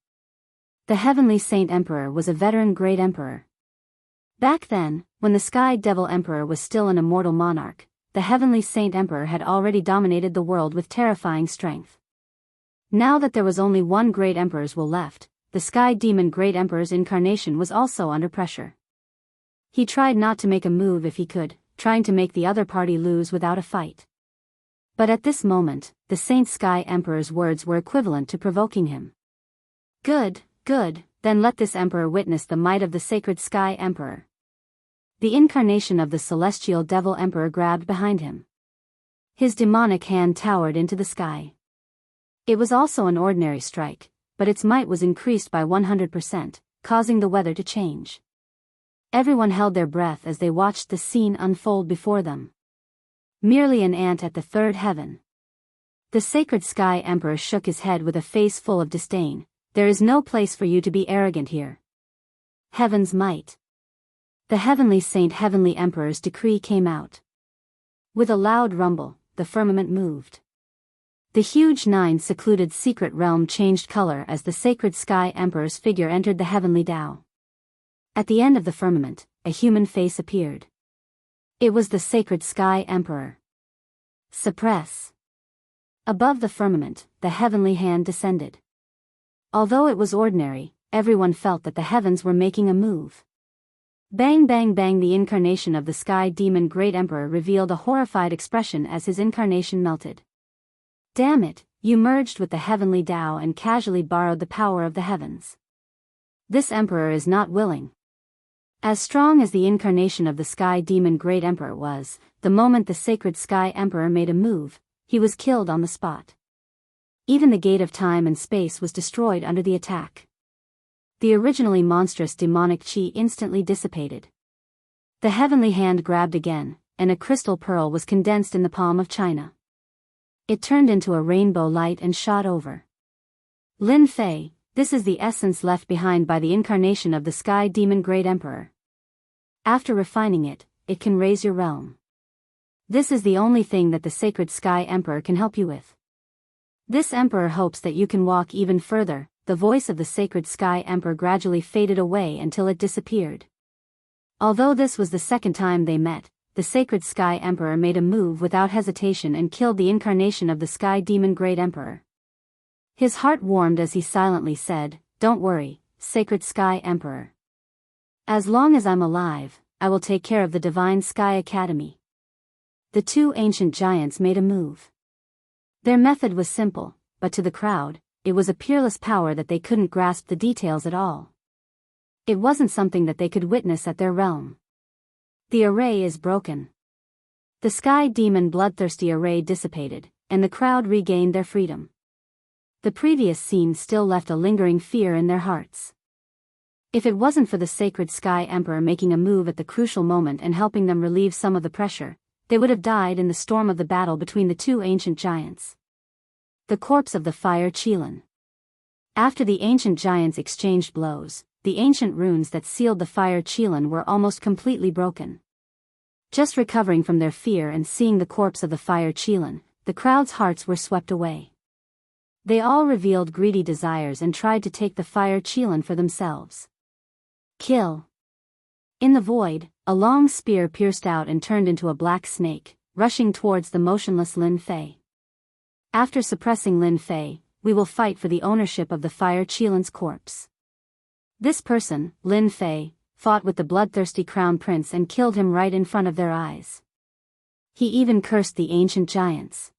The heavenly Saint Emperor was a veteran Great Emperor. Back then, when the Sky Devil Emperor was still an immortal monarch, the heavenly Saint Emperor had already dominated the world with terrifying strength. Now that there was only one Great Emperor's will left, the Sky Demon Great Emperor's incarnation was also under pressure. He tried not to make a move if he could, trying to make the other party lose without a fight. But at this moment, the Saint Sky Emperor's words were equivalent to provoking him. Good, then let this emperor witness the might of the sacred Sky Emperor. The incarnation of the celestial devil emperor grabbed behind him. His demonic hand towered into the sky. It was also an ordinary strike, but its might was increased by 100%, causing the weather to change. Everyone held their breath as they watched the scene unfold before them. Merely an ant at the third heaven. The sacred Sky Emperor shook his head with a face full of disdain. There is no place for you to be arrogant here. Heaven's might. The heavenly Heavenly Emperor's decree came out. With a loud rumble, the firmament moved. The huge 9 secluded secret realm changed color as the sacred Sky Emperor's figure entered the heavenly Tao. At the end of the firmament, a human face appeared. It was the sacred Sky Emperor. Suppress. Above the firmament, the heavenly hand descended. Although it was ordinary, everyone felt that the heavens were making a move. Bang bang bang, the incarnation of the Sky Demon Great Emperor revealed a horrified expression as his incarnation melted. Damn it, you merged with the heavenly Tao and casually borrowed the power of the heavens. This emperor is not willing. As strong as the incarnation of the Sky Demon Great Emperor was, the moment the sacred Sky Emperor made a move, he was killed on the spot. Even the gate of time and space was destroyed under the attack. The originally monstrous demonic chi instantly dissipated. The heavenly hand grabbed again, and a crystal pearl was condensed in the palm of China. It turned into a rainbow light and shot over. Lin Fei, this is the essence left behind by the incarnation of the Sky Demon Great Emperor. After refining it, it can raise your realm. This is the only thing that the sacred Sky Emperor can help you with. This emperor hopes that you can walk even further. The voice of the sacred Sky Emperor gradually faded away until it disappeared. Although this was the second time they met, the sacred Sky Emperor made a move without hesitation and killed the incarnation of the Sky Demon Great Emperor. His heart warmed as he silently said, "Don't worry, sacred Sky Emperor. As long as I'm alive, I will take care of the Divine Sky Academy." The 2 ancient giants made a move. Their method was simple, but to the crowd, it was a peerless power that they couldn't grasp the details at all. It wasn't something that they could witness at their realm. The array is broken. The Sky Demon bloodthirsty array dissipated, and the crowd regained their freedom. The previous scene still left a lingering fear in their hearts. If it wasn't for the sacred Sky Emperor making a move at the crucial moment and helping them relieve some of the pressure, they would have died in the storm of the battle between the 2 ancient giants. The corpse of the fire Qilin. After the ancient giants exchanged blows, the ancient runes that sealed the fire Qilin were almost completely broken. Just recovering from their fear and seeing the corpse of the fire Qilin, the crowd's hearts were swept away. They all revealed greedy desires and tried to take the fire Qilin for themselves. Kill. In the void, a long spear pierced out and turned into a black snake, rushing towards the motionless Lin Fei. After suppressing Lin Fei, we will fight for the ownership of the fire Qilin's corpse. This person, Lin Fei, fought with the bloodthirsty crown prince and killed him right in front of their eyes. He even cursed the ancient giants.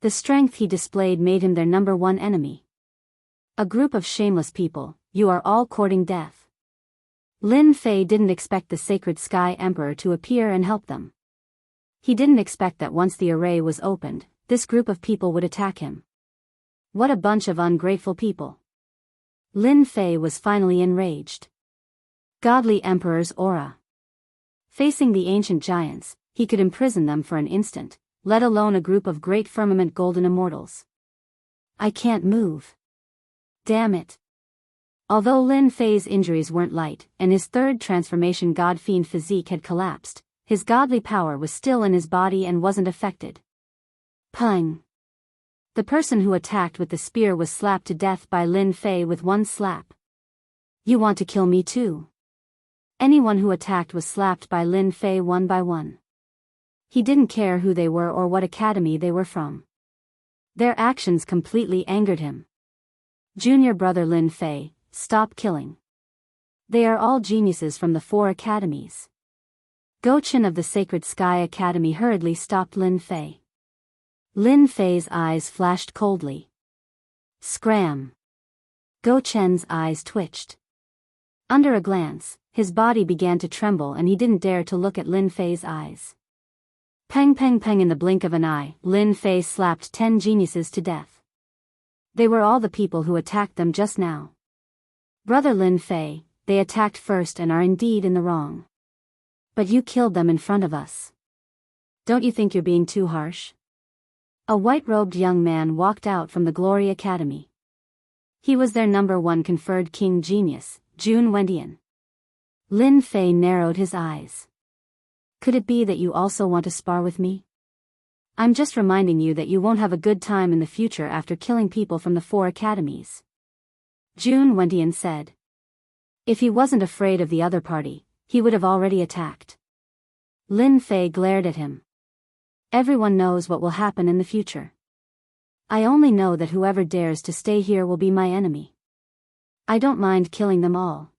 The strength he displayed made him their #1 enemy. A group of shameless people, you are all courting death. Lin Fei didn't expect the sacred Sky Emperor to appear and help them. He didn't expect that once the array was opened, this group of people would attack him. What a bunch of ungrateful people. Lin Fei was finally enraged. Godly Emperor's aura. Facing the ancient giants, he could imprison them for an instant, let alone a group of great firmament golden immortals. I can't move. Damn it. Although Lin Fei's injuries weren't light, and his third transformation god-fiend physique had collapsed, his godly power was still in his body and wasn't affected. Pung. The person who attacked with the spear was slapped to death by Lin Fei with one slap. You want to kill me too? Anyone who attacked was slapped by Lin Fei one by one. He didn't care who they were or what academy they were from. Their actions completely angered him. Junior brother Lin Fei, stop killing. They are all geniuses from the 4 academies. Go Chen of the Sacred Sky Academy hurriedly stopped Lin Fei. Lin Fei's eyes flashed coldly. Scram. Go Chen's eyes twitched. Under a glance, his body began to tremble and he didn't dare to look at Lin Fei's eyes. Peng peng peng, in the blink of an eye, Lin Fei slapped 10 geniuses to death. They were all the people who attacked them just now. Brother Lin Fei, they attacked first and are indeed in the wrong. But you killed them in front of us. Don't you think you're being too harsh? A white-robed young man walked out from the Glory Academy. He was their number 1 conferred king genius, Jun Wendian. Lin Fei narrowed his eyes. Could it be that you also want to spar with me? I'm just reminding you that you won't have a good time in the future after killing people from the 4 academies. Jun Wendian said. If he wasn't afraid of the other party, he would have already attacked. Lin Fei glared at him. Everyone knows what will happen in the future. I only know that whoever dares to stay here will be my enemy. I don't mind killing them all.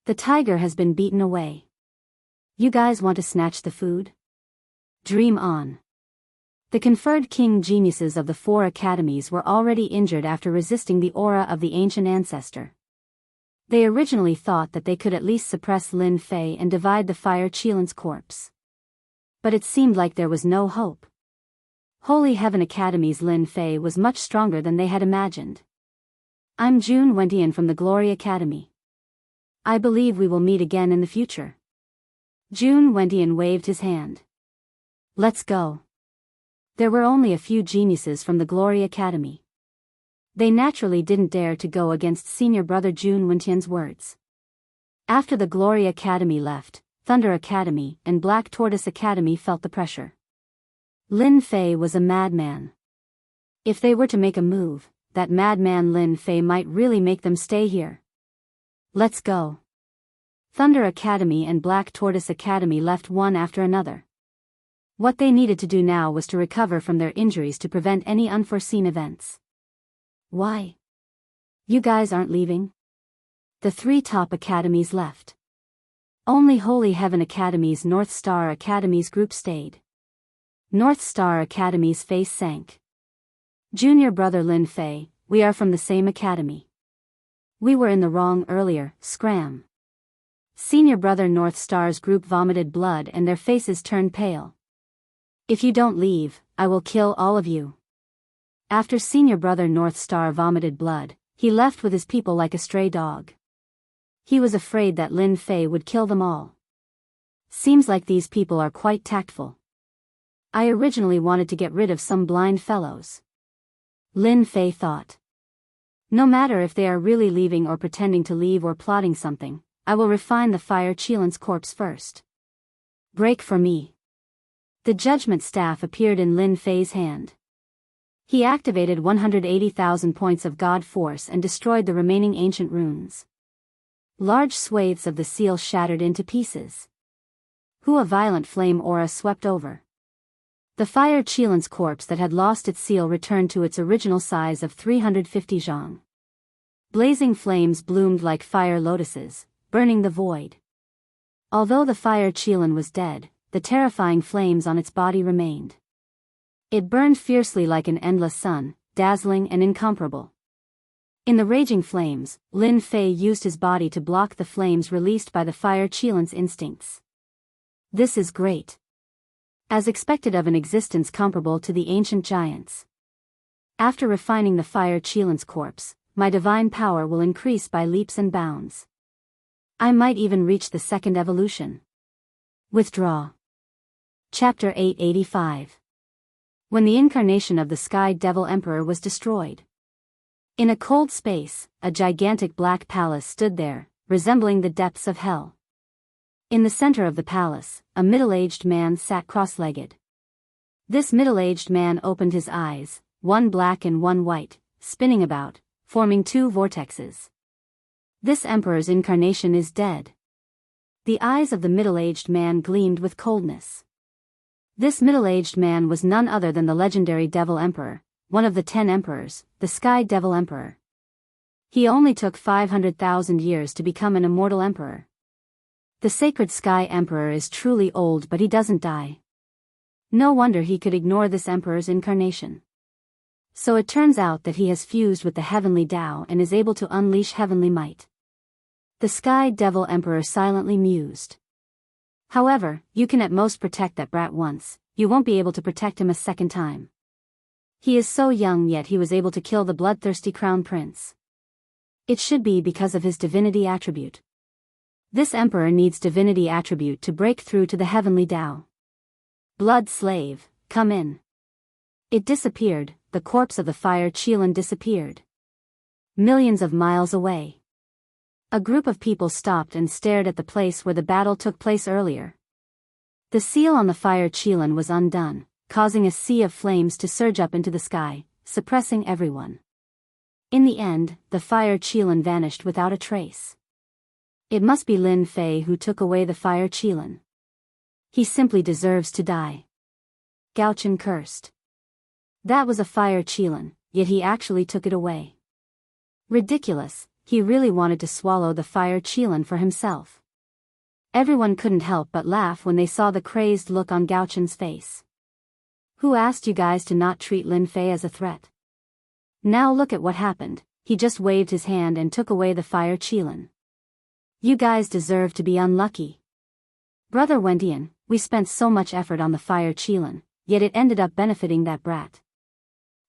The tiger has been beaten away. You guys want to snatch the food? Dream on. The conferred king geniuses of the 4 academies were already injured after resisting the aura of the ancient ancestor. They originally thought that they could at least suppress Lin Fei and divide the Fire Qilan's corpse. But it seemed like there was no hope. Holy Heaven Academy's Lin Fei was much stronger than they had imagined. I'm Jun Wendian from the Glory Academy. I believe we will meet again in the future. Jun Wendian waved his hand. Let's go. There were only a few geniuses from the Glory Academy. They naturally didn't dare to go against senior brother Jun Wendian's words. After the Glory Academy left, Thunder Academy and Black Tortoise Academy felt the pressure. Lin Fei was a madman. If they were to make a move, that madman Lin Fei might really make them stay here. Let's go. Thunder Academy and Black Tortoise Academy left one after another. What they needed to do now was to recover from their injuries to prevent any unforeseen events. Why? You guys aren't leaving? The 3 top academies left. Only Holy Heaven Academy's North Star Academy's group stayed. North Star Academy's face sank. Junior brother Lin Fei, we are from the same academy. We were in the wrong earlier, scram. Senior brother North Star's group vomited blood and their faces turned pale. If you don't leave, I will kill all of you. After senior brother North Star vomited blood, he left with his people like a stray dog. He was afraid that Lin Fei would kill them all. Seems like these people are quite tactful. I originally wanted to get rid of some blind fellows. Lin Fei thought. No matter if they are really leaving or pretending to leave or plotting something, I will refine the Fire Qilan's corpse first. Break for me. The judgment staff appeared in Lin Fei's hand. He activated 180,000 points of God force and destroyed the remaining ancient runes. Large swathes of the seal shattered into pieces. A violent flame aura swept over. The Fire Qilan's corpse that had lost its seal returned to its original size of 350 zhang. Blazing flames bloomed like fire lotuses, burning the void. Although the Fire Qilan was dead, the terrifying flames on its body remained. It burned fiercely like an endless sun, dazzling and incomparable. In the raging flames, Lin Fei used his body to block the flames released by the Fire Qilan's instincts. This is great. As expected of an existence comparable to the ancient giants. After refining the fire Qilan's corpse, my divine power will increase by leaps and bounds. I might even reach the second evolution. Withdraw. Chapter 885. When the incarnation of the Sky Devil Emperor was destroyed. In a cold space, a gigantic black palace stood there, resembling the depths of hell. In the center of the palace, a middle-aged man sat cross-legged. This middle-aged man opened his eyes, one black and one white, spinning about, forming two vortexes. This emperor's incarnation is dead. The eyes of the middle-aged man gleamed with coldness. This middle-aged man was none other than the legendary Devil Emperor, one of the 10 emperors, the Sky Devil Emperor. He only took 500,000 years to become an immortal emperor. The sacred Sky Emperor is truly old, but he doesn't die. No wonder he could ignore this emperor's incarnation. So it turns out that he has fused with the heavenly Tao and is able to unleash heavenly might. The Sky Devil Emperor silently mused. However, you can at most protect that brat once, you won't be able to protect him a second time. He is so young, yet he was able to kill the bloodthirsty crown prince. It should be because of his divinity attribute. This emperor needs divinity attribute to break through to the heavenly Tao. Blood slave, come in. It disappeared, the corpse of the fire Qilan disappeared. Millions of miles away. A group of people stopped and stared at the place where the battle took place earlier. The seal on the fire Qilan was undone, causing a sea of flames to surge up into the sky, suppressing everyone. In the end, the fire Qilan vanished without a trace. It must be Lin Fei who took away the fire Qilan. He simply deserves to die. Gao Chen cursed. That was a fire Qilan, yet he actually took it away. Ridiculous, he really wanted to swallow the fire Qilan for himself. Everyone couldn't help but laugh when they saw the crazed look on Gao Chen's face. Who asked you guys to not treat Lin Fei as a threat? Now look at what happened, he just waved his hand and took away the fire Qilan. You guys deserve to be unlucky. Brother Wendian, we spent so much effort on the fire Qilan, yet it ended up benefiting that brat.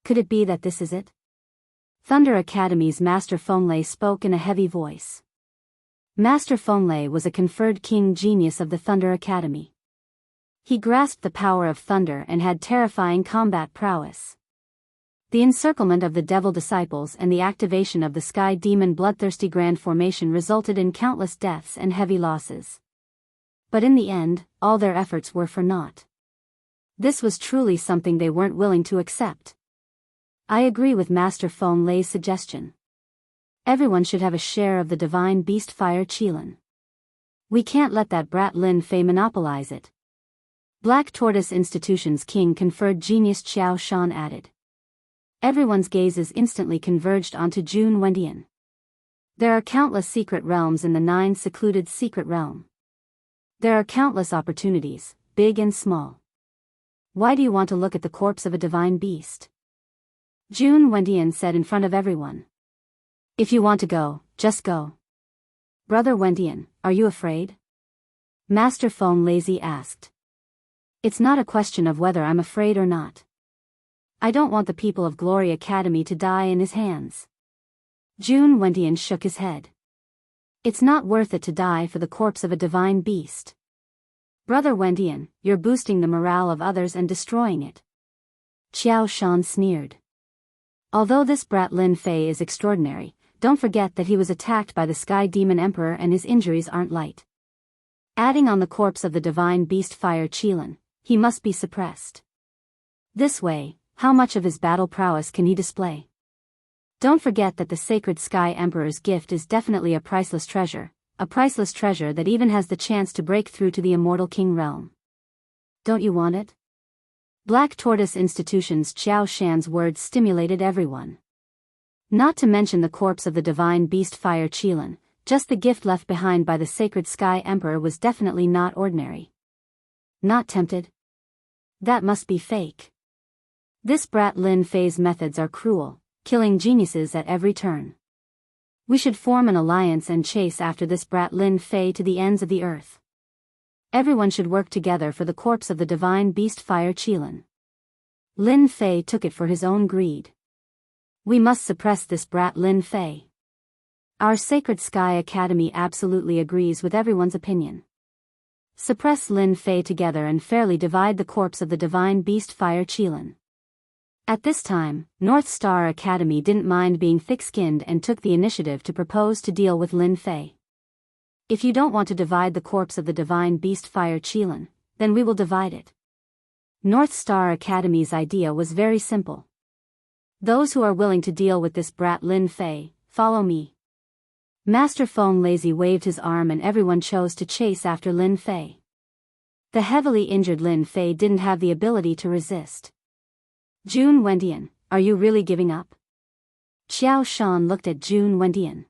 Could it be that this is it? Thunder Academy's Master Fenglei spoke in a heavy voice. Master Fenglei was a conferred king genius of the Thunder Academy. He grasped the power of thunder and had terrifying combat prowess. The encirclement of the devil disciples and the activation of the Sky Demon Bloodthirsty Grand Formation resulted in countless deaths and heavy losses. But in the end, all their efforts were for naught. This was truly something they weren't willing to accept. I agree with Master Fenglei's suggestion. Everyone should have a share of the divine beast fire Qilan. We can't let that brat Lin Fei monopolize it. Black Tortoise Institution's king conferred genius Qiao Shan added. Everyone's gazes instantly converged onto Jun Wendian. There are countless secret realms in the 9 secluded secret realm. There are countless opportunities, big and small. Why do you want to look at the corpse of a divine beast? Jun Wendian said in front of everyone. If you want to go, just go. Brother Wendian, are you afraid? Master Fenglei asked. It's not a question of whether I'm afraid or not. I don't want the people of Glory Academy to die in his hands. Jun Wendian shook his head. It's not worth it to die for the corpse of a divine beast. Brother Wendian, you're boosting the morale of others and destroying it. Qiao Shan sneered. Although this brat Lin Fei is extraordinary, don't forget that he was attacked by the Sky Demon Emperor and his injuries aren't light. Adding on the corpse of the divine beast fire Qilan, he must be suppressed. This way, how much of his battle prowess can he display? Don't forget that the sacred Sky Emperor's gift is definitely a priceless treasure that even has the chance to break through to the immortal king realm. Don't you want it? Black Tortoise Institution's Qiao Shan's words stimulated everyone. Not to mention the corpse of the divine beast fire Qilan, just the gift left behind by the sacred Sky Emperor was definitely not ordinary. Not tempted? That must be fake. This brat Lin Fei's methods are cruel, killing geniuses at every turn. We should form an alliance and chase after this brat Lin Fei to the ends of the earth. Everyone should work together for the corpse of the divine beast fire Qilan. Lin Fei took it for his own greed. We must suppress this brat Lin Fei. Our Sacred Sky Academy absolutely agrees with everyone's opinion. Suppress Lin Fei together and fairly divide the corpse of the divine beast Fire Qilin. At this time, North Star Academy didn't mind being thick-skinned and took the initiative to propose to deal with Lin Fei. If you don't want to divide the corpse of the divine beast Fire Qilin, then we will divide it. North Star Academy's idea was very simple. Those who are willing to deal with this brat Lin Fei, follow me. Master Feng Lazy waved his arm and everyone chose to chase after Lin Fei. The heavily injured Lin Fei didn't have the ability to resist. Jun Wendian, are you really giving up? Xiao Shan looked at Jun Wendian.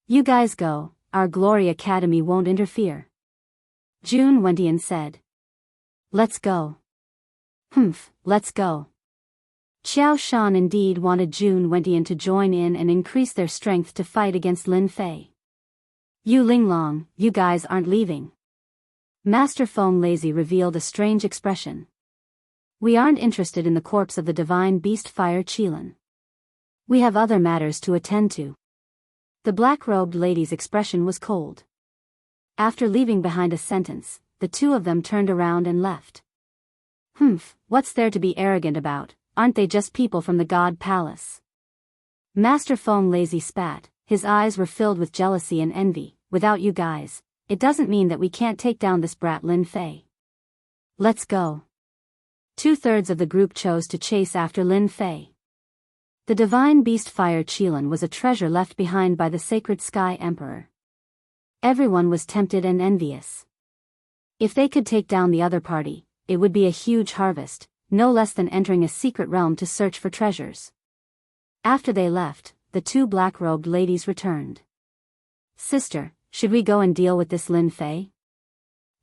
You guys go, our Glory Academy won't interfere. Jun Wendian said. Let's go. Let's go. Xiao Shan indeed wanted Jun Wendian to join in and increase their strength to fight against Lin Fei. Yu Linglong, you guys aren't leaving. Master Feng Lazy revealed a strange expression. We aren't interested in the corpse of the divine beast Fire Qilin. We have other matters to attend to. The black-robed lady's expression was cold. After leaving behind a sentence, the two of them turned around and left. What's there to be arrogant about? Aren't they just people from the God Palace? Master Feng Lazy spat, his eyes were filled with jealousy and envy. Without you guys, it doesn't mean that we can't take down this brat Lin Fei. Let's go. 2/3 of the group chose to chase after Lin Fei. The divine beast Fire Qilin was a treasure left behind by the Sacred Sky Emperor. Everyone was tempted and envious. If they could take down the other party, it would be a huge harvest, no less than entering a secret realm to search for treasures. After they left, the two black-robed ladies returned. Sister, should we go and deal with this Lin Fei?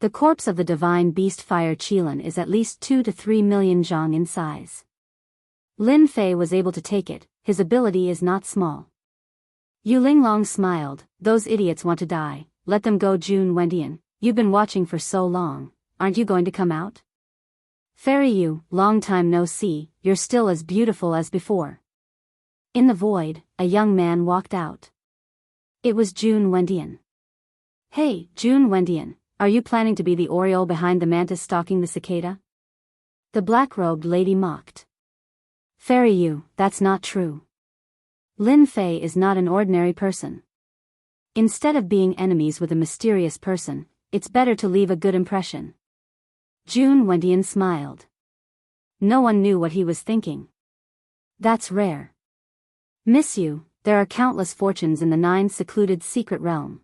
The corpse of the divine beast Fire Qilin is at least 2 to 3 million zhang in size. Lin Fei was able to take it, his ability is not small. Yu Linglong smiled, those idiots want to die, let them go. Jun Wendian, you've been watching for so long, aren't you going to come out? Fairy Yu, long time no see, you're still as beautiful as before. In the void, a young man walked out. It was Jun Wendian. Hey, Jun Wendian, are you planning to be the Oriole behind the mantis stalking the cicada? The black-robed lady mocked. Fairy Yu, that's not true. Lin Fei is not an ordinary person. Instead of being enemies with a mysterious person, it's better to leave a good impression. Jun Wendian smiled. No one knew what he was thinking. That's rare. Miss you, there are countless fortunes in the 9 secluded secret realm.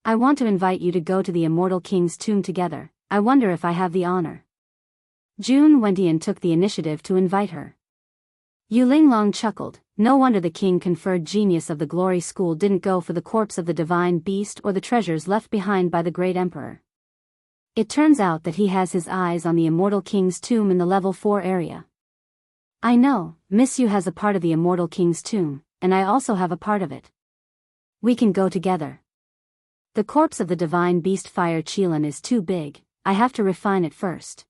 I want to invite you to go to the immortal king's tomb together. I wonder if I have the honor. Jun Wendian took the initiative to invite her. Yu Linglong chuckled, no wonder the king conferred genius of the glory school didn't go for the corpse of the divine beast or the treasures left behind by the great emperor. It turns out that he has his eyes on the immortal king's tomb in the level 4 area. I know, Miss Yu has a part of the immortal king's tomb, and I also have a part of it. We can go together. The corpse of the divine beast Fire Qilin is too big, I have to refine it first.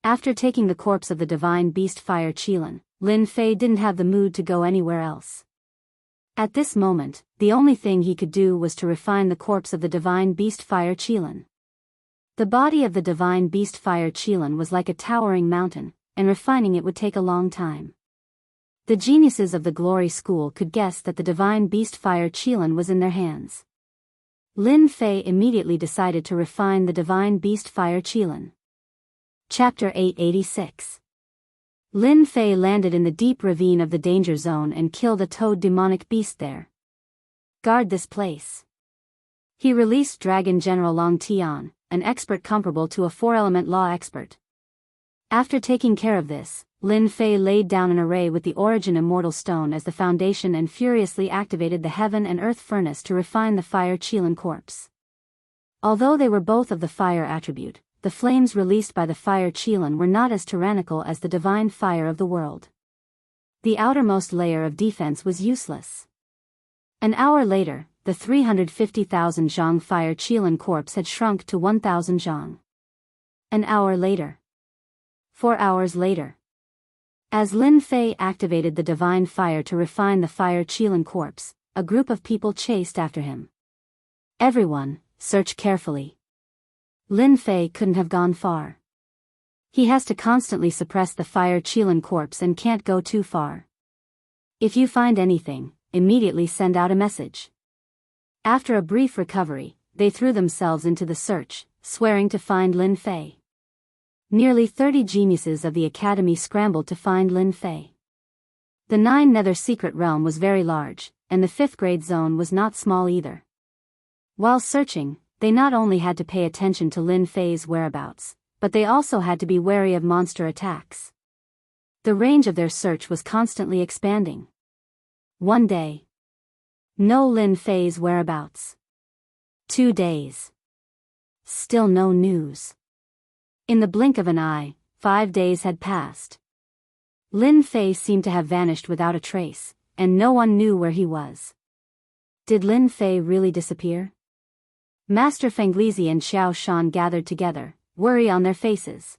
After taking the corpse of the divine beast Fire Qilin, Lin Fei didn't have the mood to go anywhere else. At this moment, the only thing he could do was to refine the corpse of the divine beast Fire Qilin. The body of the divine beast Fire Qilin was like a towering mountain, and refining it would take a long time. The geniuses of the glory school could guess that the divine beast Fire Qilin was in their hands. Lin Fei immediately decided to refine the divine beast Fire Qilin. Chapter 886. Lin Fei landed in the deep ravine of the danger zone and killed a toad demonic beast there. Guard this place. He released Dragon General Long Tian, an expert comparable to a 4-element law expert. After taking care of this, Lin Fei laid down an array with the Origin Immortal Stone as the foundation and furiously activated the Heaven and Earth Furnace to refine the Fire Qilin corpse. Although they were both of the fire attribute, the flames released by the Fire Qilin were not as tyrannical as the divine fire of the world. The outermost layer of defense was useless. An hour later, the 350,000 zhang Fire Qilin corpse had shrunk to 1,000 zhang. An hour later. 4 hours later. As Lin Fei activated the divine fire to refine the fire Qilin corpse, a group of people chased after him. Everyone, search carefully. Lin Fei couldn't have gone far. He has to constantly suppress the fire Qilin corpse and can't go too far. If you find anything, immediately send out a message. After a brief recovery, they threw themselves into the search, swearing to find Lin Fei. Nearly 30 geniuses of the academy scrambled to find Lin Fei. The 9 Nether secret realm was very large, and the 5th grade zone was not small either. While searching, they not only had to pay attention to Lin Fei's whereabouts, but they also had to be wary of monster attacks. The range of their search was constantly expanding. One day. No Lin Fei's whereabouts. 2 days. Still no news. In the blink of an eye, 5 days had passed. Lin Fei seemed to have vanished without a trace, and no one knew where he was. Did Lin Fei really disappear? Master Fenglizi and Xiao Shan gathered together, worry on their faces.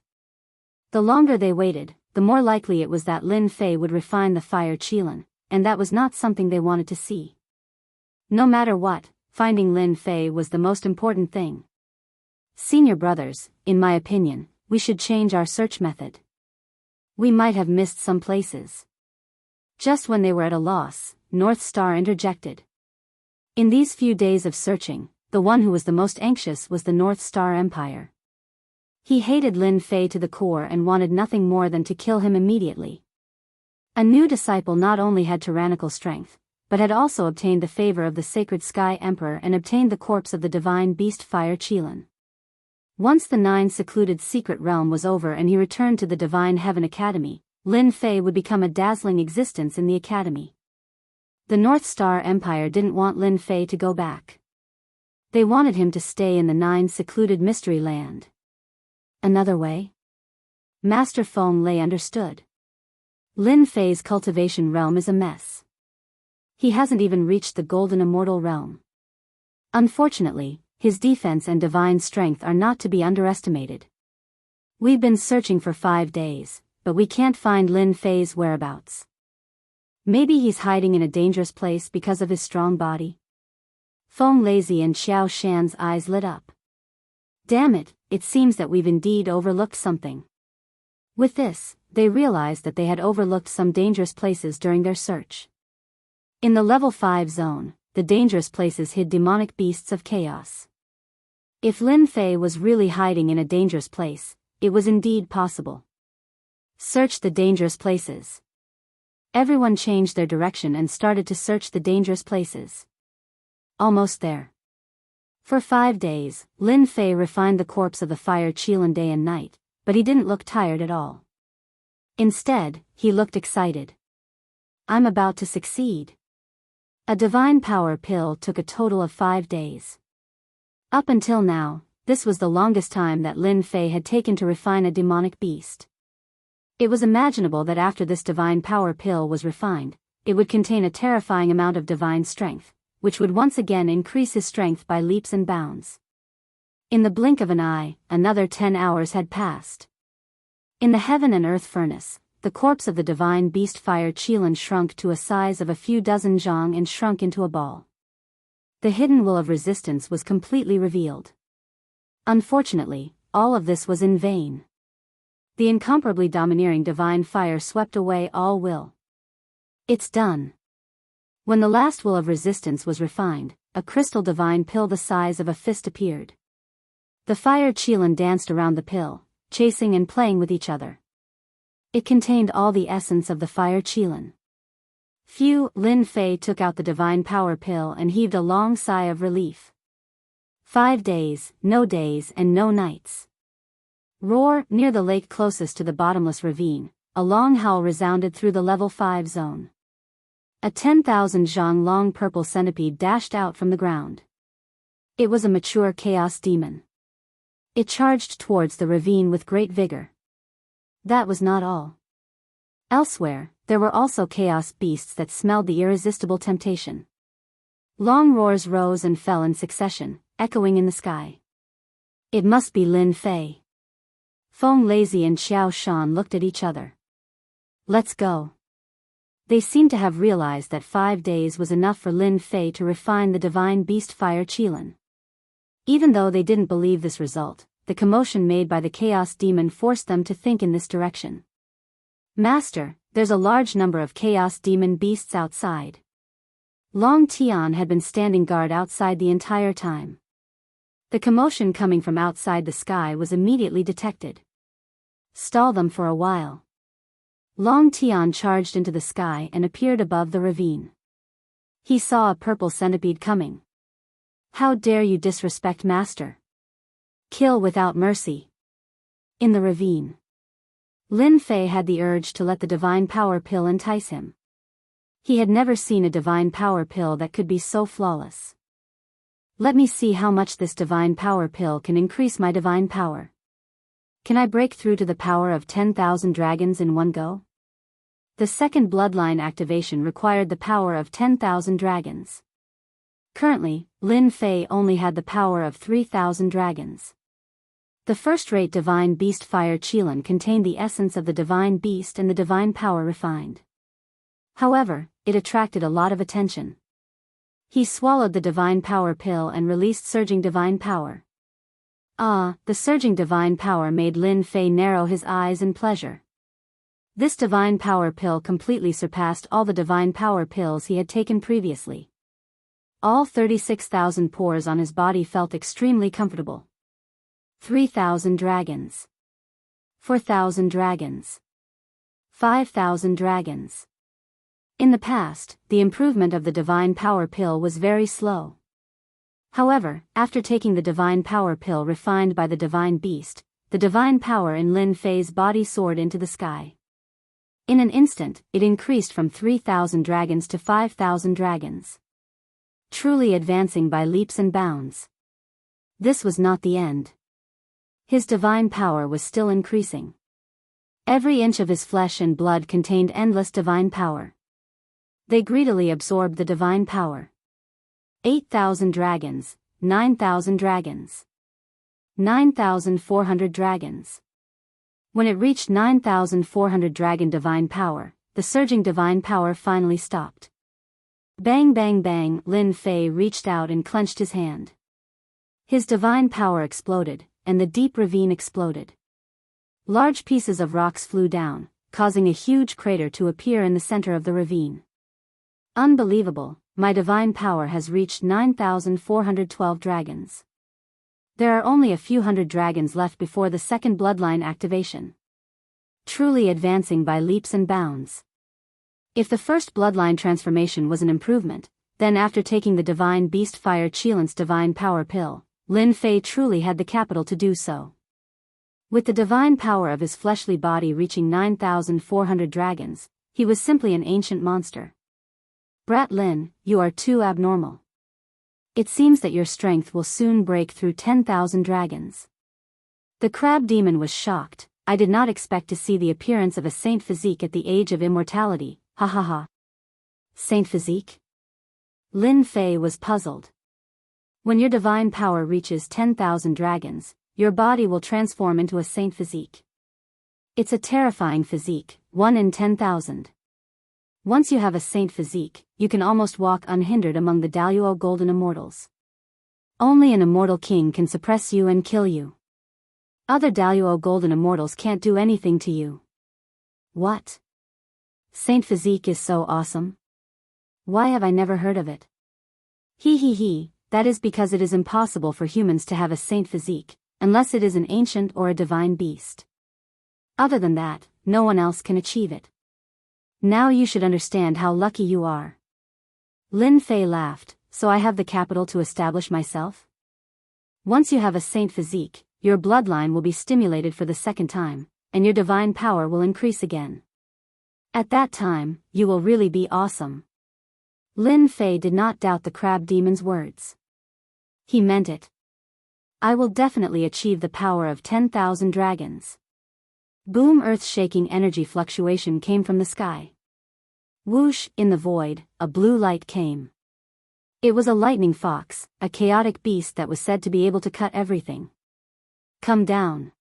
The longer they waited, the more likely it was that Lin Fei would refine the fire Qilin, and that was not something they wanted to see. No matter what, finding Lin Fei was the most important thing. Senior brothers, in my opinion, we should change our search method. We might have missed some places. Just when they were at a loss, North Star interjected. In these few days of searching, the one who was the most anxious was the North Star Empire. He hated Lin Fei to the core and wanted nothing more than to kill him immediately. A new disciple not only had tyrannical strength, but had also obtained the favor of the Sacred Sky Emperor and obtained the corpse of the divine beast Fire Qilin. Once the 9 secluded secret realm was over and he returned to the Divine Heaven Academy, Lin Fei would become a dazzling existence in the academy. The North Star Empire didn't want Lin Fei to go back. They wanted him to stay in the 9 secluded mystery land. Another way? Master Feng Lei understood. Lin Fei's cultivation realm is a mess. He hasn't even reached the golden immortal realm. Unfortunately, his defense and divine strength are not to be underestimated. We've been searching for 5 days, but we can't find Lin Fei's whereabouts. Maybe he's hiding in a dangerous place because of his strong body. Feng Lei and Xiao Shan's eyes lit up. Damn it, it seems that we've indeed overlooked something. With this, they realized that they had overlooked some dangerous places during their search. In the level 5 zone, the dangerous places hid demonic beasts of chaos. If Lin Fei was really hiding in a dangerous place, it was indeed possible. Search the dangerous places. Everyone changed their direction and started to search the dangerous places. Almost there. For 5 days, Lin Fei refined the corpse of the fire Qilin day and night, but he didn't look tired at all. Instead, he looked excited. I'm about to succeed. A divine power pill took a total of 5 days. Up until now, this was the longest time that Lin Fei had taken to refine a demonic beast. It was imaginable that after this divine power pill was refined, it would contain a terrifying amount of divine strength, which would once again increase his strength by leaps and bounds. In the blink of an eye, another 10 hours had passed. In the heaven and earth furnace, the corpse of the divine beast fire Qilin shrunk to a size of a few dozen zhang and shrunk into a ball. The hidden will of resistance was completely revealed. Unfortunately, all of this was in vain. The incomparably domineering divine fire swept away all will. It's done. When the last will of resistance was refined, a crystal divine pill the size of a fist appeared. The fire Qilin danced around the pill, chasing and playing with each other. It contained all the essence of the fire Qilin. Lin Fei took out the divine power pill and heaved a long sigh of relief. 5 days, and no nights. Roar, near the lake closest to the bottomless ravine, a long howl resounded through the level 5 zone. A 10,000 zhang long purple centipede dashed out from the ground. It was a mature chaos demon. It charged towards the ravine with great vigor. That was not all. Elsewhere, there were also chaos beasts that smelled the irresistible temptation. Long roars rose and fell in succession, echoing in the sky. It must be Lin Fei. Feng Lei and Xiao Shan looked at each other. Let's go. They seemed to have realized that 5 days was enough for Lin Fei to refine the divine beast fire Qilin. Even though they didn't believe this result, the commotion made by the chaos demon forced them to think in this direction. Master, there's a large number of chaos demon beasts outside. Long Tian had been standing guard outside the entire time. The commotion coming from outside the sky was immediately detected. Stall them for a while. Long Tian charged into the sky and appeared above the ravine. He saw a purple centipede coming. How dare you disrespect Master? Kill without mercy. In the ravine. Lin Fei had the urge to let the divine power pill entice him. He had never seen a divine power pill that could be so flawless. Let me see how much this divine power pill can increase my divine power. Can I break through to the power of 10,000 dragons in one go? The second bloodline activation required the power of 10,000 dragons. Currently, Lin Fei only had the power of 3,000 dragons. The first-rate divine beast fire Qilin contained the essence of the divine beast and the divine power refined. However, it attracted a lot of attention. He swallowed the divine power pill and released surging divine power. The surging divine power made Lin Fei narrow his eyes in pleasure. This divine power pill completely surpassed all the divine power pills he had taken previously. All 36,000 pores on his body felt extremely comfortable. 3,000 dragons. 4,000 dragons. 5,000 dragons. In the past, the improvement of the divine power pill was very slow. However, after taking the divine power pill refined by the divine beast, the divine power in Lin Fei's body soared into the sky. In an instant, it increased from 3,000 dragons to 5,000 dragons. Truly advancing by leaps and bounds. This was not the end. His divine power was still increasing. Every inch of his flesh and blood contained endless divine power. They greedily absorbed the divine power. 8,000 dragons, 9,000 dragons. 9,400 dragons. When it reached 9,400 dragon divine power, the surging divine power finally stopped. Bang bang bang, Lin Fei reached out and clenched his hand. His divine power exploded, and the deep ravine exploded. Large pieces of rocks flew down, causing a huge crater to appear in the center of the ravine. Unbelievable, my divine power has reached 9,412 dragons. There are only a few hundred dragons left before the second bloodline activation. Truly advancing by leaps and bounds. If the first bloodline transformation was an improvement, then after taking the divine beast fire Qilin's divine power pill, Lin Fei truly had the capital to do so. With the divine power of his fleshly body reaching 9,400 dragons, he was simply an ancient monster. Brat Lin, you are too abnormal. It seems that your strength will soon break through 10,000 dragons. The crab demon was shocked. I did not expect to see the appearance of a saint physique at the age of immortality, ha ha ha. Saint physique? Lin Fei was puzzled. When your divine power reaches 10,000 dragons, your body will transform into a saint physique. It's a terrifying physique, 1 in 10,000. Once you have a saint physique, you can almost walk unhindered among the Daoist golden immortals. Only an immortal king can suppress you and kill you. Other Daoist golden immortals can't do anything to you. What? Saint physique is so awesome? Why have I never heard of it? He, that is because it is impossible for humans to have a saint physique, unless it is an ancient or a divine beast. Other than that, no one else can achieve it. Now you should understand how lucky you are. Lin Fei laughed, so I have the capital to establish myself? Once you have a saint physique, your bloodline will be stimulated for the second time, and your divine power will increase again. At that time, you will really be awesome. Lin Fei did not doubt the crab demon's words. He meant it. I will definitely achieve the power of 10,000 dragons. Boom! Earth-shaking energy fluctuation came from the sky. Whoosh! In the void, a blue light came. It was a lightning fox, a chaotic beast that was said to be able to cut everything. Come down.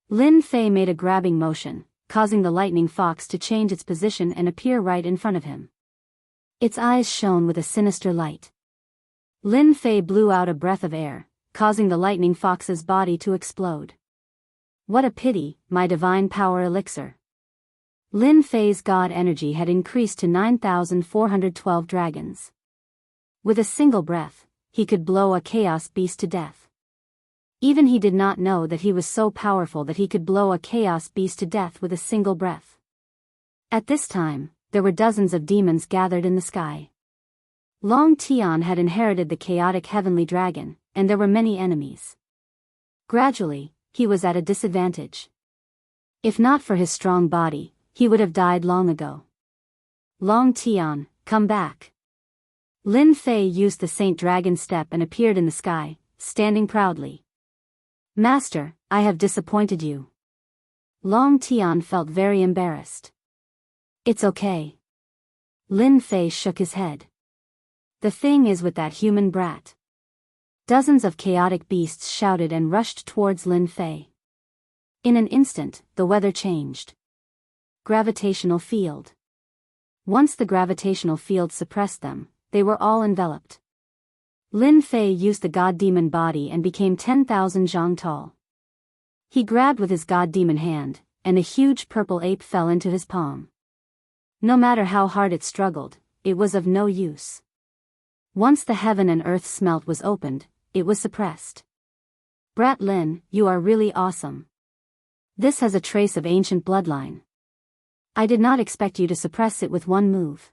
Lin Fei made a grabbing motion, causing the lightning fox to change its position and appear right in front of him. Its eyes shone with a sinister light. Lin Fei blew out a breath of air, causing the lightning fox's body to explode. What a pity, my divine power elixir. Lin Fei's god energy had increased to 9,412 dragons. With a single breath, he could blow a chaos beast to death. Even he did not know that he was so powerful that he could blow a chaos beast to death with a single breath. At this time, there were dozens of demons gathered in the sky. Long Tian had inherited the chaotic heavenly dragon, and there were many enemies. Gradually, he was at a disadvantage. If not for his strong body, he would have died long ago. Long Tian, come back. Lin Fei used the Saint Dragon step and appeared in the sky, standing proudly. Master, I have disappointed you. Long Tian felt very embarrassed. It's okay. Lin Fei shook his head. The thing is with that human brat. Dozens of chaotic beasts shouted and rushed towards Lin Fei. In an instant, the weather changed. Gravitational field. Once the gravitational field suppressed them, they were all enveloped. Lin Fei used the god demon body and became 10,000 zhang tall. He grabbed with his god demon hand, and a huge purple ape fell into his palm. No matter how hard it struggled, it was of no use. Once the heaven and earth smelt was opened, it was suppressed. Brat Lin, you are really awesome. This has a trace of ancient bloodline. I did not expect you to suppress it with one move.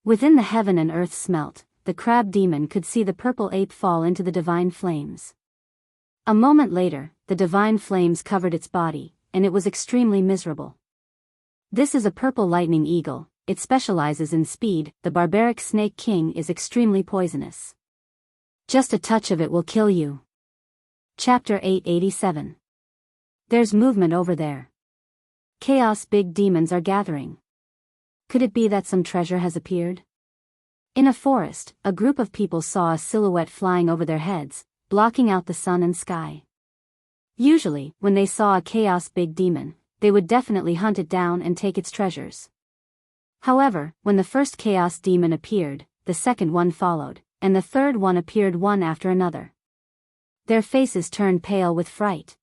Within the heaven and earth smelt, the crab demon could see the purple ape fall into the divine flames. A moment later, the divine flames covered its body, and it was extremely miserable. This is a purple lightning eagle, it specializes in speed. The barbaric snake king is extremely poisonous. Just a touch of it will kill you. Chapter 887. There's movement over there. Chaos big demons are gathering. Could it be that some treasure has appeared? In a forest, a group of people saw a silhouette flying over their heads, blocking out the sun and sky. Usually, when they saw a chaos big demon, they would definitely hunt it down and take its treasures. However, when the first chaos demon appeared, the second one followed, and the third one appeared one after another. Their faces turned pale with fright.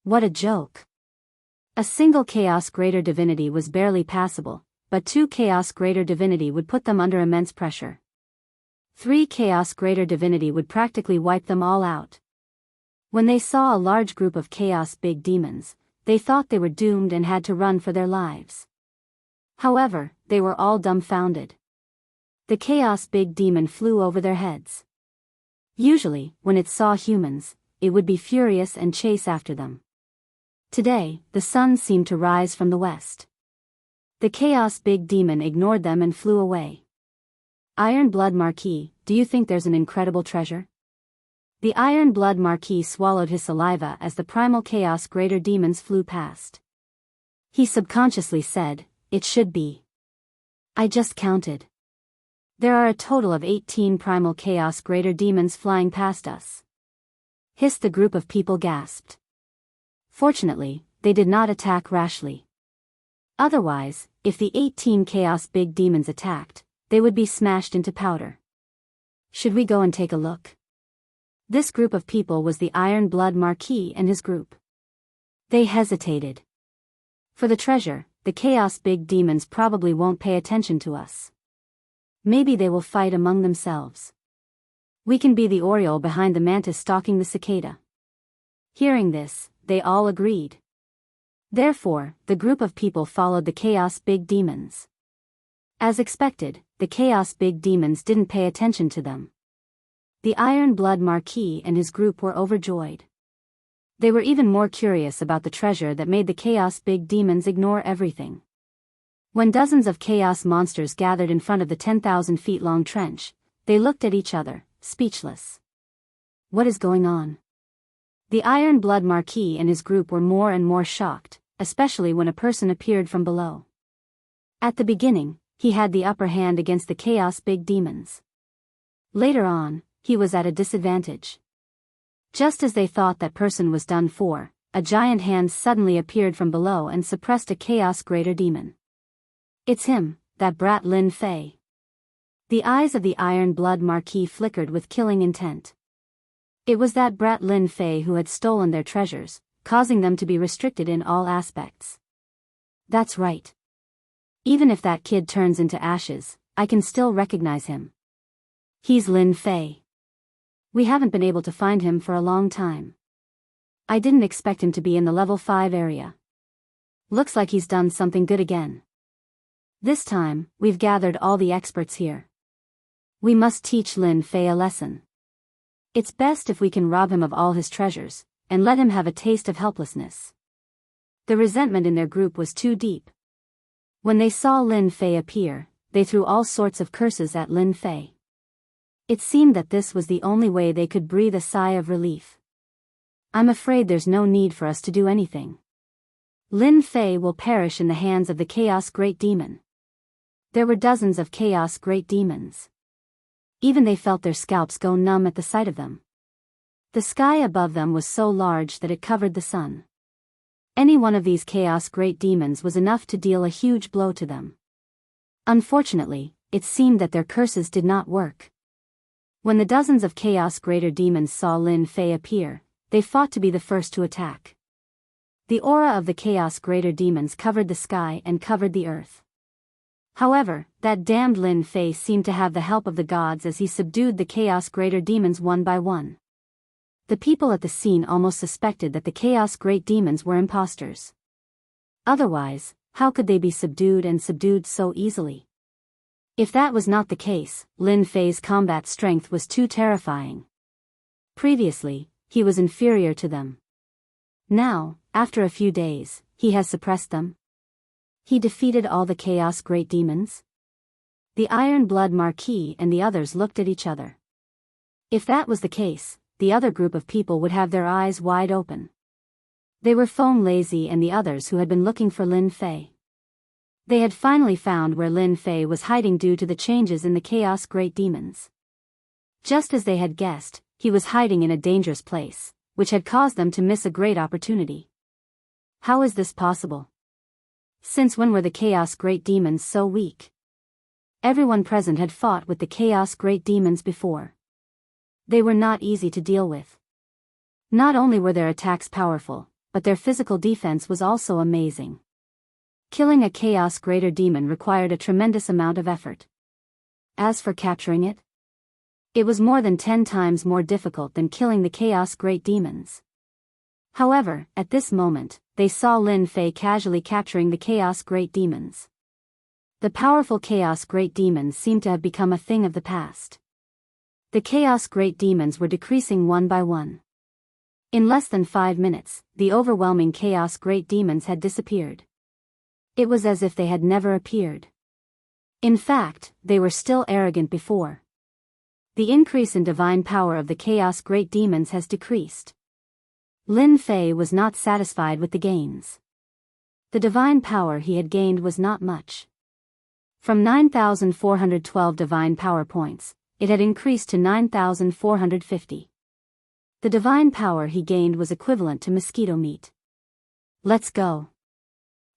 What a joke! A single chaos greater divinity was barely passable, but 2 chaos greater divinity would put them under immense pressure. 3 chaos greater divinity would practically wipe them all out. When they saw a large group of chaos big demons, they thought they were doomed and had to run for their lives. However, they were all dumbfounded. The chaos big demon flew over their heads. Usually, when it saw humans, it would be furious and chase after them. Today, the sun seemed to rise from the west. The chaos big demon ignored them and flew away. Iron Blood Marquis, do you think there's an incredible treasure? The Iron Blood Marquis swallowed his saliva as the primal chaos greater demons flew past. He subconsciously said, it should be. I just counted. There are a total of 18 primal chaos greater demons flying past us. Hissed the group of people gasped. Fortunately, they did not attack rashly. Otherwise, if the 18 chaos big demons attacked, they would be smashed into powder. Should we go and take a look? This group of people was the Iron Blood Marquis and his group. They hesitated. For the treasure, the chaos big demons probably won't pay attention to us. Maybe they will fight among themselves. We can be the oriole behind the mantis stalking the cicada. Hearing this, they all agreed. Therefore, the group of people followed the chaos big demons. As expected, the chaos big demons didn't pay attention to them. The Iron Blood Marquis and his group were overjoyed. They were even more curious about the treasure that made the chaos big demons ignore everything. When dozens of chaos monsters gathered in front of the 10,000 feet long trench, they looked at each other, speechless. What is going on? The Iron Blood Marquis and his group were more and more shocked, especially when a person appeared from below. At the beginning, he had the upper hand against the chaos big demons. Later on, he was at a disadvantage. Just as they thought that person was done for, a giant hand suddenly appeared from below and suppressed a chaos greater demon. It's him, that brat Lin Fei. The eyes of the Iron Blood Marquis flickered with killing intent. It was that brat Lin Fei who had stolen their treasures, causing them to be restricted in all aspects. That's right. Even if that kid turns into ashes, I can still recognize him. He's Lin Fei. We haven't been able to find him for a long time. I didn't expect him to be in the level 5 area. Looks like he's done something good again. This time, we've gathered all the experts here. We must teach Lin Fei a lesson. It's best if we can rob him of all his treasures, and let him have a taste of helplessness. The resentment in their group was too deep. When they saw Lin Fei appear, they threw all sorts of curses at Lin Fei. It seemed that this was the only way they could breathe a sigh of relief. I'm afraid there's no need for us to do anything. Lin Fei will perish in the hands of the Chaos Great Demon. There were dozens of Chaos Great Demons. Even they felt their scalps go numb at the sight of them. The sky above them was so large that it covered the sun. Any one of these Chaos Great Demons was enough to deal a huge blow to them. Unfortunately, it seemed that their curses did not work. When the dozens of Chaos Greater Demons saw Lin Fei appear, they fought to be the first to attack. The aura of the Chaos Greater Demons covered the sky and covered the earth. However, that damned Lin Fei seemed to have the help of the gods as he subdued the Chaos Greater Demons one by one. The people at the scene almost suspected that the Chaos Great Demons were imposters. Otherwise, how could they be subdued and subdued so easily? If that was not the case, Lin Fei's combat strength was too terrifying. Previously, he was inferior to them. Now, after a few days, he has suppressed them. He defeated all the Chaos Great Demons? The Iron Blood Marquis and the others looked at each other. If that was the case, the other group of people would have their eyes wide open. They were Foam Lazy and the others who had been looking for Lin Fei. They had finally found where Lin Fei was hiding due to the changes in the Chaos Great Demons. Just as they had guessed, he was hiding in a dangerous place, which had caused them to miss a great opportunity. How is this possible? Since when were the Chaos Great Demons so weak? Everyone present had fought with the Chaos Great Demons before. They were not easy to deal with. Not only were their attacks powerful, but their physical defense was also amazing. Killing a Chaos Greater Demon required a tremendous amount of effort. As for capturing it, it was more than 10 times more difficult than killing the Chaos Great Demons. However, at this moment, they saw Lin Fei casually capturing the Chaos Great Demons. The powerful Chaos Great Demons seemed to have become a thing of the past. The Chaos Great Demons were decreasing one by one. In less than 5 minutes, the overwhelming Chaos Great Demons had disappeared. It was as if they had never appeared. In fact, they were still arrogant before. The increase in divine power of the Chaos Great Demons has decreased. Lin Fei was not satisfied with the gains. The divine power he had gained was not much. From 9,412 divine power points, it had increased to 9,450. The divine power he gained was equivalent to mosquito meat. Let's go.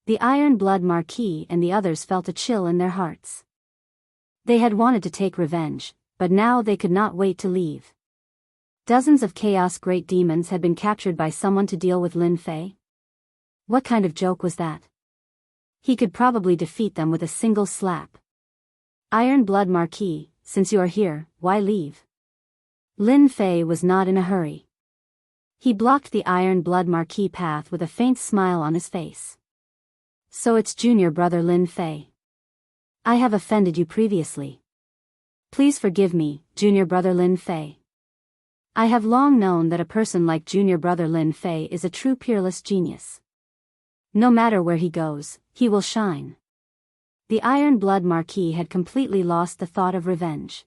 The Iron Blood Marquis and the others felt a chill in their hearts. They had wanted to take revenge, but now they could not wait to leave. Dozens of Chaos Great Demons had been captured by someone to deal with Lin Fei. What kind of joke was that? He could probably defeat them with a single slap. Iron Blood Marquis, since you are here, why leave? Lin Fei was not in a hurry. He blocked the Iron Blood Marquis path with a faint smile on his face. So it's junior brother Lin Fei. I have offended you previously. Please forgive me, junior brother Lin Fei. I have long known that a person like junior brother Lin Fei is a true peerless genius. No matter where he goes, he will shine. The Iron Blood Marquis had completely lost the thought of revenge.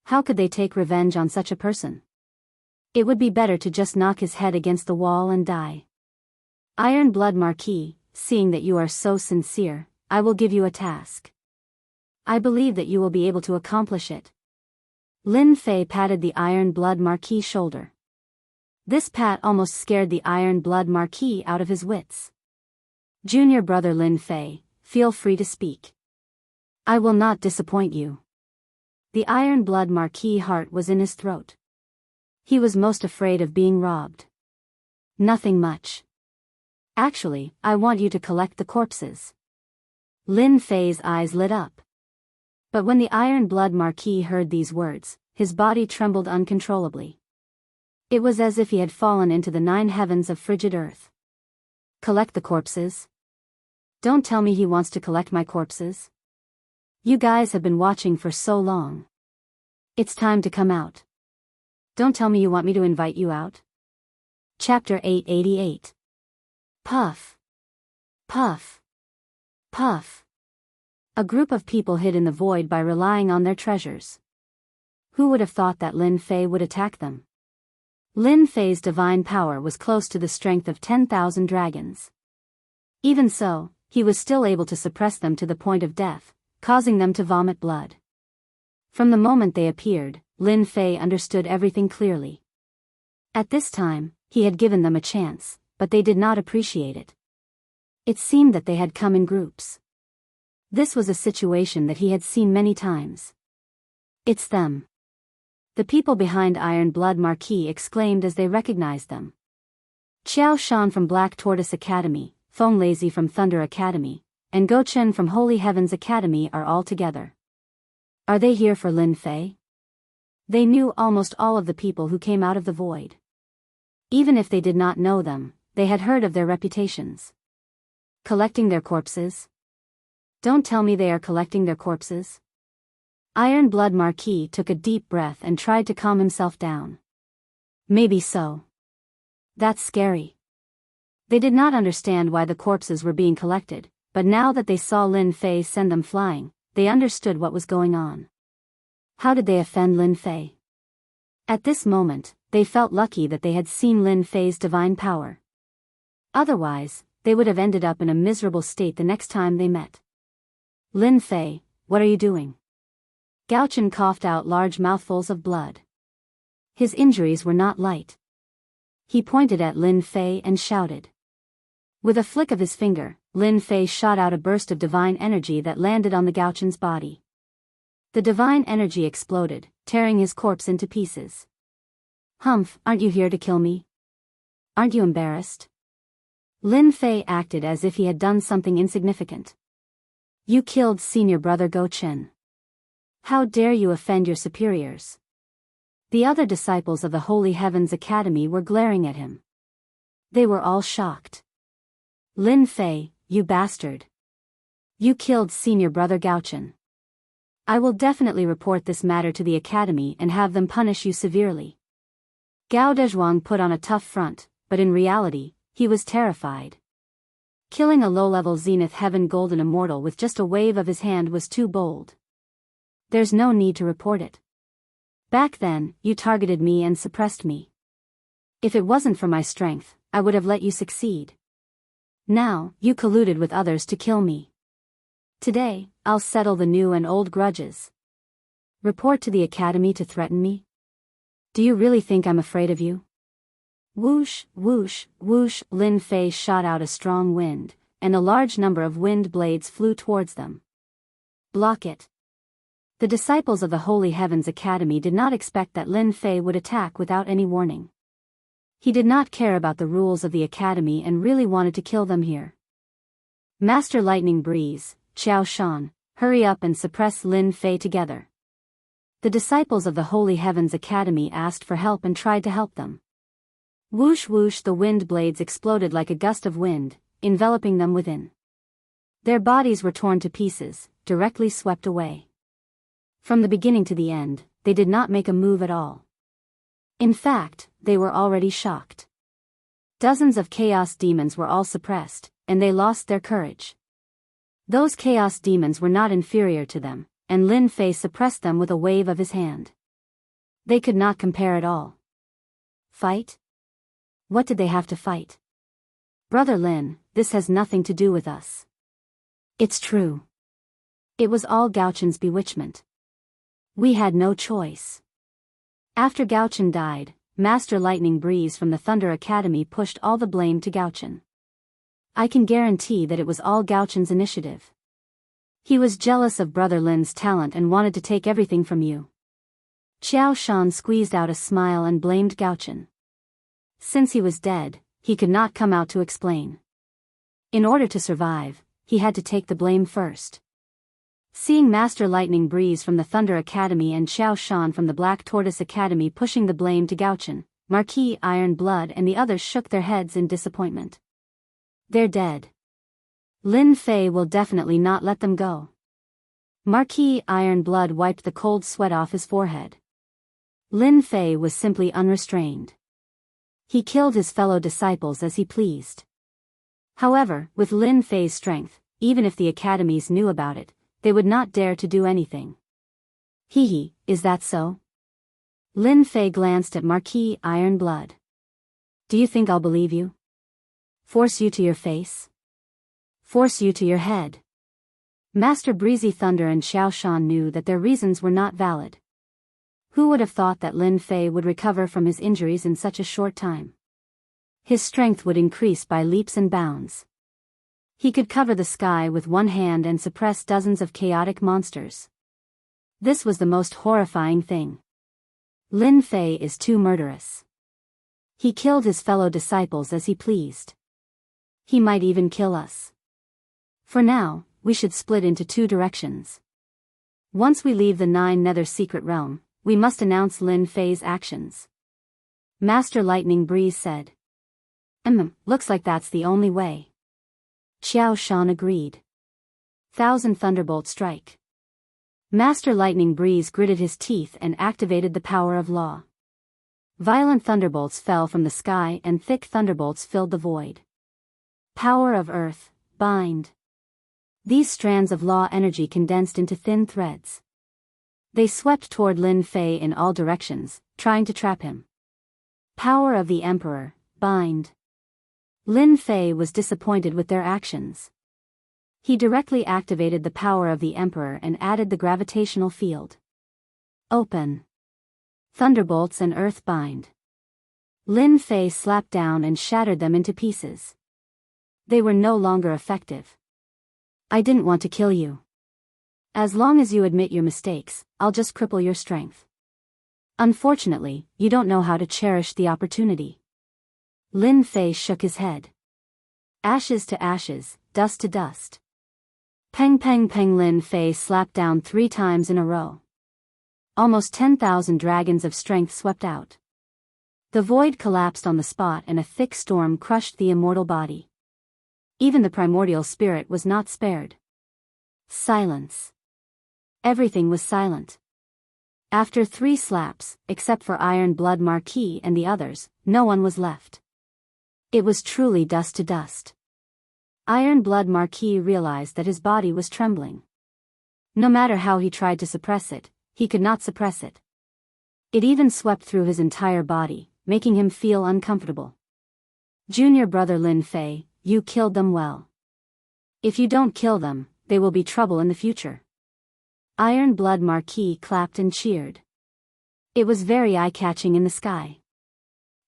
How could they take revenge on such a person? It would be better to just knock his head against the wall and die. Iron Blood Marquis, seeing that you are so sincere, I will give you a task. I believe that you will be able to accomplish it. Lin Fei patted the Iron Blood Marquis' shoulder. This pat almost scared the Iron Blood Marquis out of his wits. Junior brother Lin Fei, feel free to speak. I will not disappoint you. The Iron Blood Marquis' heart was in his throat. He was most afraid of being robbed. Nothing much. Actually, I want you to collect the corpses. Lin Fei's eyes lit up. But when the Iron Blood Marquis heard these words, his body trembled uncontrollably. It was as if he had fallen into the 9 heavens of frigid earth. Collect the corpses? Don't tell me he wants to collect my corpses. You guys have been watching for so long. It's time to come out. Don't tell me you want me to invite you out. Chapter 888. Puff. Puff. Puff. A group of people hid in the void by relying on their treasures. Who would have thought that Lin Fei would attack them? Lin Fei's divine power was close to the strength of 10,000 dragons. Even so, he was still able to suppress them to the point of death, causing them to vomit blood. From the moment they appeared, Lin Fei understood everything clearly. At this time, he had given them a chance, but they did not appreciate it. It seemed that they had come in groups. This was a situation that he had seen many times. It's them. The people behind Iron Blood Marquis exclaimed as they recognized them. Xiao Shan from Black Tortoise Academy, Feng Lazy from Thunder Academy, and Go Chen from Holy Heavens Academy are all together. Are they here for Lin Fei? They knew almost all of the people who came out of the void. Even if they did not know them, they had heard of their reputations. Collecting their corpses? Don't tell me they are collecting their corpses. Iron Blood Marquis took a deep breath and tried to calm himself down. Maybe so. That's scary. They did not understand why the corpses were being collected, but now that they saw Lin Fei send them flying, they understood what was going on. How did they offend Lin Fei? At this moment, they felt lucky that they had seen Lin Fei's divine power. Otherwise, they would have ended up in a miserable state the next time they met. Lin Fei, what are you doing? Gao Chen coughed out large mouthfuls of blood. His injuries were not light. He pointed at Lin Fei and shouted. With a flick of his finger, Lin Fei shot out a burst of divine energy that landed on the Gao Chen's body. The divine energy exploded, tearing his corpse into pieces. Humph, aren't you here to kill me? Aren't you embarrassed? Lin Fei acted as if he had done something insignificant. You killed senior brother Go Chen. How dare you offend your superiors? The other disciples of the Holy Heavens Academy were glaring at him. They were all shocked. Lin Fei, you bastard. You killed senior brother Gao Chen. I will definitely report this matter to the Academy and have them punish you severely. Gao Dezhuang put on a tough front, but in reality, he was terrified. Killing a low-level Zenith Heaven Golden Immortal with just a wave of his hand was too bold. There's no need to report it. Back then, you targeted me and suppressed me. If it wasn't for my strength, I would have let you succeed. Now, you colluded with others to kill me. Today, I'll settle the new and old grudges. Report to the Academy to threaten me? Do you really think I'm afraid of you? Whoosh, whoosh, whoosh, Lin Fei shot out a strong wind, and a large number of wind blades flew towards them. Block it. The disciples of the Holy Heavens Academy did not expect that Lin Fei would attack without any warning. He did not care about the rules of the Academy and really wanted to kill them here. Master Lightning Breeze, Xiao Shan, hurry up and suppress Lin Fei together. The disciples of the Holy Heavens Academy asked for help and tried to help them. Whoosh whoosh, the wind blades exploded like a gust of wind, enveloping them within. Their bodies were torn to pieces, directly swept away. From the beginning to the end, they did not make a move at all. In fact, they were already shocked. Dozens of chaos demons were all suppressed, and they lost their courage. Those chaos demons were not inferior to them, and Lin Fei suppressed them with a wave of his hand. They could not compare at all. Fight? What did they have to fight? Brother Lin, this has nothing to do with us. It's true. It was all Gao Chen's bewitchment. We had no choice. After Gao Chen died, Master Lightning Breeze from the Thunder Academy pushed all the blame to Gauchen. I can guarantee that it was all Gauchen's initiative. He was jealous of Brother Lin's talent and wanted to take everything from you. Xiao Shan squeezed out a smile and blamed Gauchen. Since he was dead, he could not come out to explain. In order to survive, he had to take the blame first. Seeing Master Lightning Breeze from the Thunder Academy and Xiao Shan from the Black Tortoise Academy pushing the blame to Gauchen, Marquis Iron Blood and the others shook their heads in disappointment. They're dead. Lin Fei will definitely not let them go. Marquis Iron Blood wiped the cold sweat off his forehead. Lin Fei was simply unrestrained. He killed his fellow disciples as he pleased. However, with Lin Fei's strength, even if the academies knew about it, they would not dare to do anything. Hee, is that so? Lin Fei glanced at Marquis Iron Blood. Do you think I'll believe you? Force you to your face? Force you to your head? Master Breezy Thunder and Xiao Shan knew that their reasons were not valid. Who would have thought that Lin Fei would recover from his injuries in such a short time? His strength would increase by leaps and bounds. He could cover the sky with one hand and suppress dozens of chaotic monsters. This was the most horrifying thing. Lin Fei is too murderous. He killed his fellow disciples as he pleased. He might even kill us. For now, we should split into two directions. Once we leave the Nine Nether Secret Realm, we must announce Lin Fei's actions. Master Lightning Breeze said. Looks like that's the only way. Xiao Shan agreed. 1,000 Thunderbolt strike. Master Lightning Breeze gritted his teeth and activated the power of law. Violent thunderbolts fell from the sky and thick thunderbolts filled the void. Power of Earth, bind. These strands of law energy condensed into thin threads. They swept toward Lin Fei in all directions, trying to trap him. Power of the Emperor, bind. Lin Fei was disappointed with their actions. He directly activated the power of the Emperor and added the gravitational field. Open. Thunderbolts and Earth bind. Lin Fei slapped down and shattered them into pieces. They were no longer effective. I didn't want to kill you. As long as you admit your mistakes, I'll just cripple your strength. Unfortunately, you don't know how to cherish the opportunity. Lin Fei shook his head. Ashes to ashes, dust to dust. Peng peng peng. Lin Fei slapped down 3 times in a row. Almost 10,000 dragons of strength swept out. The void collapsed on the spot and a thick storm crushed the immortal body. Even the primordial spirit was not spared. Silence. Everything was silent. After 3 slaps, except for Iron Blood Marquis and the others, no one was left. It was truly dust to dust. Iron Blood Marquis realized that his body was trembling. No matter how he tried to suppress it, he could not suppress it. It even swept through his entire body, making him feel uncomfortable. Junior brother Lin Fei, you killed them well. If you don't kill them, they will be trouble in the future. Iron Blood Marquis clapped and cheered. It was very eye-catching in the sky.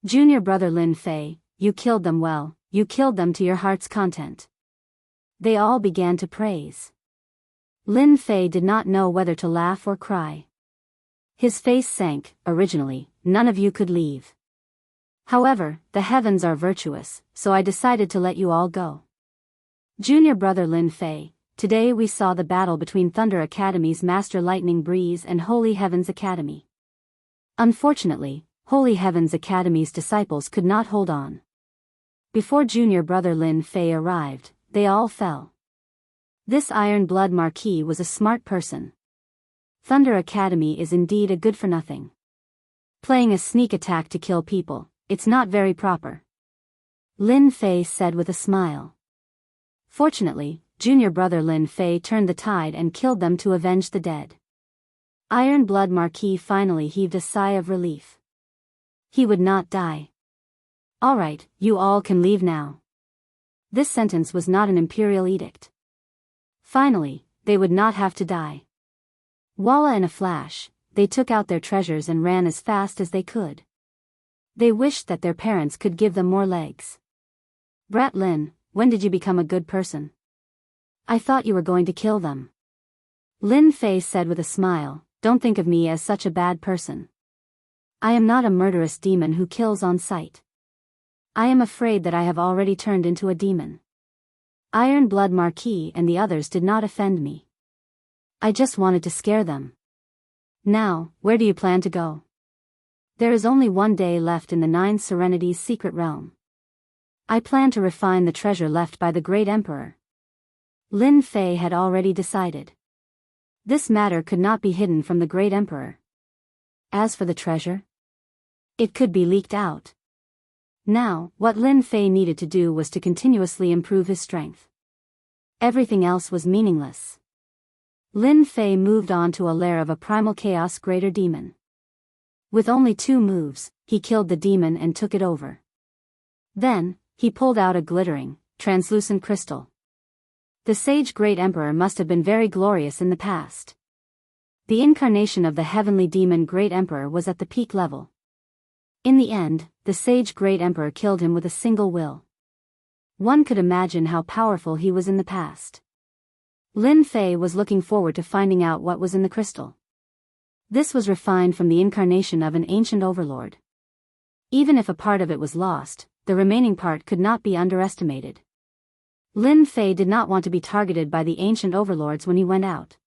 Junior brother Lin Fei, you killed them well, you killed them to your heart's content. They all began to praise. Lin Fei did not know whether to laugh or cry. His face sank. Originally, none of you could leave. However, the heavens are virtuous, so I decided to let you all go. Junior brother Lin Fei, today we saw the battle between Thunder Academy's Master Lightning Breeze and Holy Heavens Academy. Unfortunately, Holy Heavens Academy's disciples could not hold on. Before junior brother Lin Fei arrived, they all fell. This Iron Blood Marquis was a smart person. Thunder Academy is indeed a good-for-nothing. Playing a sneak attack to kill people, it's not very proper. Lin Fei said with a smile. Fortunately, junior brother Lin Fei turned the tide and killed them to avenge the dead. Iron Blood Marquis finally heaved a sigh of relief. He would not die. All right, you all can leave now. This sentence was not an imperial edict. Finally, they would not have to die. Voila, in a flash, they took out their treasures and ran as fast as they could. They wished that their parents could give them more legs. Brat Lin, when did you become a good person? I thought you were going to kill them. Lin Fei said with a smile, don't think of me as such a bad person. I am not a murderous demon who kills on sight. I am afraid that I have already turned into a demon. Iron Blood Marquis and the others did not offend me. I just wanted to scare them. Now, where do you plan to go? There is only one day left in the 9 Serenities secret realm. I plan to refine the treasure left by the great emperor. Lin Fei had already decided. This matter could not be hidden from the great emperor. As for the treasure, it could be leaked out. Now, what Lin Fei needed to do was to continuously improve his strength. Everything else was meaningless. Lin Fei moved on to a lair of a primal chaos greater demon. With only 2 moves, he killed the demon and took it over. Then, he pulled out a glittering, translucent crystal. The sage great emperor must have been very glorious in the past. The incarnation of the heavenly demon great emperor was at the peak level. In the end, the sage great emperor killed him with a single will. One could imagine how powerful he was in the past. Lin Fei was looking forward to finding out what was in the crystal. This was refined from the incarnation of an ancient overlord. Even if a part of it was lost, the remaining part could not be underestimated. Lin Fei did not want to be targeted by the ancient overlords when he went out.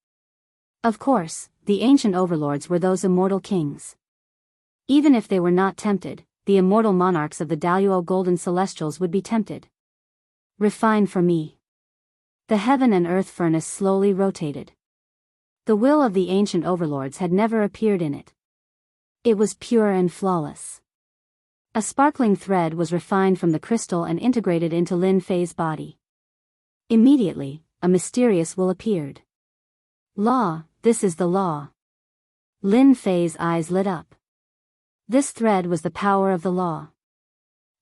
Of course, the ancient overlords were those immortal kings. Even if they were not tempted, the immortal monarchs of the Daoist golden celestials would be tempted. Refine for me. The heaven and earth furnace slowly rotated. The will of the ancient overlords had never appeared in it. It was pure and flawless. A sparkling thread was refined from the crystal and integrated into Lin Fei's body. Immediately, a mysterious will appeared. Law, this is the law. Lin Fei's eyes lit up. This thread was the power of the law.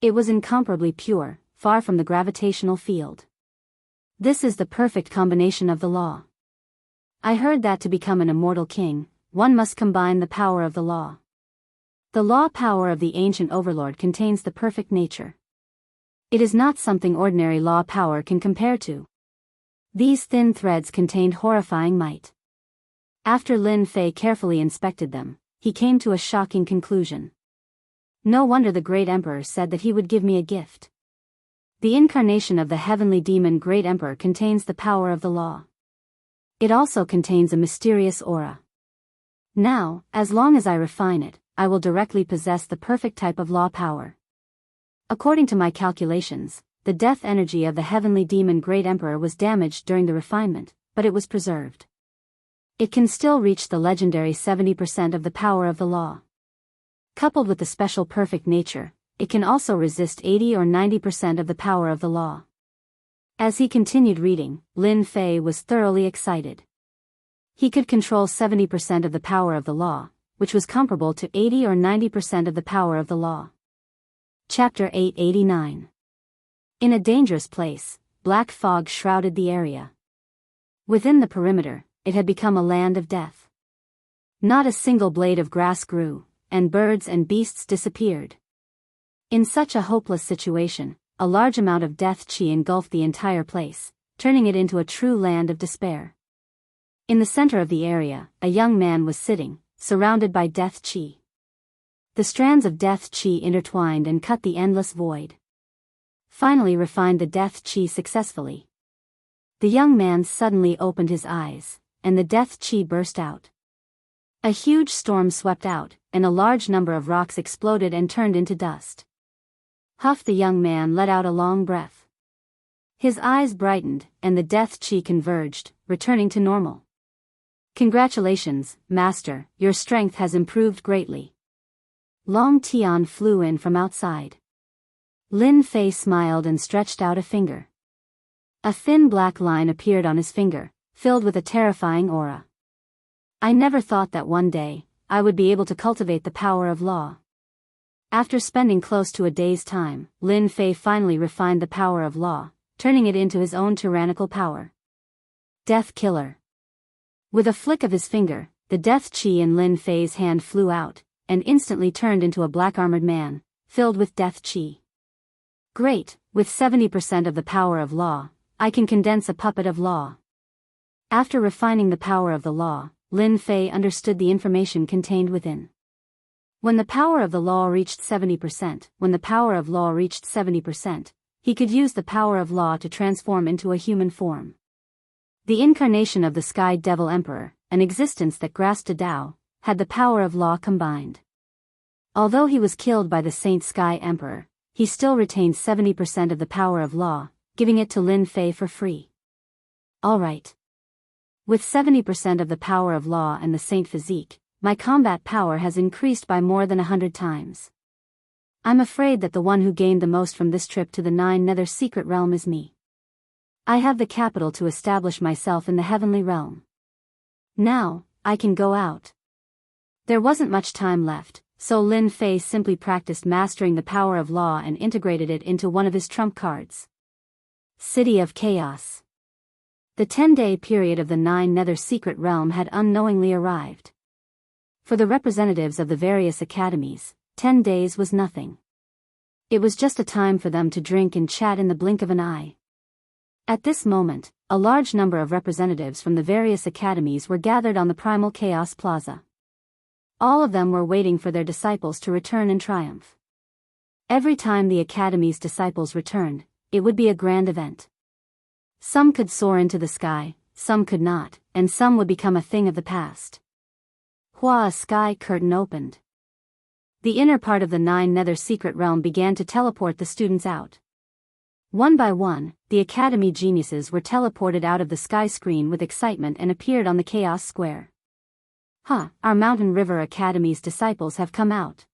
It was incomparably pure, far from the gravitational field. This is the perfect combination of the law. I heard that to become an immortal king, one must combine the power of the law. The law power of the ancient overlord contains the perfect nature. It is not something ordinary law power can compare to. These thin threads contained horrifying might. After Lin Fei carefully inspected them, he came to a shocking conclusion. No wonder the great emperor said that he would give me a gift. The incarnation of the heavenly demon great emperor contains the power of the law. It also contains a mysterious aura. Now, as long as I refine it, I will directly possess the perfect type of law power. According to my calculations, the death energy of the heavenly demon great emperor was damaged during the refinement, but it was preserved. It can still reach the legendary 70% of the power of the law. Coupled with the special perfect nature, it can also resist 80 or 90% of the power of the law. As he continued reading, Lin Fei was thoroughly excited. He could control 70% of the power of the law, which was comparable to 80 or 90% of the power of the law. Chapter 889. In a dangerous place, black fog shrouded the area. Within the perimeter, it had become a land of death. Not a single blade of grass grew, and birds and beasts disappeared. In such a hopeless situation, a large amount of death chi engulfed the entire place, turning it into a true land of despair. In the center of the area, a young man was sitting, surrounded by death chi. The strands of death chi intertwined and cut the endless void. Finally refined the death chi successfully. The young man suddenly opened his eyes, and the death chi burst out. A huge storm swept out, and a large number of rocks exploded and turned into dust. Huff, the young man let out a long breath. His eyes brightened, and the death chi converged, returning to normal. Congratulations, Master, your strength has improved greatly. Long Tian flew in from outside. Lin Fei smiled and stretched out a finger. A thin black line appeared on his finger, filled with a terrifying aura. I never thought that one day, I would be able to cultivate the power of law. After spending close to a day's time, Lin Fei finally refined the power of law, turning it into his own tyrannical power. Death Killer. With a flick of his finger, the death chi in Lin Fei's hand flew out, and instantly turned into a black-armored man, filled with death qi. Great, with 70% of the power of law, I can condense a puppet of law. After refining the power of the law, Lin Fei understood the information contained within. When the power of the law reached 70%, he could use the power of law to transform into a human form. The incarnation of the Sky Devil Emperor, an existence that grasped a Tao, had the power of law combined. Although he was killed by the Saint Sky Emperor, he still retained 70% of the power of law, giving it to Lin Fei for free. Alright. With 70% of the power of law and the Saint physique, my combat power has increased by more than 100 times. I'm afraid that the one who gained the most from this trip to the Nine Nether Secret Realm is me. I have the capital to establish myself in the heavenly realm. Now, I can go out. There wasn't much time left, so Lin Fei simply practiced mastering the power of law and integrated it into one of his trump cards. City of Chaos. The 10-day period of the Nine Nether Secret Realm had unknowingly arrived. For the representatives of the various academies, 10 days was nothing. It was just a time for them to drink and chat in the blink of an eye. At this moment, a large number of representatives from the various academies were gathered on the Primal Chaos Plaza. All of them were waiting for their disciples to return in triumph. Every time the academy's disciples returned, it would be a grand event. Some could soar into the sky, some could not, and some would become a thing of the past. A sky curtain opened. The inner part of the Nine Nether Secret Realm began to teleport the students out. One by one, the Academy geniuses were teleported out of the sky screen with excitement and appeared on the Chaos Square. Our Mountain River Academy's disciples have come out.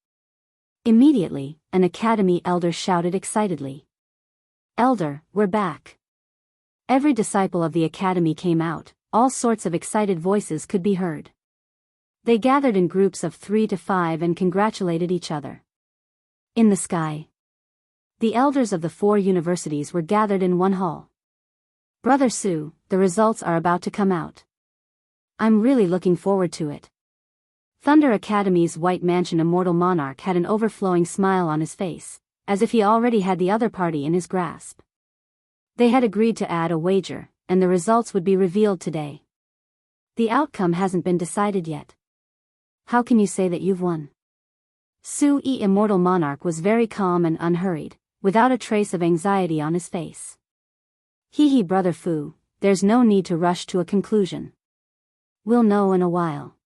Immediately, an Academy elder shouted excitedly. Elder, we're back. Every disciple of the Academy came out, all sorts of excited voices could be heard. They gathered in groups of 3 to 5 and congratulated each other. In the sky, the elders of the 4 universities were gathered in one hall. Brother Su, the results are about to come out. I'm really looking forward to it. Thunder Academy's White Mansion Immortal Monarch had an overflowing smile on his face, as if he already had the other party in his grasp. They had agreed to add a wager, and the results would be revealed today. The outcome hasn't been decided yet. How can you say that you've won? Su-yi Immortal Monarch was very calm and unhurried, without a trace of anxiety on his face. Hee Brother Fu, there's no need to rush to a conclusion. We'll know in a while.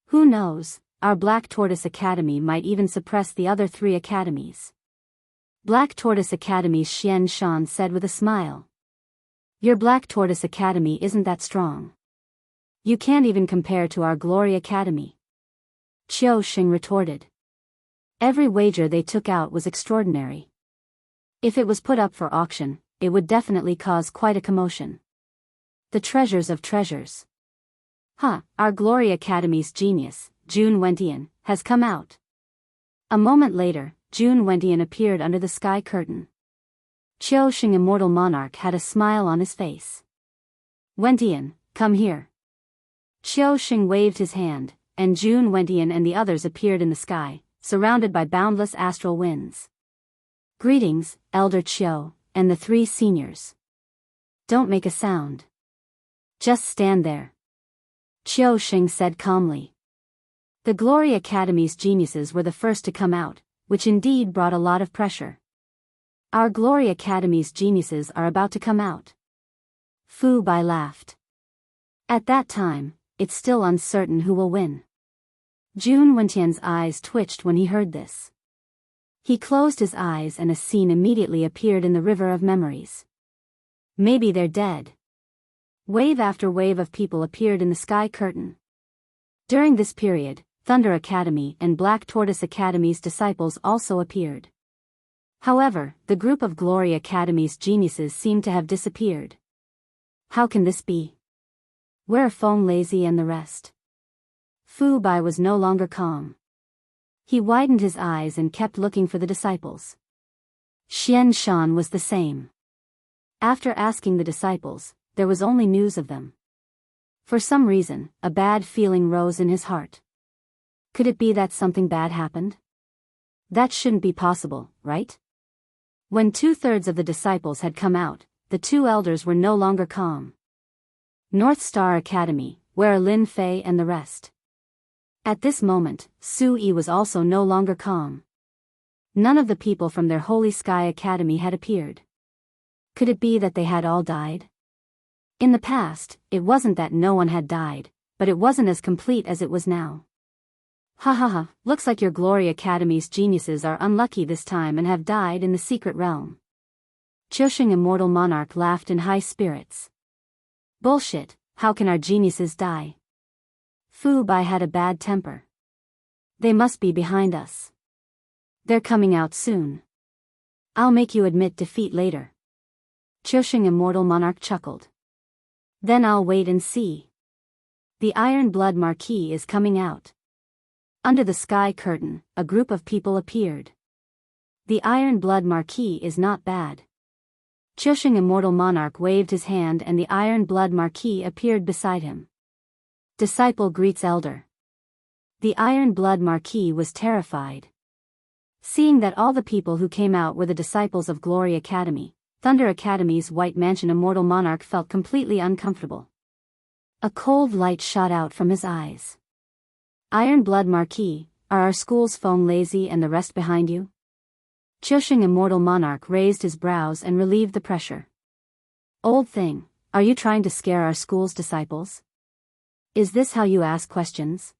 Who knows, our Black Tortoise Academy might even suppress the other 3 academies. Black Tortoise Academy's Xianxia said with a smile. Your Black Tortoise Academy isn't that strong. You can't even compare to our Glory Academy. Qiu Xing retorted. Every wager they took out was extraordinary. If it was put up for auction, it would definitely cause quite a commotion. The treasures of treasures. Our Glory Academy's genius, Jun Wentian, has come out. A moment later, Jun Wentian appeared under the sky curtain. Qiu Xing Immortal Monarch had a smile on his face. Wentian, come here. Qiu Xing waved his hand, and Jun Wentian and the others appeared in the sky, surrounded by boundless astral winds. Greetings, Elder Qiu, and the 3 seniors. Don't make a sound. Just stand there. Qiu Xing said calmly. The Glory Academy's geniuses were the first to come out, which indeed brought a lot of pressure. Our Glory Academy's geniuses are about to come out. Fu Bai laughed. At that time, it's still uncertain who will win. Jun Wentian's eyes twitched when he heard this. He closed his eyes and a scene immediately appeared in the river of memories. Maybe they're dead. Wave after wave of people appeared in the sky curtain. During this period, Thunder Academy and Black Tortoise Academy's disciples also appeared. However, the group of Glory Academy's geniuses seemed to have disappeared. How can this be? Where are Feng Lazy and the rest? Fu Bai was no longer calm. He widened his eyes and kept looking for the disciples. Xianxia was the same. After asking the disciples, there was only news of them. For some reason, a bad feeling rose in his heart. Could it be that something bad happened? That shouldn't be possible, right? When 2/3 of the disciples had come out, the two elders were no longer calm. North Star Academy, where are Lin Fei and the rest? At this moment, Su Yi was also no longer calm. None of the people from their Holy Sky Academy had appeared. Could it be that they had all died? In the past, it wasn't that no one had died, but it wasn't as complete as it was now. Ha ha ha, looks like your Glory Academy's geniuses are unlucky this time and have died in the secret realm. Qiusheng Immortal Monarch laughed in high spirits. Bullshit, how can our geniuses die? Fu Bai had a bad temper. They must be behind us. They're coming out soon. I'll make you admit defeat later. Qiusheng Immortal Monarch chuckled. Then I'll wait and see. The Iron Blood Marquis is coming out. Under the sky curtain, a group of people appeared. The Iron Blood Marquis is not bad. Qiusheng Immortal Monarch waved his hand and the Iron Blood Marquis appeared beside him. Disciple greets elder. The Iron Blood Marquis was terrified. Seeing that all the people who came out were the disciples of Glory Academy, Thunder Academy's White Mansion Immortal Monarch felt completely uncomfortable. A cold light shot out from his eyes. Iron Blood Marquis, are our school's Feng Lazy and the rest behind you? Qiusheng Immortal Monarch raised his brows and relieved the pressure. Old thing, are you trying to scare our school's disciples? Is this how you ask questions?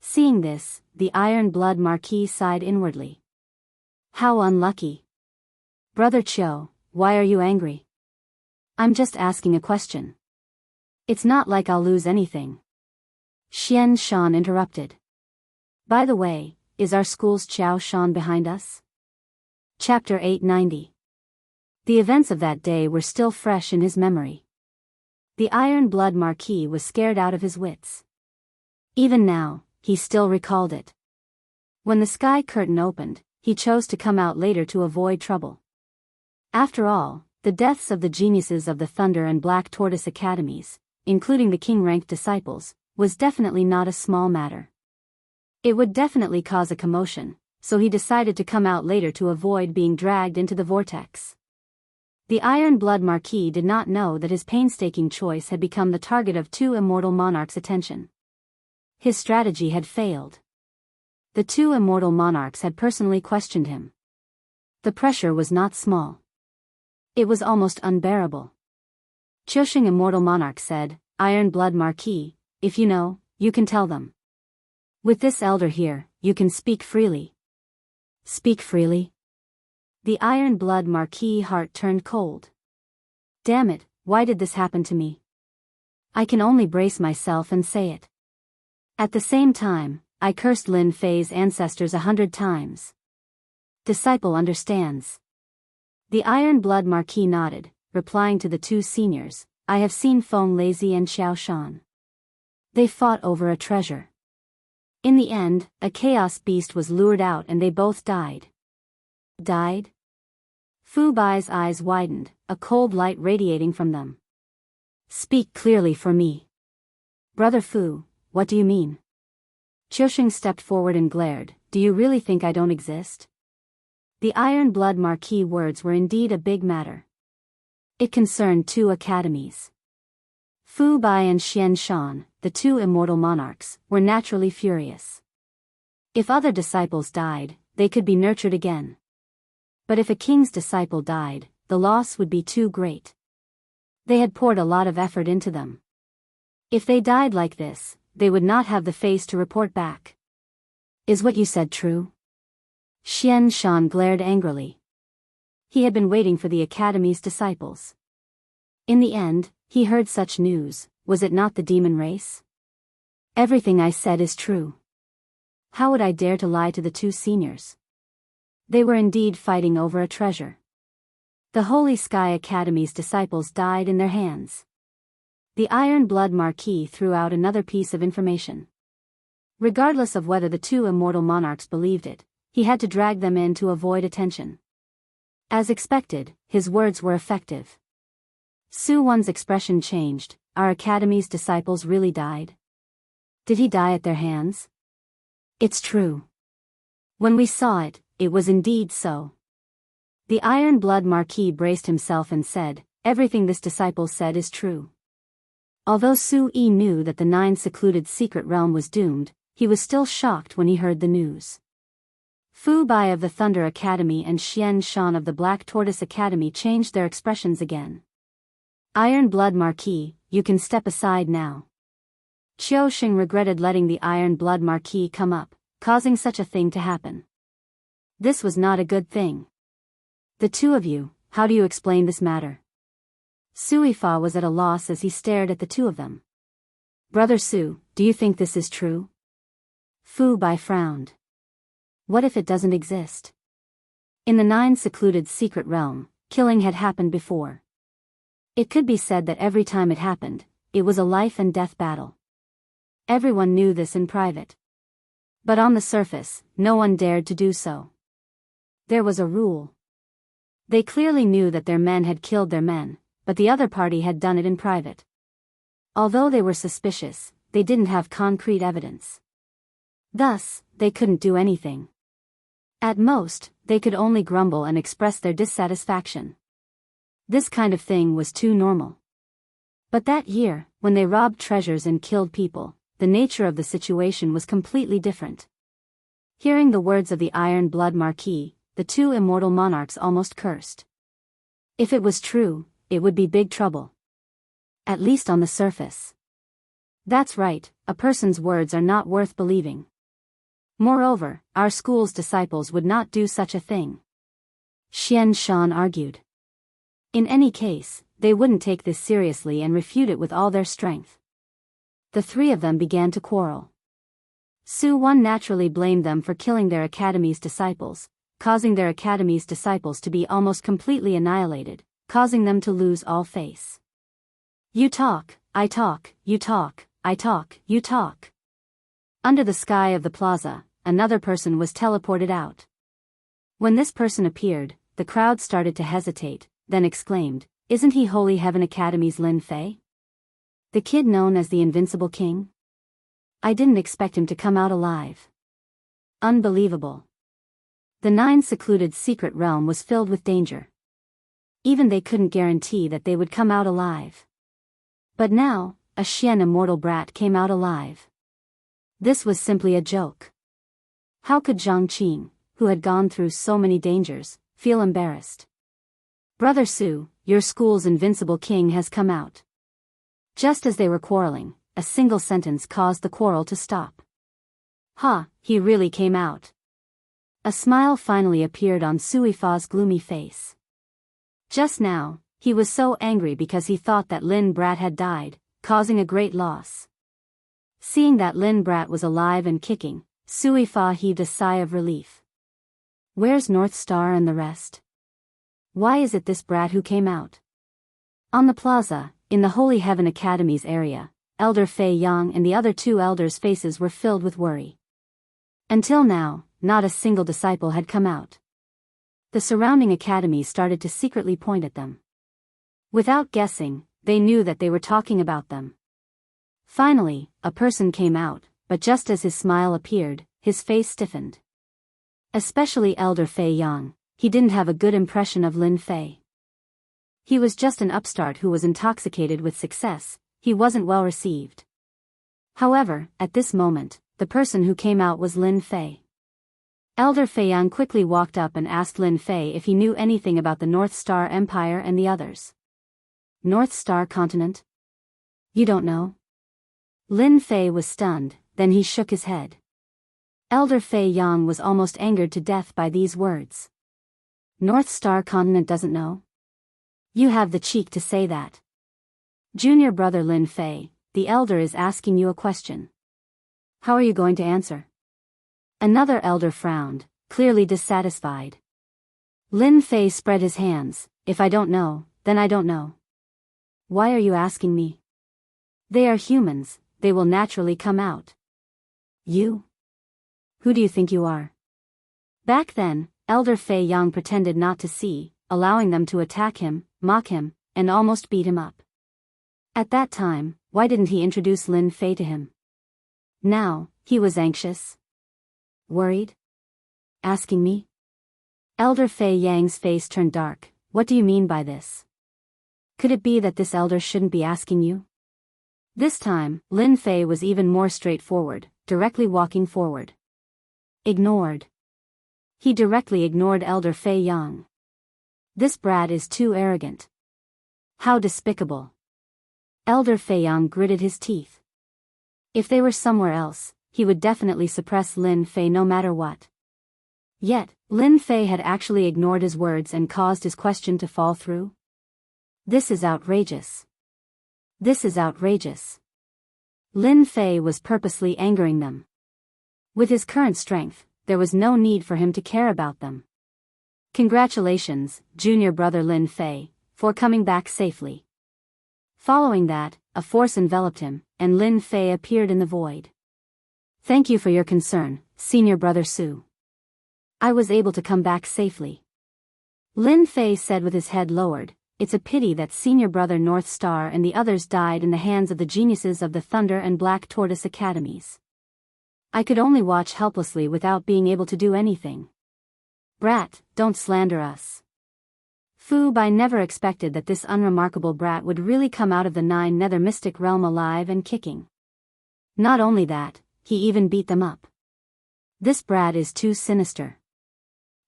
Seeing this, the Iron Blood Marquis sighed inwardly. How unlucky. Brother Qiu, why are you angry? I'm just asking a question. It's not like I'll lose anything. Xian Shan interrupted. By the way, is our school's Qiao Shan behind us? Chapter 890. The events of that day were still fresh in his memory. The Iron Blood Marquis was scared out of his wits. Even now, he still recalled it. When the sky curtain opened, he chose to come out later to avoid trouble. After all, the deaths of the geniuses of the Thunder and Black Tortoise Academies, including the king-ranked disciples, was definitely not a small matter. It would definitely cause a commotion, so he decided to come out later to avoid being dragged into the vortex. The Iron Blood Marquis did not know that his painstaking choice had become the target of two immortal monarchs' attention. His strategy had failed. The two immortal monarchs had personally questioned him. The pressure was not small. It was almost unbearable. Qiusheng Immortal Monarch said, Iron Blood Marquis, if you know, you can tell them. With this elder here, you can speak freely. Speak freely? The Iron Blood Marquis heart turned cold. Damn it, why did this happen to me? I can only brace myself and say it. At the same time, I cursed Lin Fei's ancestors 100 times. Disciple understands. The Iron Blood Marquis nodded, replying to the two seniors, I have seen Feng Lazy and Xiao Shan. They fought over a treasure. In the end, a chaos beast was lured out and they both died. Died? Fu Bai's eyes widened, a cold light radiating from them. Speak clearly for me. Brother Fu, what do you mean? Qiusheng stepped forward and glared, do you really think I don't exist? The Iron Blood Marquis words were indeed a big matter. It concerned two academies. Fu Bai and Xian Shan, the two immortal monarchs, were naturally furious. If other disciples died, they could be nurtured again. But if a king's disciple died, the loss would be too great. They had poured a lot of effort into them. If they died like this, they would not have the face to report back. Is what you said true? Xian Shan glared angrily. He had been waiting for the academy's disciples. In the end, he heard such news, was it not the demon race? Everything I said is true. How would I dare to lie to the two seniors? They were indeed fighting over a treasure. The Holy Sky Academy's disciples died in their hands. The Iron Blood Marquis threw out another piece of information. Regardless of whether the two immortal monarchs believed it, he had to drag them in to avoid attention. As expected, his words were effective. Su Wan's expression changed, our academy's disciples really died? Did he die at their hands? It's true. When we saw it, it was indeed so. The Iron-Blood Marquis braced himself and said, "Everything this disciple said is true." Although Su Yi knew that the 9 secluded secret realm was doomed, he was still shocked when he heard the news. Fu Bai of the Thunder Academy and Xian Shan of the Black Tortoise Academy changed their expressions again. "Iron-Blood Marquis, you can step aside now." Qiu Xing regretted letting the Iron-Blood Marquis come up, causing such a thing to happen. This was not a good thing. "The two of you, how do you explain this matter?" Sui Fa was at a loss as he stared at the two of them. "Brother Su, do you think this is true?" Fu Bai frowned. "What if it doesn't exist?" In the 9 secluded secret realm, killing had happened before. It could be said that every time it happened, it was a life and death battle. Everyone knew this in private. But on the surface, no one dared to do so. There was a rule. They clearly knew that their men had killed their men, but the other party had done it in private. Although they were suspicious, they didn't have concrete evidence. Thus, they couldn't do anything. At most, they could only grumble and express their dissatisfaction. This kind of thing was too normal. But that year, when they robbed treasures and killed people, the nature of the situation was completely different. Hearing the words of the Iron-Blood Marquis, the 2 immortal monarchs almost cursed. If it was true, it would be big trouble. At least on the surface. That's right, a person's words are not worth believing. Moreover, our school's disciples would not do such a thing. Xian Shan argued. In any case, they wouldn't take this seriously and refute it with all their strength. The 3 of them began to quarrel. Su Wan naturally blamed them for killing their academy's disciples, causing their academy's disciples to be almost completely annihilated, causing them to lose all face. "You talk, I talk, you talk, I talk, you talk." Under the sky of the plaza, another person was teleported out. When this person appeared, the crowd started to hesitate, then exclaimed, "Isn't he Holy Heaven Academy's Lin Fei? The kid known as the Invincible King? I didn't expect him to come out alive. Unbelievable." The 9 secluded secret realm was filled with danger. Even they couldn't guarantee that they would come out alive. But now, a Xian immortal brat came out alive. This was simply a joke. How could Zhang Qing, who had gone through so many dangers, feel embarrassed? "Brother Su, your school's Invincible King has come out." Just as they were quarreling, a single sentence caused the quarrel to stop. "Ha, he really came out." A smile finally appeared on Sui Fa's gloomy face. Just now, he was so angry because he thought that Lin Brat had died, causing a great loss. Seeing that Lin Brat was alive and kicking, Sui Fa heaved a sigh of relief. Where's North Star and the rest? Why is it this brat who came out? On the plaza, in the Holy Heaven Academy's area, Elder Fei Yang and the other 2 elders' faces were filled with worry. Until now, not a single disciple had come out. The surrounding academies started to secretly point at them. Without guessing, they knew that they were talking about them. Finally, a person came out, but just as his smile appeared, his face stiffened. Especially Elder Fei Yang, he didn't have a good impression of Lin Fei. He was just an upstart who was intoxicated with success, he wasn't well received. However, at this moment, the person who came out was Lin Fei. Elder Fei Yang quickly walked up and asked Lin Fei if he knew anything about the North Star Empire and the others. North Star Continent? You don't know? Lin Fei was stunned, then he shook his head. Elder Fei Yang was almost angered to death by these words. North Star Continent doesn't know? You have the cheek to say that. Junior brother Lin Fei, the elder is asking you a question. How are you going to answer? Another elder frowned, clearly dissatisfied. Lin Fei spread his hands. If I don't know, then I don't know. Why are you asking me? They are humans, they will naturally come out. You? Who do you think you are? Back then, Elder Fei Yang pretended not to see, allowing them to attack him, mock him, and almost beat him up. At that time, why didn't he introduce Lin Fei to him? Now, he was anxious. Worried? asking me? Elder Fei Yang's face turned dark. What do you mean by this? Could it be that this elder shouldn't be asking you? This time, Lin Fei was even more straightforward, directly walking forward. Ignored. He directly ignored Elder Fei Yang. This brat is too arrogant. How despicable. Elder Fei Yang gritted his teeth. If they were somewhere else, he would definitely suppress Lin Fei no matter what. Yet, Lin Fei had actually ignored his words and caused his question to fall through. This is outrageous. This is outrageous. Lin Fei was purposely angering them. With his current strength, there was no need for him to care about them. Congratulations, junior brother Lin Fei, for coming back safely. Following that, a force enveloped him, and Lin Fei appeared in the void. Thank you for your concern, senior brother Su. I was able to come back safely. Lin Fei said with his head lowered. It's a pity that senior brother North Star and the others died in the hands of the geniuses of the Thunder and Black Tortoise Academies. I could only watch helplessly without being able to do anything. Brat, don't slander us. Fu Bai never expected that this unremarkable brat would really come out of the Nine Nether Mystic realm alive and kicking. Not only that, he even beat them up. This brat is too sinister.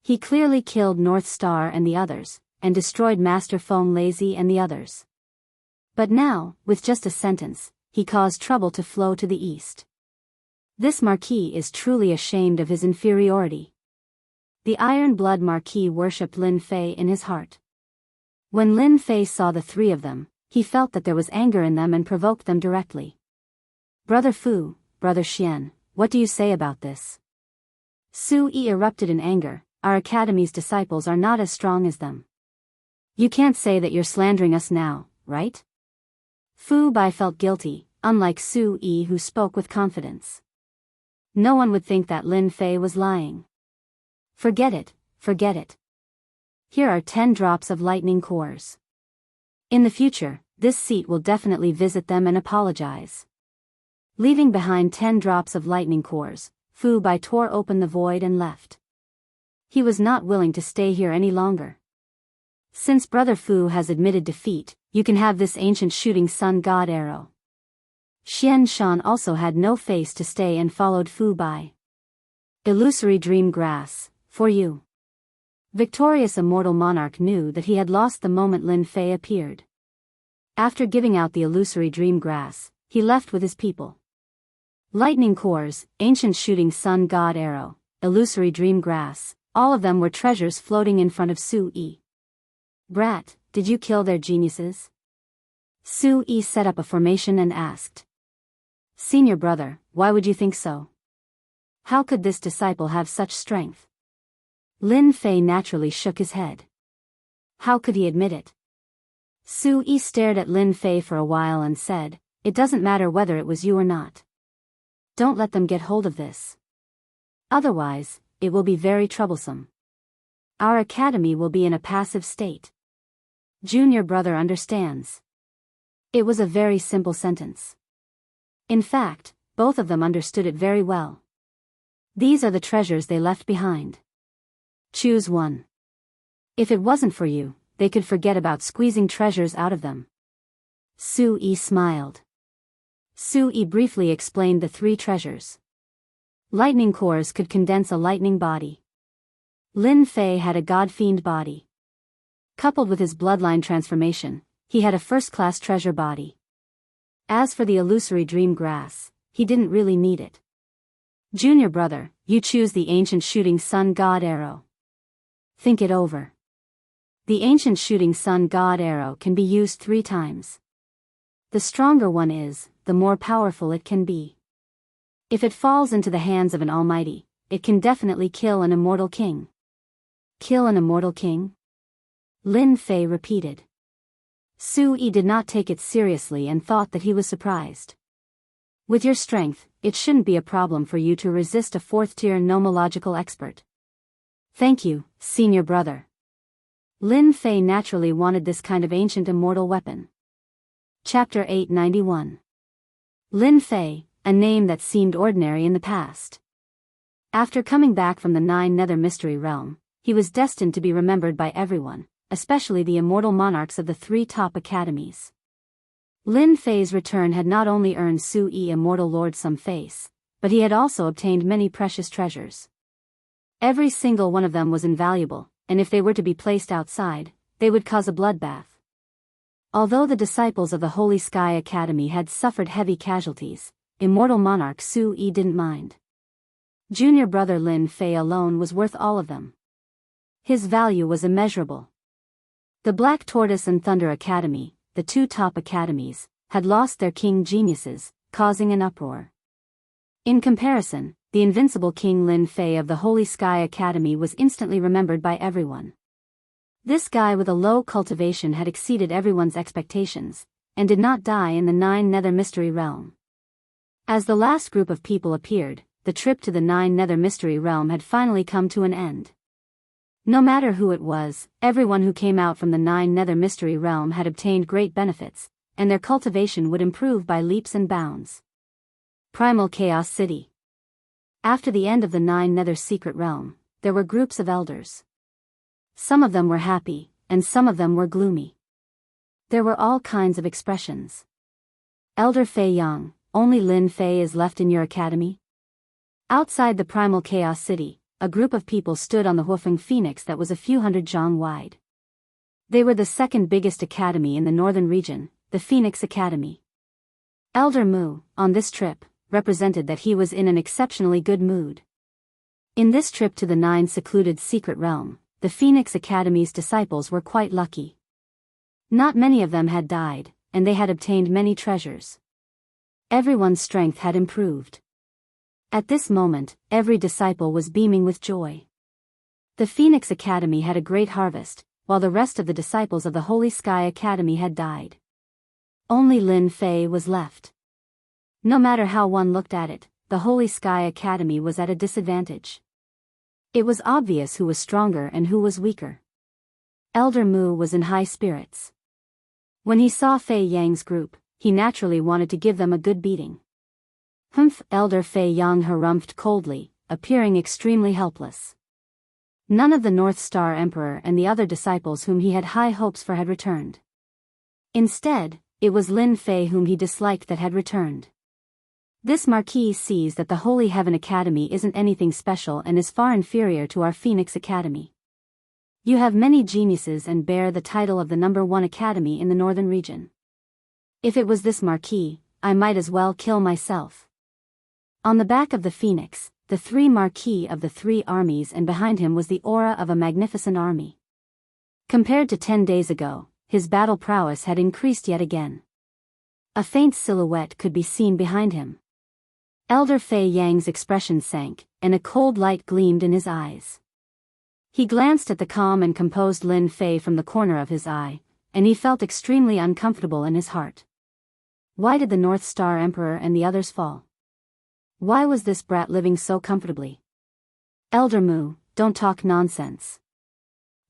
He clearly killed North Star and the others, and destroyed Master Feng Lazy and the others. But now, with just a sentence, he caused trouble to flow to the east. This Marquis is truly ashamed of his inferiority. The Iron Blood Marquis worshipped Lin Fei in his heart. When Lin Fei saw the three of them, he felt that there was anger in them and provoked them directly. Brother Fu, Brother Xian, what do you say about this? Su Yi erupted in anger. Our academy's disciples are not as strong as them. You can't say that you're slandering us now, right? Fu Bai felt guilty, unlike Su Yi who spoke with confidence. No one would think that Lin Fei was lying. Forget it, forget it. Here are 10 drops of lightning cores. In the future, this seat will definitely visit them and apologize. Leaving behind 10 drops of lightning cores, Fu Bai tore open the void and left. He was not willing to stay here any longer. Since Brother Fu has admitted defeat, you can have this ancient shooting sun god arrow. Xian Shan also had no face to stay and followed Fu Bai. Illusory dream grass, for you. Victorious immortal monarch knew that he had lost the moment Lin Fei appeared. After giving out the illusory dream grass, he left with his people. Lightning cores, ancient shooting sun god arrow, illusory dream grass, all of them were treasures floating in front of Su Yi. Brat, did you kill their geniuses? Su Yi set up a formation and asked. Senior brother, why would you think so? How could this disciple have such strength? Lin Fei naturally shook his head. How could he admit it? Su Yi stared at Lin Fei for a while and said, it doesn't matter whether it was you or not. Don't let them get hold of this. Otherwise, it will be very troublesome. Our academy will be in a passive state. Junior brother understands. It was a very simple sentence. In fact, both of them understood it very well. These are the treasures they left behind. Choose one. If it wasn't for you, they could forget about squeezing treasures out of them. Su Yi smiled. Su Yi briefly explained the 3 treasures. Lightning cores could condense a lightning body. Lin Fei had a god-fiend body. Coupled with his bloodline transformation, he had a first-class treasure body. As for the illusory dream grass, he didn't really need it. Junior brother, you choose the ancient shooting sun god arrow. Think it over. The ancient shooting sun god arrow can be used 3 times. The stronger one is, the more powerful it can be. If it falls into the hands of an almighty, it can definitely kill an immortal king. Kill an immortal king? Lin Fei repeated. Su Yi did not take it seriously and thought that he was surprised. With your strength, it shouldn't be a problem for you to resist a 4th-tier nomological expert. Thank you, senior brother. Lin Fei naturally wanted this kind of ancient immortal weapon. Chapter 891. Lin Fei, a name that seemed ordinary in the past. After coming back from the Nine Nether Mystery Realm, he was destined to be remembered by everyone, especially the immortal monarchs of the three top academies. Lin Fei's return had not only earned Sui Immortal Lord some face, but he had also obtained many precious treasures. Every single one of them was invaluable, and if they were to be placed outside, they would cause a bloodbath. Although the disciples of the Holy Sky Academy had suffered heavy casualties, Immortal Monarch Sui didn't mind. Junior brother Lin Fei alone was worth all of them. His value was immeasurable. The Black Tortoise and Thunder Academy, the two top academies, had lost their king geniuses, causing an uproar. In comparison, the invincible King Lin Fei of the Holy Sky Academy was instantly remembered by everyone. This guy with a low cultivation had exceeded everyone's expectations, and did not die in the Nine Nether Mystery Realm. As the last group of people appeared, the trip to the Nine Nether Mystery Realm had finally come to an end. No matter who it was, everyone who came out from the Nine Nether Mystery Realm had obtained great benefits, and their cultivation would improve by leaps and bounds. Primal Chaos City. After the end of the Nine Nether Secret Realm, there were groups of elders. Some of them were happy, and some of them were gloomy. There were all kinds of expressions. Elder Fei Yang, only Lin Fei is left in your academy? Outside the Primal Chaos City, a group of people stood on the Huofeng Phoenix that was a few hundred zhang wide. They were the second biggest academy in the northern region, the Phoenix Academy. Elder Mu, on this trip, represented that he was in an exceptionally good mood. In this trip to the Nine Secluded Secret Realm, the Phoenix Academy's disciples were quite lucky. Not many of them had died, and they had obtained many treasures. Everyone's strength had improved. At this moment, every disciple was beaming with joy. The Phoenix Academy had a great harvest, while the rest of the disciples of the Holy Sky Academy had died. Only Lin Fei was left. No matter how one looked at it, the Holy Sky Academy was at a disadvantage. It was obvious who was stronger and who was weaker. Elder Mu was in high spirits. When he saw Fei Yang's group, he naturally wanted to give them a good beating. Humph! Elder Fei Yang harumphed coldly, appearing extremely helpless. None of the North Star Emperor and the other disciples whom he had high hopes for had returned. Instead, it was Lin Fei whom he disliked that had returned. This Marquis sees that the Holy Heaven Academy isn't anything special and is far inferior to our Phoenix Academy. You have many geniuses and bear the title of the #1 academy in the northern region. If it was this Marquis, I might as well kill myself. On the back of the Phoenix, the three Marquis of the three armies, and behind him was the aura of a magnificent army. Compared to 10 days ago, his battle prowess had increased yet again. A faint silhouette could be seen behind him. Elder Fei Yang's expression sank, and a cold light gleamed in his eyes. He glanced at the calm and composed Lin Fei from the corner of his eye, and he felt extremely uncomfortable in his heart. Why did the North Star Emperor and the others fall? Why was this brat living so comfortably? Elder Mu, don't talk nonsense.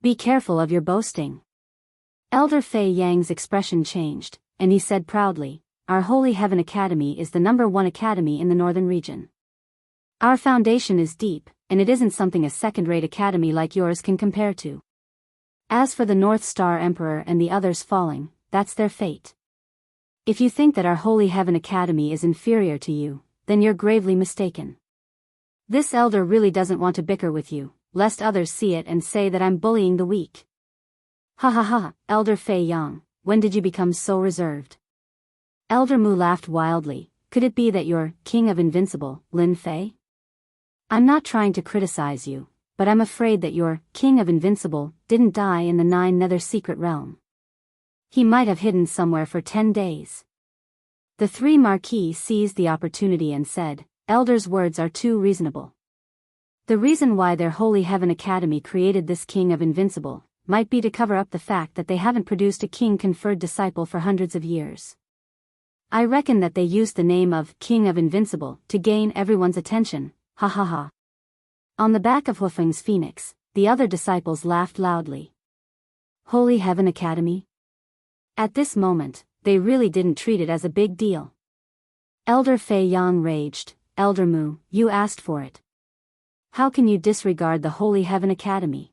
Be careful of your boasting. Elder Fei Yang's expression changed, and he said proudly, our Holy Heaven Academy is the #1 academy in the northern region. Our foundation is deep, and it isn't something a second-rate academy like yours can compare to. As for the North Star Emperor and the others falling, that's their fate. If you think that our Holy Heaven Academy is inferior to you, then you're gravely mistaken. This elder really doesn't want to bicker with you, lest others see it and say that I'm bullying the weak. Ha ha ha, Elder Fei Yang, when did you become so reserved? Elder Mu laughed wildly. Could it be that you're King of Invincible, Lin Fei? I'm not trying to criticize you, but I'm afraid that your King of Invincible didn't die in the Nine Nether Secret Realm. He might have hidden somewhere for 10 days. The three Marquis seized the opportunity and said, Elder's words are too reasonable. The reason why their Holy Heaven Academy created this King of Invincible might be to cover up the fact that they haven't produced a king-conferred disciple for hundreds of years. I reckon that they used the name of King of Invincible to gain everyone's attention, ha ha ha. On the back of Huofeng's Phoenix, the other disciples laughed loudly. Holy Heaven Academy? At this moment, they really didn't treat it as a big deal. Elder Fei Yang raged, Elder Mu, you asked for it. How can you disregard the Holy Heaven Academy?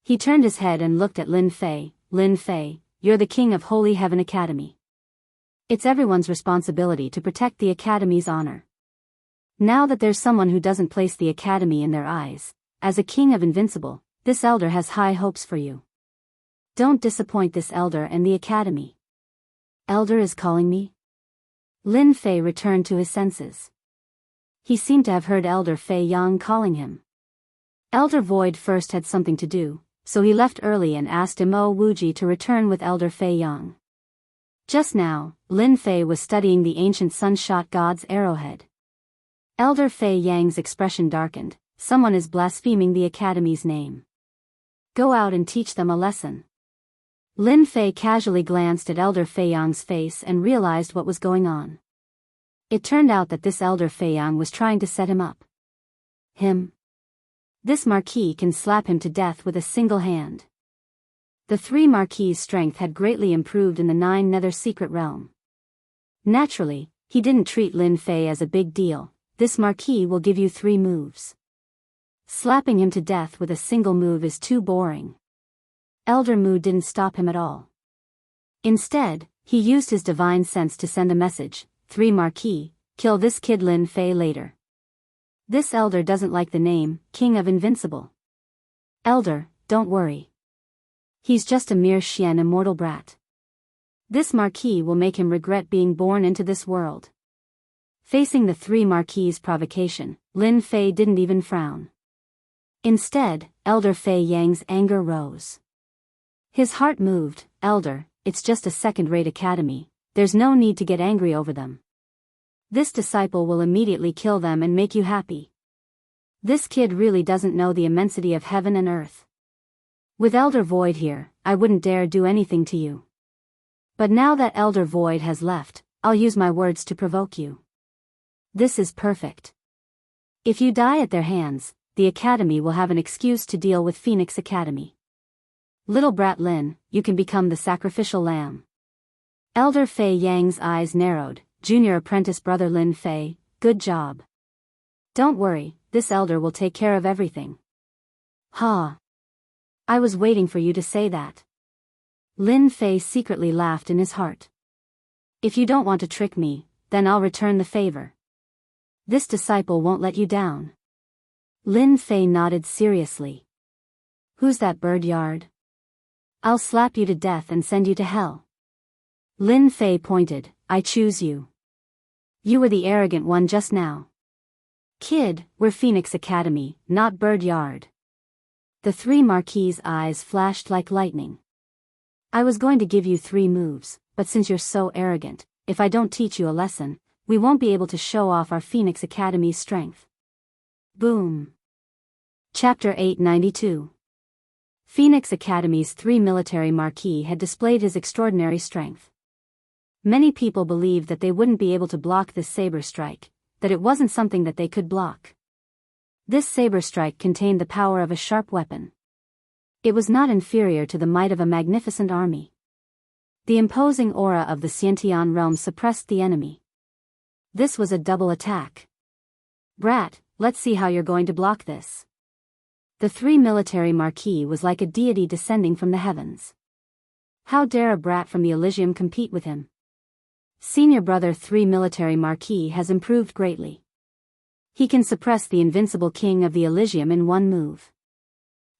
He turned his head and looked at Lin Fei. Lin Fei, you're the king of Holy Heaven Academy. It's everyone's responsibility to protect the Academy's honor. Now that there's someone who doesn't place the Academy in their eyes, as a king of Invincible, this elder has high hopes for you. Don't disappoint this elder and the Academy. Elder is calling me? Lin Fei returned to his senses. He seemed to have heard Elder Fei Yang calling him. Elder Void first had something to do, so he left early and asked Imo Wuji to return with Elder Fei Yang. Just now, Lin Fei was studying the ancient sun-shot god's arrowhead. Elder Fei Yang's expression darkened. Someone is blaspheming the Academy's name. Go out and teach them a lesson. Lin Fei casually glanced at Elder Fei Yang's face and realized what was going on. It turned out that this Elder Fei Yang was trying to set him up. Him? This Marquis can slap him to death with a single hand. The three Marquis' strength had greatly improved in the 9 Nether Secret Realm. Naturally, he didn't treat Lin Fei as a big deal. This Marquis will give you 3 moves. Slapping him to death with a single move is too boring. Elder Mu didn't stop him at all. Instead, he used his divine sense to send a message. 3 Marquis, kill this kid Lin Fei later. This elder doesn't like the name, King of Invincible. Elder, don't worry. He's just a mere Xian immortal brat. This Marquis will make him regret being born into this world. Facing the 3 Marquis' provocation, Lin Fei didn't even frown. Instead, Elder Fei Yang's anger rose. His heart moved. Elder, it's just a second-rate academy, there's no need to get angry over them. This disciple will immediately kill them and make you happy. This kid really doesn't know the immensity of heaven and earth. With Elder Void here, I wouldn't dare do anything to you. But now that Elder Void has left, I'll use my words to provoke you. This is perfect. If you die at their hands, the Academy will have an excuse to deal with Phoenix Academy. Little brat Lin, you can become the sacrificial lamb. Elder Fei Yang's eyes narrowed. Junior apprentice brother Lin Fei, good job. Don't worry, this elder will take care of everything. Ha! I was waiting for you to say that. Lin Fei secretly laughed in his heart. If you don't want to trick me, then I'll return the favor. This disciple won't let you down. Lin Fei nodded seriously. Who's that bird yard? I'll slap you to death and send you to hell. Lin Fei pointed. I choose you. You were the arrogant one just now. Kid, we're Phoenix Academy, not Bird Yard. The 3 Marquis' eyes flashed like lightning. I was going to give you 3 moves, but since you're so arrogant, if I don't teach you a lesson, we won't be able to show off our Phoenix Academy's strength. Boom. Chapter 892. Phoenix Academy's 3 military Marquis had displayed his extraordinary strength. Many people believed that they wouldn't be able to block this saber strike, that it wasn't something that they could block. This saber strike contained the power of a sharp weapon. It was not inferior to the might of a magnificent army. The imposing aura of the Xiantian realm suppressed the enemy. This was a double attack. Brat, let's see how you're going to block this. The 3 military Marquis was like a deity descending from the heavens. How dare a brat from the Elysium compete with him? Senior brother 3 military Marquis has improved greatly. He can suppress the invincible king of the Elysium in 1 move.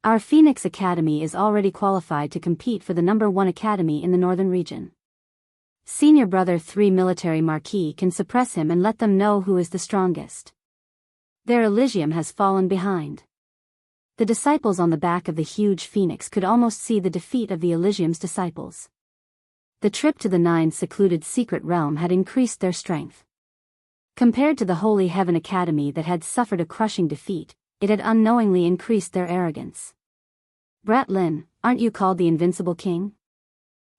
Our Phoenix Academy is already qualified to compete for the number 1 academy in the northern region. Senior brother 3 military Marquis can suppress him and let them know who is the strongest. Their Elysium has fallen behind. The disciples on the back of the huge phoenix could almost see the defeat of the Elysium's disciples. The trip to the 9 secluded secret realm had increased their strength. Compared to the Holy Heaven Academy that had suffered a crushing defeat, it had unknowingly increased their arrogance. Brat Lin, aren't you called the Invincible King?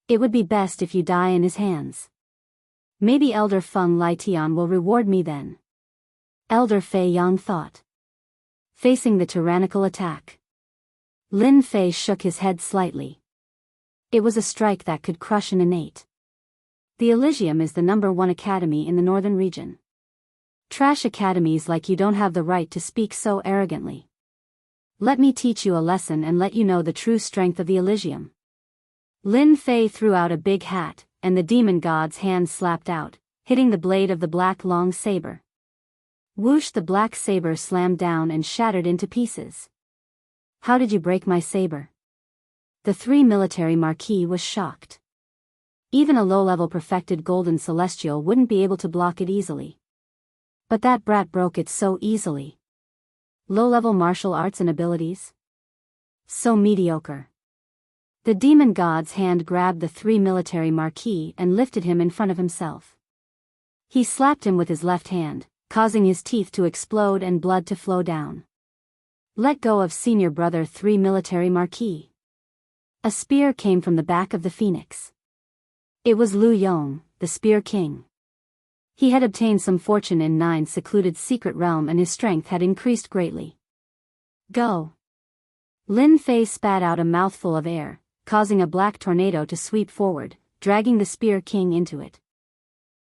It would be best if you die in his hands. Maybe Elder Feng Lietian will reward me then. Elder Fei Yang thought. Facing the tyrannical attack. Lin Fei shook his head slightly. It was a strike that could crush an innate. The Elysium is the number 1 academy in the northern region. Trash academies like you don't have the right to speak so arrogantly. Let me teach you a lesson and let you know the true strength of the Elysium. Lin Fei threw out a big hat, and the demon god's hand slapped out, hitting the blade of the black long saber. Whoosh! The black saber slammed down and shattered into pieces. How did you break my saber? The three military marquis was shocked. Even a low-level perfected golden celestial wouldn't be able to block it easily. But that brat broke it so easily. Low-level martial arts and abilities? So mediocre. The demon god's hand grabbed the three military marquis and lifted him in front of himself. He slapped him with his left hand, causing his teeth to explode and blood to flow down. Let go of senior brother three military marquis. A spear came from the back of the phoenix. It was Lu Yong, the Spear King. He had obtained some fortune in Nine's secluded secret realm and his strength had increased greatly. Go! Lin Fei spat out a mouthful of air, causing a black tornado to sweep forward, dragging the Spear King into it.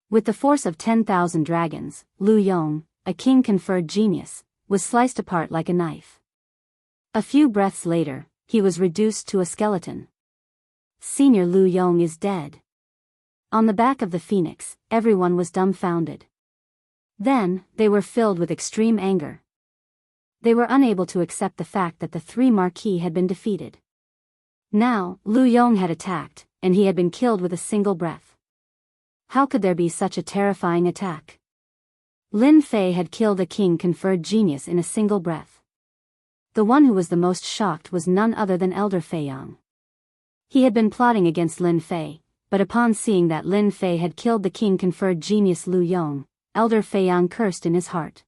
With the force of 10,000 dragons, Lu Yong, a king-conferred genius, was sliced apart like a knife. A few breaths later, he was reduced to a skeleton. Senior Lu Yong is dead. On the back of the phoenix, everyone was dumbfounded. Then, they were filled with extreme anger. They were unable to accept the fact that the three marquis had been defeated. Now, Lu Yong had attacked, and he had been killed with a single breath. How could there be such a terrifying attack? Lin Fei had killed a king-conferred genius in a single breath. The one who was the most shocked was none other than Elder Feiyang. He had been plotting against Lin Fei, but upon seeing that Lin Fei had killed the king-conferred genius Lu Yong, Elder Feiyang cursed in his heart.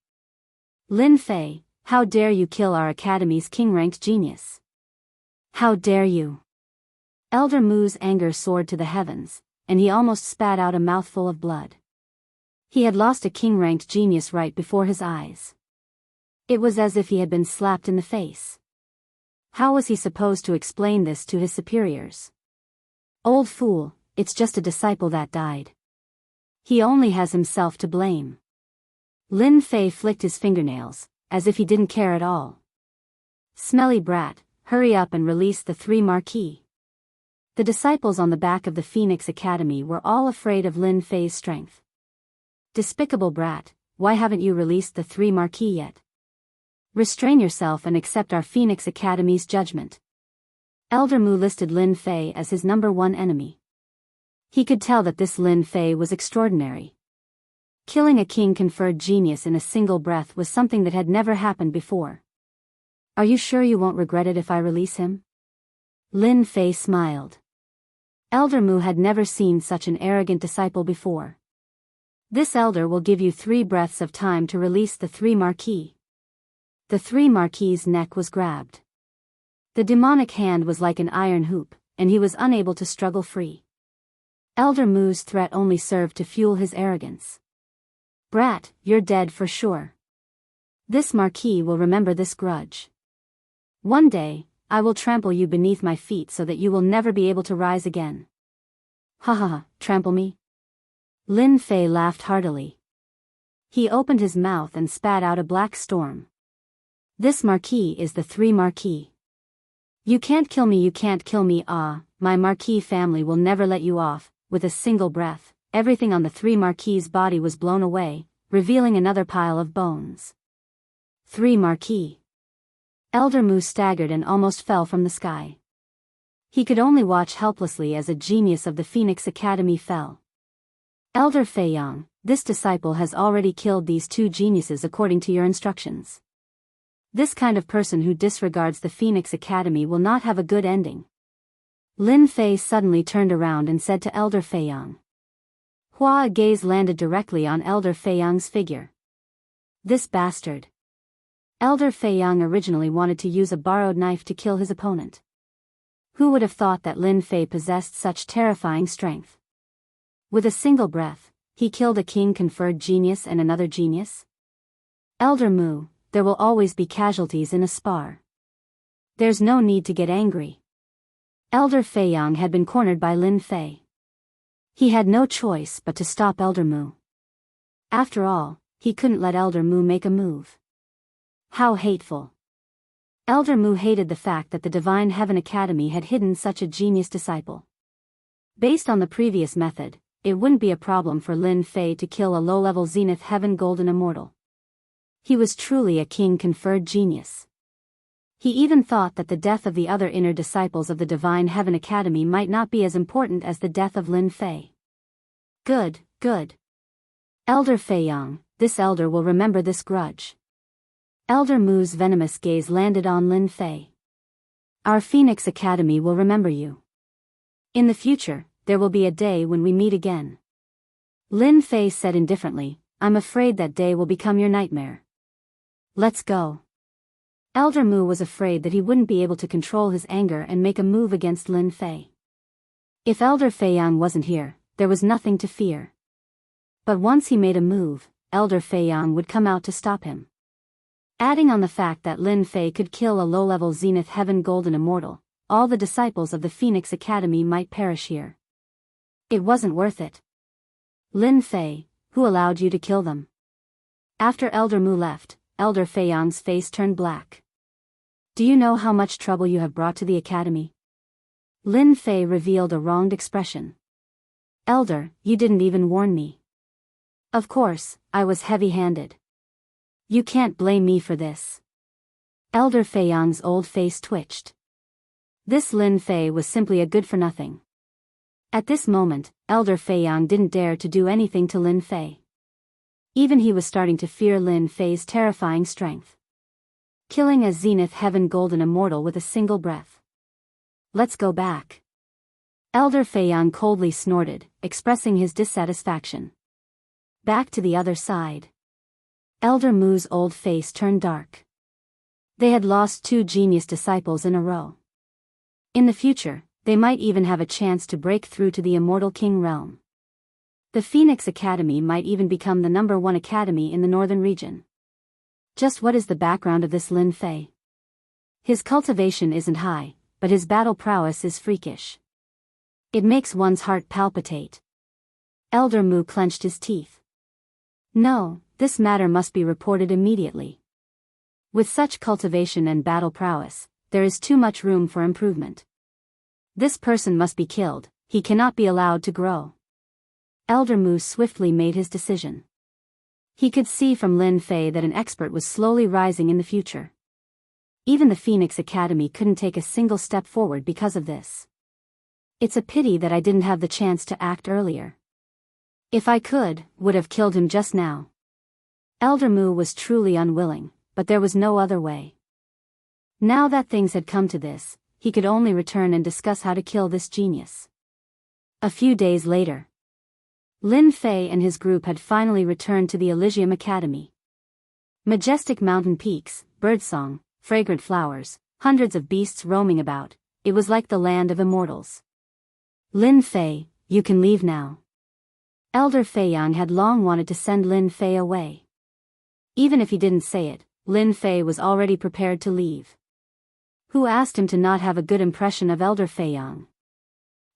Lin Fei, how dare you kill our academy's king-ranked genius? How dare you? Elder Mu's anger soared to the heavens, and he almost spat out a mouthful of blood. He had lost a king-ranked genius right before his eyes. It was as if he had been slapped in the face. How was he supposed to explain this to his superiors? Old fool, it's just a disciple that died. He only has himself to blame. Lin Fei flicked his fingernails, as if he didn't care at all. Smelly brat, hurry up and release the three marquis. The disciples on the back of the Phoenix Academy were all afraid of Lin Fei's strength. Despicable brat, why haven't you released the three marquis yet? Restrain yourself and accept our Phoenix Academy's judgment. Elder Mu listed Lin Fei as his #1 enemy. He could tell that this Lin Fei was extraordinary. Killing a king-conferred genius in a single breath was something that had never happened before. Are you sure you won't regret it if I release him? Lin Fei smiled. Elder Mu had never seen such an arrogant disciple before. This elder will give you 3 breaths of time to release the three marquis. The three marquis' neck was grabbed. The demonic hand was like an iron hoop, and he was unable to struggle free. Elder Mu's threat only served to fuel his arrogance. Brat, you're dead for sure. This marquis will remember this grudge. One day, I will trample you beneath my feet so that you will never be able to rise again. Ha ha ha, trample me? Lin Fei laughed heartily. He opened his mouth and spat out a black storm. This marquis is the three marquis. You can't kill me, you can't kill me, my marquis family will never let you off. With a single breath, everything on the three marquis' body was blown away, revealing another pile of bones. Three marquis. Elder Mu staggered and almost fell from the sky. He could only watch helplessly as a genius of the Phoenix Academy fell. Elder Feiyang, this disciple has already killed these 2 geniuses according to your instructions. This kind of person who disregards the Phoenix Academy will not have a good ending. Lin Fei suddenly turned around and said to Elder Feiyang. A gaze landed directly on Elder Feiyang's figure. This bastard. Elder Feiyang originally wanted to use a borrowed knife to kill his opponent. Who would have thought that Lin Fei possessed such terrifying strength? With a single breath, he killed a king-conferred genius and another genius? Elder Mu, there will always be casualties in a spar. There's no need to get angry. Elder Feiyang had been cornered by Lin Fei. He had no choice but to stop Elder Mu. After all, he couldn't let Elder Mu make a move. How hateful. Elder Mu hated the fact that the Divine Heaven Academy had hidden such a genius disciple. Based on the previous method, it wouldn't be a problem for Lin Fei to kill a low-level Zenith Heaven Golden Immortal. He was truly a king-conferred genius. He even thought that the death of the other inner disciples of the Divine Heaven Academy might not be as important as the death of Lin Fei. Good, good. Elder Feiyang, this elder will remember this grudge. Elder Mu's venomous gaze landed on Lin Fei. Our Phoenix Academy will remember you. In the future, there will be a day when we meet again. Lin Fei said indifferently, I'm afraid that day will become your nightmare. Let's go. Elder Mu was afraid that he wouldn't be able to control his anger and make a move against Lin Fei. If Elder Feiyang wasn't here, there was nothing to fear. But once he made a move, Elder Feiyang would come out to stop him. Adding on the fact that Lin Fei could kill a low-level Zenith Heaven Golden Immortal, all the disciples of the Phoenix Academy might perish here. It wasn't worth it. Lin Fei, who allowed you to kill them? After Elder Mu left, Elder Feiyang's face turned black. Do you know how much trouble you have brought to the Academy? Lin Fei revealed a wronged expression. Elder, you didn't even warn me. Of course, I was heavy-handed. You can't blame me for this. Elder Feiyang's old face twitched. This Lin Fei was simply a good-for-nothing. At this moment, Elder Feiyang didn't dare to do anything to Lin Fei. Even he was starting to fear Lin Fei's terrifying strength. Killing a Zenith Heaven Golden Immortal with a single breath. Let's go back. Elder Feiyang coldly snorted, expressing his dissatisfaction. Back to the other side. Elder Mu's old face turned dark. They had lost 2 genius disciples in a row. In the future, they might even have a chance to break through to the Immortal King realm. The Phoenix Academy might even become the #1 academy in the northern region. Just what is the background of this Lin Fei? His cultivation isn't high, but his battle prowess is freakish. It makes one's heart palpitate. Elder Mu clenched his teeth. No, this matter must be reported immediately. With such cultivation and battle prowess, there is too much room for improvement. This person must be killed, he cannot be allowed to grow. Elder Mu swiftly made his decision. He could see from Lin Fei that an expert was slowly rising in the future. Even the Phoenix Academy couldn't take a single step forward because of this. It's a pity that I didn't have the chance to act earlier. If I could, would have killed him just now. Elder Mu was truly unwilling, but there was no other way. Now that things had come to this, he could only return and discuss how to kill this genius. A few days later, Lin Fei and his group had finally returned to the Elysium Academy. Majestic mountain peaks, birdsong, fragrant flowers, hundreds of beasts roaming about, it was like the land of immortals. Lin Fei, you can leave now. Elder Feiyang had long wanted to send Lin Fei away. Even if he didn't say it, Lin Fei was already prepared to leave. Who asked him to not have a good impression of Elder Feiyang?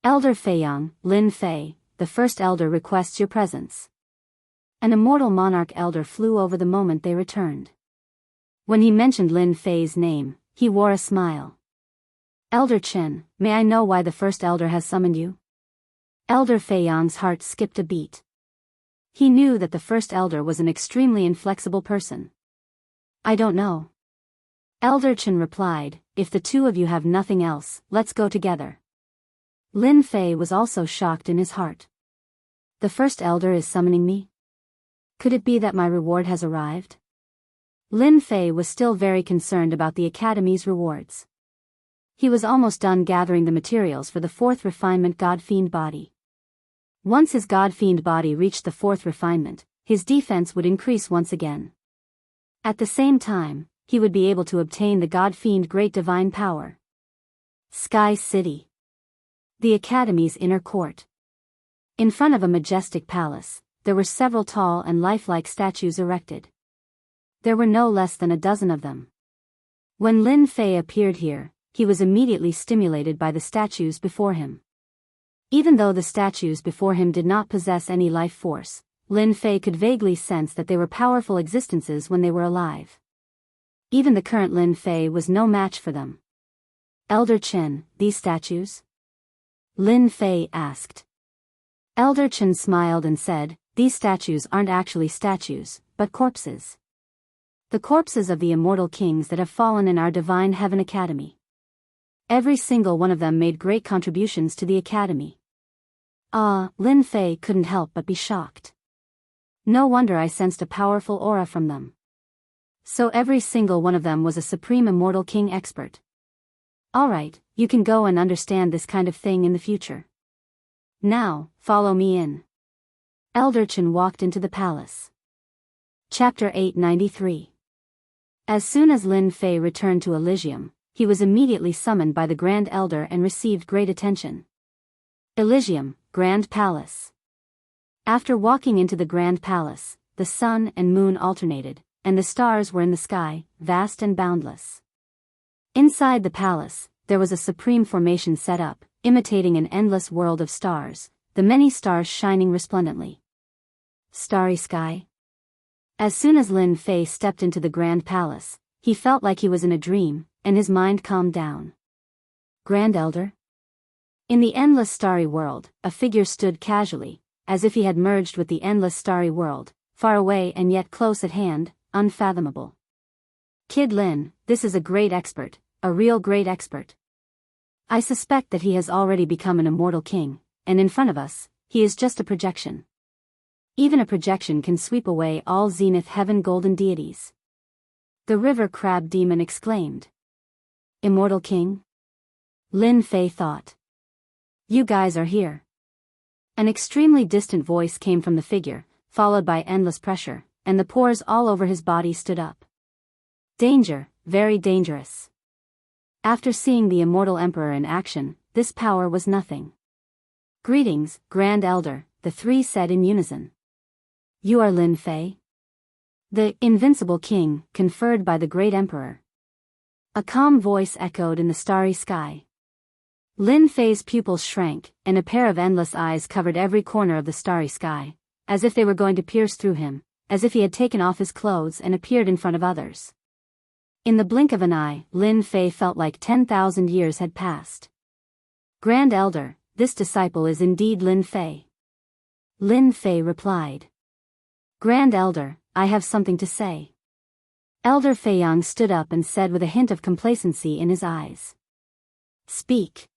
Elder Feiyang, Lin Fei, the first elder requests your presence. An immortal monarch elder flew over the moment they returned. When he mentioned Lin Fei's name, he wore a smile. Elder Chen, may I know why the first elder has summoned you? Elder Feiyang's heart skipped a beat. He knew that the first elder was an extremely inflexible person. I don't know. Elder Chen replied, if the two of you have nothing else, let's go together. Lin Fei was also shocked in his heart. The first elder is summoning me? Could it be that my reward has arrived? Lin Fei was still very concerned about the Academy's rewards. He was almost done gathering the materials for the 4th refinement God-Fiend body. Once his God-Fiend body reached the 4th refinement, his defense would increase once again. At the same time, he would be able to obtain the God-Fiend Great Divine Power. Sky City. The Academy's inner court. In front of a majestic palace, there were several tall and lifelike statues erected. There were no less than a dozen of them. When Lin Fei appeared here, he was immediately stimulated by the statues before him. Even though the statues before him did not possess any life force, Lin Fei could vaguely sense that they were powerful existences when they were alive. Even the current Lin Fei was no match for them. Elder Chen, these statues? Lin Fei asked. Elder Chen smiled and said, these statues aren't actually statues, but corpses. The corpses of the immortal kings that have fallen in our divine heaven academy. Every single one of them made great contributions to the academy. Lin Fei couldn't help but be shocked. No wonder I sensed a powerful aura from them. So every single one of them was a supreme immortal king expert. Alright, you can go and understand this kind of thing in the future. Now, follow me in. Elder Chen walked into the palace. Chapter 893. As soon as Lin Fei returned to Elysium, he was immediately summoned by the Grand Elder and received great attention. Elysium, Grand Palace. After walking into the Grand Palace, the sun and moon alternated, and the stars were in the sky, vast and boundless. Inside the palace, there was a supreme formation set up, imitating an endless world of stars, the many stars shining resplendently. Starry sky? As soon as Lin Fei stepped into the Grand Palace, he felt like he was in a dream, and his mind calmed down. Grand Elder? In the endless starry world, a figure stood casually, as if he had merged with the endless starry world, far away and yet close at hand, unfathomable. Kid Lin, this is a great expert, a real great expert. I suspect that he has already become an immortal king, and in front of us, he is just a projection. Even a projection can sweep away all Zenith Heaven golden deities. The river crab demon exclaimed. Immortal king? Lin Fei thought. You guys are here. An extremely distant voice came from the figure, followed by endless pressure, and the pores all over his body stood up. Danger, very dangerous. After seeing the immortal emperor in action, this power was nothing. Greetings, Grand Elder, the three said in unison. You are Lin Fei? The invincible king, conferred by the great emperor. A calm voice echoed in the starry sky. Lin Fei's pupils shrank, and a pair of endless eyes covered every corner of the starry sky, as if they were going to pierce through him, as if he had taken off his clothes and appeared in front of others. In the blink of an eye, Lin Fei felt like 10,000 years had passed. Grand Elder, this disciple is indeed Lin Fei. Lin Fei replied. Grand Elder, I have something to say. Elder Feiyang stood up and said with a hint of complacency in his eyes. Speak.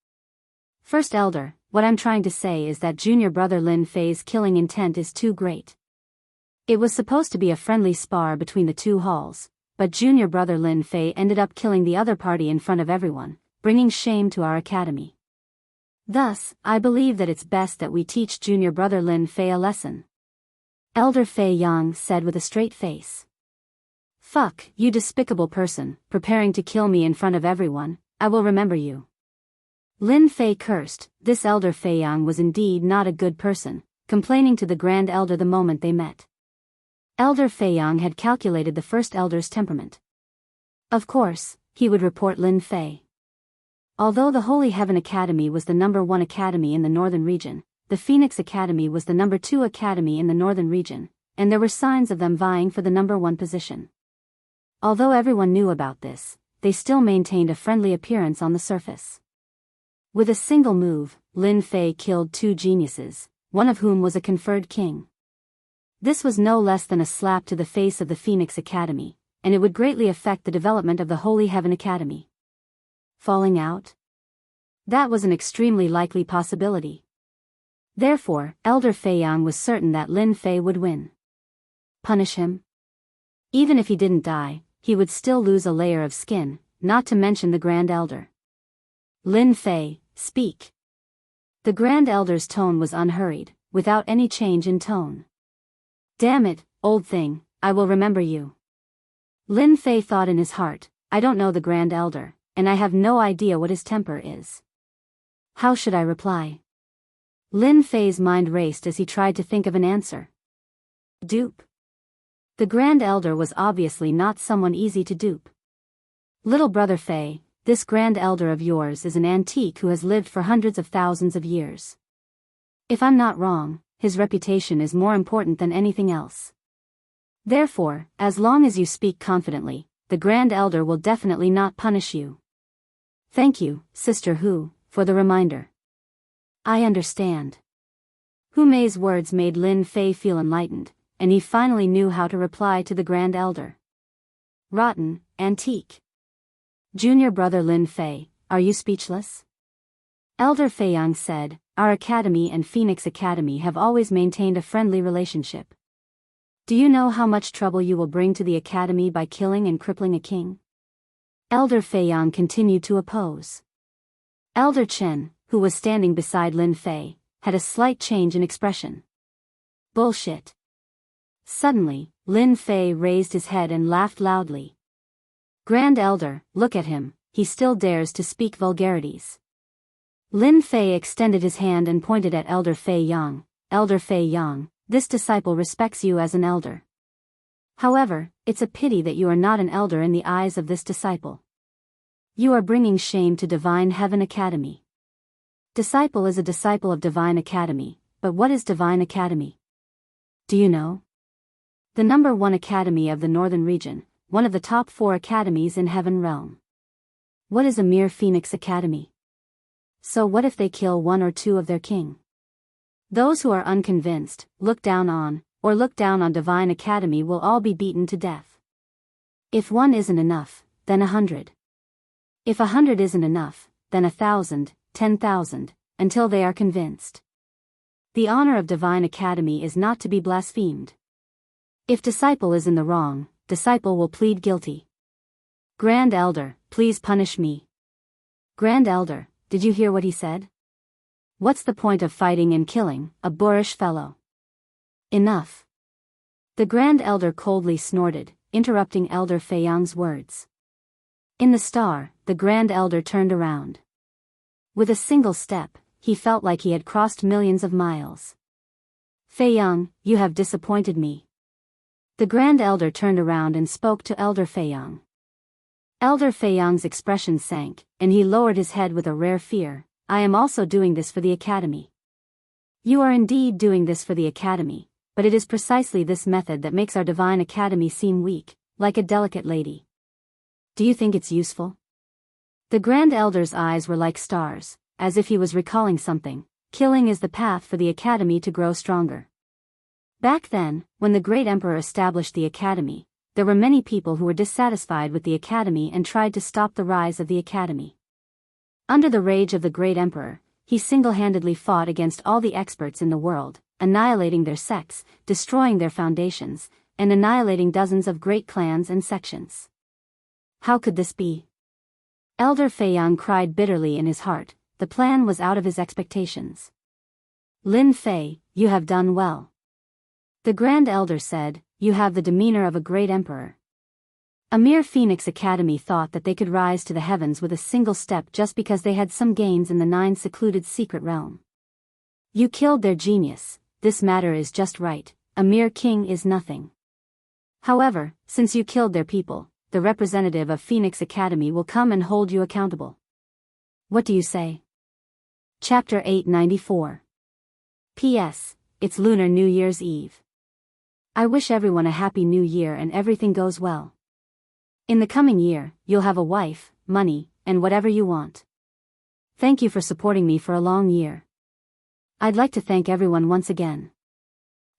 First Elder, what I'm trying to say is that junior brother Lin Fei's killing intent is too great. It was supposed to be a friendly spar between the two halls, but junior brother Lin Fei ended up killing the other party in front of everyone, bringing shame to our academy. Thus, I believe that it's best that we teach junior brother Lin Fei a lesson. Elder Fei Yang said with a straight face. Fuck, you despicable person, preparing to kill me in front of everyone, I will remember you. Lin Fei cursed. This Elder Fei Yang was indeed not a good person, complaining to the Grand Elder the moment they met. Elder Fei Yang had calculated the first elder's temperament. Of course, he would report Lin Fei. Although the Holy Heaven Academy was the #1 academy in the northern region, the Phoenix Academy was the #2 academy in the northern region, and there were signs of them vying for the #1 position. Although everyone knew about this, they still maintained a friendly appearance on the surface. With a single move, Lin Fei killed 2 geniuses, one of whom was a conferred king. This was no less than a slap to the face of the Phoenix Academy, and it would greatly affect the development of the Holy Heaven Academy. Falling out? That was an extremely likely possibility. Therefore, Elder Fei Yang was certain that Lin Fei would win. Punish him? Even if he didn't die, he would still lose a layer of skin, not to mention the Grand Elder. Lin Fei, speak. The Grand Elder's tone was unhurried, without any change in tone. Damn it, old thing, I will remember you. Lin Fei thought in his heart, I don't know the Grand Elder, and I have no idea what his temper is. How should I reply? Lin Fei's mind raced as he tried to think of an answer. Dupe. The Grand Elder was obviously not someone easy to dupe. Little brother Fei, this Grand Elder of yours is an antique who has lived for hundreds of thousands of years. If I'm not wrong, his reputation is more important than anything else. Therefore, as long as you speak confidently, the Grand Elder will definitely not punish you. Thank you, Sister Hu, for the reminder. I understand. Hu Mei's words made Lin Fei feel enlightened, and he finally knew how to reply to the Grand Elder. Rotten, antique. Junior brother Lin Fei, are you speechless? Elder Fei Yang said, our academy and Phoenix Academy have always maintained a friendly relationship. Do you know how much trouble you will bring to the academy by killing and crippling a king? Elder Fei Yang continued to oppose. Elder Chen, who was standing beside Lin Fei, had a slight change in expression. Bullshit. Suddenly, Lin Fei raised his head and laughed loudly. Grand Elder, look at him, he still dares to speak vulgarities. Lin Fei extended his hand and pointed at Elder Fei Yang. Elder Fei Yang, this disciple respects you as an elder. However, it's a pity that you are not an elder in the eyes of this disciple. You are bringing shame to Divine Heaven Academy. Disciple is a disciple of Divine Academy, but what is Divine Academy? Do you know? The number 1 academy of the northern region, one of the top 4 academies in Heaven Realm. What is a mere Phoenix Academy? So what if they kill 1 or 2 of their king? Those who are unconvinced, look down on Divine Academy will all be beaten to death. If 1 isn't enough, then 100. If 100 isn't enough, then 1,000, 10,000, until they are convinced. The honor of Divine Academy is not to be blasphemed. If disciple is in the wrong, disciple will plead guilty. Grand Elder, please punish me. Grand Elder, did you hear what he said? What's the point of fighting and killing, a boorish fellow? Enough. The Grand Elder coldly snorted, interrupting Elder Fei Yang's words. In the star, the Grand Elder turned around. With a single step, he felt like he had crossed millions of miles. Fei Yang, you have disappointed me. The Grand Elder turned around and spoke to Elder Fei Yang. Elder Fei Yang's expression sank, and he lowered his head with a rare fear. I am also doing this for the academy. You are indeed doing this for the academy, but it is precisely this method that makes our Divine Academy seem weak, like a delicate lady. Do you think it's useful? The Grand Elder's eyes were like stars, as if he was recalling something. Killing is the path for the academy to grow stronger. Back then, when the great emperor established the academy, there were many people who were dissatisfied with the academy and tried to stop the rise of the academy. Under the rage of the great emperor, he single-handedly fought against all the experts in the world, annihilating their sects, destroying their foundations, and annihilating dozens of great clans and sections. How could this be? Elder Fei Yang cried bitterly in his heart. The plan was out of his expectations. Lin Fei, you have done well. The Grand Elder said, you have the demeanor of a great emperor. A mere Phoenix Academy thought that they could rise to the heavens with a single step just because they had some gains in the 9 secluded secret realm. You killed their genius, this matter is just right, a mere king is nothing. However, since you killed their people, the representative of Phoenix Academy will come and hold you accountable. What do you say? Chapter 894. P.S. It's Lunar New Year's Eve. I wish everyone a happy new year and everything goes well. In the coming year, you'll have a wife, money, and whatever you want. Thank you for supporting me for a long year. I'd like to thank everyone once again.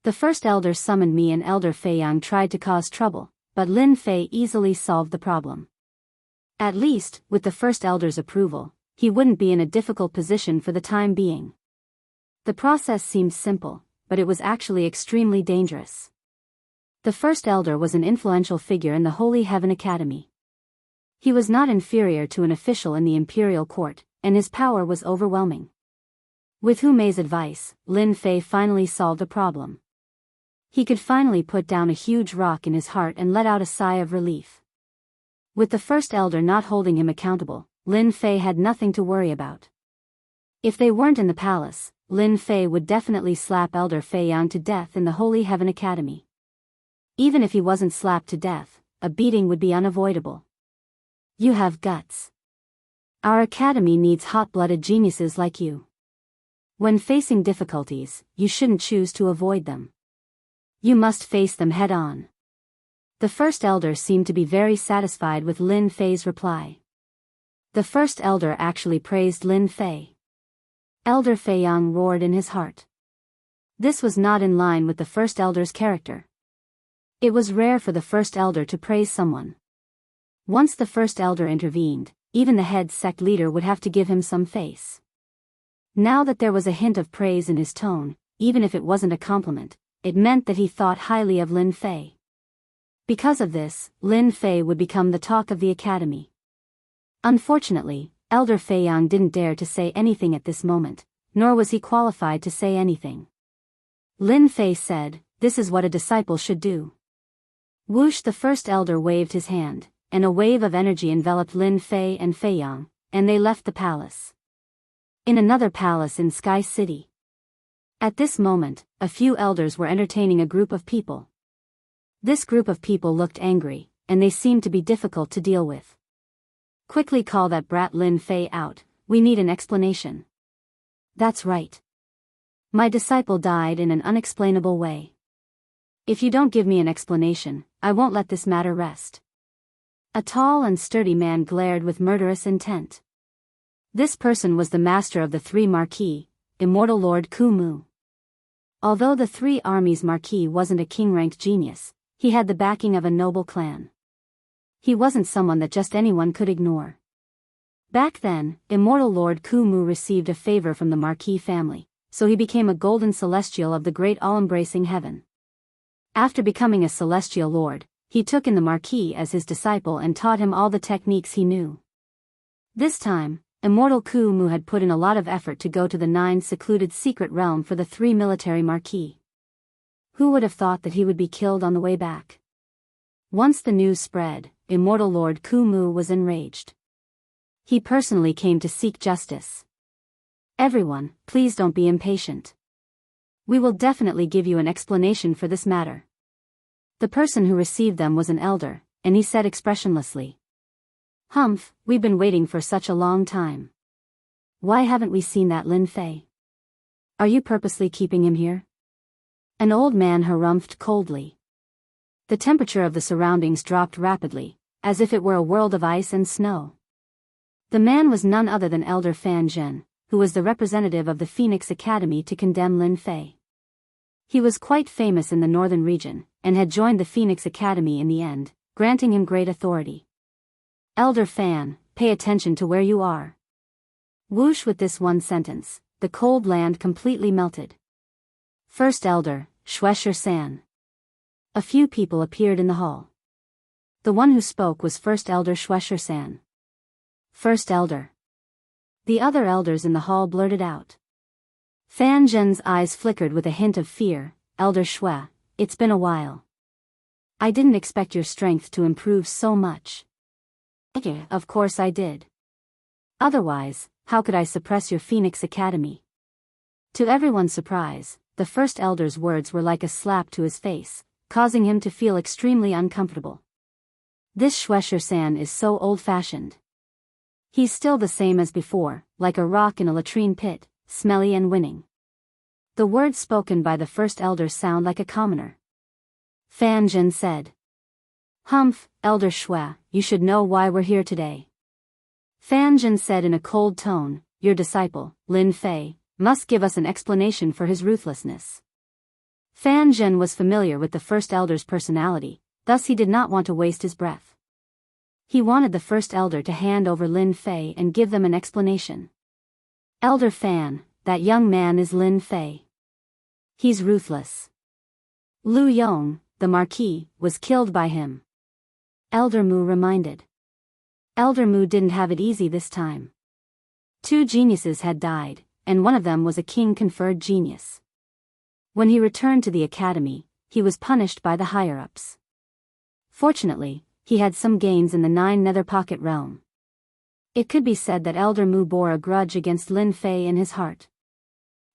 The first elder summoned me and Elder Fei Yang tried to cause trouble, but Lin Fei easily solved the problem. At least, with the first elder's approval, he wouldn't be in a difficult position for the time being. The process seemed simple, but it was actually extremely dangerous. The first elder was an influential figure in the Holy Heaven Academy. He was not inferior to an official in the imperial court, and his power was overwhelming. With Hu Mei's advice, Lin Fei finally solved the problem. He could finally put down a huge rock in his heart and let out a sigh of relief. With the first elder not holding him accountable, Lin Fei had nothing to worry about. If they weren't in the palace, Lin Fei would definitely slap Elder Fei Yang to death in the Holy Heaven Academy. Even if he wasn't slapped to death, a beating would be unavoidable. You have guts. Our academy needs hot-blooded geniuses like you. When facing difficulties, you shouldn't choose to avoid them. You must face them head-on. The first elder seemed to be very satisfied with Lin Fei's reply. The first elder actually praised Lin Fei. Elder Feiyang roared in his heart. This was not in line with the first elder's character. It was rare for the first elder to praise someone. Once the first elder intervened, even the head sect leader would have to give him some face. Now that there was a hint of praise in his tone, even if it wasn't a compliment, it meant that he thought highly of Lin Fei. Because of this, Lin Fei would become the talk of the academy. Unfortunately, Elder Feiyang didn't dare to say anything at this moment, nor was he qualified to say anything. Lin Fei said, "This is what a disciple should do." Whoosh! The first elder waved his hand, and a wave of energy enveloped Lin Fei and Feiyang, and they left the palace. In another palace in Sky City. At this moment, a few elders were entertaining a group of people. This group of people looked angry, and they seemed to be difficult to deal with. "Quickly call that brat Lin Fei out, we need an explanation." "That's right. My disciple died in an unexplainable way. If you don't give me an explanation, I won't let this matter rest." A tall and sturdy man glared with murderous intent. This person was the master of the three Marquis, Immortal Lord Kumu. Although the Three Armies Marquis wasn't a king-ranked genius, he had the backing of a noble clan. He wasn't someone that just anyone could ignore. Back then, Immortal Lord Kumu received a favor from the Marquis family, so he became a golden celestial of the great all-embracing heaven. After becoming a celestial lord, he took in the Marquis as his disciple and taught him all the techniques he knew. This time, Immortal Kumu had put in a lot of effort to go to the 9 secluded secret realm for the 3 military Marquis. Who would have thought that he would be killed on the way back? Once the news spread, Immortal Lord Kumu was enraged. He personally came to seek justice. "Everyone, please don't be impatient. We will definitely give you an explanation for this matter." The person who received them was an elder, and he said expressionlessly, "Humph, we've been waiting for such a long time. Why haven't we seen that Lin Fei? Are you purposely keeping him here?" An old man harumphed coldly. The temperature of the surroundings dropped rapidly, as if it were a world of ice and snow. The man was none other than Elder Fan Zhen, who was the representative of the Phoenix Academy to condemn Lin Fei. He was quite famous in the northern region, and had joined the Phoenix Academy in the end, granting him great authority. "Elder Fan, pay attention to where you are." Whoosh! With this one sentence, the cold land completely melted. First Elder, Shuesher San. A few people appeared in the hall. The one who spoke was First Elder Shuesher San. "First Elder." The other elders in the hall blurted out. Fan Zhen's eyes flickered with a hint of fear. "Elder Shui, it's been a while. I didn't expect your strength to improve so much." "Of course I did. Otherwise, how could I suppress your Phoenix Academy?" To everyone's surprise, the first elder's words were like a slap to his face, causing him to feel extremely uncomfortable. This Shuesher-san is so old-fashioned. He's still the same as before, like a rock in a latrine pit, smelly and winning. The words spoken by the first elder sound like a commoner. Fan Zhen said. "Humph, Elder Shui, you should know why we're here today." Fan Zhen said in a cold tone, "Your disciple, Lin Fei, must give us an explanation for his ruthlessness." Fan Zhen was familiar with the first elder's personality, thus he did not want to waste his breath. He wanted the first elder to hand over Lin Fei and give them an explanation. "Elder Fan, that young man is Lin Fei. He's ruthless. Lu Yong, the Marquis, was killed by him." Elder Mu reminded. Elder Mu didn't have it easy this time. 2 geniuses had died, and one of them was a king-conferred genius. When he returned to the academy, he was punished by the higher-ups. Fortunately, he had some gains in the 9 Nether Pocket realm. It could be said that Elder Mu bore a grudge against Lin Fei in his heart.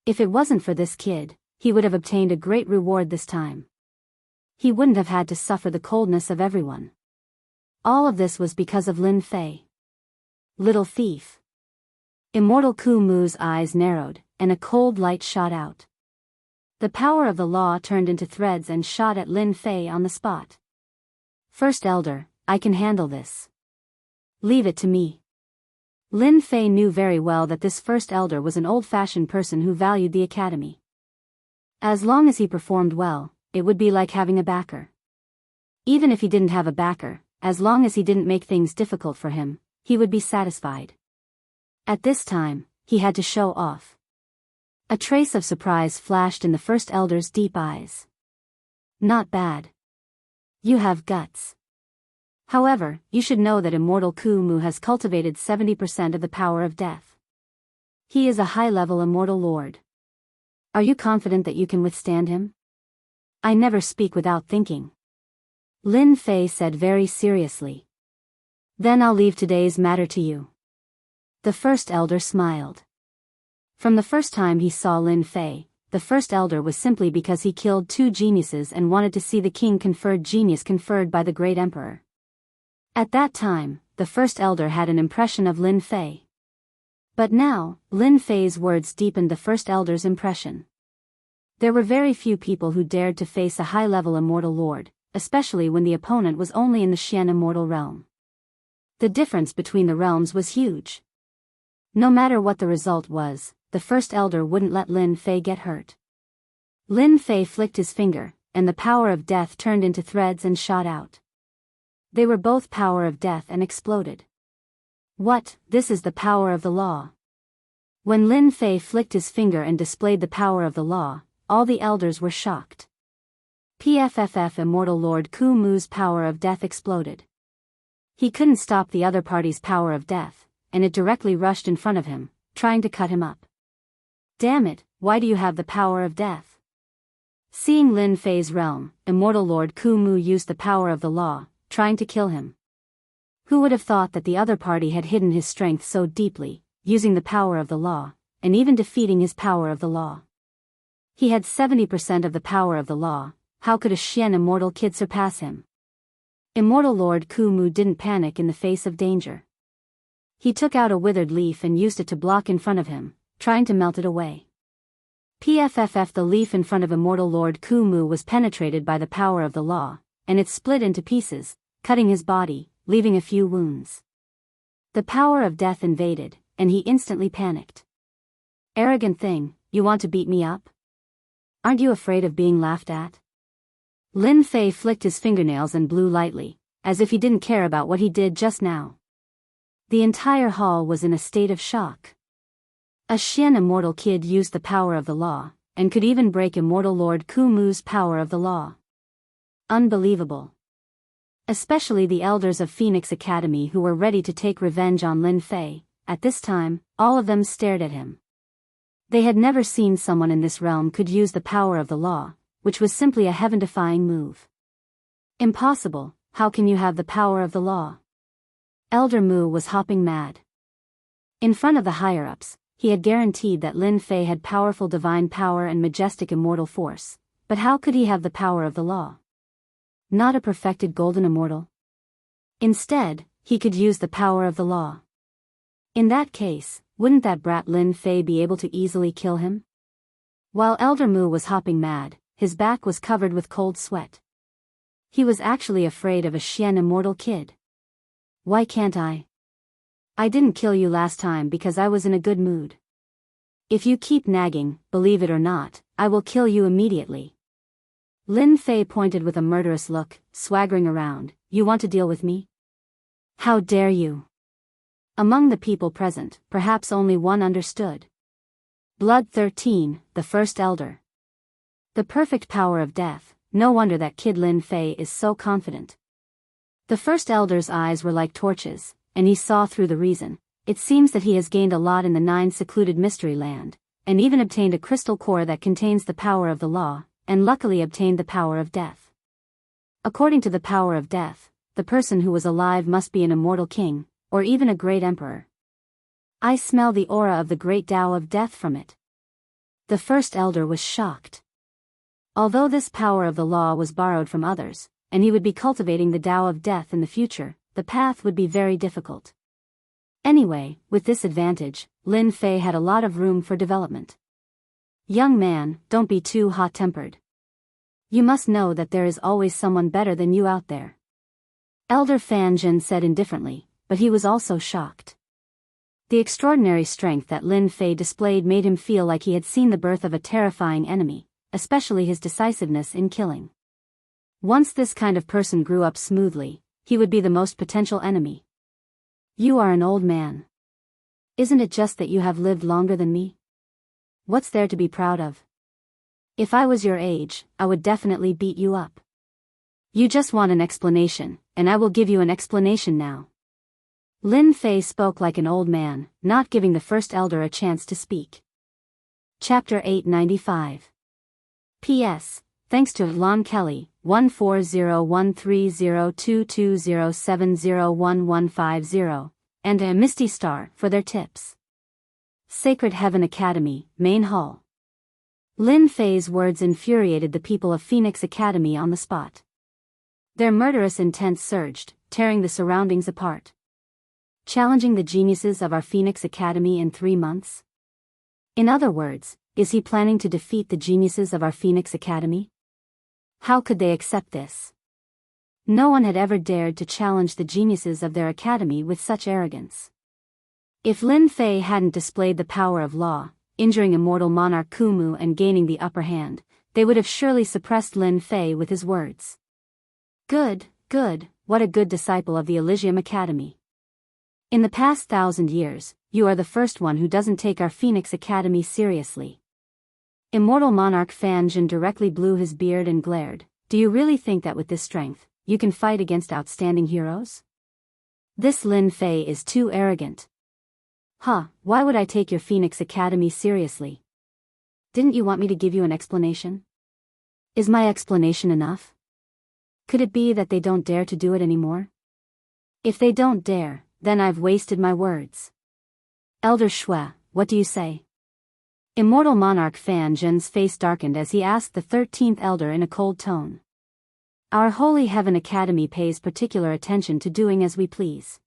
If it wasn't for this kid, he would have obtained a great reward this time. He wouldn't have had to suffer the coldness of everyone. All of this was because of Lin Fei. Little thief. Immortal Ku Mu's eyes narrowed, and a cold light shot out. The power of the law turned into threads and shot at Lin Fei on the spot. First Elder, I can handle this. Leave it to me. Lin Fei knew very well that this First Elder was an old-fashioned person who valued the academy. As long as he performed well, it would be like having a backer. Even if he didn't have a backer, as long as he didn't make things difficult for him, he would be satisfied. At this time, he had to show off. A trace of surprise flashed in the First Elder's deep eyes. Not bad. You have guts. However, you should know that Immortal Ku Mu has cultivated 70% of the power of death. He is a high-level immortal lord. Are you confident that you can withstand him? I never speak without thinking. Lin Fei said very seriously. Then I'll leave today's matter to you. The First Elder smiled. From the first time he saw Lin Fei, the First Elder was simply because he killed 2 geniuses and wanted to see the king-conferred genius conferred by the great emperor. At that time, the First Elder had an impression of Lin Fei. But now, Lin Fei's words deepened the First Elder's impression. There were very few people who dared to face a high-level immortal lord, especially when the opponent was only in the Xian immortal realm. The difference between the realms was huge. No matter what the result was, the First Elder wouldn't let Lin Fei get hurt. Lin Fei flicked his finger, and the power of death turned into threads and shot out. They were both power of death and exploded. What, this is the power of the law. When Lin Fei flicked his finger and displayed the power of the law, all the elders were shocked. PFFF Immortal Lord Ku Mu's power of death exploded. He couldn't stop the other party's power of death, and it directly rushed in front of him, trying to cut him up. Damn it, why do you have the power of death? Seeing Lin Fei's realm, Immortal Lord Ku Mu used the power of the law, trying to kill him. Who would have thought that the other party had hidden his strength so deeply, using the power of the law, and even defeating his power of the law? He had 70% of the power of the law. How could a Xian immortal kid surpass him? Immortal Lord Ku Mu didn't panic in the face of danger. He took out a withered leaf and used it to block in front of him, trying to melt it away. PFFF The leaf in front of Immortal Lord Ku Mu was penetrated by the power of the law, and it split into pieces, cutting his body, leaving a few wounds. The power of death invaded, and he instantly panicked. Arrogant thing, you want to beat me up? Aren't you afraid of being laughed at? Lin Fei flicked his fingernails and blew lightly, as if he didn't care about what he did just now. The entire hall was in a state of shock. A Xian immortal kid used the power of the law, and could even break Immortal Lord Ku Mu's power of the law. Unbelievable. Especially the elders of Phoenix Academy who were ready to take revenge on Lin Fei. At this time, all of them stared at him. They had never seen someone in this realm could use the power of the law, which was simply a heaven-defying move. Impossible, how can you have the power of the law? Elder Mu was hopping mad. In front of the higher-ups, he had guaranteed that Lin Fei had powerful divine power and majestic immortal force, but how could he have the power of the law? Not a perfected golden immortal. Instead, he could use the power of the law. In that case, wouldn't that brat Lin Fei be able to easily kill him? While Elder Mu was hopping mad, his back was covered with cold sweat. He was actually afraid of a Xian immortal kid. Why can't I? I didn't kill you last time because I was in a good mood. If you keep nagging, believe it or not, I will kill you immediately. Lin Fei pointed with a murderous look, swaggering around. You want to deal with me? How dare you? Among the people present, perhaps only one understood. Blood 13, the First Elder. The perfect power of death, no wonder that kid Lin Fei is so confident. The First Elder's eyes were like torches, and he saw through the reason. It seems that he has gained a lot in the 9 secluded mystery land, and even obtained a crystal core that contains the power of the law, and luckily obtained the power of death. According to the power of death, the person who was alive must be an immortal king, or even a great emperor. I smell the aura of the great Tao of death from it. The First Elder was shocked. Although this power of the law was borrowed from others, and he would be cultivating the Tao of death in the future, the path would be very difficult. Anyway, with this advantage, Lin Fei had a lot of room for development. Young man, don't be too hot-tempered. You must know that there is always someone better than you out there. Elder Fan Zhen said indifferently, but he was also shocked. The extraordinary strength that Lin Fei displayed made him feel like he had seen the birth of a terrifying enemy, especially his decisiveness in killing. Once this kind of person grew up smoothly, he would be the most potential enemy. You are an old man. Isn't it just that you have lived longer than me? What's there to be proud of? If I was your age, I would definitely beat you up. You just want an explanation, and I will give you an explanation now. Lin Fei spoke like an old man, not giving the first elder a chance to speak. Chapter 895. P.S. Thanks to Lon Kelly, 140130220701150, and a Misty Star for their tips. Sacred Heaven Academy, Main Hall. Lin Fei's words infuriated the people of Phoenix Academy on the spot. Their murderous intent surged, tearing the surroundings apart. Challenging the geniuses of our Phoenix Academy in 3 months? In other words, is he planning to defeat the geniuses of our Phoenix Academy? How could they accept this? No one had ever dared to challenge the geniuses of their academy with such arrogance. If Lin Fei hadn't displayed the power of law, injuring immortal monarch Kumu and gaining the upper hand, they would have surely suppressed Lin Fei with his words. Good, what a good disciple of the Elysium Academy. In the past 1,000 years, you are the first one who doesn't take our Phoenix Academy seriously. Immortal monarch Fan Zhen directly blew his beard and glared. Do you really think that with this strength, you can fight against outstanding heroes? This Lin Fei is too arrogant. Why would I take your Phoenix Academy seriously? Didn't you want me to give you an explanation? Is my explanation enough? Could it be that they don't dare to do it anymore? If they don't dare, then I've wasted my words. Elder Shui, what do you say? Immortal monarch Fan Zhen's face darkened as he asked the 13th elder in a cold tone. Our Holy Heaven Academy pays particular attention to doing as we please.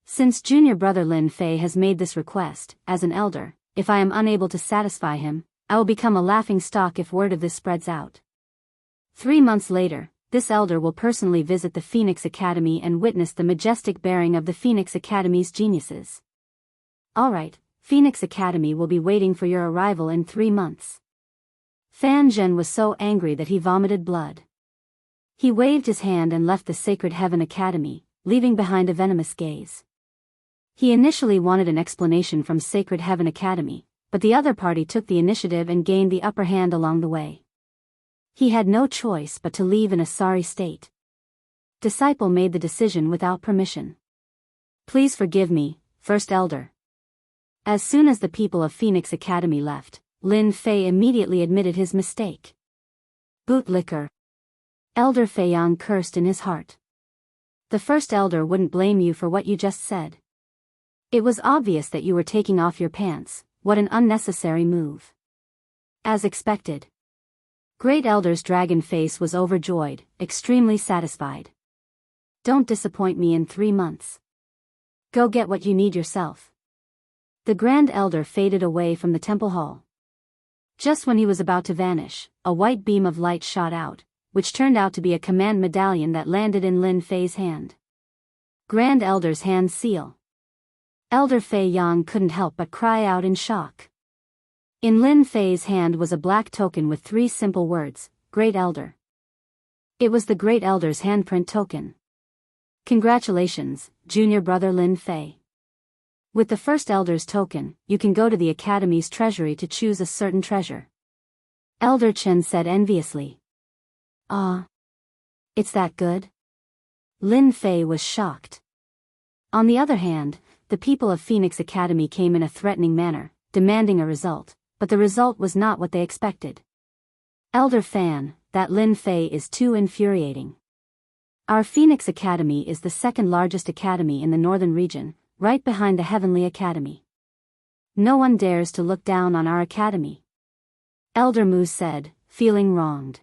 Since junior brother Lin Fei has made this request, as an elder, if I am unable to satisfy him, I will become a laughing stock if word of this spreads out. 3 months later, this elder will personally visit the Phoenix Academy and witness the majestic bearing of the Phoenix Academy's geniuses. Alright, Phoenix Academy will be waiting for your arrival in 3 months. Fan Zhen was so angry that he vomited blood. He waved his hand and left the Sacred Heaven Academy, leaving behind a venomous gaze. He initially wanted an explanation from Sacred Heaven Academy, but the other party took the initiative and gained the upper hand along the way. He had no choice but to leave in a sorry state. Disciple made the decision without permission. Please forgive me, First Elder. As soon as the people of Phoenix Academy left, Lin Fei immediately admitted his mistake. Bootlicker. Elder Feiyang cursed in his heart. The First Elder wouldn't blame you for what you just said. It was obvious that you were taking off your pants. What an unnecessary move. As expected. Great Elder's dragon face was overjoyed, extremely satisfied. Don't disappoint me in 3 months. Go get what you need yourself. The Grand Elder faded away from the temple hall. Just when he was about to vanish, a white beam of light shot out, which turned out to be a command medallion that landed in Lin Fei's hand. Grand Elder's hand seal. Elder Fei Yang couldn't help but cry out in shock. In Lin Fei's hand was a black token with 3 simple words, Great Elder. It was the Great Elder's handprint token. Congratulations, junior brother Lin Fei. With the First Elder's token, you can go to the Academy's treasury to choose a certain treasure. Elder Chen said enviously. It's that good? Lin Fei was shocked. On the other hand, the people of Phoenix Academy came in a threatening manner, demanding a result, but the result was not what they expected. Elder Fan, that Lin Fei is too infuriating. Our Phoenix Academy is the 2nd largest academy in the northern region, right behind the Heavenly Academy. No one dares to look down on our academy. Elder Mu said, feeling wronged.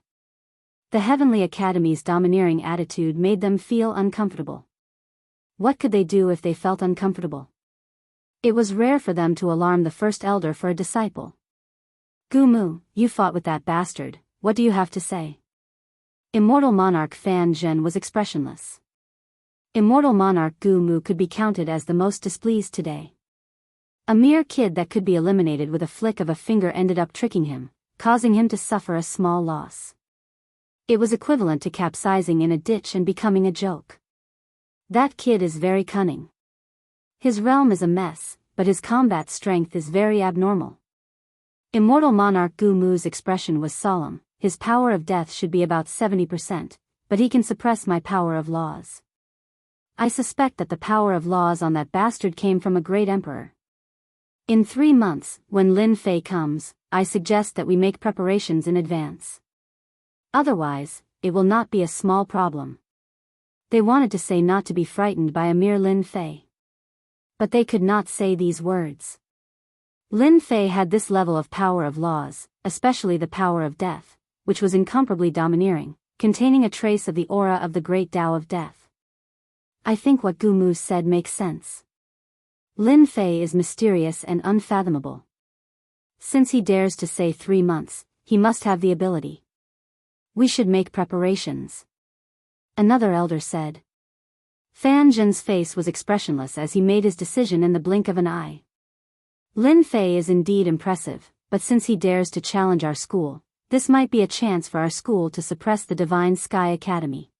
The Heavenly Academy's domineering attitude made them feel uncomfortable. What could they do if they felt uncomfortable? It was rare for them to alarm the First Elder for a disciple. Gumu, you fought with that bastard, what do you have to say? Immortal monarch Fan Zhen was expressionless. Immortal monarch Gumu could be counted as the most displeased today. A mere kid that could be eliminated with a flick of a finger ended up tricking him, causing him to suffer a small loss. It was equivalent to capsizing in a ditch and becoming a joke. That kid is very cunning. His realm is a mess, but his combat strength is very abnormal. Immortal monarch Gumu's expression was solemn. His power of death should be about 70%, but he can suppress my power of laws. I suspect that the power of laws on that bastard came from a great emperor. In 3 months, when Lin Fei comes, I suggest that we make preparations in advance. Otherwise, it will not be a small problem. They wanted to say not to be frightened by a mere Lin Fei. But they could not say these words. Lin Fei had this level of power of laws, especially the power of death, which was incomparably domineering, containing a trace of the aura of the great Tao of death. I think what Gumu said makes sense. Lin Fei is mysterious and unfathomable. Since he dares to say 3 months, he must have the ability. We should make preparations. Another elder said. Fan Zhen's face was expressionless as he made his decision in the blink of an eye. Lin Fei is indeed impressive, but since he dares to challenge our school, this might be a chance for our school to suppress the Divine Sky Academy.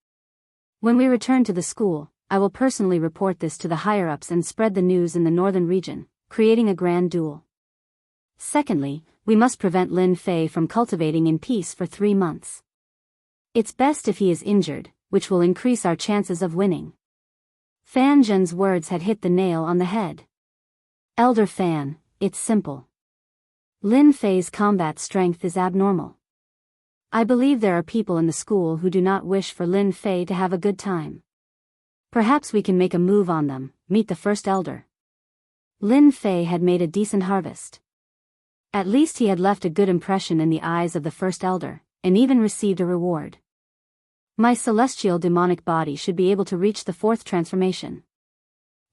When we return to the school, I will personally report this to the higher-ups and spread the news in the northern region, creating a grand duel. Secondly, we must prevent Lin Fei from cultivating in peace for 3 months. It's best if he is injured, which will increase our chances of winning. Fan Zhen's words had hit the nail on the head. Elder Fan, it's simple. Lin Fei's combat strength is abnormal. I believe there are people in the school who do not wish for Lin Fei to have a good time. Perhaps we can make a move on them, meet the first elder. Lin Fei had made a decent harvest. At least he had left a good impression in the eyes of the first elder, and even received a reward. My celestial demonic body should be able to reach the 4th transformation.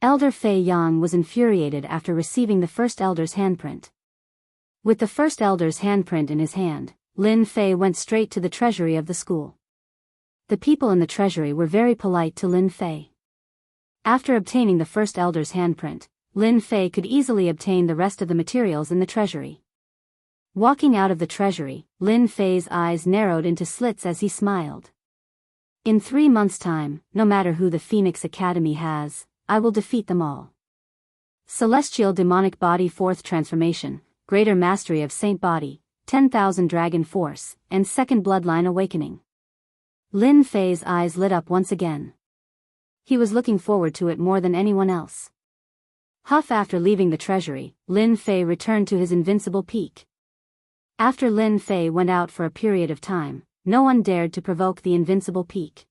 Elder Fei Yang was infuriated after receiving the first elder's handprint. With the first elder's handprint in his hand, Lin Fei went straight to the treasury of the school. The people in the treasury were very polite to Lin Fei. After obtaining the first elder's handprint, Lin Fei could easily obtain the rest of the materials in the treasury. Walking out of the treasury, Lin Fei's eyes narrowed into slits as he smiled. In 3 months' time, no matter who the Phoenix Academy has, I will defeat them all. Celestial Demonic Body 4th Transformation, Greater Mastery of Saint Body, 10,000 Dragon Force, and Second Bloodline Awakening. Lin Fei's eyes lit up once again. He was looking forward to it more than anyone else. After leaving the treasury, Lin Fei returned to his invincible peak. After Lin Fei went out for a period of time, no one dared to provoke the invincible peak.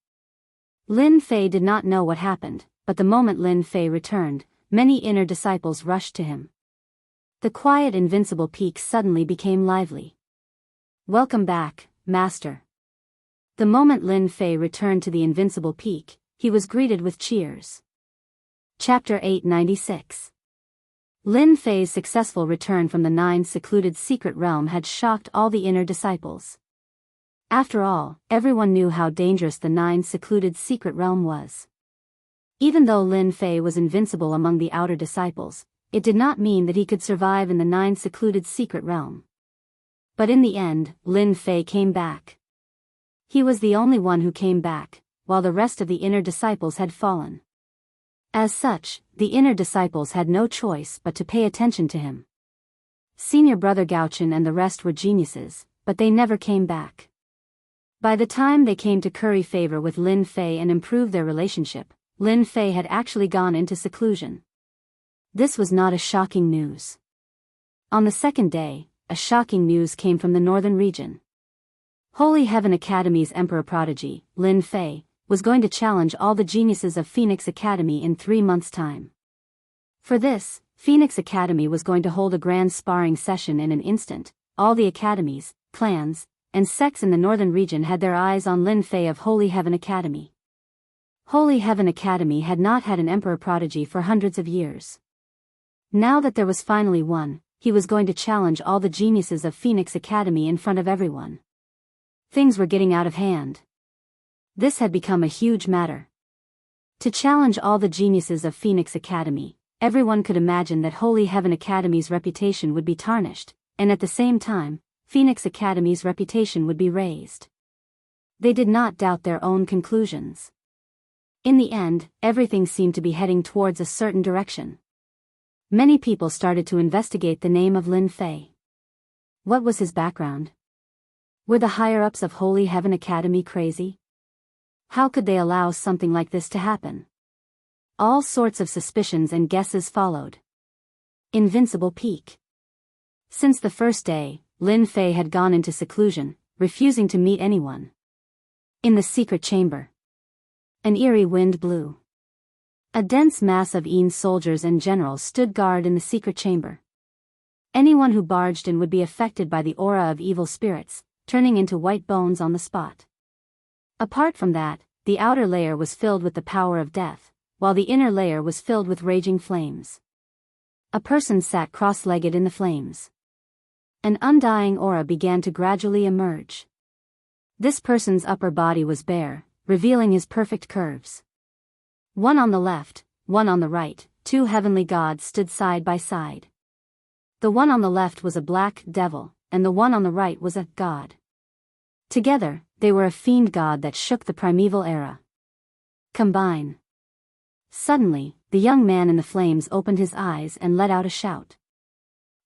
Lin Fei did not know what happened, but the moment Lin Fei returned, many inner disciples rushed to him. The quiet invincible peak suddenly became lively. Welcome back, Master. The moment Lin Fei returned to the invincible peak, he was greeted with cheers. Chapter 896. Lin Fei's successful return from the 9 secluded secret realm had shocked all the inner disciples. After all, everyone knew how dangerous the 9 secluded secret realm was. Even though Lin Fei was invincible among the outer disciples, it did not mean that he could survive in the 9 secluded secret realm. But in the end, Lin Fei came back. He was the only one who came back, while the rest of the inner disciples had fallen. As such, the inner disciples had no choice but to pay attention to him. Senior brother Gaochen and the rest were geniuses, but they never came back. By the time they came to curry favor with Lin Fei and improve their relationship, Lin Fei had actually gone into seclusion. This was not a shocking news. On the second day, a shocking news came from the northern region. Holy Heaven Academy's Emperor Prodigy, Lin Fei, was going to challenge all the geniuses of Phoenix Academy in 3 months' time. For this, Phoenix Academy was going to hold a grand sparring session in an instant. All the academies, clans, and sects in the northern region had their eyes on Lin Fei of Holy Heaven Academy. Holy Heaven Academy had not had an Emperor Prodigy for hundreds of years. Now that there was finally one, he was going to challenge all the geniuses of Phoenix Academy in front of everyone. Things were getting out of hand. This had become a huge matter. To challenge all the geniuses of Phoenix Academy, everyone could imagine that Holy Heaven Academy's reputation would be tarnished, and at the same time, Phoenix Academy's reputation would be raised. They did not doubt their own conclusions. In the end, everything seemed to be heading towards a certain direction. Many people started to investigate the name of Lin Fei. What was his background? Were the higher-ups of Holy Heaven Academy crazy? How could they allow something like this to happen? All sorts of suspicions and guesses followed. Invincible Peak. Since the first day, Lin Fei had gone into seclusion, refusing to meet anyone. In the secret chamber, an eerie wind blew. A dense mass of Yin soldiers and generals stood guard in the secret chamber. Anyone who barged in would be affected by the aura of evil spirits, turning into white bones on the spot. Apart from that, the outer layer was filled with the power of death, while the inner layer was filled with raging flames. A person sat cross-legged in the flames. An undying aura began to gradually emerge. This person's upper body was bare, revealing his perfect curves. One on the left, one on the right, two heavenly gods stood side by side. The one on the left was a black devil, and the one on the right was a god. Together, they were a fiend god that shook the primeval era. Combine. Suddenly, the young man in the flames opened his eyes and let out a shout.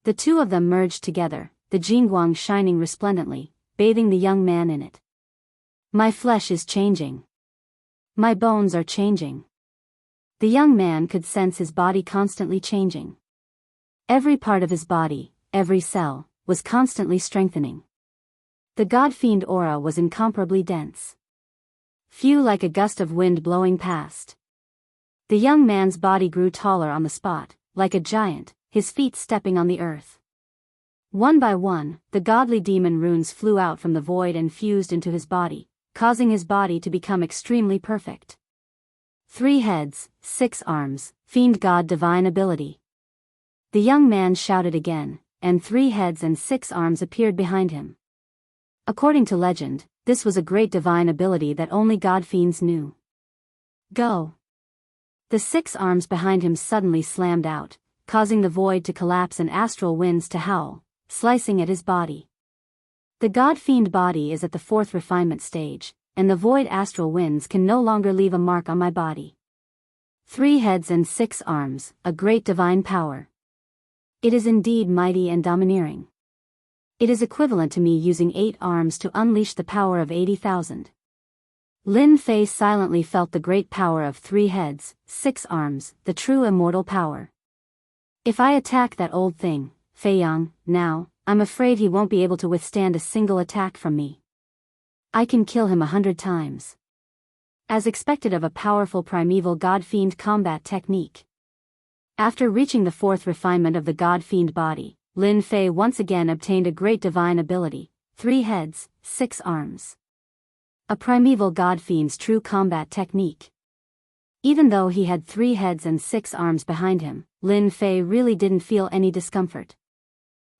The two of them merged together, the Jianghu shining resplendently, bathing the young man in it. My flesh is changing. My bones are changing. The young man could sense his body constantly changing. Every part of his body, every cell, was constantly strengthening. The god-fiend aura was incomparably dense. Few like a gust of wind blowing past. The young man's body grew taller on the spot, like a giant, his feet stepping on the earth. One by one, the godly demon runes flew out from the void and fused into his body, causing his body to become extremely perfect. 3 heads, 6 arms, fiend god divine ability. The young man shouted again, and 3 heads and 6 arms appeared behind him. According to legend, this was a great divine ability that only god fiends knew. Go! The 6 arms behind him suddenly slammed out, causing the void to collapse and astral winds to howl, slicing at his body. The god-fiend body is at the 4th refinement stage, and the void astral winds can no longer leave a mark on my body. 3 heads and 6 arms, a great divine power. It is indeed mighty and domineering. It is equivalent to me using 8 arms to unleash the power of 80,000. Lin Fei silently felt the great power of 3 heads, 6 arms, the true immortal power. If I attack that old thing, Fei Yang, now, I'm afraid he won't be able to withstand a single attack from me. I can kill him 100 times. As expected of a powerful primeval god-fiend combat technique. After reaching the 4th refinement of the god-fiend body, Lin Fei once again obtained a great divine ability, 3 heads, 6 arms. A primeval god-fiend's true combat technique. Even though he had 3 heads and 6 arms behind him, Lin Fei really didn't feel any discomfort.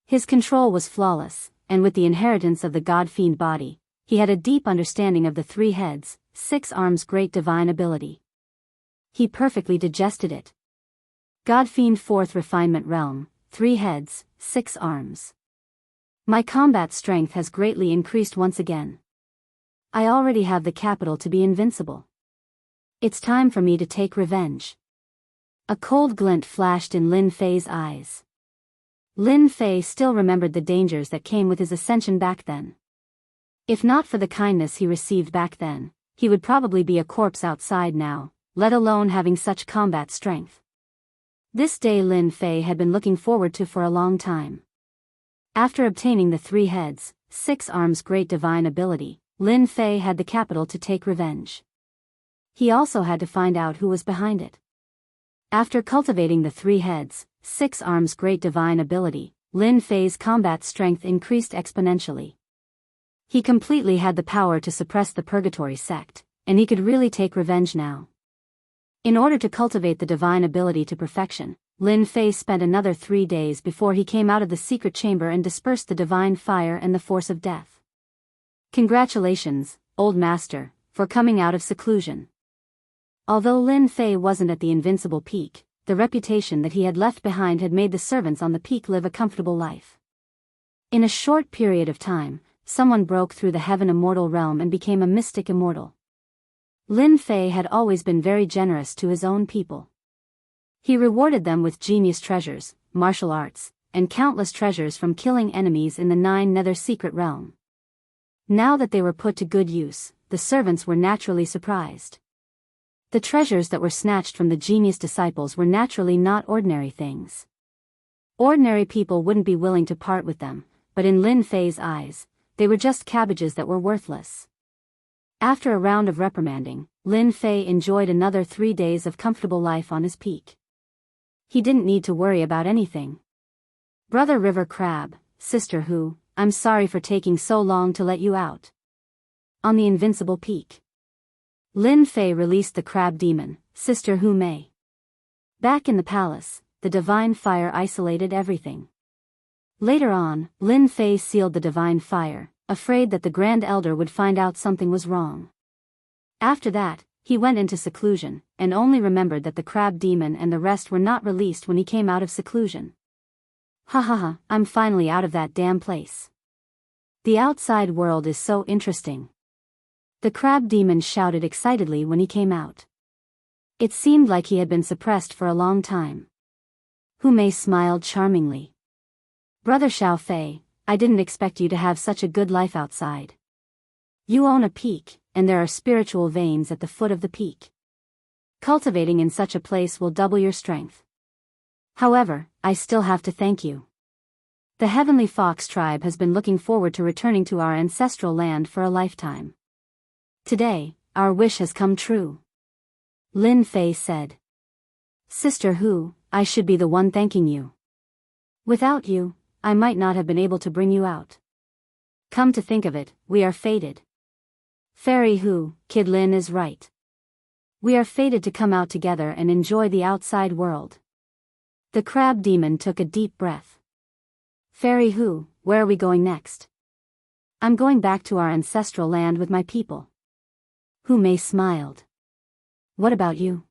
His control was flawless, and with the inheritance of the god-fiend body, he had a deep understanding of the 3 heads, 6 arms great divine ability. He perfectly digested it. God-fiend 4th refinement realm, 3 heads, 6 arms. My combat strength has greatly increased once again. I already have the capital to be invincible. It's time for me to take revenge. A cold glint flashed in Lin Fei's eyes. Lin Fei still remembered the dangers that came with his ascension back then. If not for the kindness he received back then, he would probably be a corpse outside now, let alone having such combat strength. This day Lin Fei had been looking forward to for a long time. After obtaining the 3 heads, 6 arms great divine ability, Lin Fei had the capital to take revenge. He also had to find out who was behind it. After cultivating the 3 heads, 6 arms great divine ability, Lin Fei's combat strength increased exponentially. He completely had the power to suppress the purgatory sect, and he could really take revenge now. In order to cultivate the divine ability to perfection, Lin Fei spent another 3 days before he came out of the secret chamber and dispersed the divine fire and the force of death. Congratulations, old master, for coming out of seclusion. Although Lin Fei wasn't at the invincible peak, the reputation that he had left behind had made the servants on the peak live a comfortable life. In a short period of time, someone broke through the heaven immortal realm and became a mystic immortal. Lin Fei had always been very generous to his own people. He rewarded them with genius treasures, martial arts, and countless treasures from killing enemies in the 9 nether secret realm. Now that they were put to good use, the servants were naturally surprised. The treasures that were snatched from the genius disciples were naturally not ordinary things. Ordinary people wouldn't be willing to part with them, but in Lin Fei's eyes, they were just cabbages that were worthless. After a round of reprimanding, Lin Fei enjoyed another 3 days of comfortable life on his peak. He didn't need to worry about anything. Brother River Crab, Sister Hu, I'm sorry for taking so long to let you out. On the invincible peak. Lin Fei released the crab demon, Sister Hu Mei. Back in the palace, the divine fire isolated everything. Later on, Lin Fei sealed the divine fire, afraid that the Grand Elder would find out something was wrong. After that, he went into seclusion, and only remembered that the crab demon and the rest were not released when he came out of seclusion. Ha ha ha, I'm finally out of that damn place. The outside world is so interesting. The crab demon shouted excitedly when he came out. It seemed like he had been suppressed for a long time. Hu Mei smiled charmingly. Brother Xiao Fei, I didn't expect you to have such a good life outside. You own a peak, and there are spiritual veins at the foot of the peak. Cultivating in such a place will double your strength. However, I still have to thank you. The Heavenly Fox tribe has been looking forward to returning to our ancestral land for a lifetime. Today, our wish has come true. Lin Fei said. Sister Hu, I should be the one thanking you. Without you, I might not have been able to bring you out. Come to think of it, we are fated. Fairy Hu, Kid Lin is right. We are fated to come out together and enjoy the outside world. The crab demon took a deep breath. Fairy Hu, where are we going next? I'm going back to our ancestral land with my people. Hu Mei smiled. What about you?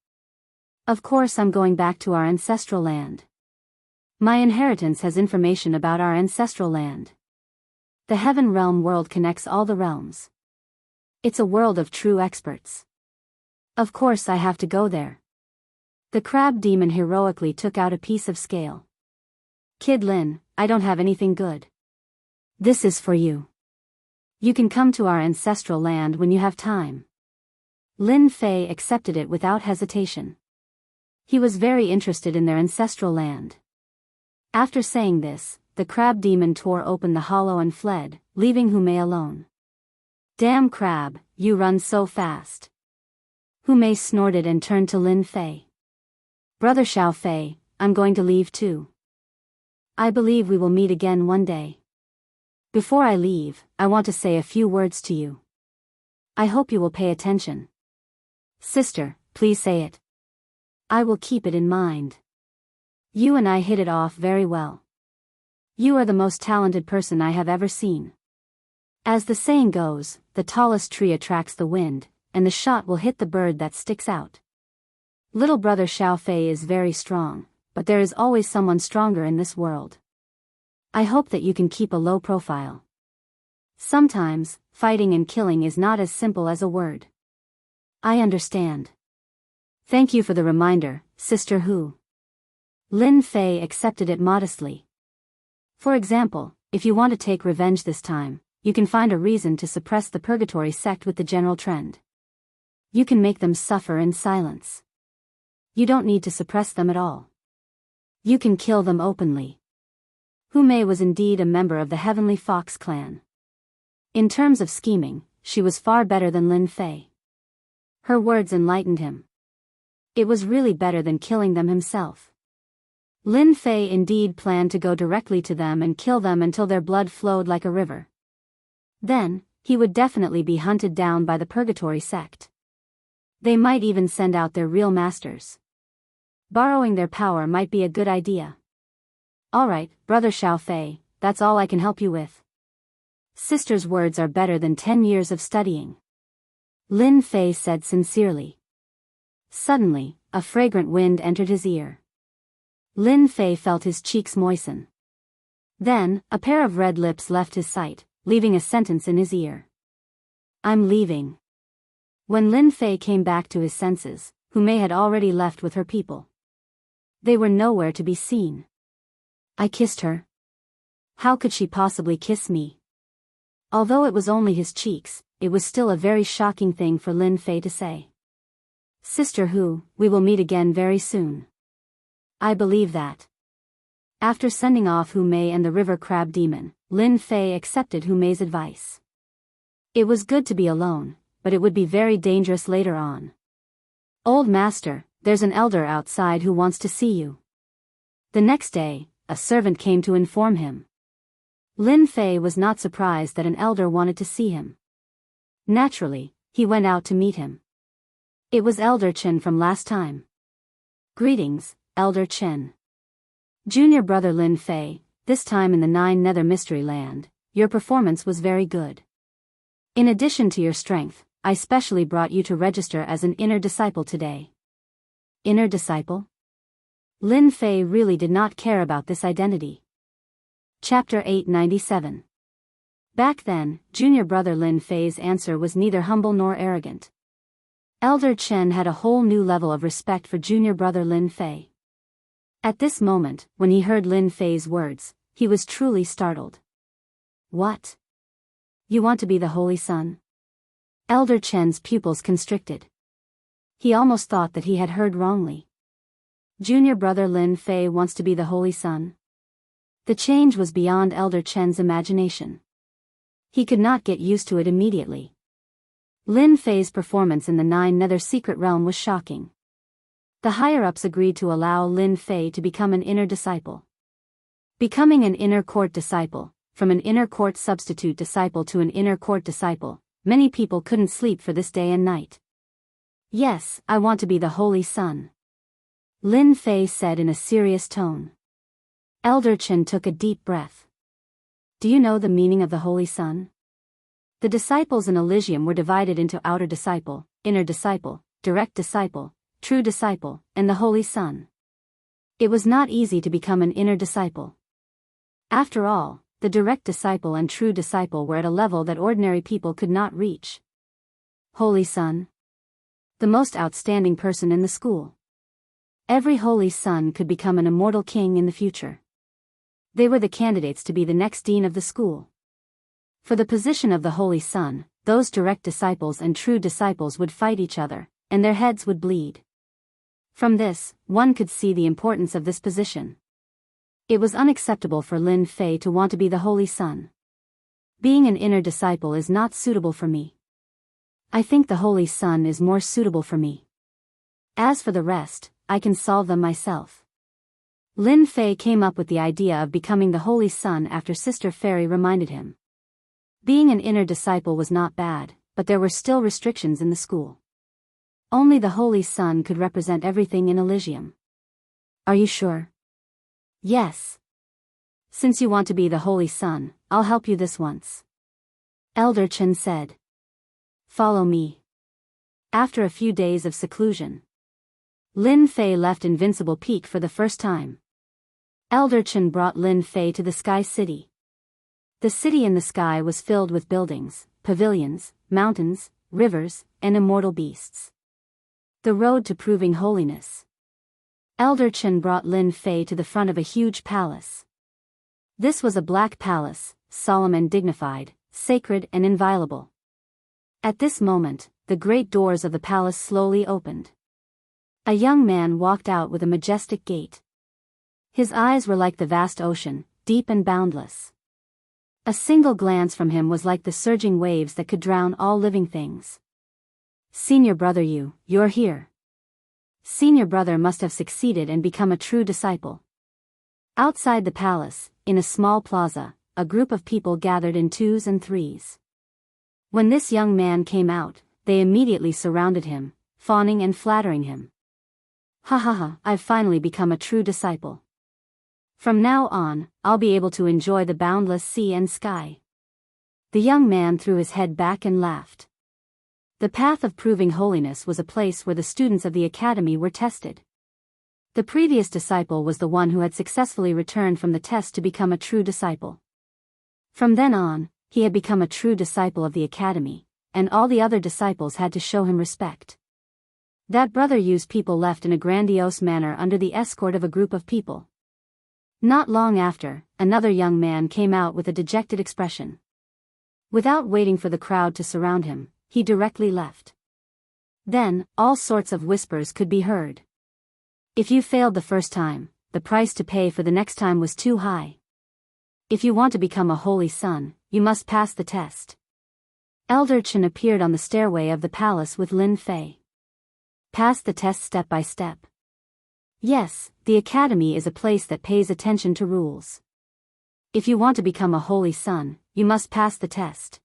Of course I'm going back to our ancestral land. My inheritance has information about our ancestral land. The Heaven Realm world connects all the realms. It's a world of true experts. Of course I have to go there. The crab demon heroically took out a piece of scale. Kid Lin, I don't have anything good. This is for you. You can come to our ancestral land when you have time. Lin Fei accepted it without hesitation. He was very interested in their ancestral land. After saying this, the crab demon tore open the hollow and fled, leaving Hu Mei alone. Damn crab, you run so fast. Hu Mei snorted and turned to Lin Fei. Brother Xiao Fei, I'm going to leave too. I believe we will meet again one day. Before I leave, I want to say a few words to you. I hope you will pay attention. Sister, please say it. I will keep it in mind. You and I hit it off very well. You are the most talented person I have ever seen. As the saying goes, the tallest tree attracts the wind, and the shot will hit the bird that sticks out. Little brother Xiao Fei is very strong, but there is always someone stronger in this world. I hope that you can keep a low profile. Sometimes, fighting and killing is not as simple as a word. I understand. Thank you for the reminder, Sister Hu. Lin Fei accepted it modestly. For example, if you want to take revenge this time, you can find a reason to suppress the purgatory sect with the general trend. You can make them suffer in silence. You don't need to suppress them at all. You can kill them openly. Hu Mei was indeed a member of the Heavenly Fox clan. In terms of scheming, she was far better than Lin Fei. Her words enlightened him. It was really better than killing them himself. Lin Fei indeed planned to go directly to them and kill them until their blood flowed like a river. Then, he would definitely be hunted down by the purgatory sect. They might even send out their real masters. Borrowing their power might be a good idea. Alright, Brother Xiaofei, that's all I can help you with. Sister's words are better than 10 years of studying. Lin Fei said sincerely. Suddenly, a fragrant wind entered his ear. Lin Fei felt his cheeks moisten. Then, a pair of red lips left his sight, leaving a sentence in his ear. I'm leaving. When Lin Fei came back to his senses, Hu Mei had already left with her people. They were nowhere to be seen. I kissed her. How could she possibly kiss me? Although it was only his cheeks, it was still a very shocking thing for Lin Fei to say. Sister Hu, we will meet again very soon. I believe that. After sending off Hu Mei and the river crab demon, Lin Fei accepted Hu Mei's advice. It was good to be alone, but it would be very dangerous later on. Old master, there's an elder outside who wants to see you. The next day, a servant came to inform him. Lin Fei was not surprised that an elder wanted to see him. Naturally, he went out to meet him. It was Elder Chen from last time. Greetings, Elder Chen. Junior brother Lin Fei, this time in the Nine Nether Mystery Land, your performance was very good. In addition to your strength, I specially brought you to register as an inner disciple today. Inner disciple? Lin Fei really did not care about this identity. Chapter 897. Back then, junior brother Lin Fei's answer was neither humble nor arrogant. Elder Chen had a whole new level of respect for junior brother Lin Fei. At this moment, when he heard Lin Fei's words, he was truly startled. What? You want to be the Holy Son? Elder Chen's pupils constricted. He almost thought that he had heard wrongly. Junior brother Lin Fei wants to be the Holy Son? The change was beyond Elder Chen's imagination. He could not get used to it immediately. Lin Fei's performance in the Nine Nether Secret Realm was shocking. The higher-ups agreed to allow Lin Fei to become an inner disciple. Becoming an inner court disciple, from an inner court substitute disciple to an inner court disciple, many people couldn't sleep for this day and night. Yes, I want to be the Holy Son. Lin Fei said in a serious tone. Elder Chen took a deep breath. Do you know the meaning of the Holy Son? The disciples in Elysium were divided into outer disciple, inner disciple, direct disciple, true disciple, and the Holy Son. It was not easy to become an inner disciple. After all, the direct disciple and true disciple were at a level that ordinary people could not reach. Holy Son. The most outstanding person in the school. Every Holy Son could become an immortal king in the future. They were the candidates to be the next dean of the school. For the position of the Holy Son, those direct disciples and true disciples would fight each other, and their heads would bleed. From this, one could see the importance of this position. It was unacceptable for Lin Fei to want to be the Holy Son. Being an inner disciple is not suitable for me. I think the Holy Son is more suitable for me. As for the rest, I can solve them myself. Lin Fei came up with the idea of becoming the Holy Son after Sister Fairy reminded him. Being an inner disciple was not bad, but there were still restrictions in the school. Only the Holy Son could represent everything in Elysium. Are you sure? Yes. Since you want to be the Holy Son, I'll help you this once. Elder Chen said. Follow me. After a few days of seclusion, Lin Fei left Invincible Peak for the first time. Elder Chen brought Lin Fei to the Sky City. The city in the sky was filled with buildings, pavilions, mountains, rivers, and immortal beasts. The road to proving holiness. Elder Chen brought Lin Fei to the front of a huge palace. This was a black palace, solemn and dignified, sacred and inviolable. At this moment, the great doors of the palace slowly opened. A young man walked out with a majestic gait. His eyes were like the vast ocean, deep and boundless. A single glance from him was like the surging waves that could drown all living things. Senior brother, you're here. Senior brother must have succeeded and become a true disciple. Outside the palace, in a small plaza, a group of people gathered in twos and threes. When this young man came out, they immediately surrounded him, fawning and flattering him. Ha ha ha, I've finally become a true disciple. From now on, I'll be able to enjoy the boundless sea and sky. The young man threw his head back and laughed. The path of proving holiness was a place where the students of the academy were tested. The previous disciple was the one who had successfully returned from the test to become a true disciple. From then on, he had become a true disciple of the academy, and all the other disciples had to show him respect. That brother used people left in a grandiose manner under the escort of a group of people. Not long after, another young man came out with a dejected expression. Without waiting for the crowd to surround him, he directly left. Then, all sorts of whispers could be heard. If you failed the first time, the price to pay for the next time was too high. If you want to become a holy son, you must pass the test. Elder Chen appeared on the stairway of the palace with Lin Fei. Pass the test step by step. Yes, the academy is a place that pays attention to rules. If you want to become a holy son, you must pass the test.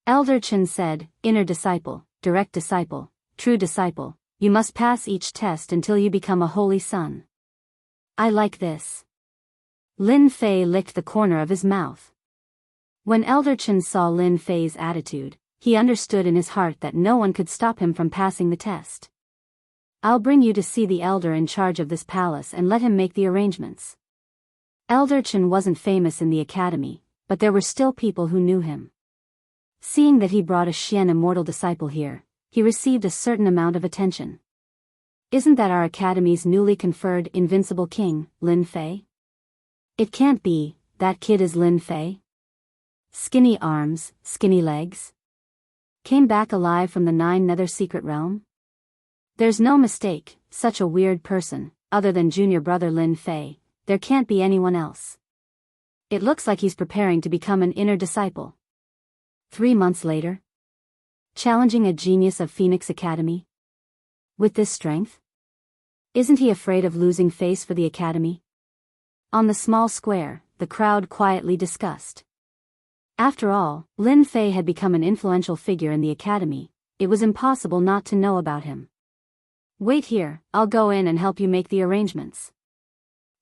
Elder Chen said, inner disciple, direct disciple, true disciple, you must pass each test until you become a holy son. I like this. Lin Fei licked the corner of his mouth. When Elder Chen saw Lin Fei's attitude, he understood in his heart that no one could stop him from passing the test. I'll bring you to see the elder in charge of this palace and let him make the arrangements. Elder Chen wasn't famous in the academy, but there were still people who knew him. Seeing that he brought a Xian immortal disciple here, he received a certain amount of attention. Isn't that our academy's newly conferred invincible king, Lin Fei? It can't be, that kid is Lin Fei. Skinny arms, skinny legs. Came back alive from the 9 Nether secret realm? There's no mistake, such a weird person, other than junior brother Lin Fei, there can't be anyone else. It looks like he's preparing to become an inner disciple. 3 months later? Challenging a genius of Phoenix Academy? With this strength? Isn't he afraid of losing face for the academy? On the small square, the crowd quietly discussed. After all, Lin Fei had become an influential figure in the academy, it was impossible not to know about him. Wait here, I'll go in and help you make the arrangements.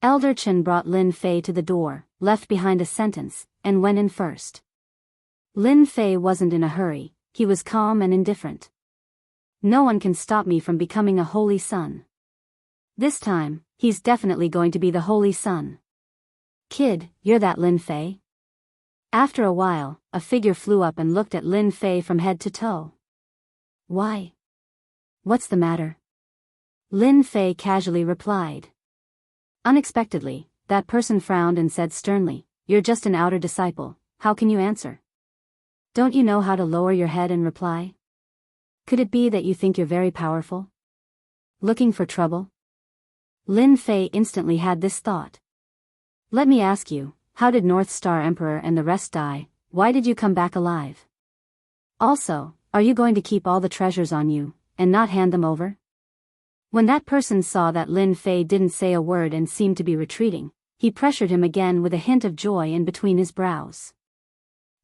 Elder Chen brought Lin Fei to the door, left behind a sentence, and went in first. Lin Fei wasn't in a hurry, he was calm and indifferent. No one can stop me from becoming a holy son. This time, he's definitely going to be the holy son. Kid, you're that Lin Fei? After a while, a figure flew up and looked at Lin Fei from head to toe. Why? What's the matter? Lin Fei casually replied. Unexpectedly, that person frowned and said sternly, you're just an outer disciple, how can you answer? Don't you know how to lower your head and reply? Could it be that you think you're very powerful? Looking for trouble? Lin Fei instantly had this thought. Let me ask you, how did North Star Emperor and the rest die, why did you come back alive? Also, are you going to keep all the treasures on you, and not hand them over? When that person saw that Lin Fei didn't say a word and seemed to be retreating, he pressured him again with a hint of joy in between his brows.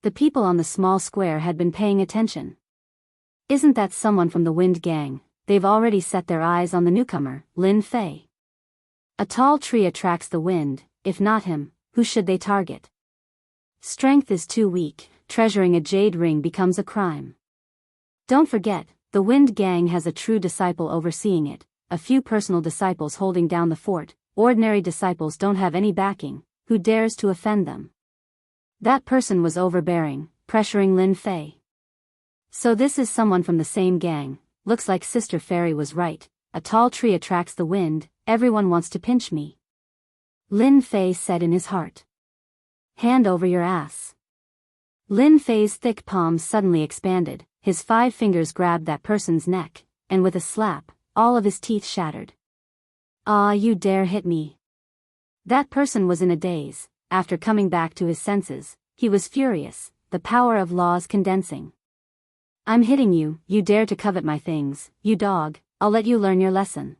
The people on the small square had been paying attention. Isn't that someone from the Wind Gang? They've already set their eyes on the newcomer, Lin Fei. A tall tree attracts the wind, if not him, who should they target? Strength is too weak, treasuring a jade ring becomes a crime. Don't forget, the Wind Gang has a true disciple overseeing it, a few personal disciples holding down the fort, ordinary disciples don't have any backing, who dares to offend them? That person was overbearing, pressuring Lin Fei. So this is someone from the same gang, looks like Sister Fairy was right, a tall tree attracts the wind, everyone wants to pinch me. Lin Fei said in his heart. Hand over your ass. Lin Fei's thick palms suddenly expanded, his 5 fingers grabbed that person's neck, and with a slap, all of his teeth shattered. Ah, you dare hit me. That person was in a daze, after coming back to his senses, he was furious, the power of laws condensing. I'm hitting you, you dare to covet my things, you dog, I'll let you learn your lesson.